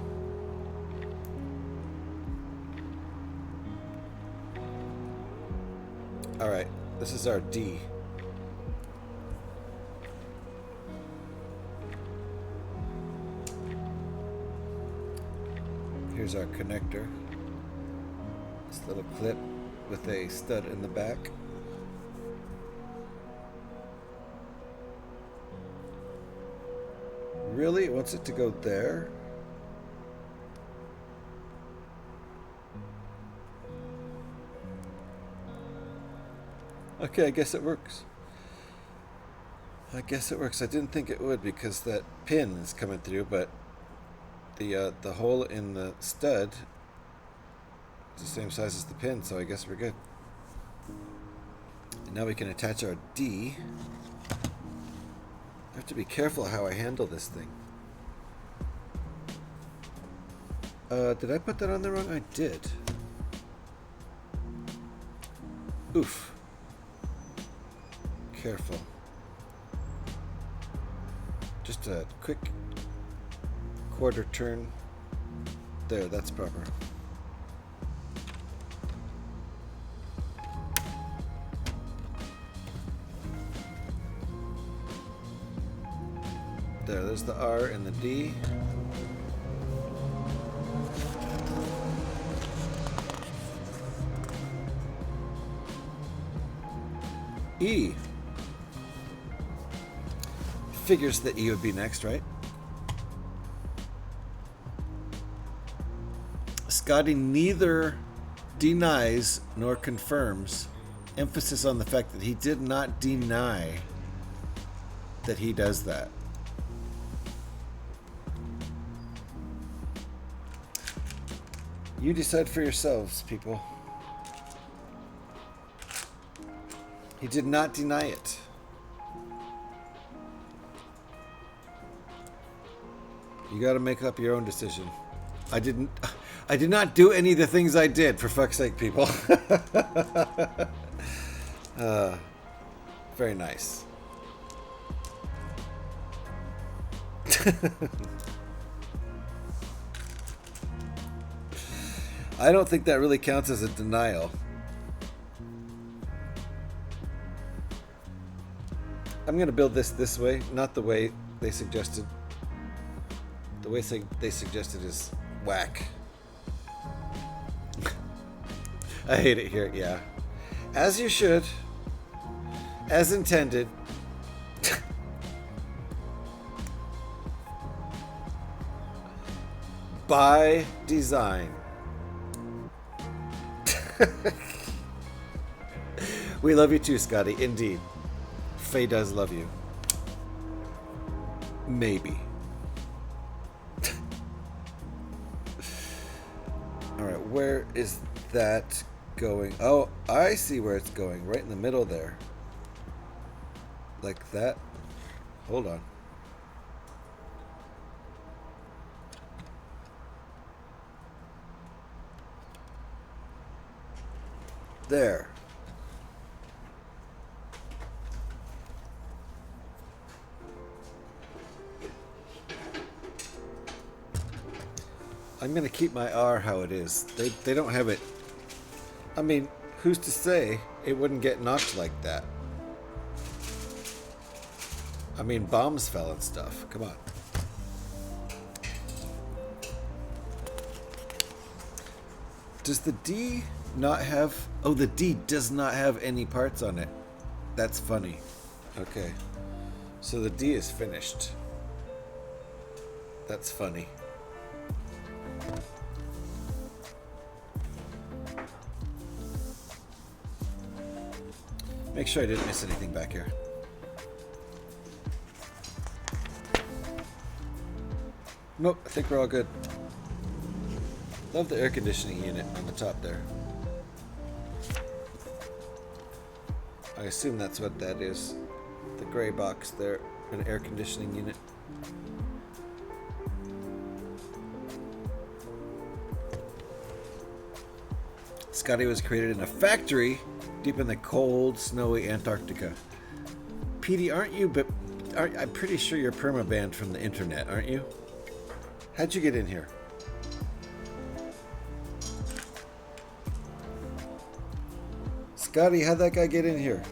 Alright, this is our D. Here's our connector. This little clip with a stud in the back. Really? It wants it to go there? Okay, I guess it works. I guess it works. I didn't think it would because that pin is coming through, but the hole in the stud is the same size as the pin, so I guess we're good. And now we can attach our D. I have to be careful how I handle this thing. Did I put that on the wrong? I did. Oof. Careful. Just a quick quarter turn. There, that's proper. There's the R and the D. E. Figures that E would be next, right? Scotty neither denies nor confirms. Emphasis on the fact that he did not deny that he does that. You decide for yourselves, people. He did not deny it. You got to make up your own decision. I did not do any of the things I did, for fuck's sake, people. Very nice. I don't think that really counts as a denial. I'm going to build this way, not the way they suggested. The way they suggested is whack. I hate it here, yeah. As you should. As intended. By design. We love you too, Scotty. Indeed. Faye does love you. Maybe. Alright, where is that going? Oh, I see where it's going. Right in the middle there. Like that. Hold on. There. I'm going to keep my R how it is. They don't have it. I mean, who's to say it wouldn't get knocked like that? I mean, bombs fell and stuff. Come on. Does the D not have... Oh, the D does not have any parts on it. That's funny. Okay. So the D is finished. That's funny. Make sure I didn't miss anything back here. Nope, I think we're all good. Love the air conditioning unit on the top there. I assume that's what that is. The gray box there, an air conditioning unit. Scotty was created in a factory deep in the cold, snowy Antarctica. Petey, aren't you? But I'm pretty sure you're permabanned from the internet, aren't you? How'd you get in here? Scotty, how'd that guy get in here?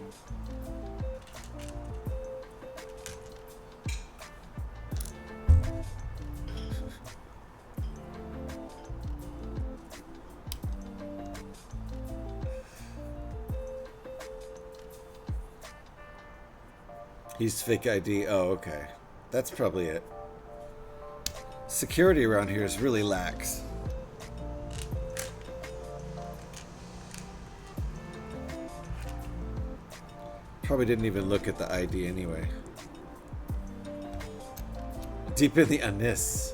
He's fake ID. Oh, okay. That's probably it. Security around here is really lax. Probably didn't even look at the ID anyway. Deep in the anise.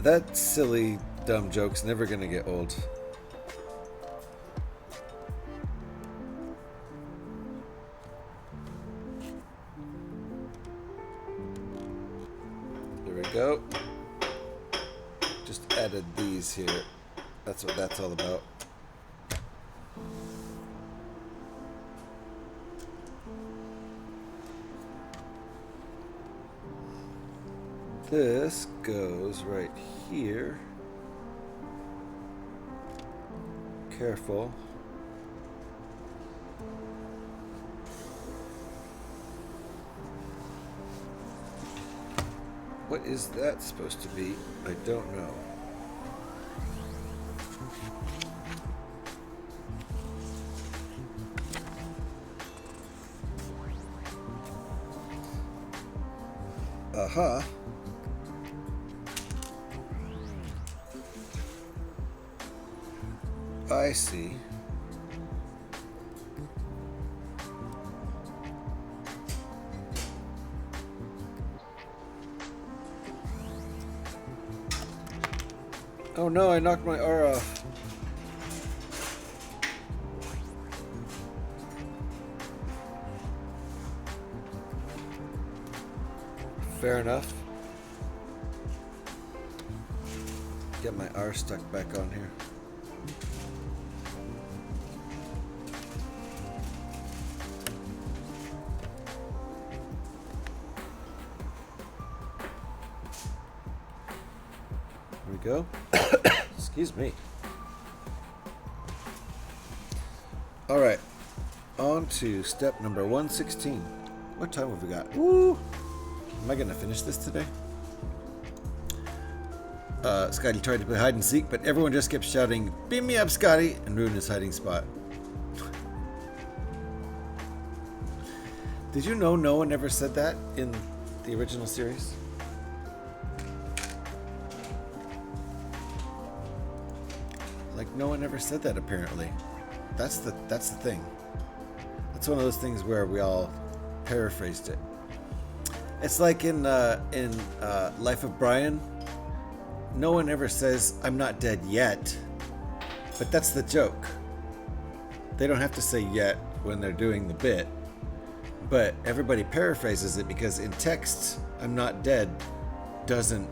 That silly, dumb joke's never gonna get old. There we go. Just added these here. That's what that's all about. This goes right here. Careful. What is that supposed to be? I don't know. Aha. I see. Oh no, I knocked my R off. Fair enough. Get my R stuck back on here. Go. Excuse me. All right, on to step number 116. What time have we got? Woo! Am I gonna finish this today? Scotty tried to play hide and seek, but everyone just kept shouting, "Beam me up, Scotty!" and ruined his hiding spot. Did you know no one ever said that in the original series? Like, no one ever said that, apparently. That's the thing. That's one of those things where we all paraphrased it. It's like in Life of Brian. No one ever says, "I'm not dead yet," but that's the joke. They don't have to say "yet" when they're doing the bit, but everybody paraphrases it because in text, "I'm not dead" doesn't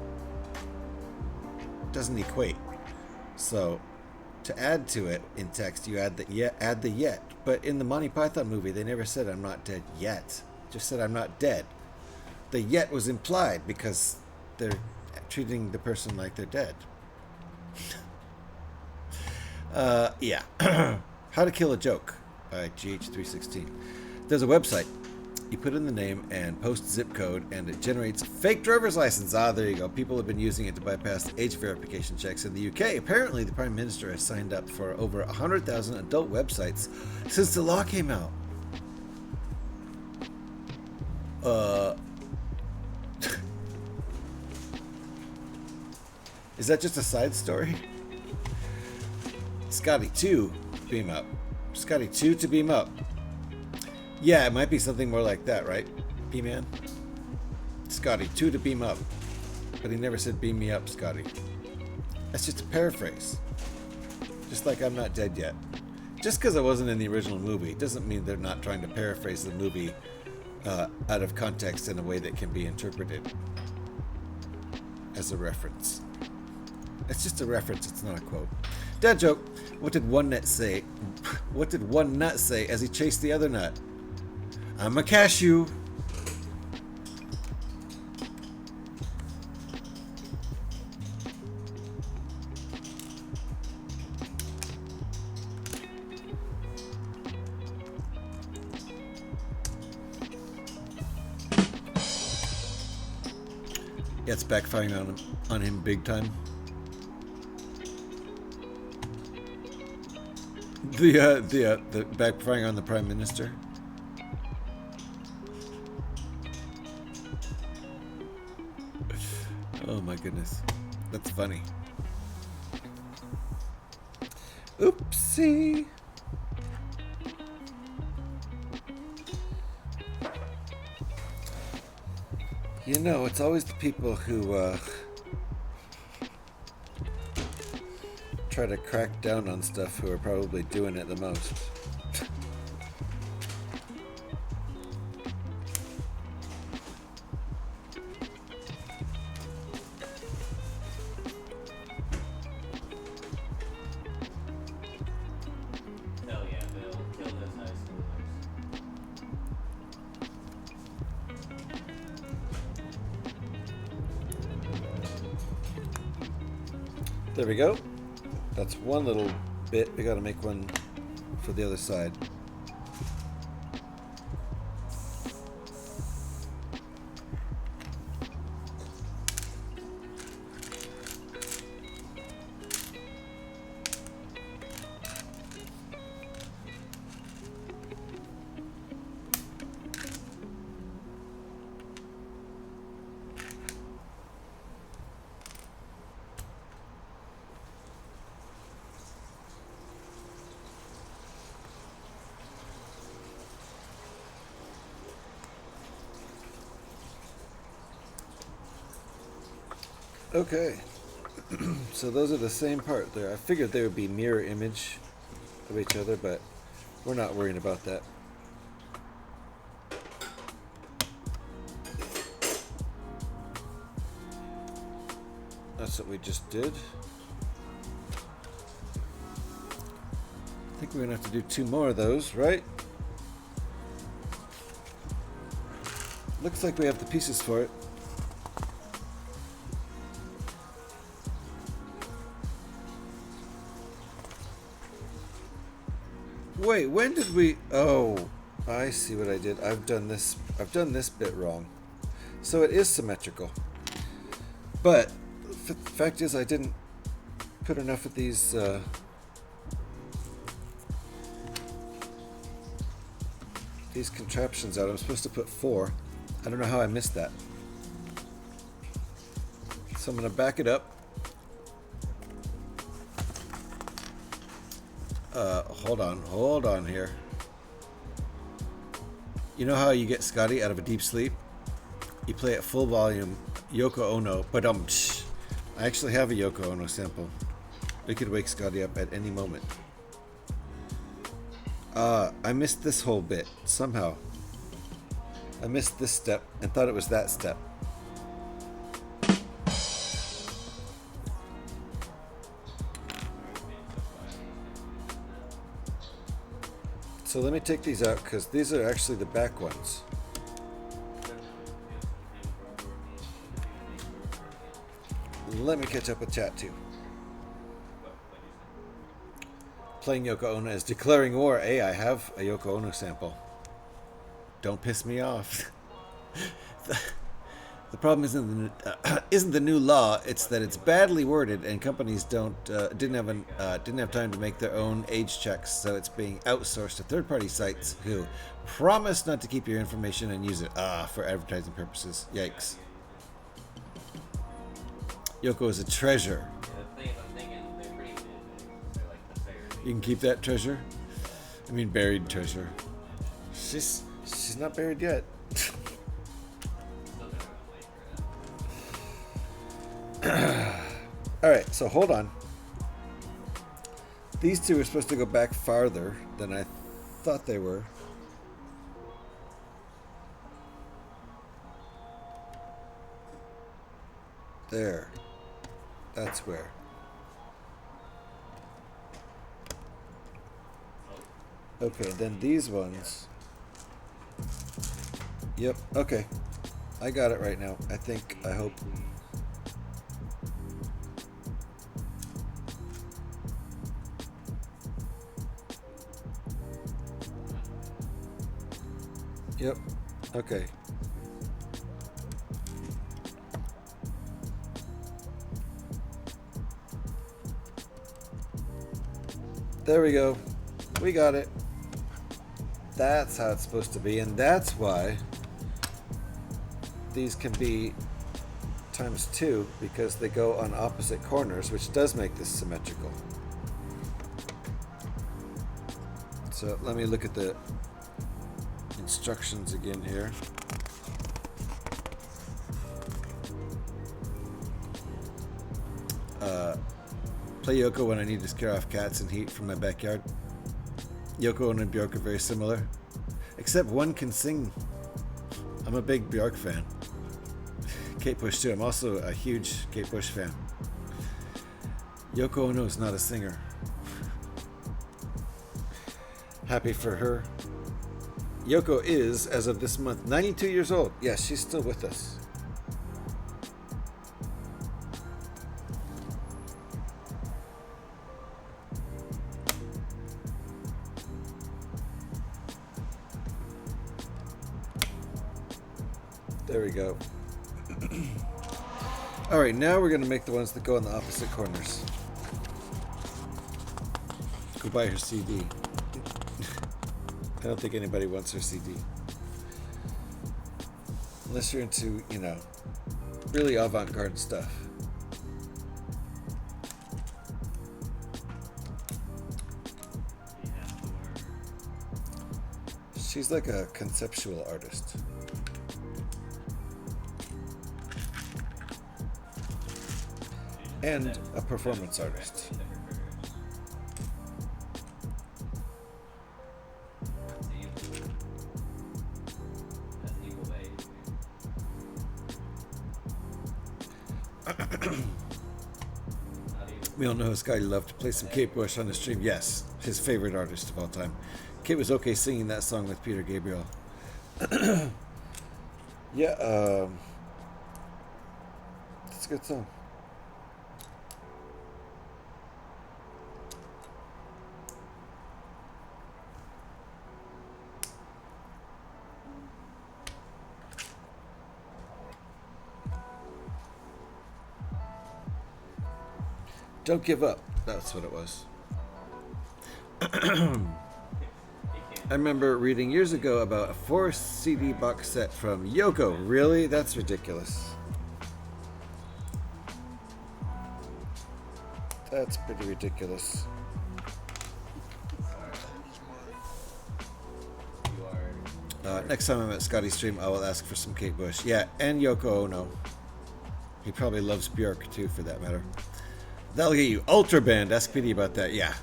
equate. So to add to it in text, you add the yet. But in the Monty Python movie, they never said "I'm not dead yet." Just said "I'm not dead." The yet was implied because they're treating the person like they're dead. Yeah. How to Kill a Joke by GH316. There's a website. You put in the name and post zip code, and it generates a fake driver's license. Ah, there you go. People have been using it to bypass age verification checks in the UK. Apparently, the Prime Minister has signed up for over 100,000 adult websites since the law came out. Is that just a side story? Scotty 2, beam up. Scotty 2 to beam up. Yeah, it might be something more like that, right, P-Man? Scotty 2 to beam up. But he never said "beam me up, Scotty." That's just a paraphrase. Just like "I'm not dead yet." Just because it wasn't in the original movie doesn't mean they're not trying to paraphrase the movie out of context in a way that can be interpreted as a reference. It's just a reference, it's not a quote. Dad joke. What did one nut say? What did one nut say as he chased the other nut? "I'm a cashew." Yeah, it's backfiring on him big time. The backfiring on the Prime Minister. Oh my goodness, that's funny. Oopsie. You know, it's always the people who try to crack down on stuff who are probably doing it the most. Hell yeah, Bill. Kill those high schoolers. There we go. That's one little bit. We gotta make one for the other side. Okay, so those are the same part there. I figured they would be mirror image of each other, but we're not worrying about that. That's what we just did. I think we're gonna have to do 2 more of those, right? Looks like we have the pieces for it. Wait, when did we... Oh, I see what I did. I've done this bit wrong. So it is symmetrical. But the fact is I didn't put enough of these contraptions out. I'm supposed to put 4. I don't know how I missed that. So I'm going to back it up. Hold on here. You know how you get Scotty out of a deep sleep? You play at full volume, Yoko Ono, but I actually have a Yoko Ono sample. We could wake Scotty up at any moment. I missed this whole bit, somehow. I missed this step and thought it was that step. So let me take these out because these are actually the back ones. Let me catch up with chat too. Playing Yoko Ono is declaring war. Hey, I have a Yoko Ono sample. Don't piss me off. The problem isn't the new law. It's that it's badly worded, and companies didn't have time to make their own age checks. So it's being outsourced to third-party sites who promise not to keep your information and use it for advertising purposes. Yikes! Yoko is a treasure. You can keep that treasure. I mean, buried treasure. She's not buried yet. Alright, so hold on. These two are supposed to go back farther than I thought they were. There. That's where. Okay, then these ones. Yep, okay. I got it right now. I think, I hope. Yep. Okay. There we go. We got it. That's how it's supposed to be, and that's why these can be ×2 because they go on opposite corners, which does make this symmetrical. So let me look at the instructions again here. Play Yoko when I need to scare off cats and heat from my backyard. Yoko and Björk are very similar, except one can sing. I'm a big Björk fan. Kate Bush too. I'm also a huge Kate Bush fan. Yoko Ono is not a singer. Happy for her. Yoko is, as of this month, 92 years old. Yes, she's still with us. There we go. All right, now we're going to make the ones that go in the opposite corners. Go buy her CD. I don't think anybody wants her CD. Unless you're into, you know, really avant-garde stuff. She's like a conceptual artist. And a performance artist. We all know how Scotty loved to play some Kate Bush on the stream. Yes, his favorite artist of all time. Kate was okay singing that song with Peter Gabriel. Yeah, it's a good song. Don't give up. That's what it was. I remember reading years ago about a 4 CD box set from Yoko. Really? That's ridiculous. That's pretty ridiculous. Next time I'm at Scotty's stream, I will ask for some Kate Bush. Yeah, and Yoko Ono. He probably loves Björk too, for that matter. That'll get you ultra banned. Ask Petey about that. Yeah.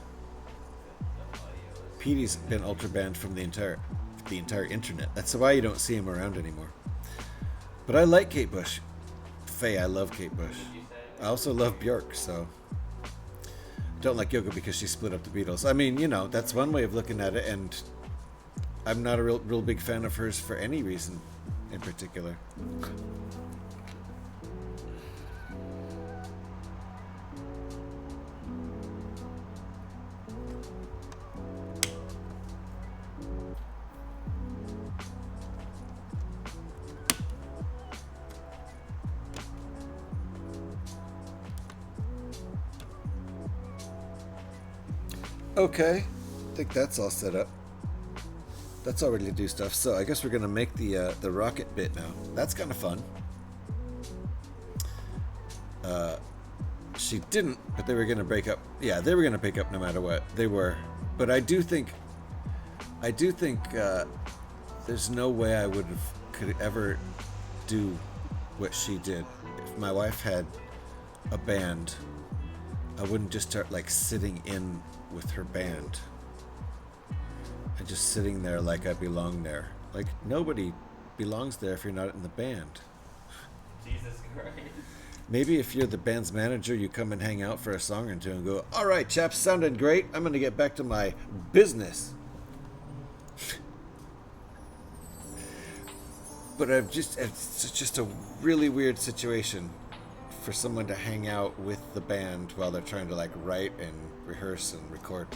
Petey's been ultra banned from the entire internet. That's why you don't see him around anymore. But I like Kate Bush. Faye, I love Kate Bush. I also love Björk, so don't like Yoko because she split up the Beatles. I mean, you know, that's one way of looking at it, and I'm not a real big fan of hers for any reason in particular. Okay, I think that's all set up. That's all ready to do stuff. So I guess we're gonna make the rocket bit now. That's kind of fun. She didn't, but they were gonna break up. Yeah, they were gonna break up no matter what. They were, but I do think there's no way I could ever do what she did. If my wife had a band, I wouldn't just start like sitting in with her band and just sitting there like I belong there. Like, nobody belongs there if you're not in the band. Jesus Christ. Maybe if you're the band's manager, you come and hang out for a song or two and go, all right, chaps, sounded great. I'm going to get back to my business. But it's just a really weird situation for someone to hang out with the band while they're trying to like write and rehearse and record.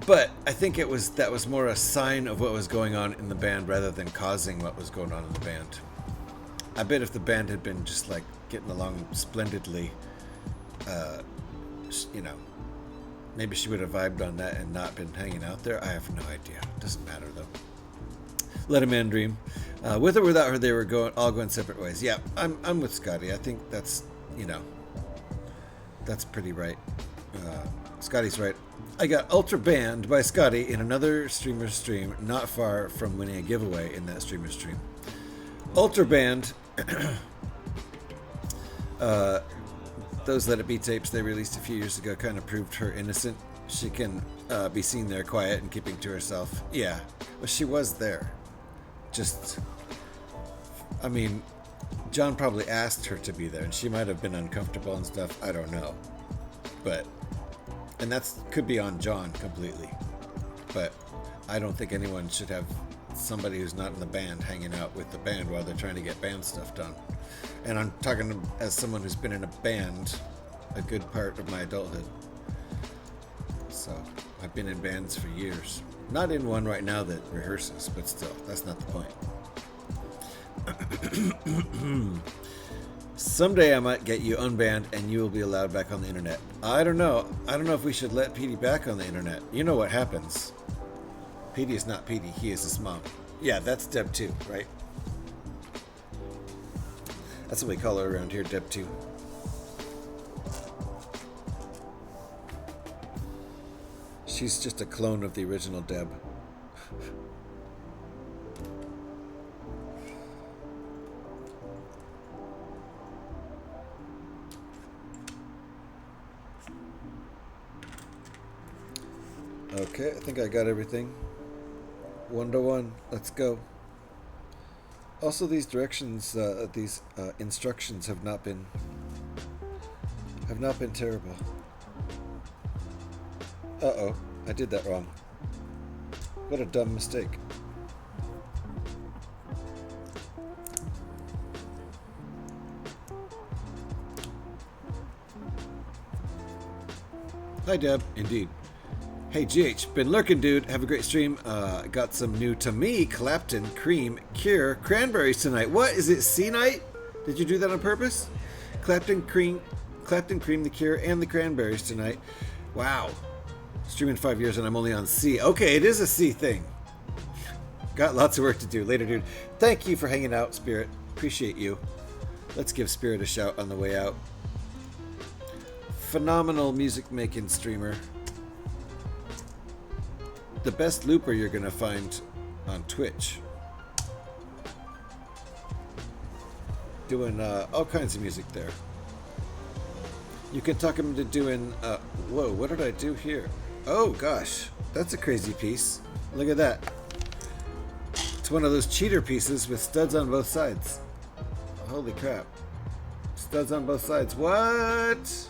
But I think that was more a sign of what was going on in the band rather than causing what was going on in the band. I bet if the band had been just like getting along splendidly, you know, maybe she would have vibed on that and not been hanging out there. I have no idea. Doesn't matter though. Let a man dream. With or without her, they were all going separate ways. Yeah, I'm with Scotty. I think that's, you know, That's pretty right. Scotty's right. I got ultra banned by Scotty in another streamer's stream, not far from winning a giveaway in that streamer's stream. Ultra banned. Those Let It Be tapes they released a few years ago kind of proved her innocent. She can be seen there quiet and keeping to herself. Yeah, well, she was there. Just, I mean, John probably asked her to be there, and she might have been uncomfortable and stuff. I don't know. But, and that's could be on John completely. But I don't think anyone should have somebody who's not in the band hanging out with the band while they're trying to get band stuff done. And I'm talking as someone who's been in a band a good part of my adulthood. So I've been in bands for years. Not in one right now that rehearses, but still, that's not the point. Someday I might get you unbanned and you will be allowed back on the internet. I don't know. I don't know if we should let Petey back on the internet. You know what happens. Petey is not Petey. He is his mom. Yeah, that's Deb 2, right? That's what we call her around here, Deb 2. She's just a clone of the original Deb. Okay, I think I got everything. 1-to-1. Let's go. Also, these directions, these instructions have not been terrible. Uh-oh, I did that wrong. What a dumb mistake. Hi, Deb. Indeed. Hey, GH. Been lurking, dude. Have a great stream. Got some new, to me, Clapton Cream Cure cranberries tonight. What? Is it C night? Did you do that on purpose? Clapton Cream, the Cure, and the cranberries tonight. Wow. Streaming 5 years and I'm only on C. Okay, it is a C thing. Got lots of work to do. Later, dude. Thank you for hanging out, Spirit. Appreciate you. Let's give Spirit a shout on the way out. Phenomenal music making streamer. The best looper you're gonna find on Twitch. Doing all kinds of music there. You can talk him into doing, whoa, what did I do here? Oh gosh, that's a crazy piece. Look at that. It's one of those cheater pieces with studs on both sides. Holy crap. Studs on both sides. What?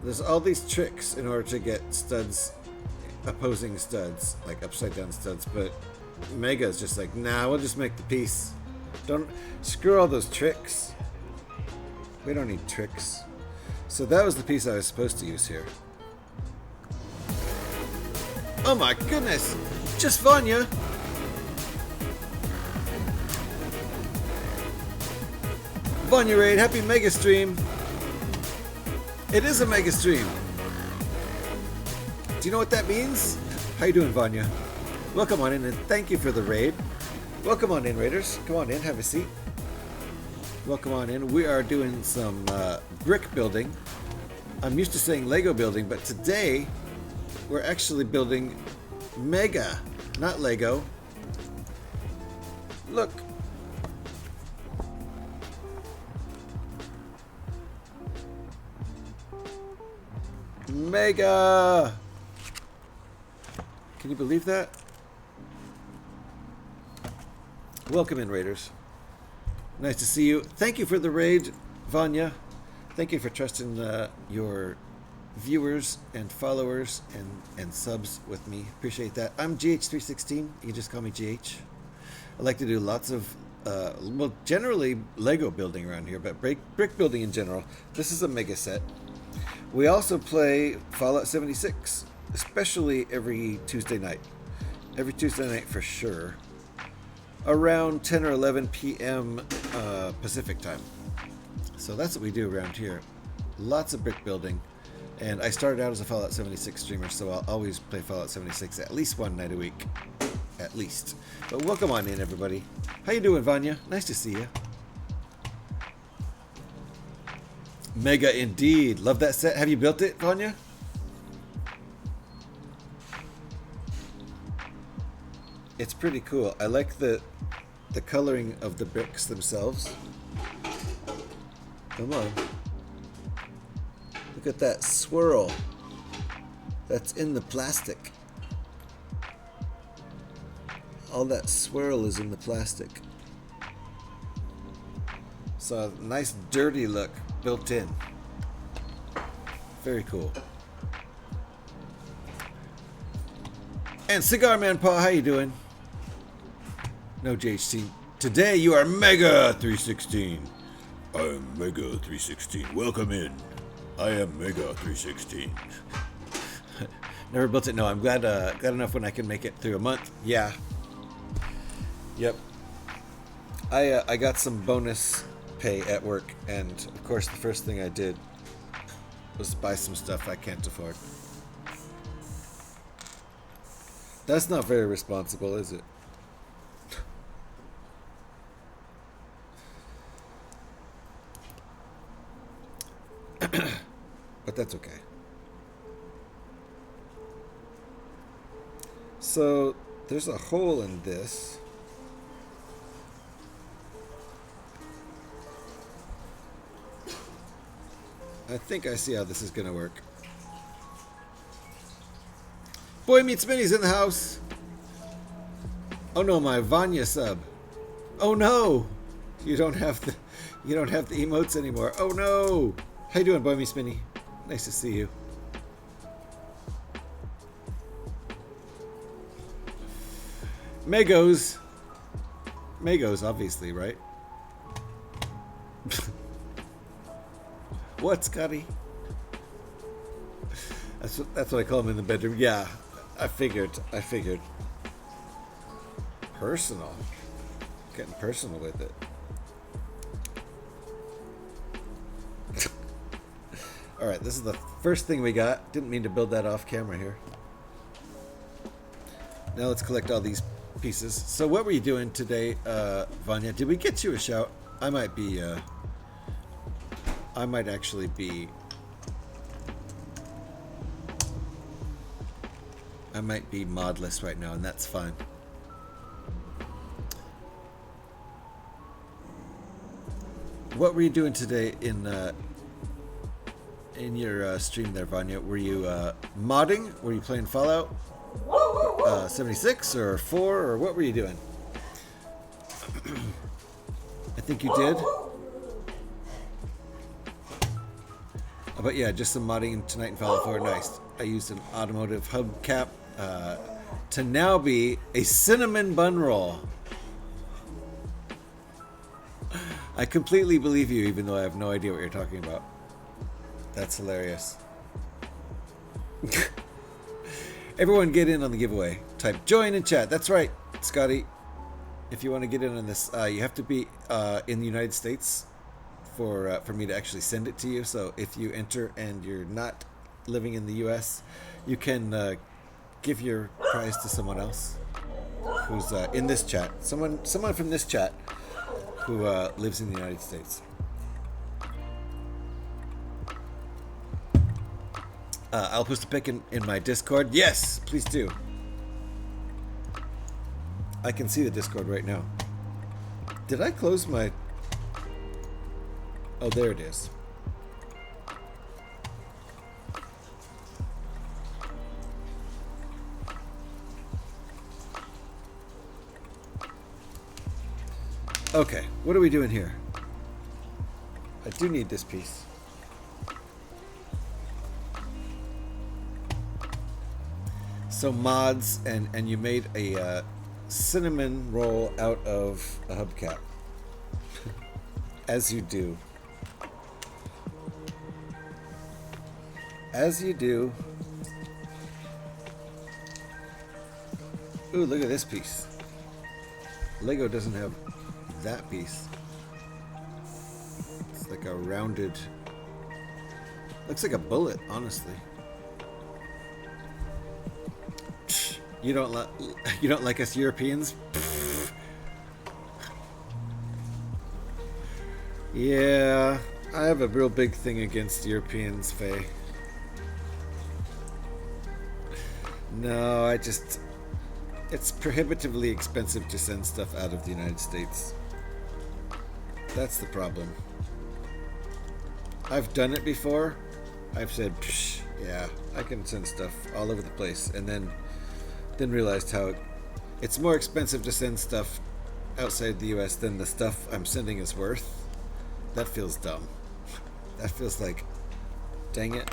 There's all these tricks in order to get studs, opposing studs, like upside down studs, but Mega is just like, nah, we'll just make the piece. Don't screw all those tricks. We don't need tricks. So that was the piece I was supposed to use here. Oh my goodness! Just Vanya! Vanya Raid, happy Mega Stream! It is a Mega Stream! Do you know what that means? How you doing, Vanya? Welcome on in and thank you for the raid. Welcome on in, Raiders. Come on in, have a seat. Welcome on in. We are doing some brick building. I'm used to saying Lego building, but today we're actually building Mega, not Lego. Look. Mega! Can you believe that? Welcome in, Raiders. Nice to see you. Thank you for the raid, Vanya. Thank you for trusting your viewers and followers and subs with me. Appreciate that. I'm GH316. You can just call me GH. I like to do lots of, well, generally Lego building around here, but brick building in general. This is a mega set. We also play Fallout 76, especially every Tuesday night. Every Tuesday night for sure. Around 10 or 11 p.m. Pacific time. So that's what we do around here. Lots of brick building. And I started out as a Fallout 76 streamer, so I'll always play Fallout 76 at least one night a week. At least. But welcome on in, everybody. How you doing, Vanya? Nice to see you. Mega indeed. Love that set. Have you built it, Vanya? It's pretty cool. I like the coloring of the bricks themselves. Come on. Look at that swirl. That's in the plastic. All that swirl is in the plastic. So a nice dirty look built in. Very cool. And Cigar Man Paw, how you doing? No JHC. Today you are Mega 316. I am Mega 316. Welcome in. I am Mega 316. Never built it. No, I'm glad got enough when I can make it through a month. Yeah. Yep. I got some bonus pay at work, and of course the first thing I did was buy some stuff I can't afford. That's not very responsible, is it? But that's okay. So there's a hole in this. I think I see how this is gonna work. Boy Meets Minnie's in the house. Oh no, my Vanya sub. Oh no, you don't have the emotes anymore. Oh no. How you doing, Boy Meets Minnie? Nice to see you. Megos, obviously, right? What, Scotty? That's what I call him in the bedroom. Yeah, I figured. Personal. Getting personal with it. Alright, this is the first thing we got. Didn't mean to build that off camera here. Now let's collect all these pieces. So what were you doing today, Vanya? Did we get you a shout? I might actually be... I might be modless right now, and that's fine. What were you doing today in your stream there, Vanya? Were you modding? Were you playing Fallout 76 or 4, or what were you doing? I think you did. But yeah, just some modding tonight in Fallout 4. Nice. I used an automotive hubcap to now be a cinnamon bun roll. I completely believe you, even though I have no idea what you're talking about. That's hilarious. Everyone get in on the giveaway. Type join in chat. That's right, Scotty. If you want to get in on this, you have to be in the United States for me to actually send it to you. So if you enter and you're not living in the US, you can give your prize to someone else who's in this chat. Someone from this chat who lives in the United States. I'll post a pic in my Discord. Yes, please do. I can see the Discord right now. Did I close my... Oh, there it is. Okay, what are we doing here? I do need this piece. So mods, and you made a cinnamon roll out of a hubcap. As you do. As you do. Ooh, look at this piece. Lego doesn't have that piece. It's like a rounded... Looks like a bullet, honestly. You don't like us Europeans? Yeah. I have a real big thing against Europeans, Faye. No, it's prohibitively expensive to send stuff out of the United States. That's the problem. I've done it before. I've said, psh, yeah, I can send stuff all over the place, and then realized how it's more expensive to send stuff outside the US than the stuff I'm sending is worth. That feels dumb. That feels like, dang it.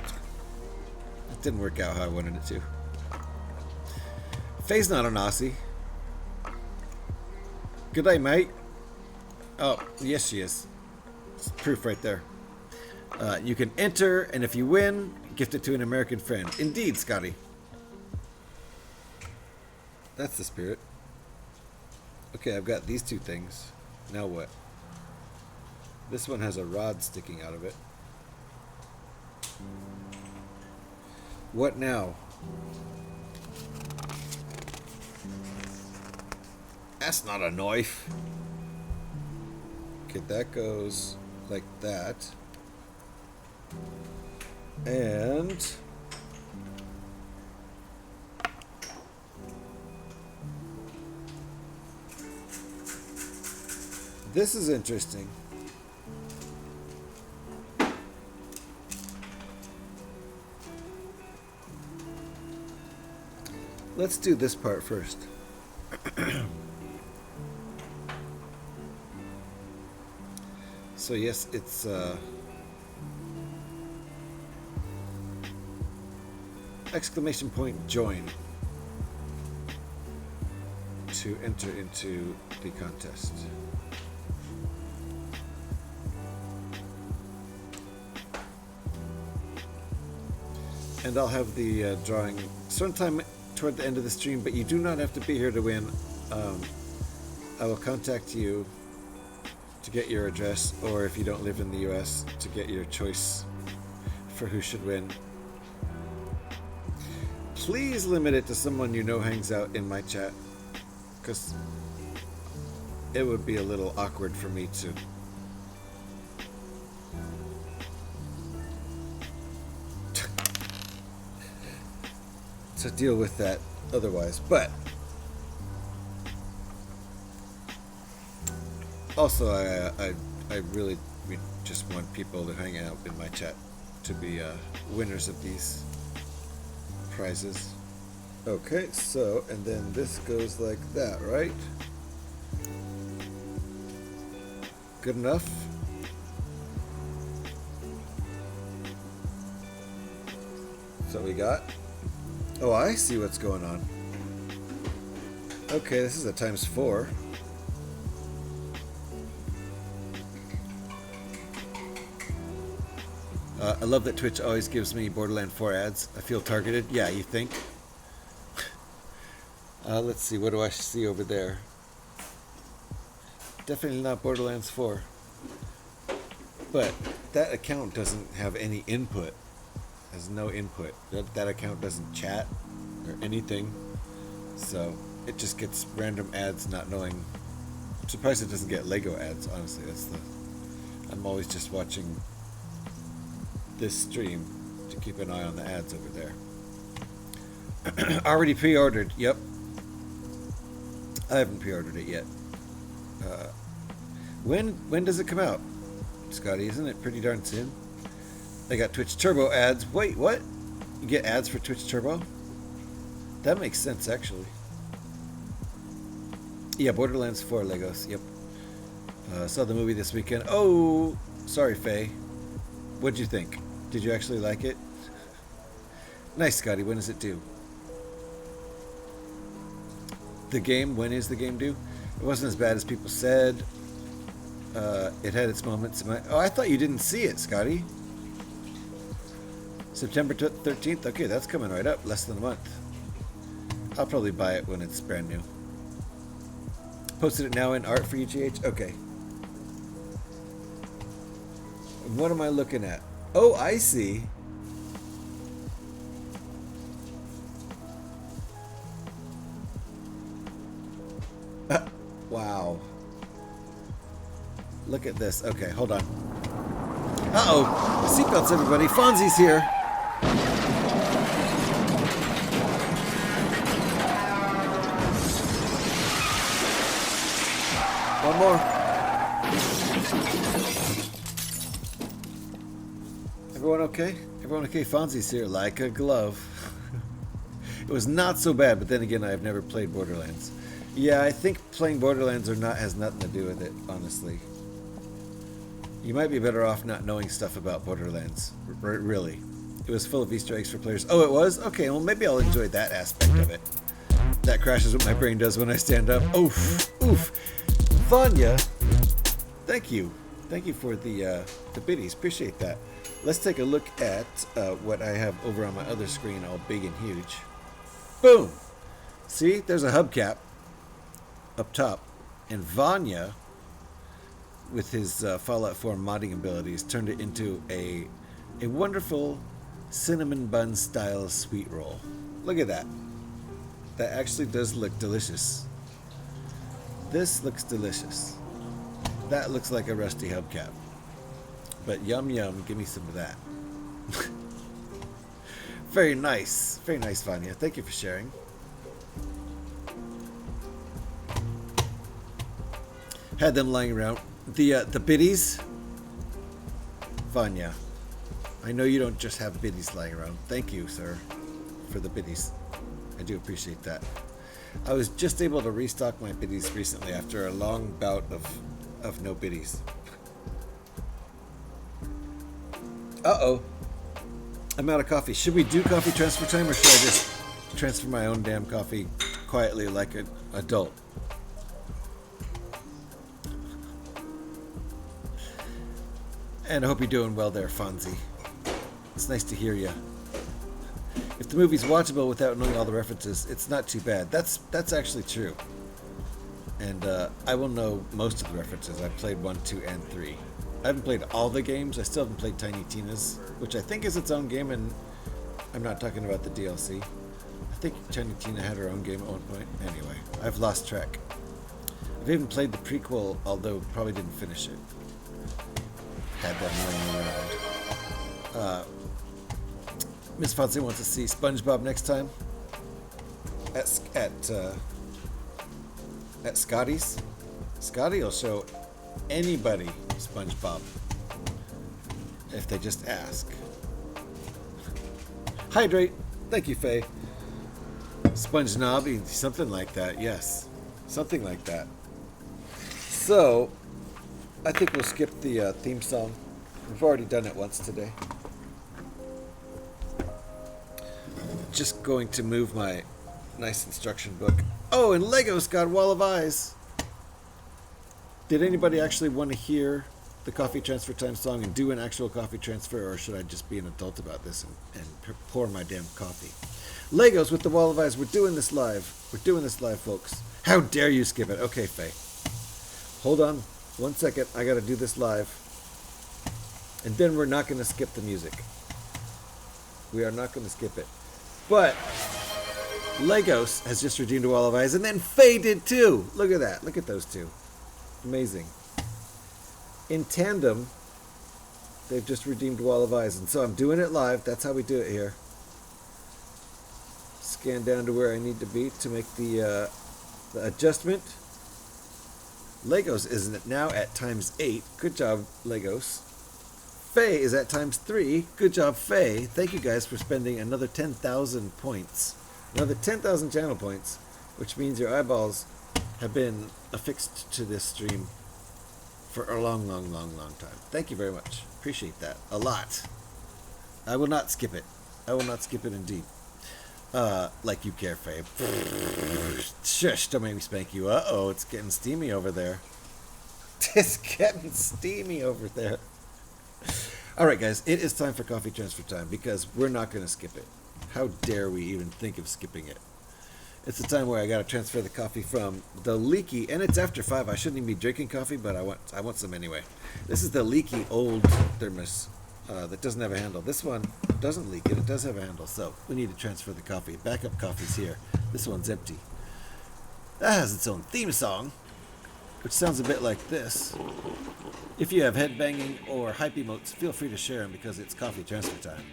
It didn't work out how I wanted it to. Faye's not an Aussie. Good day, mate. Oh, yes she is. It's proof right there. You can enter, and if you win, gift it to an American friend. Indeed, Scotty. That's the spirit. Okay, I've got these two things. Now what? This one has a rod sticking out of it. What now? That's not a knife. Okay, that goes like that. And this is interesting. Let's do this part first. So yes, it's exclamation point join to enter into the contest. And I'll have the drawing sometime toward the end of the stream, but you do not have to be here to win. I will contact you to get your address, or if you don't live in the US, to get your choice for who should win. Please limit it to someone you know hangs out in my chat, because it would be a little awkward for me to deal with that otherwise. But also, I really just want people to hang out in my chat to be winners of these prizes. Okay, so, and then this goes like that, right? Good enough? So we got? Oh, I see what's going on. Okay, this is a ×4. I love that Twitch always gives me Borderlands 4 ads. I feel targeted. Yeah, you think? Let's see, what do I see over there? Definitely not Borderlands 4. But that account doesn't have any input. Has no input. That account doesn't chat or anything. So it just gets random ads, not knowing. I'm surprised it doesn't get Lego ads, honestly. I'm always just watching this stream to keep an eye on the ads over there. Already pre-ordered. Yep. I haven't pre-ordered it yet. When does it come out, Scotty? Isn't it pretty darn soon? They got Twitch Turbo ads. Wait, what? You get ads for Twitch Turbo? That makes sense, actually. Yeah, Borderlands 4 Legos. Yep. Saw the movie this weekend. Oh, sorry, Faye. What'd you think? Did you actually like it? Nice, Scotty. When does it due? The game? When is the game due? It wasn't as bad as people said. It had its moments. Oh, I thought you didn't see it, Scotty. September 13th? Okay, that's coming right up. Less than a month. I'll probably buy it when it's brand new. Posted it now in art for UGH? Okay. What am I looking at? Oh, I see. Wow. Look at this. Okay, hold on. Uh-oh. Seatbelts, everybody. Fonzie's here. One more. Everyone okay? Everyone okay? Fonzie's here like a glove. It was not so bad, but then again, I've never played Borderlands. Yeah, I think playing Borderlands has nothing to do with it, honestly. You might be better off not knowing stuff about Borderlands. Really. It was full of Easter eggs for players. Oh, it was? Okay, well, maybe I'll enjoy that aspect of it. That crashes what my brain does when I stand up. Oof. Oof. Vanya, thank you. Thank you for the biddies. Appreciate that. Let's take a look at what I have over on my other screen, all big and huge. Boom! See, there's a hubcap up top. And Vanya, with his Fallout 4 modding abilities, turned it into a wonderful cinnamon bun style sweet roll. Look at that. That actually does look delicious. This looks delicious. That looks like a rusty hubcap. But yum yum, give me some of that. Very nice, Vanya. Thank you for sharing. Had them lying around. The biddies, Vanya. I know you don't just have biddies lying around. Thank you, sir, for the biddies. I do appreciate that. I was just able to restock my biddies recently after a long bout of no biddies. Uh-oh. I'm out of coffee. Should we do coffee transfer time, or should I just transfer my own damn coffee quietly like an adult? And I hope you're doing well there, Fonzie. It's nice to hear you. If the movie's watchable without knowing all the references, it's not too bad. That's actually true. And I will know most of the references. I've played 1, 2, and 3. I haven't played all the games. I still haven't played Tiny Tina's, which I think is its own game, and I'm not talking about the DLC. I think Tiny Tina had her own game at one point. Anyway, I've lost track. I've even played the prequel, although probably didn't finish it. Had that laying around. Miss Fonzie wants to see SpongeBob next time at Scotty's. Scotty will show anybody SpongeBob if they just ask. Hydrate. Thank you, Faye. Sponge Nobby, something like that. Yes, something like that. So, I think we'll skip the theme song. We've already done it once today. Just going to move my nice instruction book. Oh, and Legos got Wall of Eyes. Did anybody actually want to hear the coffee transfer time song and do an actual coffee transfer, or should I just be an adult about this and pour my damn coffee? Legos with the Wall of Eyes. We're doing this live. We're doing this live, folks. How dare you skip it? Okay, Faye. Hold on 1 second. I got to do this live. And then we're not going to skip the music. We are not going to skip it. But Legos has just redeemed a Wall of Eyes, and then Faye did too. Look at that. Look at those two. Amazing. In tandem, they've just redeemed Wall of Eyes, and so I'm doing it live. That's how we do it here. Scan down to where I need to be to make the adjustment. Legos is now at ×8. Good job, Legos. Faye is at ×3. Good job, Faye. Thank you guys for spending another 10,000 points. Another 10,000 channel points, which means your eyeballs have been affixed to this stream for a long, long, long, long time. Thank you very much. Appreciate that. A lot. I will not skip it. I will not skip it indeed. Like you care, Faye. Shush, don't make me spank you. Uh-oh, it's getting steamy over there. It's getting steamy over there. Alright guys, it is time for coffee transfer time because we're not going to skip it. How dare we even think of skipping it? It's the time where I got to transfer the coffee from the leaky, and it's after 5. I shouldn't even be drinking coffee, but I want some anyway. This is the leaky old thermos that doesn't have a handle. This one doesn't leak and it does have a handle, so we need to transfer the coffee. Backup coffee's here. This one's empty. That has its own theme song. which sounds a bit like this. If you have headbanging or hype emotes, feel free to share them because it's coffee transfer time.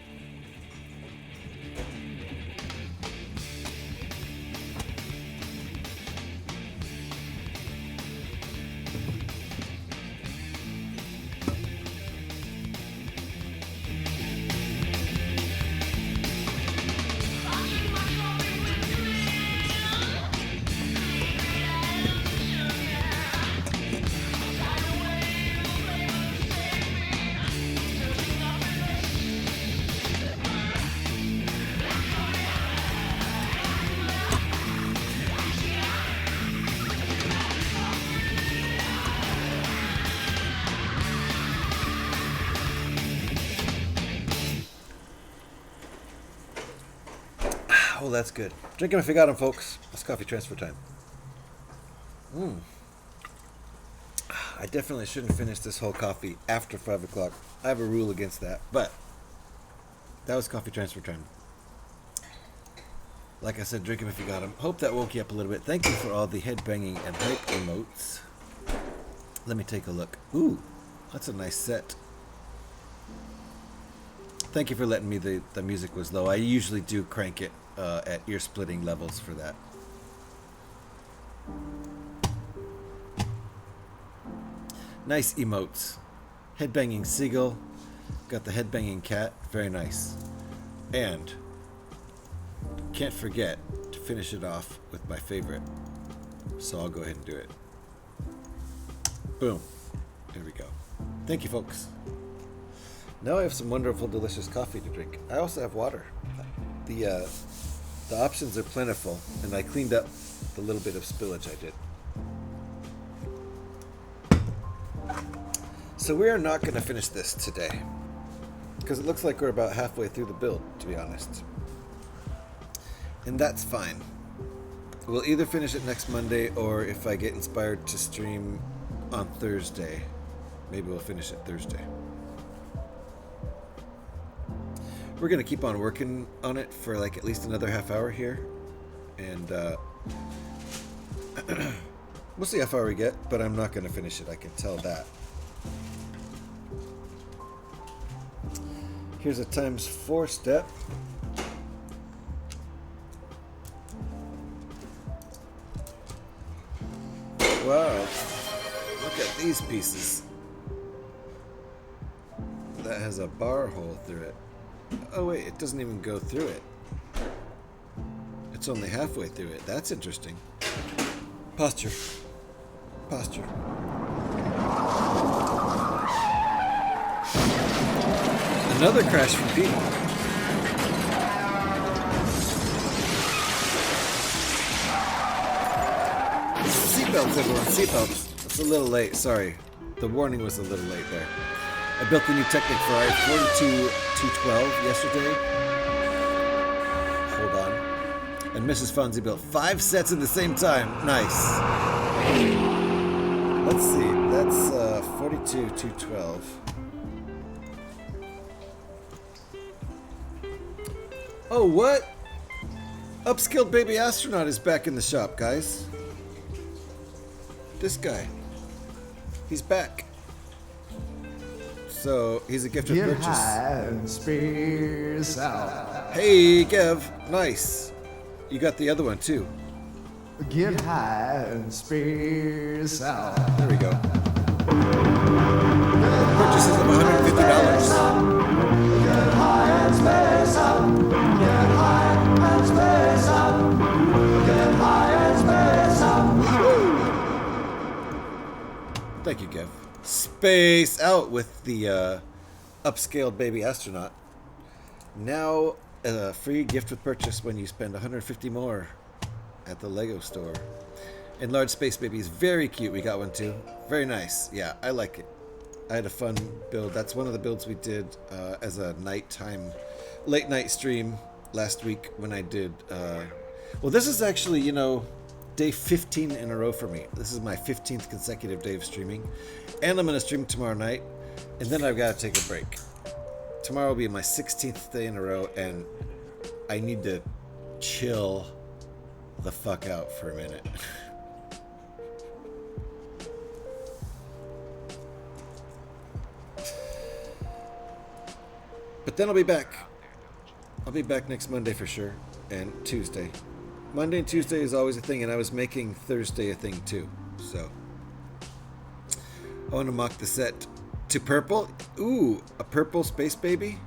Oh, that's good. Drink 'em if you got 'em, folks. It's coffee transfer time. I definitely shouldn't finish this whole coffee after 5 o'clock. I have a rule against that, but that was coffee transfer time. Like I said, drink 'em if you got 'em. Hope that woke you up a little bit. Thank you for all the headbanging and hype emotes. Let me take a look. Ooh, that's a nice set. Thank you for letting me. The music was low. I usually do crank it at ear-splitting levels for that. Nice emotes. Headbanging seagull. Got the headbanging cat. Very nice. And can't forget to finish it off with my favorite. So I'll go ahead and do it. Boom. There we go. Thank you, folks. Now I have some wonderful, delicious coffee to drink. I also have water. The options are plentiful, and I cleaned up the little bit of spillage I did. So we are not going to finish this today, because it looks like we're about halfway through the build, to be honest. And that's fine. We'll either finish it next Monday, or if I get inspired to stream on Thursday, maybe we'll finish it Thursday. We're going to keep on working on it for like at least another half hour here. And we'll see how far we get, but I'm not going to finish it. I can tell that. Here's a ×4 step. Wow. Look at these pieces. That has a bar hole through it. Oh wait, it doesn't even go through it. It's only halfway through it. That's interesting. Posture. Posture. Another crash from Pete. Seatbelts, everyone. Seatbelts. It's a little late. Sorry. The warning was a little late there. I built the new Technic Ferrari 42212 yesterday. Hold on. And Mrs. Fonzie built 5 sets at the same time. Nice. Let's see. That's 42212. Oh, what? Upskilled Baby Astronaut is back in the shop, guys. This guy. He's back. So, he's a gift of purchase. And space out. Hey, Kev. Nice. You got the other one, too. Get high and space out. There we go. Purchases of $150. Get high and space out. Get high and space out. Get high and space out. Thank you, Kev. Space out with the upscaled Baby Astronaut. Now a free gift with purchase when you spend $150 more at the Lego store. And Large Space Baby is very cute. We got one too. Very nice. Yeah, I like it. I had a fun build. That's one of the builds we did as a nighttime, late night stream last week when I did. Well, this is actually, you know, day 15 in a row for me. This is my 15th consecutive day of streaming. And I'm going to stream tomorrow night. And then I've got to take a break. Tomorrow will be my 16th day in a row. And I need to chill the fuck out for a minute. But then I'll be back. I'll be back next Monday for sure, and Tuesday. Monday and Tuesday is always a thing, and I was making Thursday a thing too. So I want to mock the set to purple. Ooh, a purple space baby.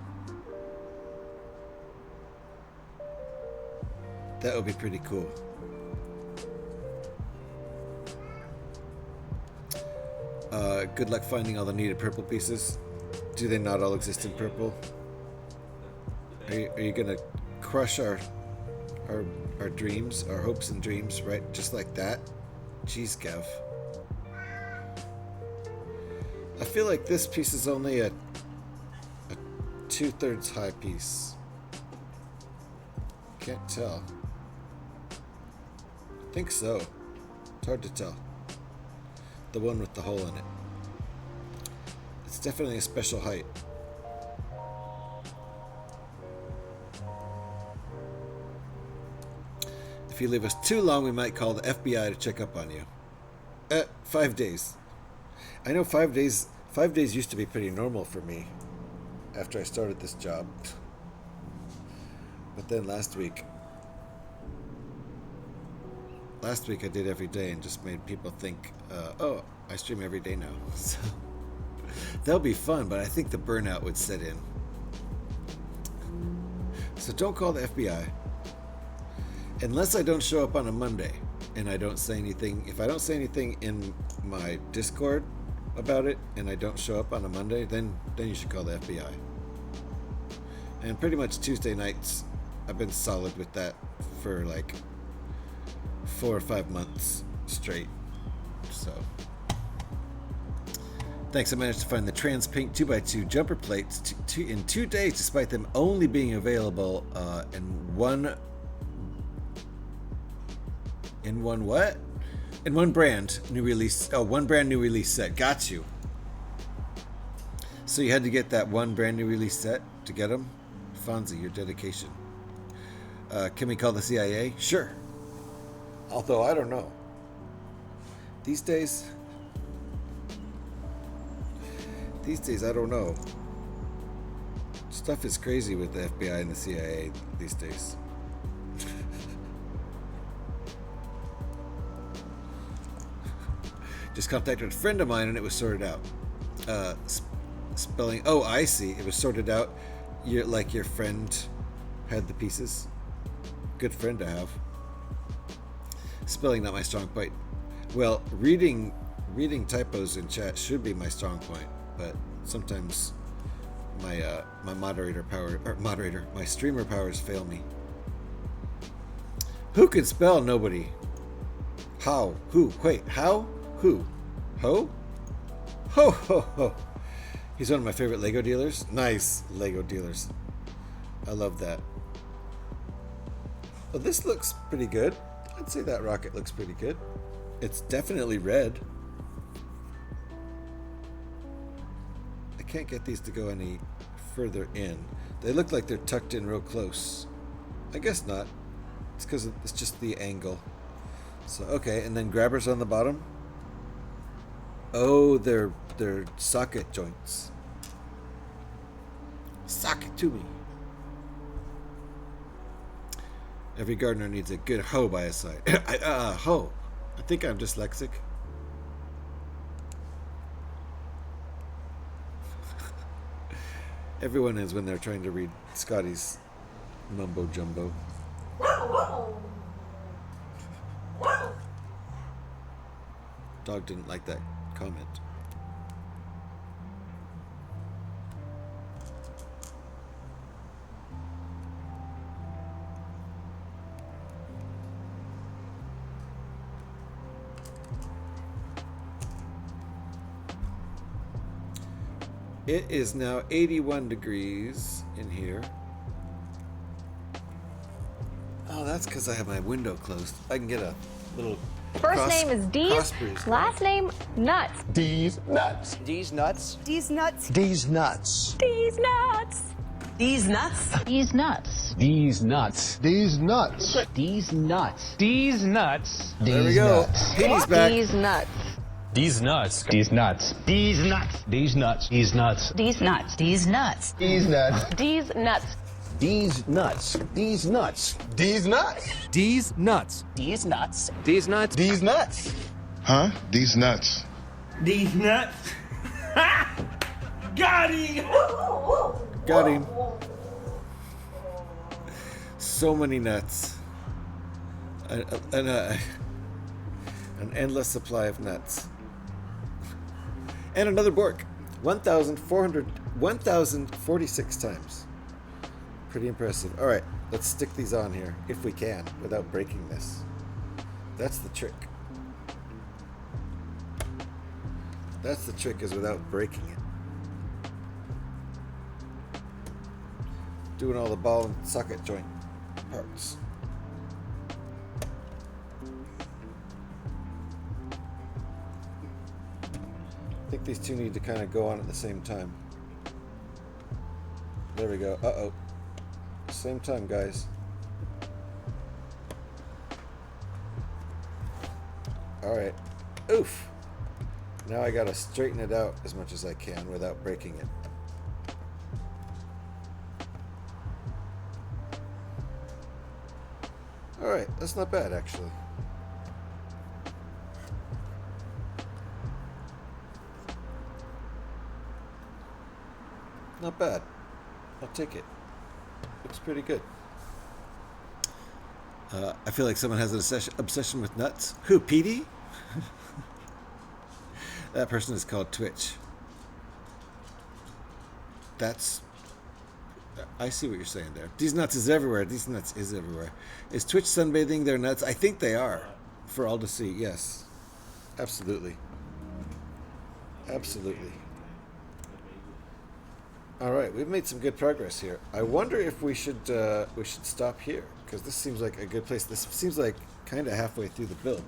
That would be pretty cool. Good luck finding all the needed purple pieces. Do they not all exist in purple? Are you gonna crush our dreams, our hopes and dreams, right? Just like that? Jeez, Gav. I feel like this piece is only a 2/3 high piece. Can't tell. I think so. It's hard to tell. The one with the hole in it. It's definitely a special height. If you leave us too long, we might call the FBI to check up on you. 5 days. I know 5 days. 5 days used to be pretty normal for me after I started this job. But then last week I did every day and just made people think, oh, I stream every day now. So that'll be fun, but I think the burnout would set in. So don't call the FBI. Unless I don't show up on a Monday and I don't say anything. If I don't say anything in my Discord about it and I don't show up on a Monday, then you should call the FBI. And pretty much Tuesday nights, I've been solid with that for like 4 or 5 months straight. So thanks. I managed to find the trans pink 2x2 jumper plates in 2 days, despite them only being available in one brand new release. Oh, one brand new release set. Got you. So you had to get that one brand new release set to get them. Fonzie, your dedication. Can we call the CIA? Sure. Although I don't know. These days I don't know. Stuff is crazy with the FBI and the CIA these days. Just contacted a friend of mine and it was sorted out. Spelling. Oh, I see. It was sorted out. Your friend had the pieces. Good friend to have. Spelling not my strong point. Well, reading typos in chat should be my strong point, but sometimes my my streamer powers fail me. Who can spell? Nobody. How? Who? Wait. How? Who? Ho? Ho ho ho. He's one of my favorite Lego dealers. Nice Lego dealers. I love that. Well, this looks pretty good. I'd say that rocket looks pretty good. It's definitely red. I can't get these to go any further in. They look like they're tucked in real close. I guess not. It's because it's just the angle. So, okay, and then grabbers on the bottom. Oh, they're socket joints. Sock it to me. Every gardener needs a good hoe by his side. Hoe. I think I'm dyslexic. Everyone is when they're trying to read Scotty's mumbo jumbo. Dog didn't like that comment. It is now 81 degrees in here. Oh, that's because I have my window closed. I can get a little First name is D's, last name Nuts. D's nuts. D's nuts. D's nuts. D's nuts. D's Nuts. D's nuts. D's nuts. These nuts. D's nuts. These nuts. These nuts. There we go. Katie's back. D's Nuts. These nuts. These nuts. These nuts. These nuts. These nuts. These nuts. These nuts. These nuts. These nuts. These nuts. These nuts. These nuts. These nuts. These nuts. These nuts. These nuts. Huh? These nuts. These nuts. Got him! Got him. So many nuts. An endless supply of nuts. And another Bork. 1,046 times. Pretty impressive. Alright, let's stick these on here, if we can, without breaking this. That's the trick. That's the trick, is without breaking it. Doing all the ball and socket joint parts. I think these two need to kind of go on at the same time. There we go. Uh-oh. Same time, guys. Alright. Oof! Now I gotta straighten it out as much as I can without breaking it. Alright, that's not bad actually. Not bad. I'll take it. Looks pretty good. I feel like someone has an obsession with nuts. Who, Petey? That person is called Twitch. That's... I see what you're saying there. These nuts is everywhere. These nuts is everywhere. Is Twitch sunbathing their nuts? I think they are. For all to see, yes. Absolutely. Absolutely. Alright, we've made some good progress here. I wonder if we should stop here, because this seems like a good place. This seems like kind of halfway through the build.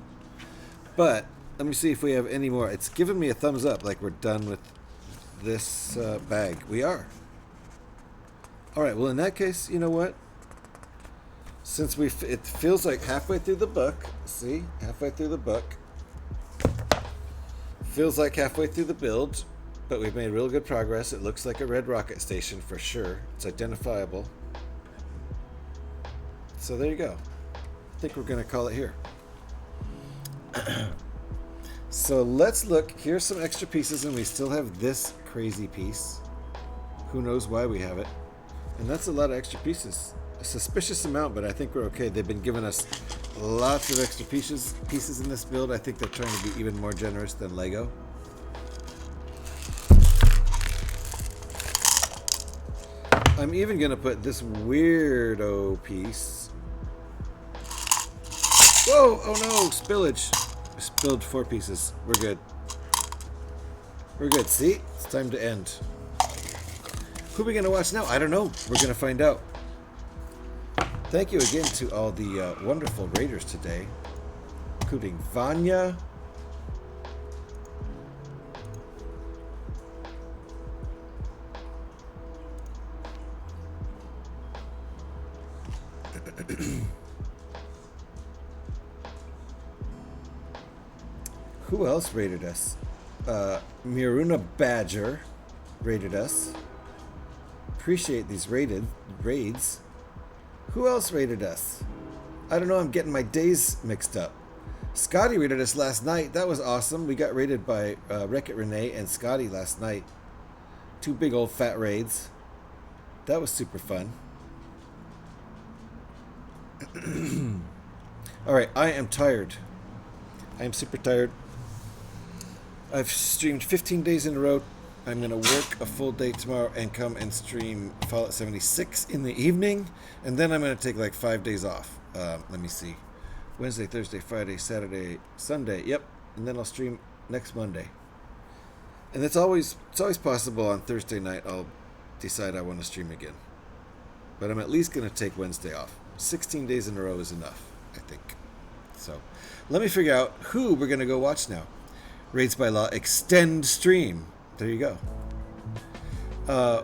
But, let me see if we have any more. It's given me a thumbs up, like we're done with this bag. We are. Alright, well in that case, you know what? Since it feels like halfway through the book. See? Halfway through the book. Feels like halfway through the build. But we've made real good progress. It looks like a red rocket station for sure. It's identifiable. So there you go. I think we're going to call it here. So let's look. Here's some extra pieces, and we still have this crazy piece. Who knows why we have it. And that's a lot of extra pieces. A suspicious amount, but I think we're okay. They've been giving us lots of extra pieces in this build. I think they're trying to be even more generous than Lego. I'm even going to put this weirdo piece. Whoa! Oh no! Spillage. I spilled 4 pieces. We're good. We're good. See? It's time to end. Who are we going to watch now? I don't know. We're going to find out. Thank you again to all the wonderful raiders today, including Vanya. Who else rated us? Miruna Badger rated us. Appreciate these raids. Who else rated us? I don't know, I'm getting my days mixed up. Scotty rated us last night. That was awesome. We got raided by Wreck-It Renee and Scotty last night. 2 big old fat raids. That was super fun. Alright, I am tired. I am super tired. I've streamed 15 days in a row. I'm going to work a full day tomorrow and come and stream Fallout 76 in the evening. And then I'm going to take like 5 days off. Let me see. Wednesday, Thursday, Friday, Saturday, Sunday. Yep. And then I'll stream next Monday. And it's always possible on Thursday night I'll decide I want to stream again. But I'm at least going to take Wednesday off. 16 days in a row is enough, I think. So let me figure out who we're going to go watch now. Raids by Law Extend Stream. There you go.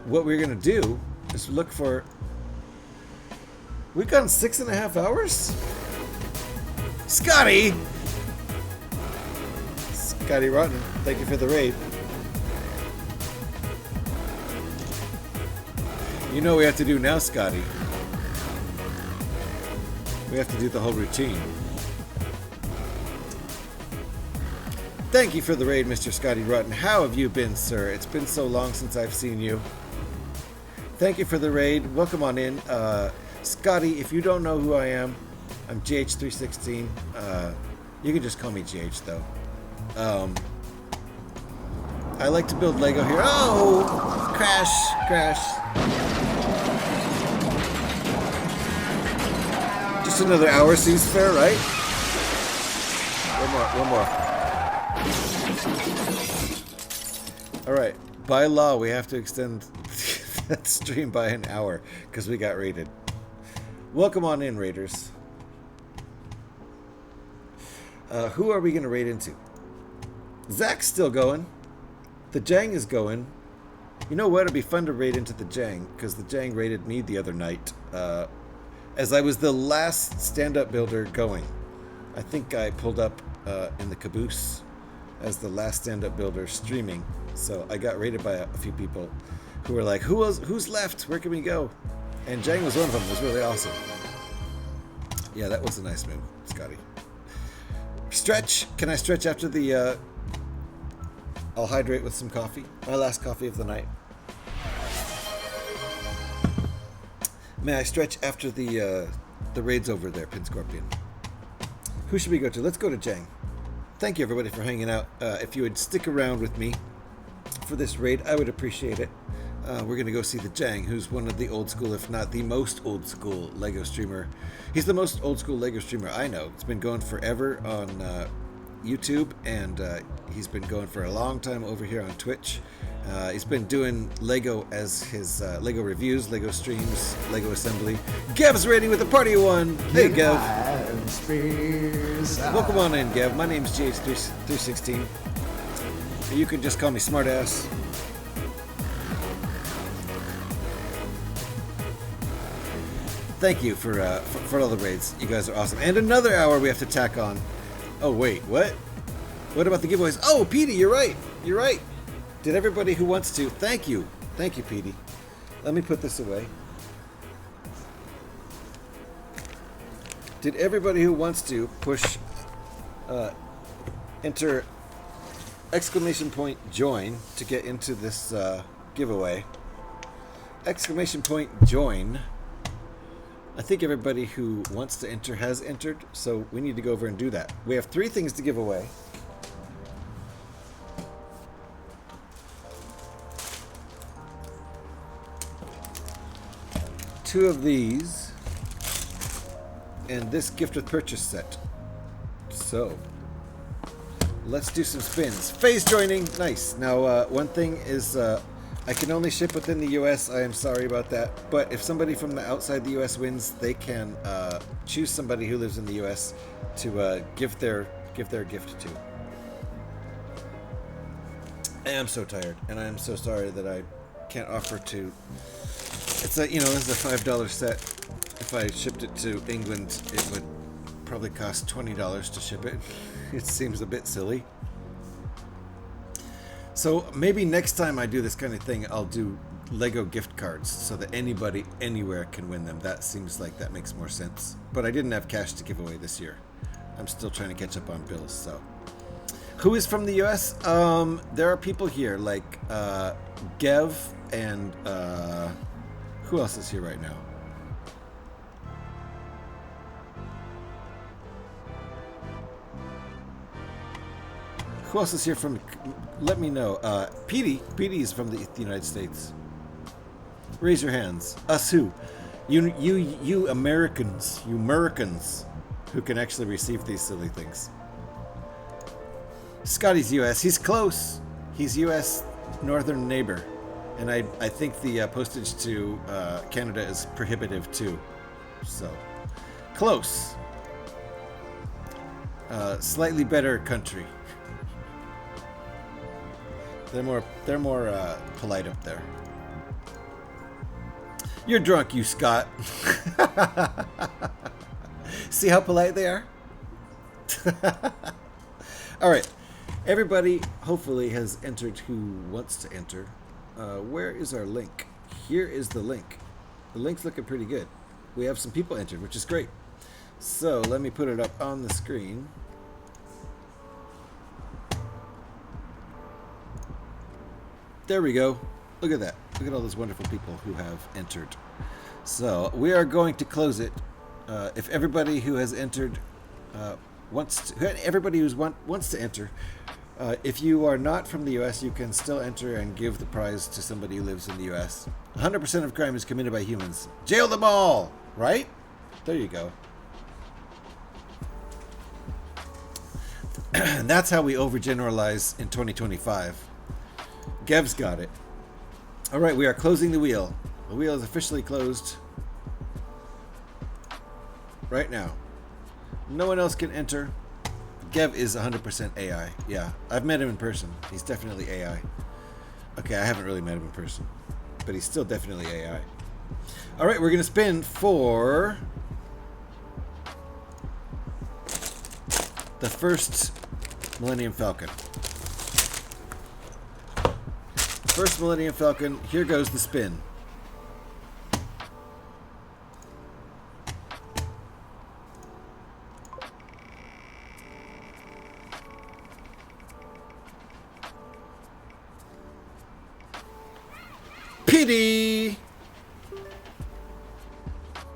What we're going to do is look for... We've gone 6.5 hours? Scotty! Scotty Rotten, thank you for the raid. You know what we have to do now, Scotty? We have to do the whole routine. Thank you for the raid, Mr. Scotty Rotten. How have you been, sir? It's been so long since I've seen you. Thank you for the raid. Welcome on in. Scotty, if you don't know who I am, I'm GH316. You can just call me GH, though. I like to build Lego here. Oh! Crash. Just another hour seems fair, right? One more. Alright. By law, we have to extend that stream by an hour because we got raided. Welcome on in, raiders. Who are we going to raid into? Zach's still going. The Jang is going. You know what? It'd be fun to raid into the Jang because the Jang raided me the other night as I was the last stand-up builder going. I think I pulled up in the caboose as the last stand-up builder streaming. So I got raided by a few people who were like, who's left? Where can we go? And Jang was one of them. It was really awesome. Yeah, that was a nice move, Scotty. Stretch. Can I stretch after the... I'll hydrate with some coffee. My last coffee of the night. May I stretch after the raid's over there, Pin Scorpion? Who should we go to? Let's go to Jang. Thank you, everybody, for hanging out. If you would stick around with me for this raid, I would appreciate it. We're going to go see the Jang, who's one of the old school, if not the most old school Lego streamer. He's the most old school Lego streamer I know. It's been going forever on YouTube, and he's been going for a long time over here on Twitch. He's been doing Lego as his Lego reviews, Lego streams, Lego assembly. Gav's raiding with a party of one. Hey, Gav. Welcome on in, Gav. My name's GH316. You can just call me Smartass. Thank you for all the raids. You guys are awesome. And another hour we have to tack on. Oh, wait, what? What about the giveaways? Oh, Petey, you're right. You're right. Did everybody who wants to... Thank you. Thank you, Petey. Let me put this away. Did everybody who wants to push... enter... exclamation point join to get into this giveaway. Exclamation point join. I think everybody who wants to enter has entered, so we need to go over and do that. We have 3 things to give away. Two of these, and this gift with purchase set. So, let's do some spins. Phase joining, nice. Now, one thing is, I can only ship within the U.S. I am sorry about that. But if somebody from the outside the U.S. wins, they can choose somebody who lives in the U.S. to give their gift to. I am so tired, and I am so sorry that I can't offer to. It's a, this is a $5 set. If I shipped it to England, it would probably cost $20 to ship it. It seems a bit silly. So maybe next time I do this kind of thing, I'll do Lego gift cards so that anybody anywhere can win them. That seems like that makes more sense. But I didn't have cash to give away this year. I'm still trying to catch up on bills. So, who is from the U.S.? There are people here like Gev and who else is here right now? Who else is here from? Let me know. Petey is from the United States. Raise your hands. Us who? You Americans. You Americans who can actually receive these silly things. Scotty's U.S. He's close. He's U.S. northern neighbor. And I think the postage to Canada is prohibitive too. So, close. Slightly better country. They're more polite up there. You're drunk, you Scott. See how polite they are? All right. Everybody, hopefully, has entered who wants to enter. Where is our link? Here is the link. The link's looking pretty good. We have some people entered, which is great. So let me put it up on the screen. There we go. Look at that. Look at all those wonderful people who have entered. So we are going to close it. If everybody who has entered wants to enter, if you are not from the U.S., you can still enter and give the prize to somebody who lives in the U.S. 100% of crime is committed by humans. Jail them all, right? There you go. And that's how we overgeneralize in 2025. Gev's got it. All right, we are closing the wheel. The wheel is officially closed right now. No one else can enter. Gev is 100% AI. Yeah, I've met him in person. He's definitely AI. Okay, I haven't really met him in person, but he's still definitely AI. All right, we're going to spin for the first Millennium Falcon. First Millennium Falcon, here goes the spin. PD!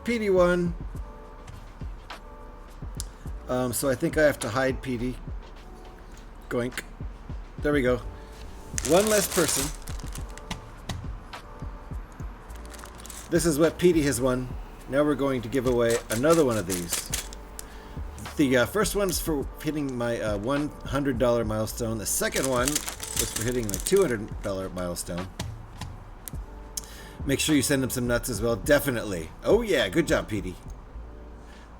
PD1. So I think I have to hide PD. Goink. There we go. One less person. This is what PD has won. Now we're going to give away another one of these. The first one's for hitting my $100 milestone. The second one was for hitting my $200 milestone. Make sure you send him some nuts as well. Definitely. Oh yeah, good job, PD.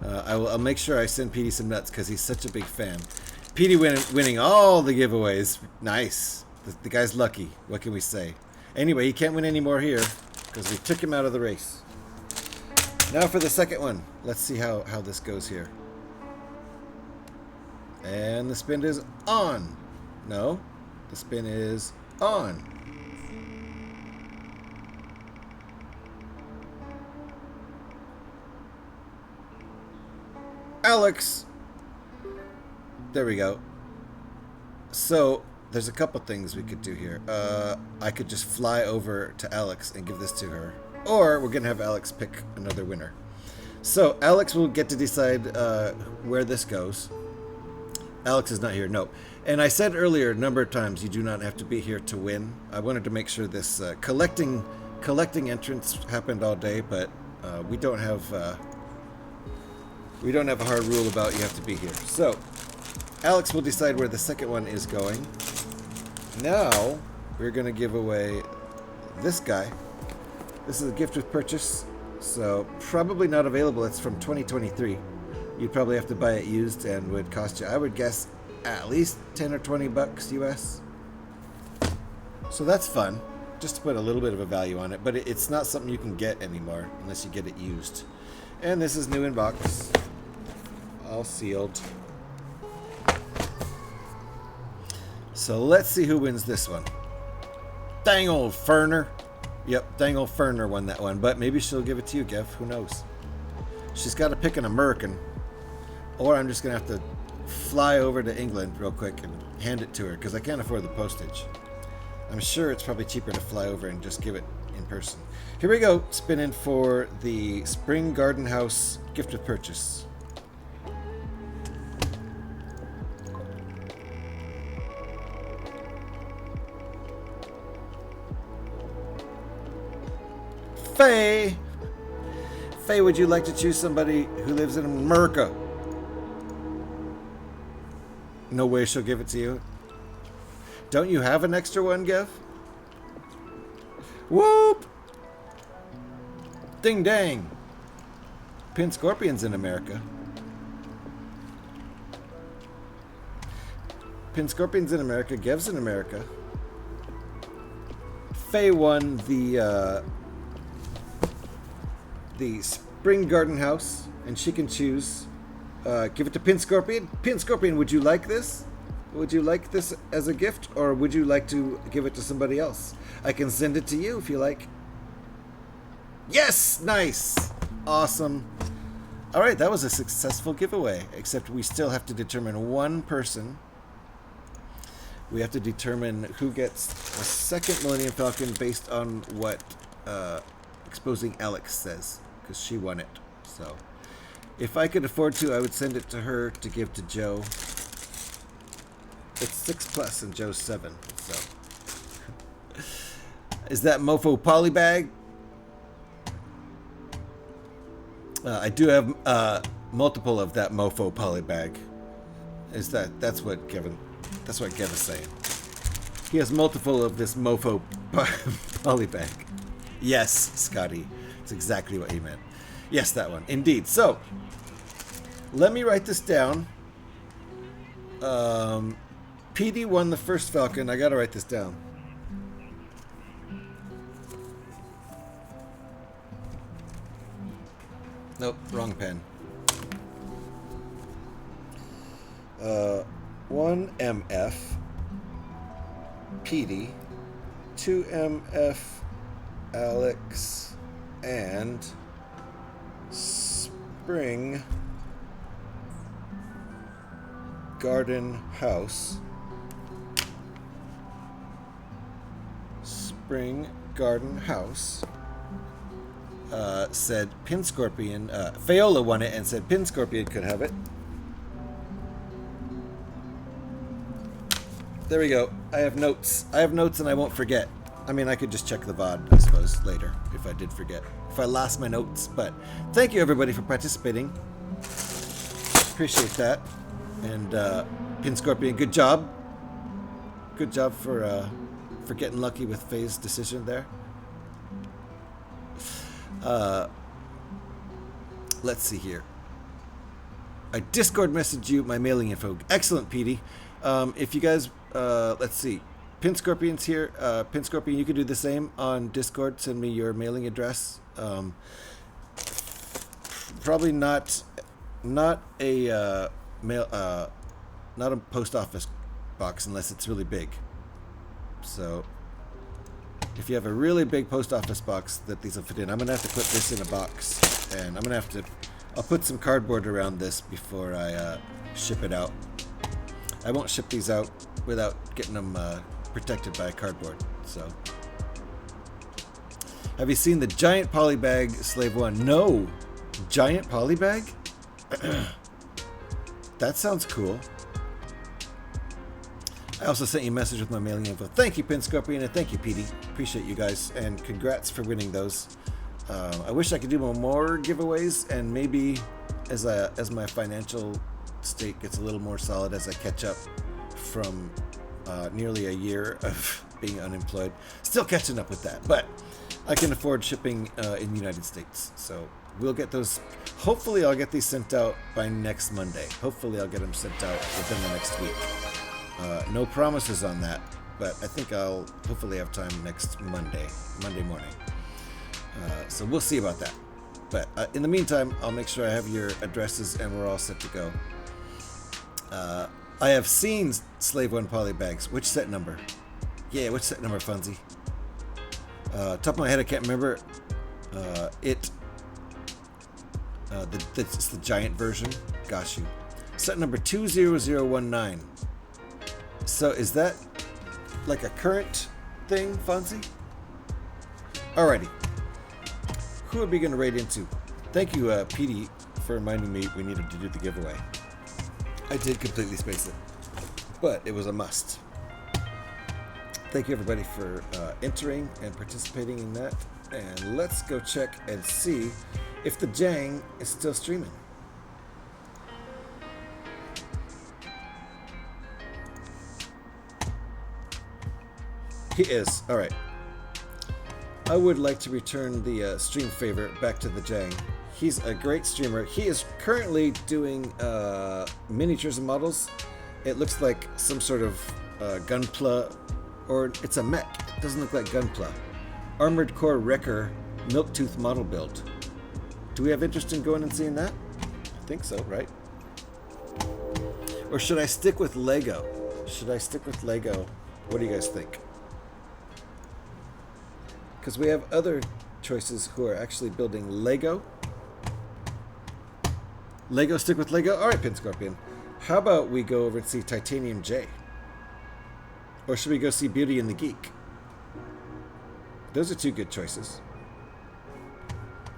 I'll make sure I send PD some nuts because he's such a big fan. PD winning all the giveaways. Nice. The guy's lucky. What can we say? Anyway, he can't win any more here because we took him out of the race. Now for the second one. Let's see how this goes here. And the spin is on. No, the spin is on. Alex. There we go. So there's a couple things we could do here. I could just fly over to Alex and give this to her, or we're gonna have Alex pick another winner. So Alex will get to decide where this goes. Alex is not here, no. And I said earlier a number of times you do not have to be here to win. I wanted to make sure this collecting entrance happened all day, but we don't have a hard rule about you have to be here. So Alex will decide where the second one is going. Now we're going to give away this guy. This is a gift with purchase, so probably not available. It's from 2023. You'd probably have to buy it used and would cost you, I would guess, at least 10 or 20 bucks US. So that's fun, just to put a little bit of a value on it, but it's not something you can get anymore unless you get it used. And this is new in box, all sealed. So let's see who wins this one. Dang old Ferner. Yep, dang old Ferner won that one, but maybe she'll give it to you, Gev. Who knows? She's got to pick an American, or I'm just going to have to fly over to England real quick and hand it to her, because I can't afford the postage. I'm sure it's probably cheaper to fly over and just give it in person. Here we go, spinning for the Spring Garden House gift with purchase. Faye! Faye, would you like to choose somebody who lives in America? No way she'll give it to you. Don't you have an extra one, Gev? Whoop! Ding dang! Pin Scorpion's in America. Pin Scorpion's in America. Gev's in America. Faye won the Spring Garden House, and she can choose. Give it to Pin Scorpion. Pin Scorpion, would you like this? Would you like this as a gift, or would you like to give it to somebody else? I can send it to you if you like. Yes! Nice! Awesome. Alright, that was a successful giveaway, except we still have to determine one person. We have to determine who gets a second Millennium Falcon based on what Exposing Alex says, because she won it. So, if I could afford to, I would send it to her to give to Joe. It's 6+ and Joe's 7, so. Is that mofo polybag? I do have multiple of that mofo polybag. That's what Kevin's saying. He has multiple of this mofo polybag. Yes, Scotty. That's exactly what he meant. Yes, that one. Indeed. So, let me write this down. PD won the first Falcon. I gotta write this down. Nope, wrong pen. 1 MF PD, 2 MF Alex, and Spring Garden House. Spring Garden House said Pin Scorpion. Fayola won it and said Pin Scorpion could have it. There we go. I have notes. I have notes and I won't forget. I mean, I could just check the VOD, I suppose, later if I did forget. If I lost my notes. But thank you, everybody, for participating. Appreciate that. And Pin Scorpion, good job. Good job for getting lucky with Faye's decision there. Let's see here. I Discord messaged you my mailing info. Excellent, PD. If you guys, let's see. Pin Scorpion's here. Pin Scorpion, you can do the same on Discord. Send me your mailing address. Probably not a mail, not a post office box unless it's really big. So, if you have a really big post office box that these will fit in, I'm gonna have to put this in a box, and I'm gonna have to. I'll put some cardboard around this before I ship it out. I won't ship these out without getting them protected by cardboard. So, have you seen the giant polybag Slave One? No, giant polybag. That sounds cool. I also sent you a message with my mailing info. Thank you, Pin Scorpion, and thank you, PD. Appreciate you guys, and congrats for winning those. I wish I could do more giveaways, and maybe as my financial state gets a little more solid as I catch up from nearly a year of being unemployed. Still catching up with that, but I can afford shipping in the United States, so we'll get those. Hopefully, I'll get these sent out by next Monday. Hopefully, I'll get them sent out within the next week. No promises on that, but I think I'll hopefully have time next Monday morning. So we'll see about that. But in the meantime, I'll make sure I have your addresses and we're all set to go. I have seen Slave One polybags. Which set number? Yeah, which set number, Funzy? Top of my head, I can't remember. It's the giant version. Gosh, you. Set number 20019. So is that like a current thing, Fonzie? Alrighty. Who are we going to raid into? Thank you, PD, for reminding me we needed to do the giveaway. I did completely space it, but it was a must. Thank you, everybody, for entering and participating in that. And let's go check and see if the Jang is still streaming. He is. All right. I would like to return the stream favor back to the Jang. He's a great streamer. He is currently doing miniatures and models. It looks like some sort of Gunpla, or it's a mech. It doesn't look like Gunpla. Armored Core Wrecker Milktooth model build. Do we have interest in going and seeing that? I think so, right? Or should I stick with Lego? Should I stick with Lego? What do you guys think? Because we have other choices who are actually building Lego. Lego, stick with Lego? Alright, Pin Scorpion. How about we go over and see Titanium J? Or should we go see Beauty and the Geek? Those are two good choices.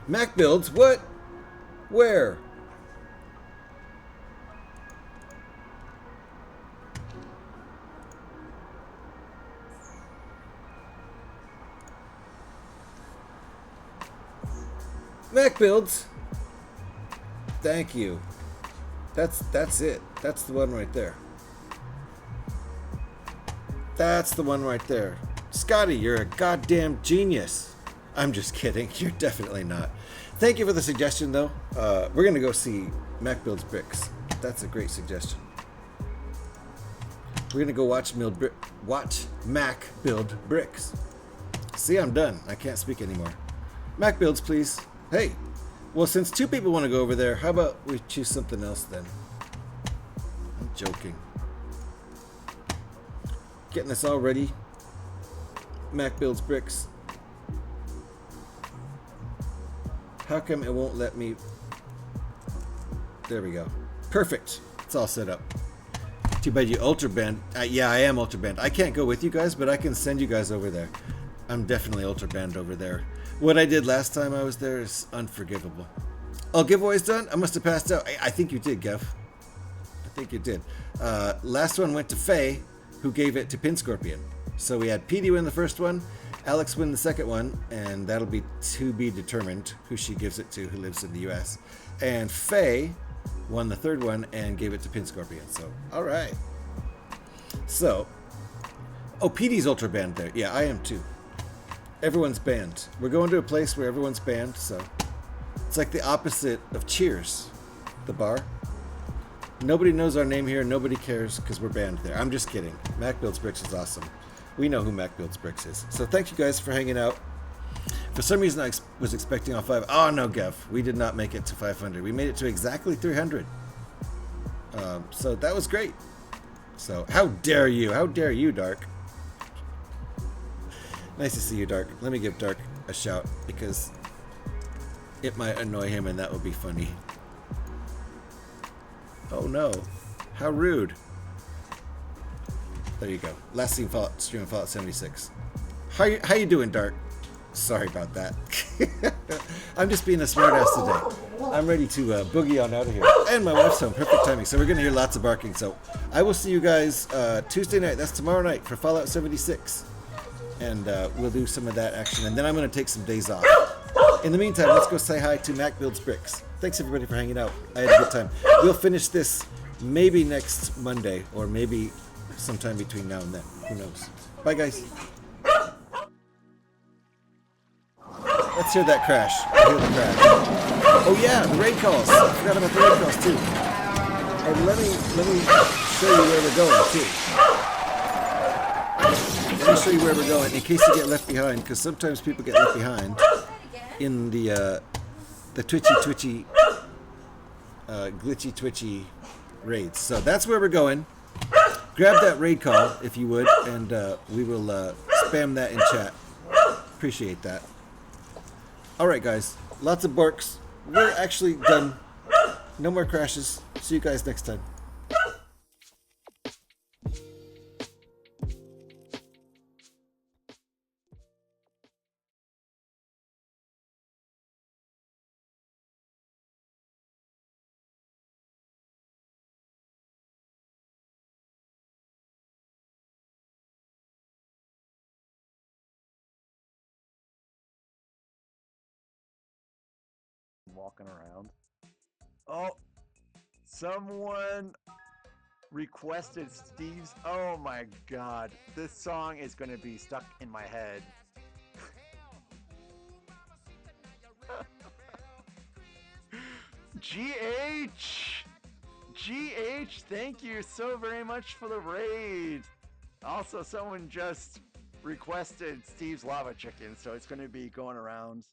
Mac builds? What? Where? Mac builds. Thank you. That's it. That's the one right there. That's the one right there. Scotty, you're a goddamn genius. I'm just kidding. You're definitely not. Thank you for the suggestion, though. We're gonna go see Mac builds bricks. That's a great suggestion. We're gonna go watch Mac build bricks. See, I'm done. I can't speak anymore. Mac builds, please. Hey, well, since two people want to go over there, how about we choose something else then? I'm joking. Getting us all ready. Mac builds bricks. How come it won't let me? There we go. Perfect. It's all set up. Too bad you ultra banned. Yeah, I am ultra banned. I can't go with you guys, but I can send you guys over there. I'm definitely ultra banned over there. What I did last time I was there is unforgivable. Oh, giveaway's done? I must have passed out. I think you did, Gev. I think you did. Last one went to Faye, who gave it to Pin Scorpion. So we had Petey win the first one, Alex win the second one, and that'll be to be determined who she gives it to, who lives in the US. And Faye won the third one and gave it to Pin Scorpion. So, all right. So, oh, Petey's ultra banned there. Yeah, I am too. Everyone's banned. We're going to a place where everyone's banned, so it's like the opposite of Cheers, the bar. Nobody knows our name here. Nobody cares because we're banned there. I'm just kidding. Mac Builds Bricks is awesome. We know who Mac Builds Bricks is. So thank you guys for hanging out. For some reason, I was expecting all 5. Oh, no, Gev. We did not make it to 500. We made it to exactly 300. So that was great. So how dare you? How dare you, Dark? Nice to see you, Dark. Let me give Dark a shout because it might annoy him and that would be funny. Oh no. How rude. There you go. Last seen stream of Fallout 76. How you doing, Dark? Sorry about that. I'm just being a smartass today. I'm ready to boogie on out of here. And my wife's home. Perfect timing. So we're going to hear lots of barking. So I will see you guys Tuesday night. That's tomorrow night for Fallout 76. And we'll do some of that action. And then I'm going to take some days off. In the meantime, let's go say hi to Mac Builds Bricks. Thanks everybody for hanging out. I had a good time. We'll finish this maybe next Monday or maybe sometime between now and then. Who knows? Bye, guys. Let's hear that crash. I hear the crash. Oh yeah, the raid calls. I forgot about the raid calls too. And let me show you where we're going too. Let me show you where we're going in case you get left behind, because sometimes people get left behind in the twitchy, glitchy, twitchy raids. So that's where we're going. Grab that raid call if you would, and we will spam that in chat. Appreciate that. Alright guys, lots of borks. We're actually done. No more crashes. See you guys next time. Walking around. Oh, someone requested Steve's. Oh my god, this song is going to be stuck in my head. GH, thank you so very much for the raid. Also, someone just requested Steve's Lava Chicken, so it's going to be going around